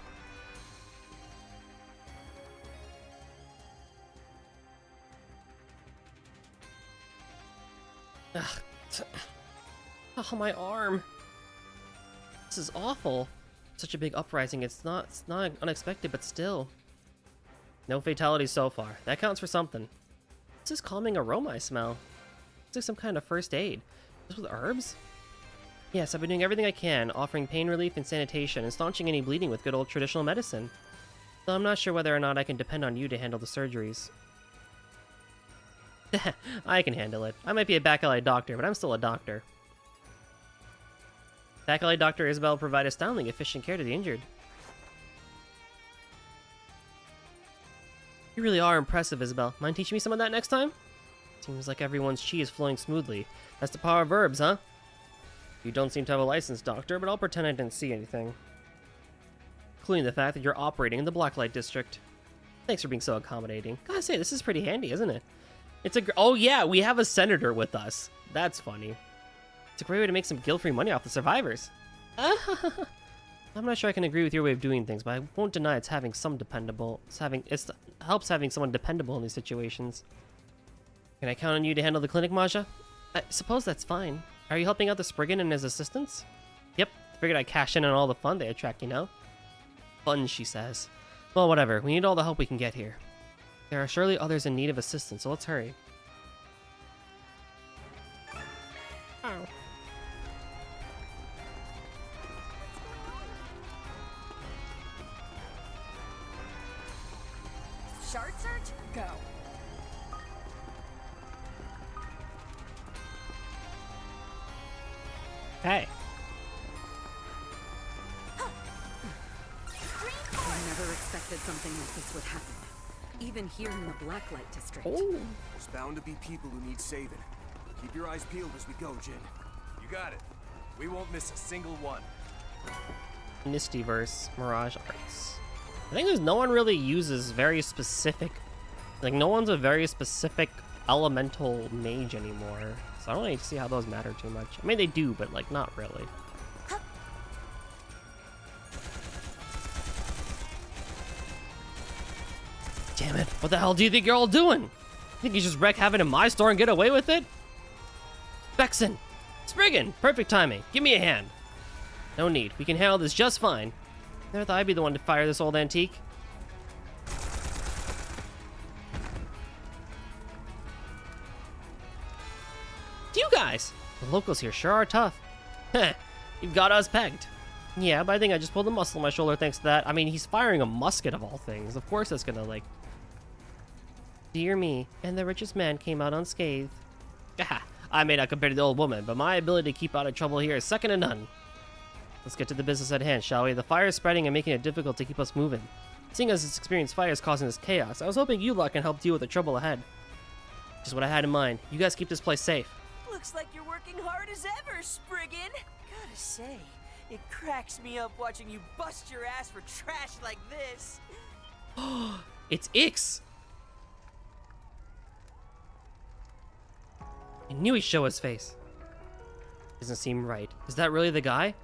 Ugh. Oh, my arm. This is awful. Such a big uprising. It's not unexpected, but still. No fatalities so far. That counts for something. What's this calming aroma I smell? It's like some kind of first aid. This with herbs? Yes, I've been doing everything I can, offering pain relief and sanitation, and staunching any bleeding with good old traditional medicine. Though I'm not sure whether or not I can depend on you to handle the surgeries. I can handle it. I might be a back alley doctor, but I'm still a doctor. Back alley Dr. Isabel provide astoundingly efficient care to the injured. You really are impressive, Isabel. Mind teaching me some of that next time? Seems like everyone's chi is flowing smoothly. That's the power of herbs, huh? You don't seem to have a license, Doctor, but I'll pretend I didn't see anything. Including the fact that you're operating in the Blacklight District. Thanks for being so accommodating. Gotta say, this is pretty handy, isn't it? It's a oh yeah, we have a senator with us. That's funny. It's a great way to make some guilt-free money off the survivors. I'm not sure I can agree with your way of doing things, but I won't deny it's having some dependable. It helps having someone dependable in these situations. Can I count on you to handle the clinic, Maja? I suppose that's fine. Are you helping out the Spriggan and his assistants? Yep, figured I'd cash in on all the fun they attract, you know? Fun, she says. Well, whatever. We need all the help we can get here. There are surely others in need of assistance, so let's hurry. Ow. Shard search? Go. Hey. I never expected something like this would happen. Even here in the Blacklight District. There's bound to be people who need saving. Keep your eyes peeled as we go, Jin. You got it. We won't miss a single one. Mistyverse, Mirage Arts. I think there's no one really uses very specific, like no one's a very specific elemental mage anymore. So I don't really see how those matter too much. I mean they do, but like not really. Damn it, what the hell do you think you're all doing? Think you just wreck havoc in my store and get away with it? Vexen! Spriggan! Perfect timing. Give me a hand. No need. We can handle this just fine. Never thought I'd be the one to fire this old antique. You guys! The locals here sure are tough. Heh, you've got us pegged. Yeah, but I think I just pulled a muscle on my shoulder thanks to that. I mean, he's firing a musket of all things. Of course that's gonna, like... Dear me, and the richest man came out unscathed. Aha, I may not compare to the old woman, but my ability to keep out of trouble here is second to none. Let's get to the business at hand, shall we? The fire is spreading and making it difficult to keep us moving. Seeing as this experienced fire is causing this chaos, I was hoping you lot can help deal with the trouble ahead. Just what I had in mind. You guys keep this place safe. Looks like you're working hard as ever, Spriggan. Gotta say, it cracks me up watching you bust your ass for trash like this. It's Ix! I knew he'd show his face. Doesn't seem right. Is that really the guy?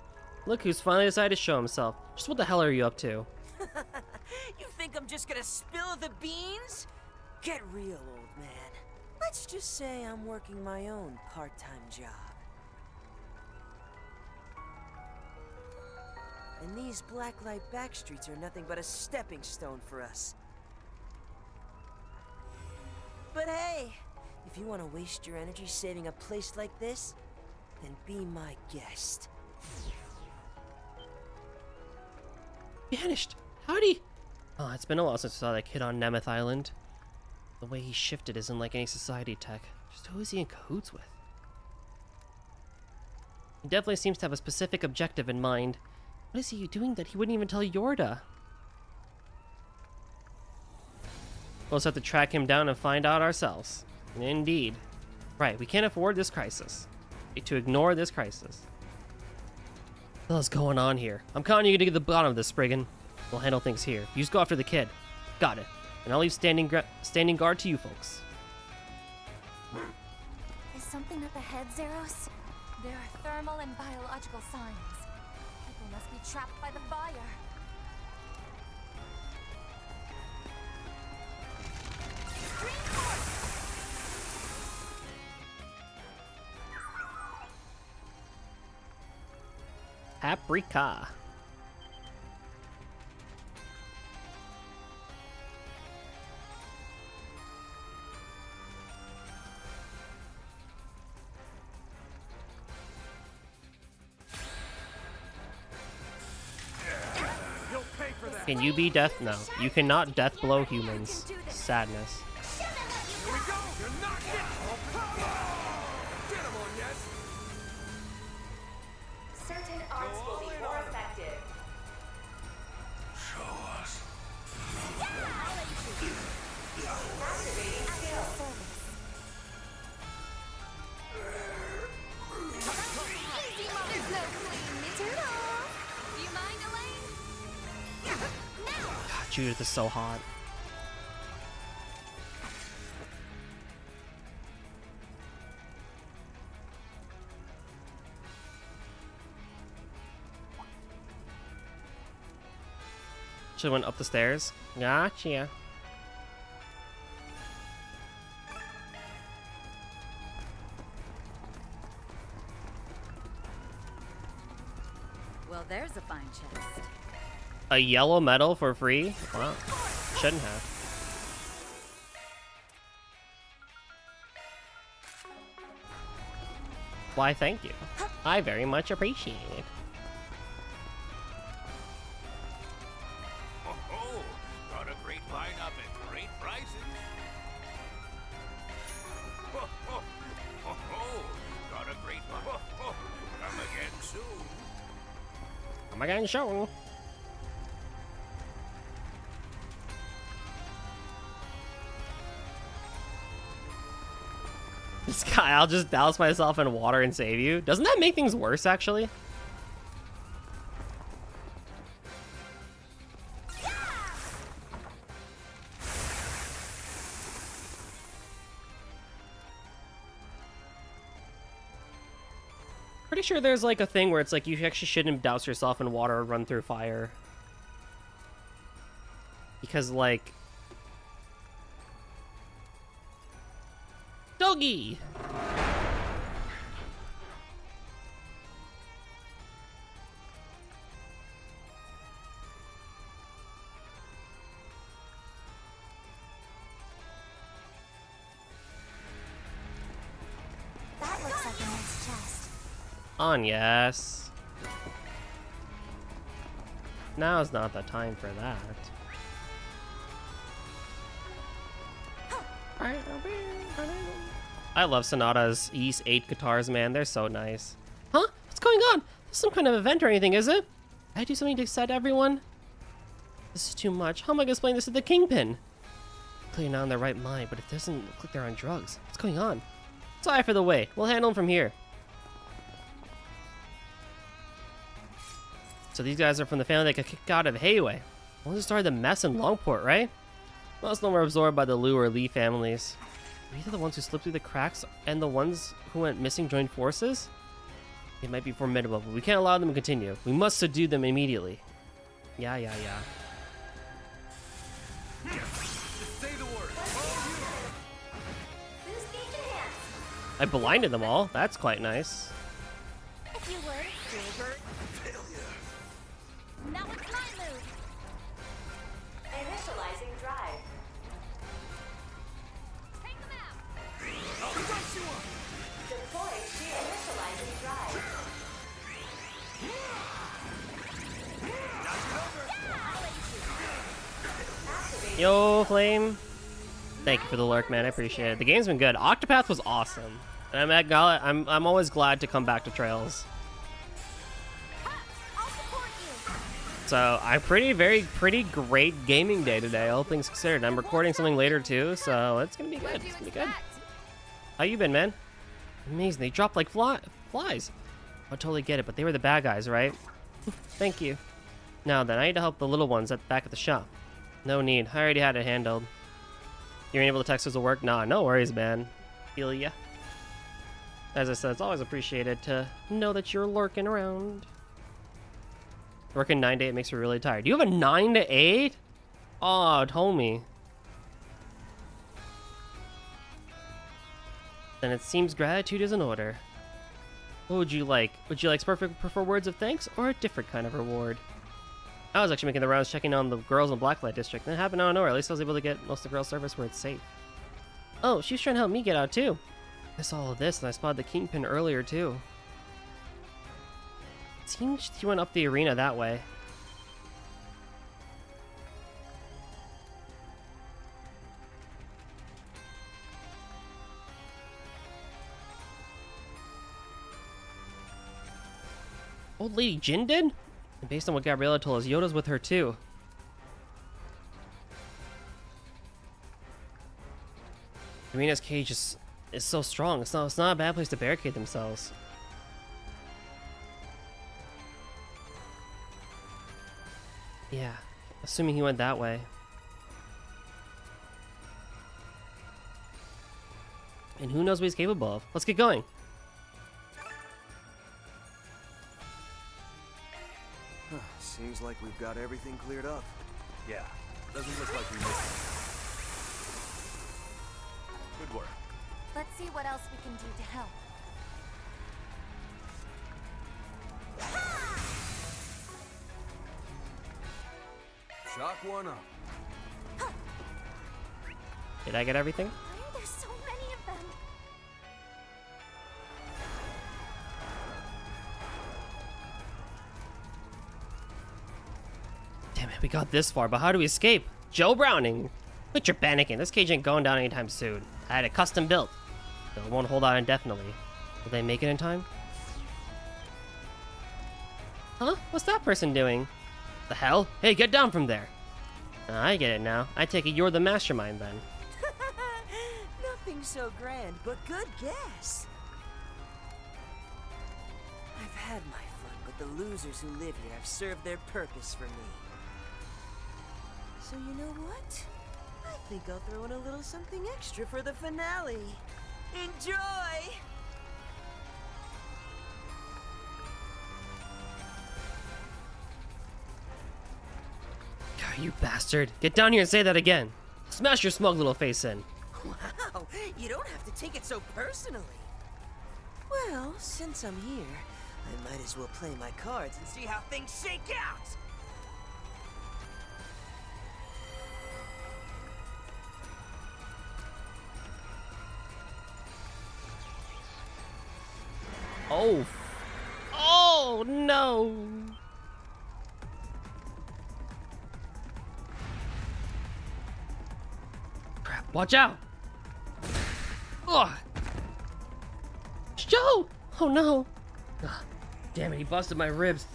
Look who's finally decided to show himself. Just what the hell are you up to? You think I'm just gonna spill the beans? Get real, old man. Let's just say I'm working my own part-time job. And these blacklight backstreets are nothing but a stepping stone for us. But hey, if you want to waste your energy saving a place like this, then be my guest. Vanished. Howdy. Oh, it's been a while since I saw that kid on Nemeth Island. The way he shifted isn't like any society tech. Just who is he in cahoots with? He definitely seems to have a specific objective in mind. What is he doing that he wouldn't even tell Yorda? We'll just have to track him down and find out ourselves. Indeed. Right, we can't afford this crisis. To ignore this crisis. What the hell's going on here? I'm counting you to get to the bottom of this, Spriggan. We'll handle things here. You just go after the kid. Got it. And I'll leave standing guard to you folks. Is something up ahead, Zeros? There are thermal and biological signs. People They must be trapped by the fire. Paprika. Can you be death? No. You cannot death blow humans. Sadness. Here we go! You're not Get him on, yes! Certain arts will be more effective. Show us. Activating skill. Easy, Mother Snow Queen. Turn off. You mind, Elaine? God, Judith is so hot. She went up the stairs. Gotcha. Well, there's a fine chest. A yellow medal for free? Wow. Shouldn't have. Why, thank you. I very much appreciate it. Oh, got a great lineup at great prices. Got a great lineup. Come again soon. Come again soon. This guy, I'll just douse myself in water and save you. Doesn't that make things worse, actually? Pretty sure there's like a thing where it's like you actually shouldn't douse yourself in water or run through fire. Because like... Doggy! That looks like a nice chest. On, yes. Now's not the time for that. I love Sonata's East 8 guitars, man. They're so nice. Huh? What's going on? There's some kind of event or anything, is it? Did I do something to excite everyone? This is too much. How am I gonna explain this to the Kingpin? Clearly not in their right mind, but it doesn't look like they're on drugs. What's going on? Sorry for the way. We'll handle them from here. So these guys are from the family that got kicked out of Hayway. The ones who started the mess in Longport, right? Most of them were absorbed by the Liu or Lee families. Are either the ones who slipped through the cracks and the ones who went missing joined forces? They might be formidable, but we can't allow them to continue. We must subdue them immediately. Yeah. Say the word. Boost the enhance. I blinded them all. That's quite nice. If you would. Silver. Now it's my move. Initializing drive. Take them out. Deploy shield. Initializing drive. Yo, Flame. Thank you for the lurk, man. I appreciate it. The game's been good. Octopath was awesome. And I'm always glad to come back to Trails. So I'm pretty great gaming day today, all things considered. I'm recording something later too, so it's gonna be good. It's gonna be good. How you been, man? Amazing. They dropped like flies. I totally get it, but they were the bad guys, right? Thank you. Now then, I need to help the little ones back at the shop. No need. I already had it handled. You ain't able to text us to work? Nah, no worries, man. Feel ya. As I said, it's always appreciated to know that you're lurking around. Working 9 to 8 makes me really tired. You have a 9 to 8? Oh, homie. Then it seems gratitude is in order. What would you like? Would you like prefer words of thanks or a different kind of reward? I was actually making the rounds checking on the girls in Blacklight District. That happened out of nowhere. At least I was able to get most of the girls' service where it's safe. Oh, she was trying to help me get out too. I saw all of this and I spotted the Kingpin earlier too. It seems she went up the arena that way. Old Lady Jin did? And based on what Gabriella told us, Yoda's with her too. Arena's cage is so strong. It's not a bad place to barricade themselves. Yeah, assuming he went that way. And who knows what he's capable of. Let's get going. Seems like we've got everything cleared up. Yeah, doesn't look like we missed it. Good work. Let's see what else we can do to help. Shock one up. Did I get everything? Why are there so many of them? Damn it, we got this far, but how do we escape? Joe Browning! Quit your panicking. This cage ain't going down anytime soon. I had it custom built. So it won't hold out indefinitely. Will they make it in time? Huh? What's that person doing? The hell? Hey, get down from there! I get it now. I take it you're the mastermind then. Nothing so grand, but good guess. I've had my fun, but the losers who live here have served their purpose for me. So you know what? I think I'll throw in a little something extra for the finale. Enjoy! God, you bastard. Get down here and say that again. Smash your smug little face in. Wow, you don't have to take it so personally. Well, since I'm here, I might as well play my cards and see how things shake out. Oh. Oh, no. Crap, watch out. Ugh. Joe! Oh, no. Ugh. Damn it, he busted my ribs.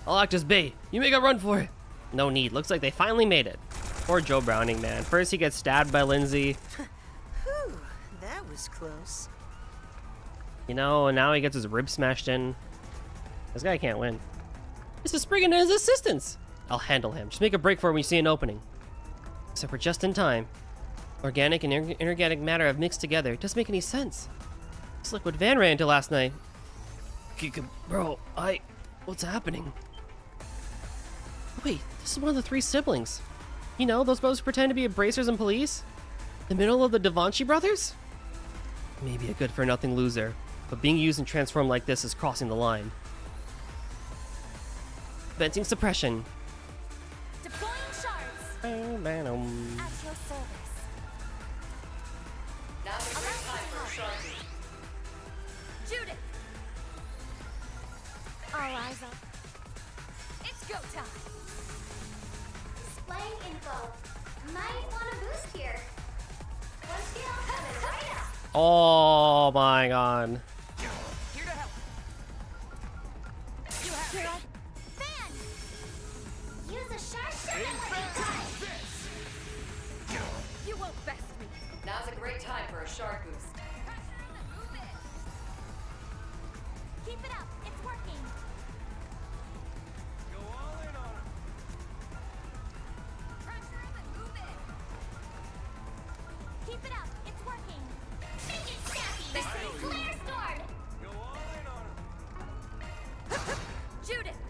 I'll act as bait. You make a run for it. No need. Looks like they finally made it. Poor Joe Browning, man. First he gets stabbed by Lindsay. Whew, that was close. You know, and now he gets his ribs smashed in. This guy can't win. This is Spriggan and his assistants. I'll handle him. Just make a break for him when you see an opening. Except we're just in time. Organic and inorganic matter have mixed together. It doesn't make any sense. It's like what Van ran into last night. Bro, what's happening? Wait, this is one of the 3 siblings. You know, those brothers who pretend to be bracers and police? The middle of the Da Vinci brothers? Maybe a good-for-nothing loser, but being used and transformed like this is crossing the line. Venting suppression. Deploying shards. At your service. Now's a great time for a sharpie. Judith! All eyes up. It's go time. Displaying info. Might want a boost here. One skill coming right up. Oh my god. Here to help. You have it. Fan! Use a sharp shot. You won't best me. Now's a great time for a shark boost. Keep it up. It's working. Go all in on him. Pressure him and move it. Keep it up. It's working. Make it snappy. Clear storm. Go all in on him. Judith!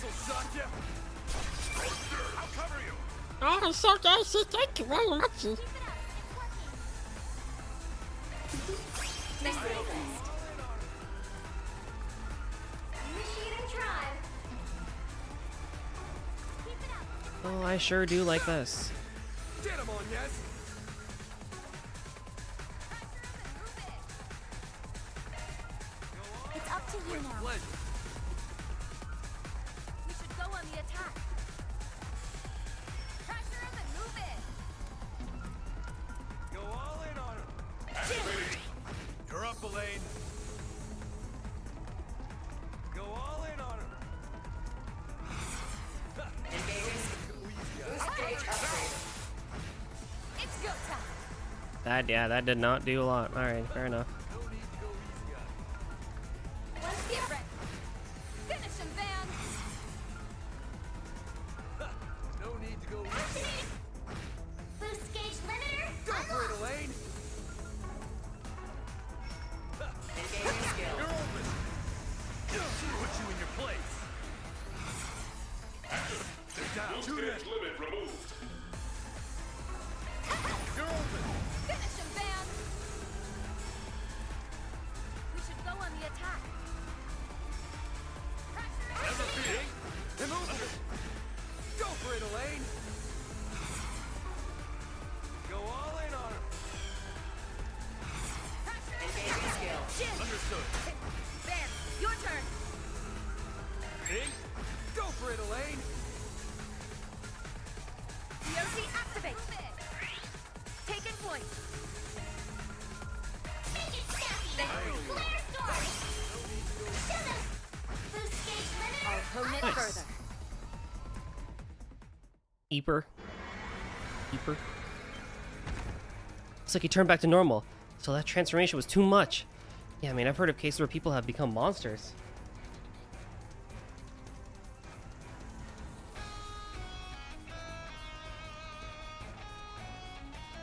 This'll shock you. I'll cover you. Oh, so nice. Thank you very much. Next request. Initiating tribe. Oh, I sure do like this. Get him on, yes. It's up to you now. Pleasure. We should go on the attack. Pressure him and move it. Go all in on him. You're up, Elaine. Go all in on him. It's go time. That did not do a lot. All right, fair enough. Let's get ready. Finish him, Van. No need to go easy. Activate. Boost gauge limiter. Go for it, Elaine. You're open. Put you in your place. They're down. Limit removed. You're open. Finish him, Van. We should go on the attack. Never beating. Immovable. Go for it, Elaine. Go all in on him. Understood. Van, your turn. Big. Go for it, Elaine. DOC activate. Taking point. Make it snappy. Flare storm. Shoot him. Boost gauge limiter. I'll hone it Nice. further. Eeper. Looks like he turned back to normal. So that transformation was too much. Yeah, I mean, I've heard of cases where people have become monsters.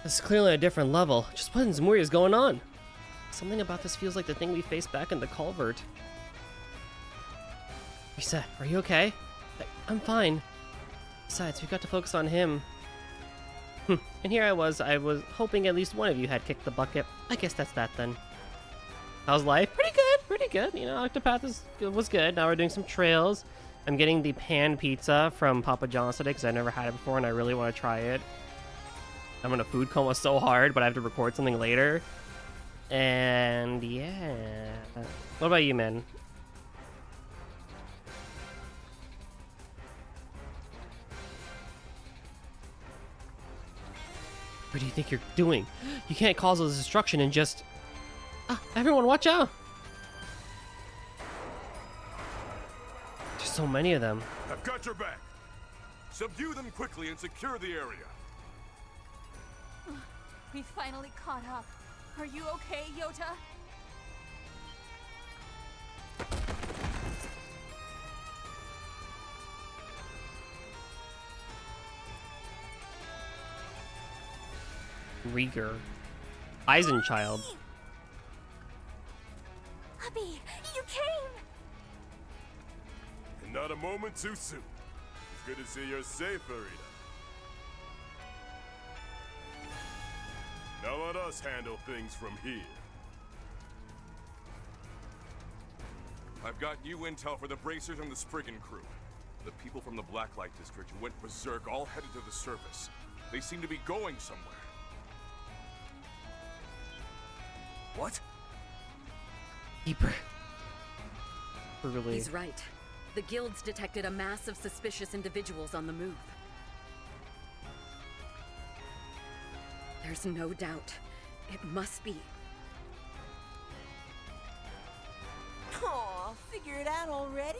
This is clearly a different level. Just what in Zamuri is going on? Something about this feels like the thing we faced back in the culvert. Reset, are you okay? I'm fine. Besides, we've got to focus on him. And here I was hoping at least one of you had kicked the bucket. I guess that's that then. How's life? Pretty good. You know, Octopath was good. Now we're doing some trails. I'm getting the pan pizza from Papa John's today because I never had it before and I really want to try it. I'm in a food coma so hard, but I have to record something later. And yeah. What about you, man? What do you think you're doing? You can't cause all this destruction and just... everyone watch out! There's so many of them. I've got your back. Subdue them quickly and secure the area. We finally caught up. Are you okay, Yota? Rieger. Eisenchild. Hubby, you came! And not a moment too soon. It's good to see you're safe, Arita. Now let us handle things from here. I've got new intel for the Bracers and the Spriggan crew. The people from the Blacklight District who went berserk all headed to the surface. They seem to be going somewhere. What? Deeper. Really. He's right. The guilds detected a mass of suspicious individuals on the move. There's no doubt. It must be. Aw, figure it out already?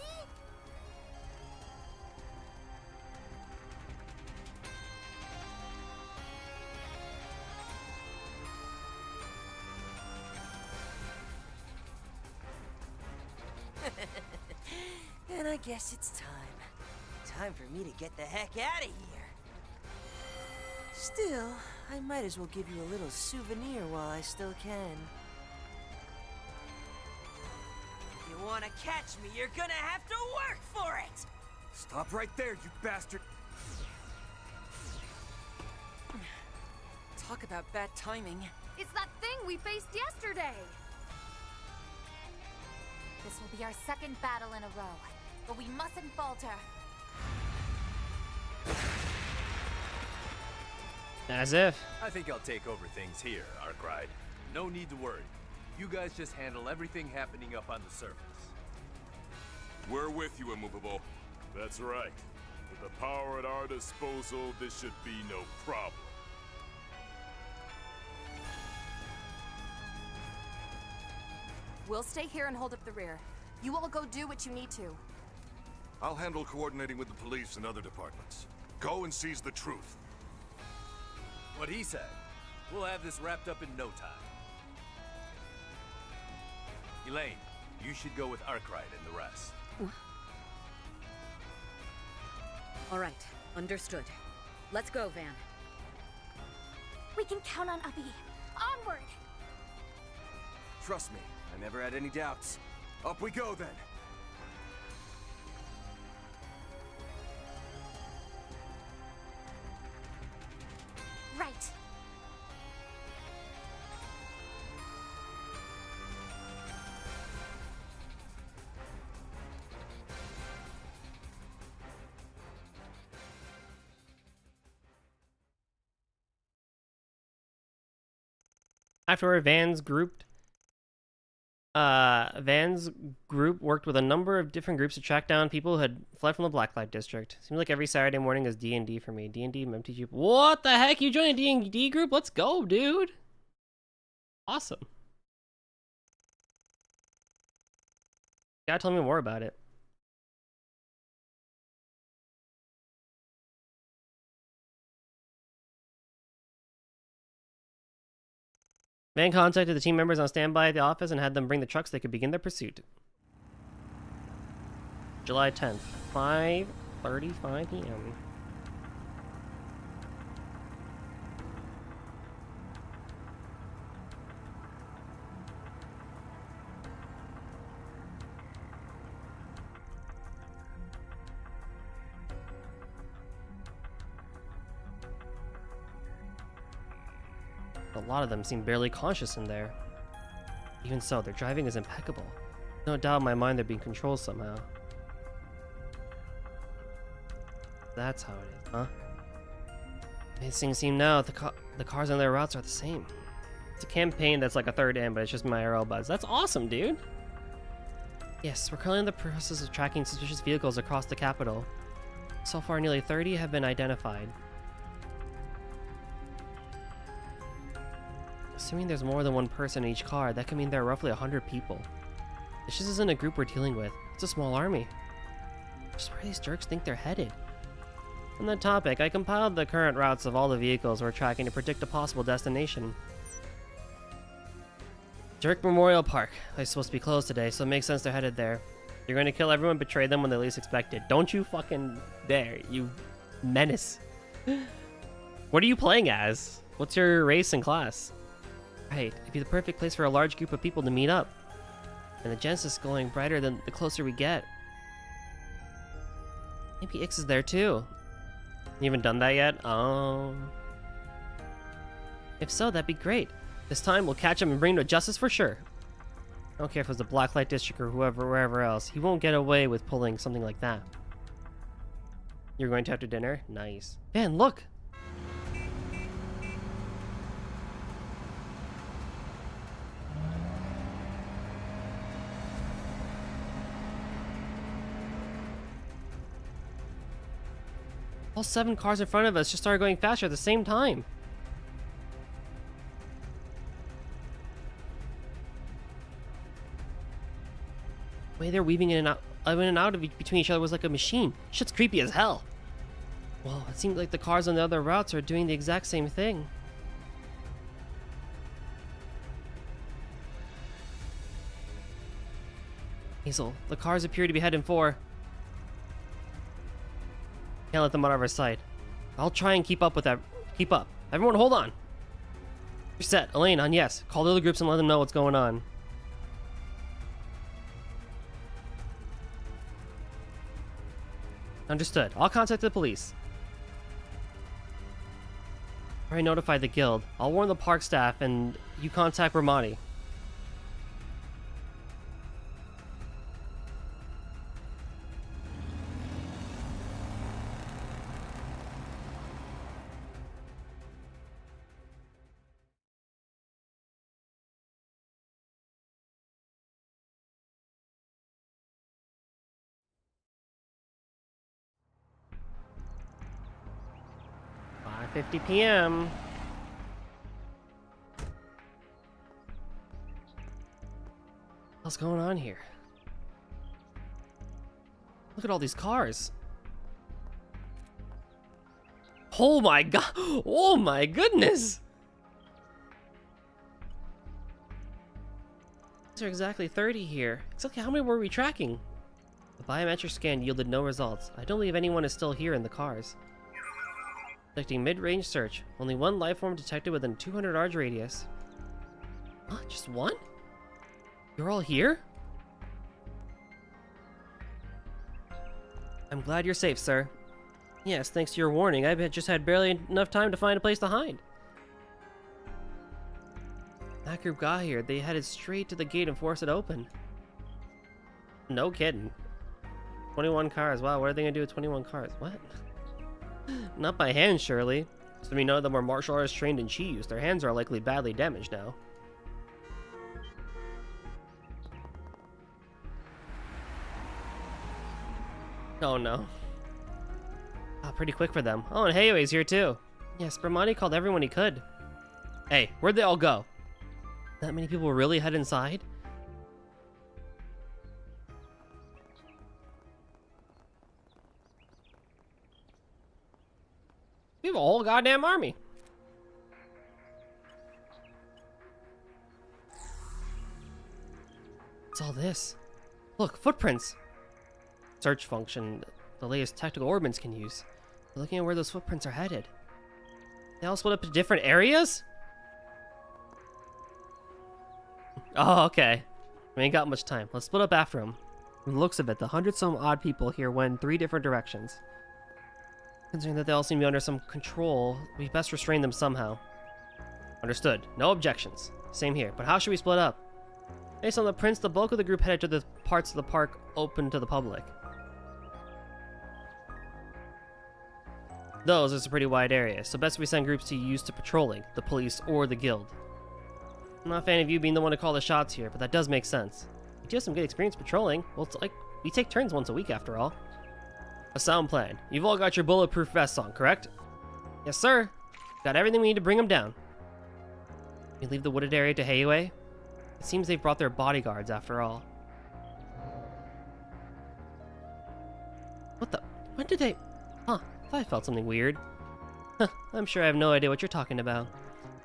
And I guess it's time. Time for me to get the heck out of here. Still, I might as well give you a little souvenir while I still can. If you want to catch me, you're gonna have to work for it! Stop right there, you bastard! Talk about bad timing. It's that thing we faced yesterday! This will be our second battle in a row, but we mustn't falter. As if. I think I'll take over things here, Arkwright. No need to worry. You guys just handle everything happening up on the surface. We're with you, Immovable. That's right. With the power at our disposal, this should be no problem. We'll stay here and hold up the rear. You all go do what you need to. I'll handle coordinating with the police and other departments. Go and seize the truth. What he said. We'll have this wrapped up in no time. Elaine, you should go with Arkwright and the rest. All right, understood. Let's go, Van. We can count on Uppy. Onward! Trust me, I never had any doubts. Up we go then! Right. Afterward, Van's group worked with a number of different groups to track down people who had fled from the Blacklight District. Seems like every Saturday morning is D&D for me. D&D, MTG. What the heck? You joined a D&D group? Let's go, dude. Awesome. You gotta tell me more about it. Van contacted the team members on standby at the office and had them bring the trucks so they could begin their pursuit. July 10th, 5:35 p.m. A lot of them seem barely conscious in there. Even so, their driving is impeccable. No doubt in my mind they're being controlled somehow. That's how it is, huh? Amazing seem now the cars on their routes are the same. It's a campaign that's like a third in, but it's just my IRL buzz. That's awesome, dude! Yes, we're currently in the process of tracking suspicious vehicles across the capital. So far, nearly 30 have been identified. Assuming there's more than one person in each car, that could mean there are roughly 100 people. This just isn't a group we're dealing with. It's a small army. Just where these jerks think they're headed. On that topic, I compiled the current routes of all the vehicles we're tracking to predict a possible destination. Jerk Memorial Park. It's supposed to be closed today, so it makes sense they're headed there. You're going to kill everyone, betray them when they least expect it. Don't you fucking dare, you menace. What are you playing as? What's your race and class? Right, it'd be the perfect place for a large group of people to meet up. And the chance is going brighter than the closer we get. Maybe Ix is there too. You haven't done that yet? If so, that'd be great. This time we'll catch him and bring him to justice for sure. I don't care if it's the Blacklight District or wherever else. He won't get away with pulling something like that. You're going to after dinner? Nice. Man, look! All 7 cars in front of us just started going faster at the same time. The way they're weaving in and out of between each other was like a machine. Shit's creepy as hell. Well, it seems like the cars on the other routes are doing the exact same thing. Hazel, the cars appear to be heading for... Can't let them out of our sight. I'll try and keep up with that. Keep up. Everyone hold on. You're set. Elaine, on yes. Call the other groups and let them know what's going on. Understood. I'll contact the police. I notified the guild. I'll warn the park staff and you contact Bramati. $5:50 p.m. What's going on here? Look at all these cars. Oh my god. Oh my goodness. These are exactly 30 here. Exactly how many were we tracking? The biometric scan yielded no results. I don't believe anyone is still here in the cars. Detecting mid-range search. Only one life form detected within 200 yards radius. Huh? Just one? You're all here? I'm glad you're safe, sir. Yes, thanks to your warning, I just had barely enough time to find a place to hide. That group got here. They headed straight to the gate and forced it open. No kidding. 21 cars. Wow, what are they gonna do with 21 cars? What? Not by hand, surely. So we know that we're martial artists trained in chi use. Their hands are likely badly damaged now. Oh no. Pretty quick for them. Oh, and Heiwei's here too. Yes, Bramati called everyone he could. Hey, where'd they all go? That many people really head inside? We have a whole goddamn army. What's all this? Look, footprints. Search function, the latest tactical ordnance can use. We're looking at where those footprints are headed. They all split up to different areas? Oh, okay. We ain't got much time. Let's split up after them. From the looks of it, the 100-some odd people here went in 3 different directions. Considering that they all seem to be under some control, we best restrain them somehow. Understood. No objections. Same here. But how should we split up? Based on the prints, the bulk of the group headed to the parts of the park open to the public. Those is a pretty wide area, so best we send groups to use to patrolling, the police, or the guild. I'm not a fan of you being the one to call the shots here, but that does make sense. You do have some good experience patrolling. Well, it's like, we take turns once a week after all. A sound plan. You've all got your bulletproof vests on, correct? Yes, sir. Got everything we need to bring them down. We leave the wooded area to Heiwei. It seems they've brought their bodyguards after all. What the? When did they? Huh, I felt something weird. Huh, I'm sure I have no idea what you're talking about.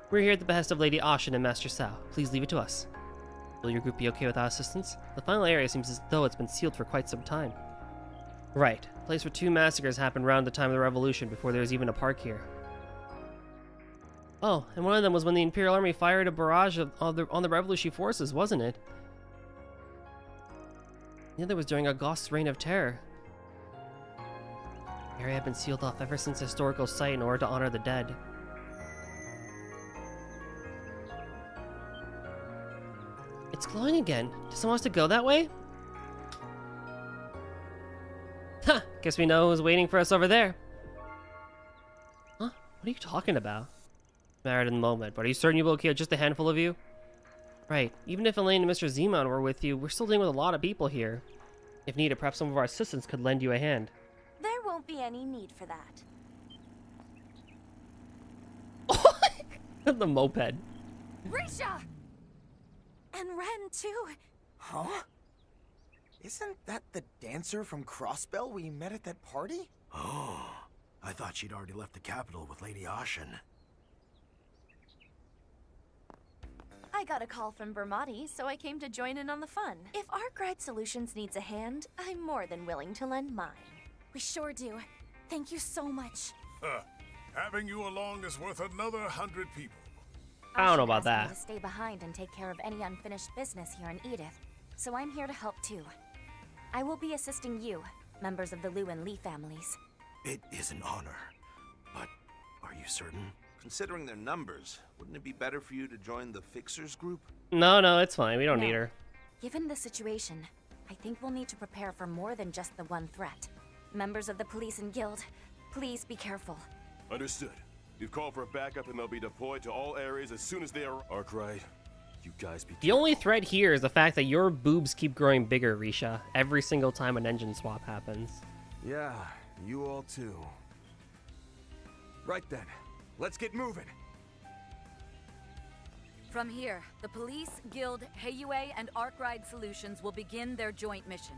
We're here at the behest of Lady Ashen and Master Sao. Please leave it to us. Will your group be okay without assistance? The final area seems as though it's been sealed for quite some time. Right. Place where 2 massacres happened around the time of the Revolution before there was even a park here. Oh, and one of them was when the Imperial Army fired a barrage on the revolutionary forces, wasn't it? The other was during August's reign of terror. The area had been sealed off ever since a historical site in order to honor the dead. It's glowing again. Does someone want us to go that way? Ha! Guess we know who's waiting for us over there. Huh? What are you talking about? Married in the moment, but are you certain you'll be okay with just a handful of you? Right. Even if Elaine and Mr. Zeman were with you, we're still dealing with a lot of people here. If needed, perhaps some of our assistants could lend you a hand. There won't be any need for that. The moped. Risha! And Ren, too. Huh? Isn't that the dancer from Crossbell we met at that party? Oh, I thought she'd already left the capital with Lady Ashen. I got a call from Bramati, so I came to join in on the fun. If Arkwright Solutions needs a hand, I'm more than willing to lend mine. We sure do. Thank you so much. Having you along is worth another 100 people. I don't know about Asked me that. to stay behind and take care of any unfinished business here in Edith, so I'm here to help too. I will be assisting you, members of the Liu and Li families. It is an honor. But are you certain? Considering their numbers, wouldn't it be better for you to join the Fixers group? No, it's fine. We don't No. need her. Given the situation, I think we'll need to prepare for more than just the one threat. Members of the police and guild, please be careful. Understood. We've called for a backup and they'll be deployed to all areas as soon as they are. Arkwright, you guys be The only threat here is the fact that your boobs keep growing bigger, Risha, every single time an engine swap happens. Yeah, you all too. Right then, let's get moving. From here, the police, guild, Heiyue, and Arkwright Solutions will begin their joint mission.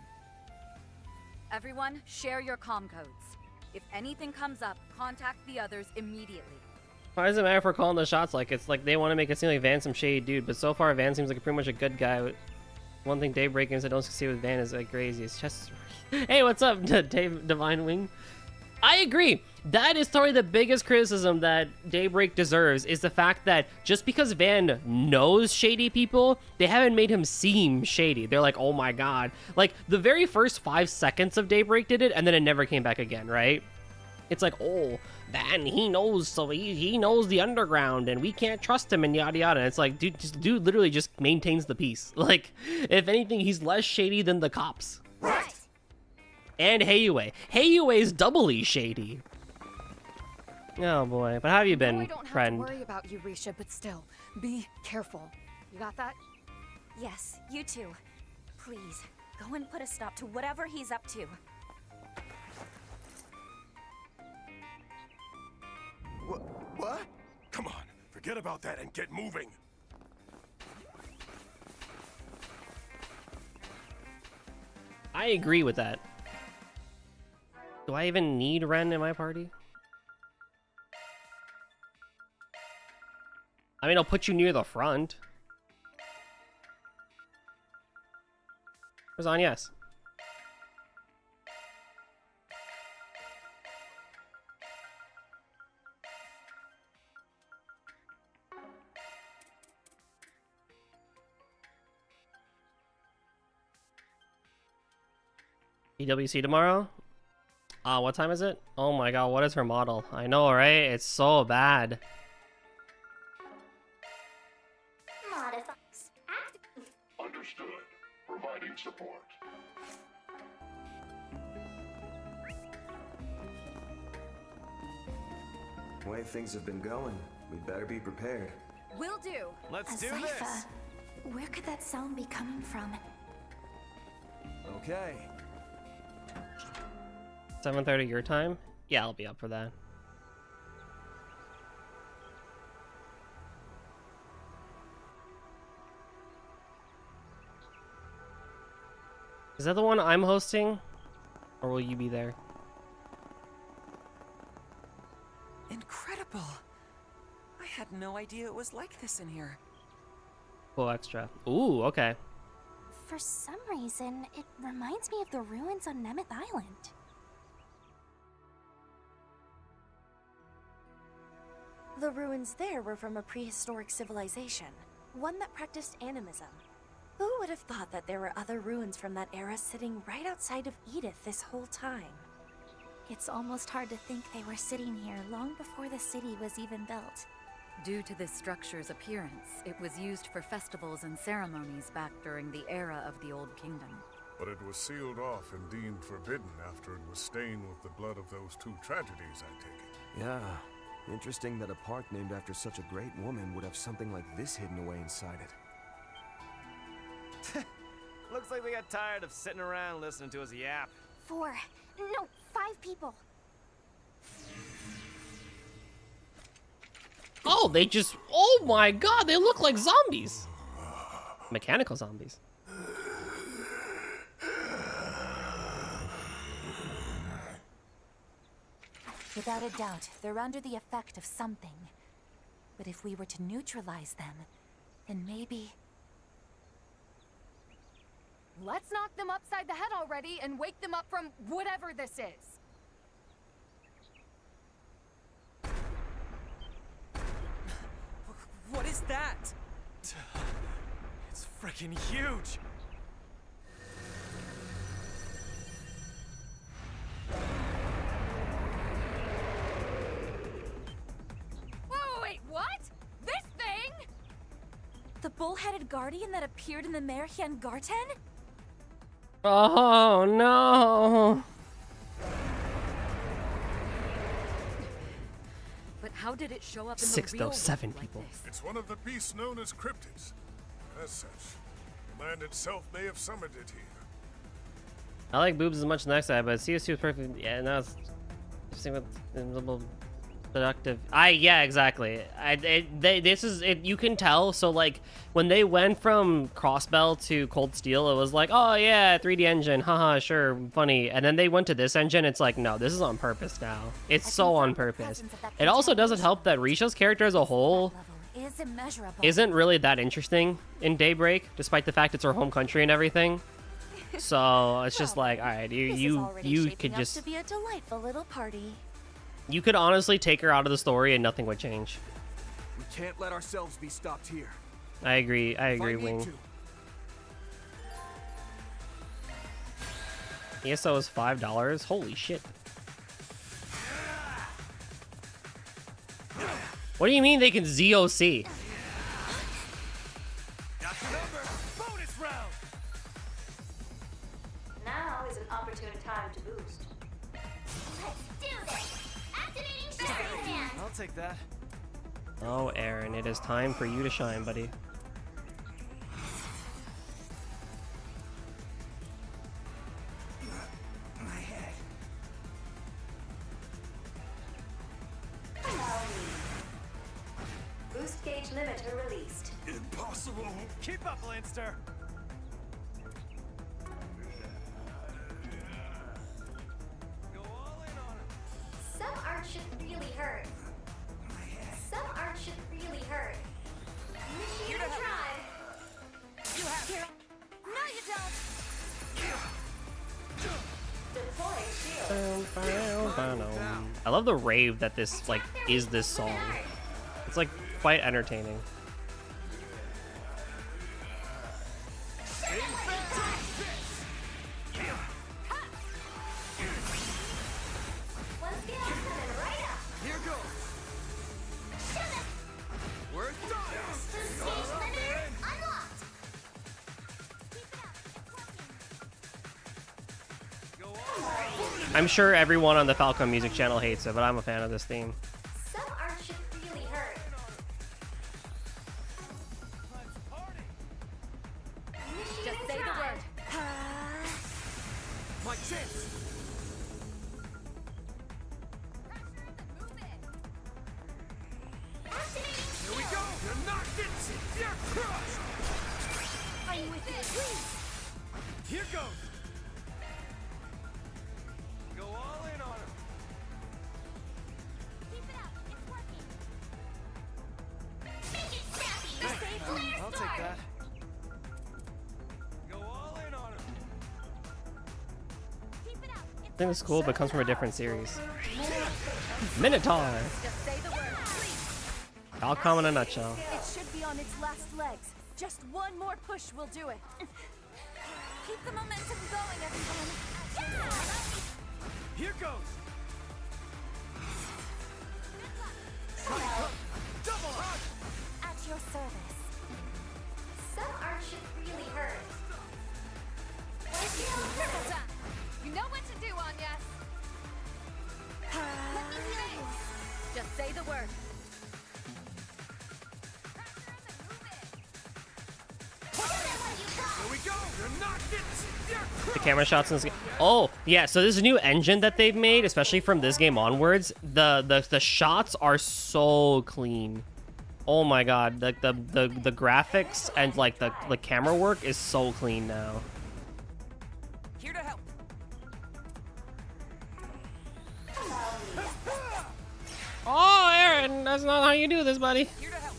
Everyone, share your comm codes. If anything comes up, contact the others immediately. Why does it matter if we're calling the shots? Like, it's like they want to make it seem like Van's some shady dude, but so far Van seems like pretty much a good guy. One thing Daybreak is I don't succeed with Van is like crazy. His chest is... Hey, what's up, Dave Divine Wing? I agree. That is probably the biggest criticism that Daybreak deserves, is the fact that just because Van knows shady people, they haven't made him seem shady. They're like, oh my god. Like, the very first 5 seconds of Daybreak did it, and then it never came back again, right? It's like, oh, Van, he knows, so he knows the underground, and we can't trust him, and yada yada. And it's like, dude literally just maintains the peace. Like, if anything, he's less shady than the cops. Right. And Heiyue. Heiyue is doubly shady. Oh boy, but how have you been, I don't friend? have to worry about you, Risha, but still, be careful. You got that? Yes, you too. Please, go and put a stop to whatever he's up to. What? Come on, forget about that and get moving. I agree with that. Do I even need Ren in my party? I mean, I'll put you near the front. Where's Agnes? EWC tomorrow? What time is it? Oh my god, what is her model? I know, right? It's so bad. Understood. Providing support. The way things have been going, we'd better be prepared. Will do. Let's do Azaifa, this. where could that sound be coming from? Okay. 7:30 your time? Yeah, I'll be up for that. Is that the one I'm hosting? Or will you be there? Incredible. I had no idea it was like this in here. Cool extra. Ooh, okay. For some reason, it reminds me of the ruins on Nemeth Island. The ruins there were from a prehistoric civilization, one that practiced animism. Who would have thought that there were other ruins from that era sitting right outside of Edith this whole time? It's almost hard to think they were sitting here long before the city was even built. Due to this structure's appearance, it was used for festivals and ceremonies back during the era of the Old Kingdom. But it was sealed off and deemed forbidden after it was stained with the blood of those two tragedies, I take it. Yeah, interesting that a park named after such a great woman would have something like this hidden away inside it. Looks like they got tired of sitting around listening to us yap. 4, no, 5 people. Oh, they just... Oh my god, they look like zombies. Mechanical zombies. Without a doubt, they're under the effect of something. But if we were to neutralize them, then maybe... Let's knock them upside the head already and wake them up from whatever this is. What is that? It's freaking huge. bull-headed guardian that appeared in the Merhian Garten? Oh no. But how did it show up in Six, the real though, 7 world like people. this? It's one of the beasts known as cryptids. As such, the land itself may have summoned it here. I like boobs as much as the next guy, but CS2 is perfect. Yeah, now it's interesting with invisible productive. Yeah, exactly. This is it. You can tell. So like when they went from Crossbell to Cold Steel, it was like, oh yeah, 3D engine, haha, sure, funny. And then they went to this engine. It's like, no, this is on purpose now. It's so on purpose. It also doesn't help that Risha's character as a whole Is immeasurable. isn't really that interesting in Daybreak, despite the fact it's her home country and everything. So it's just like, all right, you could just to be a delightful little party. you could honestly take her out of the story and nothing would change. We can't let ourselves be stopped here. I agree, If I need Wing. to. ESO is $5. Holy shit. What do you mean they can ZOC? Bonus round! Now is an opportune time to boost. Let's do this! Activating Shadow Hand! I'll take that. Oh, Aaron, it is time for you to shine, buddy. My head. Boost gauge limiter released. Impossible! Keep up, Lanster! Some art should really hurt. Some art should really hurt. Initiate a drive. You have here. No, you don't. Deploy shield. I love the rave that this like is this song. It's like quite entertaining. One skill coming right up. Here goes. We're done. Boost gauge limiter unlocked. I'm sure everyone on the Falcon Music channel hates it, but I'm a fan of this theme. Some art should really hurt. Just say the word. My chance. Here we go. You're knocked into. You're crushed. Are you with me? Please. Here goes. Go all in on him. Keep it up. It's working. Make it snappy. I'll take that. Go all in on him. Keep it up. I think it's cool, but it comes from a different series. Minotaur! Just say the word. Falcom in a nutshell. It should be on its last legs. Just one more push will do it. Keep the momentum going, everyone. Here goes. Double hug. At your service. Some art should really hurt. One skill Triple time. You know what to do, Anya. Let me heal you. Just say the word. Here we go. You're knocked into. You're The crushed. camera shots in this game. Oh, yeah, so this new engine that they've made, especially from this game onwards, the shots are so clean. Oh my god, like the graphics and like the camera work is so clean now. Here to help. Oh, Aaron, that's not how you do this, buddy. Here to help.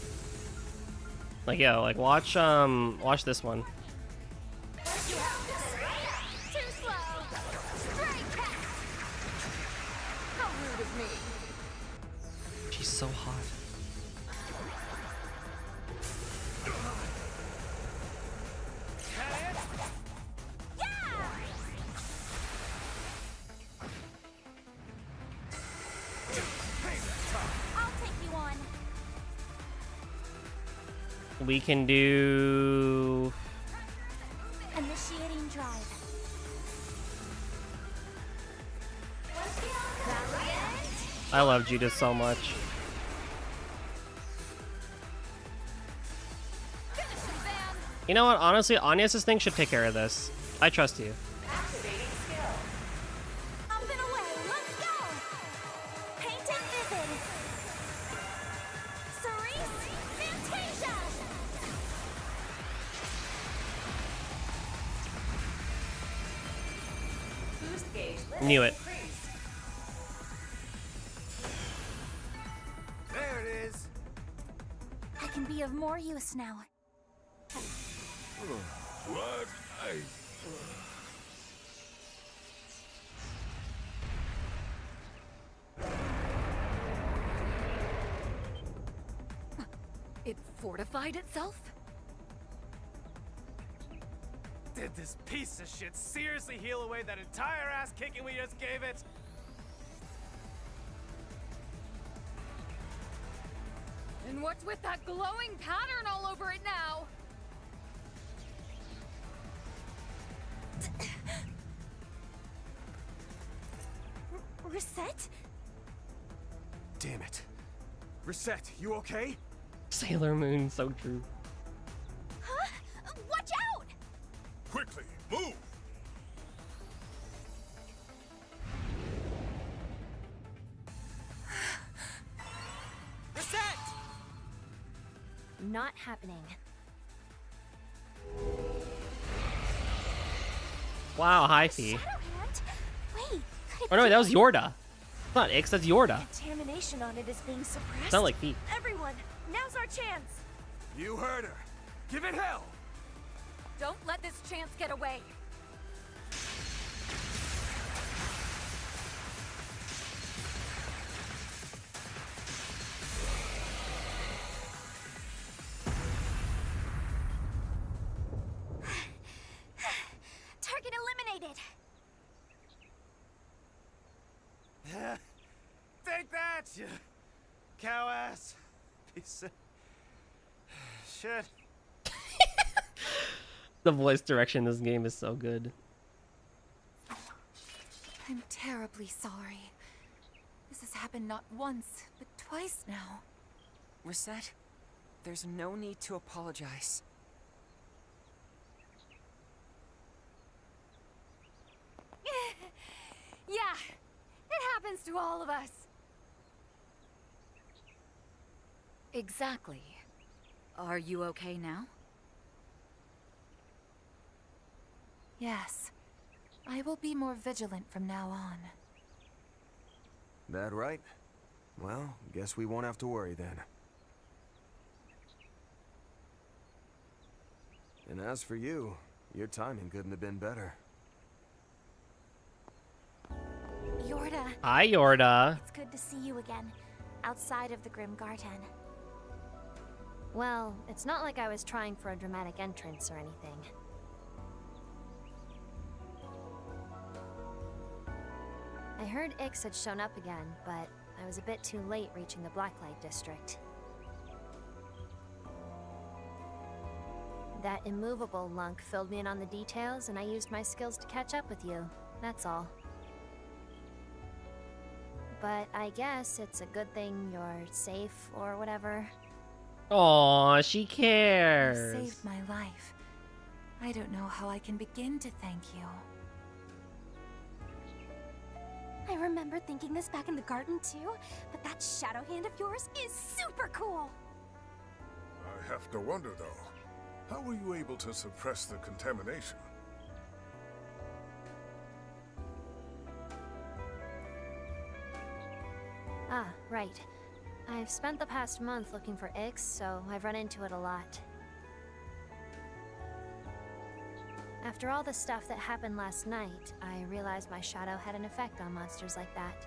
Like, yeah, like watch this one. Too slow. Straight cat. How rude of me. She's so hot. I'll take you on. We can do... Initiating drive. I love Judas so much. You know what? Honestly, Anya's thing should take care of this. I trust you. Up and away, let's go! Painted vivid. Cerise, Fantasia! Boost gauge. Knew it. There it is. I can be of more use now. What? It fortified itself? Did this piece of shit seriously heal away that entire ass kicking we just gave it? And what's with that glowing pattern all over it now? Reset? Damn it. Reset, you okay? Sailor Moon, so true. Huh? Watch out! Quickly, move! Reset! Not happening. Wow, high fee. Wait, could it Oh no, be- that was Yorda. It's not Ix, that's Yorda. Contamination on it is being suppressed. It's not like feet. Everyone, now's our chance. You heard her. Give it hell! Don't let this chance get away. Target eliminated. Take that, you cow ass piece of shit. The voice direction in this game is so good. I'm terribly sorry. This has happened not once, but twice now. Reset, there's no need to apologize. Yeah, it happens to all of us. Exactly. Are you okay now? Yes. I will be more vigilant from now on. That right? Well, guess we won't have to worry then. And as for you, your timing couldn't have been better. Yorda. Hi, Yorda. It's good to see you again, outside of the Grim Garden. Well, it's not like I was trying for a dramatic entrance or anything. I heard Ix had shown up again, but I was a bit too late reaching the Blacklight District. That immovable lunk filled me in on the details, and I used my skills to catch up with you. That's all. But I guess it's a good thing you're safe or whatever. Aw, she You cares. saved my life. I don't know how I can begin to thank you. I remember thinking this back in the garden too, but that shadow hand of yours is super cool! I have to wonder, though. How were you able to suppress the contamination? Ah, right. I've spent the past month looking for Ix, so I've run into it a lot. After all the stuff that happened last night, I realized my shadow had an effect on monsters like that.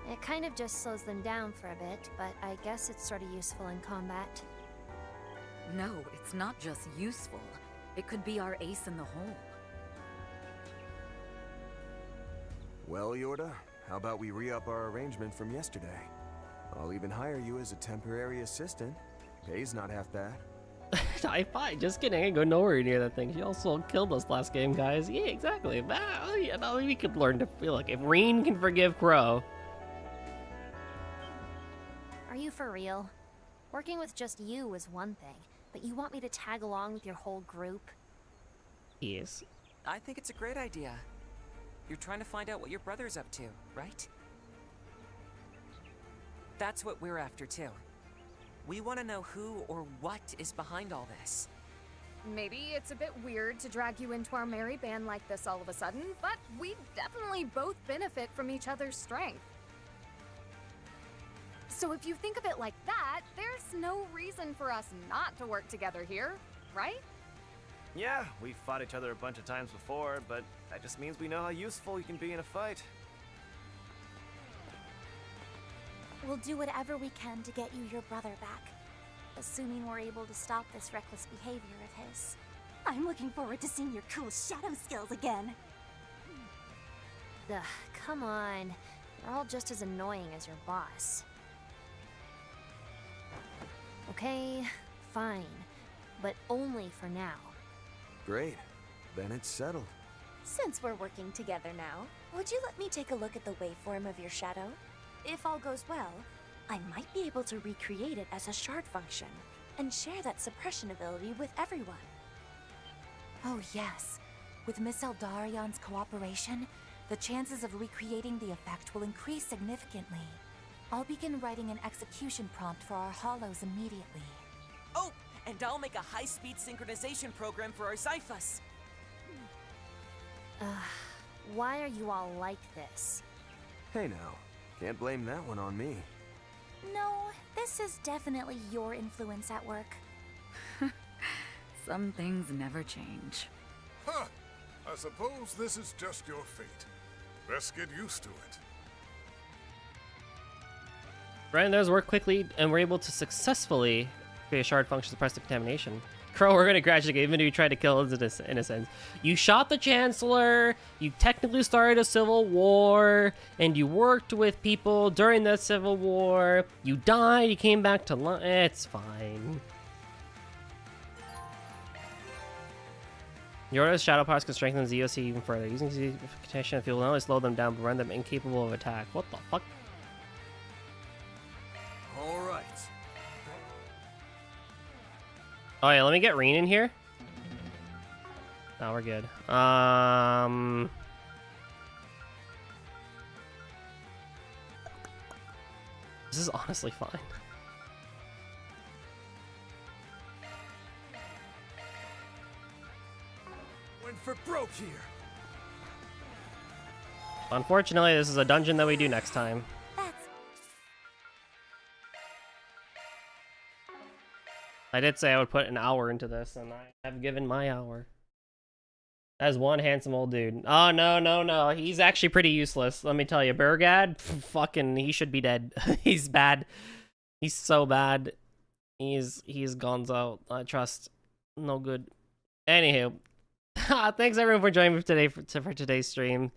It kind of just slows them down for a bit, but I guess it's sort of useful in combat. No, it's not just useful. It could be our ace in the hole. Well, Yorda, how about we re-up our arrangement from yesterday? I'll even hire you as a temporary assistant. Pay's not half bad. I fine. Just kidding. I ain't going nowhere near that thing. She also killed us last game, guys. Yeah, exactly. Well, you know, we could learn to feel like if Reen can forgive Crow. Are you for real? Working with just you is one thing, but you want me to tag along with your whole group? Yes. I think it's a great idea. You're trying to find out what your brother's up to, right? That's what we're after, too. We want to know who or what is behind all this. Maybe it's a bit weird to drag you into our merry band like this all of a sudden, but we definitely both benefit from each other's strength. So if you think of it like that, there's no reason for us not to work together here, right? Yeah, we've fought each other a bunch of times before, but that just means we know how useful you can be in a fight. We'll do whatever we can to get you your brother back, assuming we're able to stop this reckless behavior of his. I'm looking forward to seeing your cool shadow skills again. Ugh, come on. You're all just as annoying as your boss. Okay, fine. But only for now. Great. Then it's settled. Since we're working together now, would you let me take a look at the waveform of your shadow? If all goes well, I might be able to recreate it as a shard function and share that suppression ability with everyone. Oh yes. With Miss Eldarion's cooperation, the chances of recreating the effect will increase significantly. I'll begin writing an execution prompt for our hollows immediately. Oh, and I'll make a high-speed synchronization program for our Zyphus. Why are you all like this? Hey now, can't blame that one on me. No, this is definitely your influence at work. Some things never change. Huh. I suppose this is just your fate. Best get used to it. Brian does work quickly, and we're able to successfully create a shard function to suppress the contamination. Crow, we're gonna crash the game, even though you tried to kill us in a sense. You shot the Chancellor, you technically started a civil war, and you worked with people during the civil war. You died, you came back to life. It's fine. Yorda's shadow powers can strengthen the ZOC even further. Using the protection field will not only slow them down, but render them incapable of attack. What the fuck? All right. Oh yeah, let me get Reen in here. No, we're good. This is honestly fine. Went for broke here. Unfortunately, this is a dungeon that we do next time. I did say I would put an hour into this, and I have given my hour. That's one handsome old dude. Oh, no, no, no. He's actually pretty useless. Let me tell you. Burgad, fucking, he should be dead. He's bad. He's so bad. He's gonzo. I trust. No good. Anywho. Thanks, everyone, for joining me today for today's stream.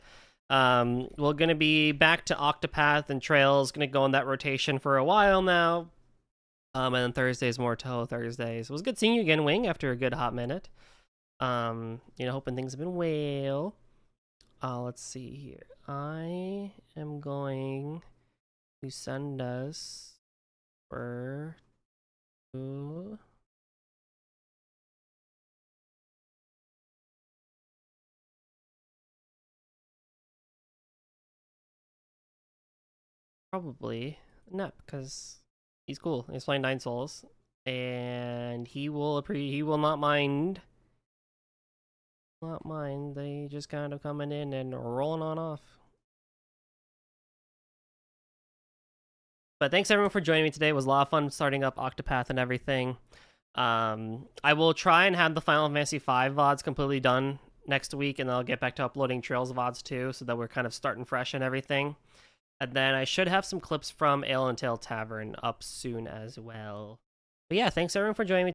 We're going to be back to Octopath and Trails. Going to go on that rotation for a while now. And then Thursday's more Toho Thursdays. It was good seeing you again, Wing, after a good hot minute. Hoping things have been well. Let's see here. I am going to send us for probably Nep, because he's cool. He's playing 9 souls, and he will not mind. Not mind. They just kind of coming in and rolling on off. But thanks everyone for joining me today. It was a lot of fun starting up Octopath and everything. I will try and have the Final Fantasy V VODs completely done next week, and I'll get back to uploading Trails VODs too, so that we're kind of starting fresh and everything. And then I should have some clips from Ale and Tail Tavern up soon as well. But yeah, thanks everyone for joining me.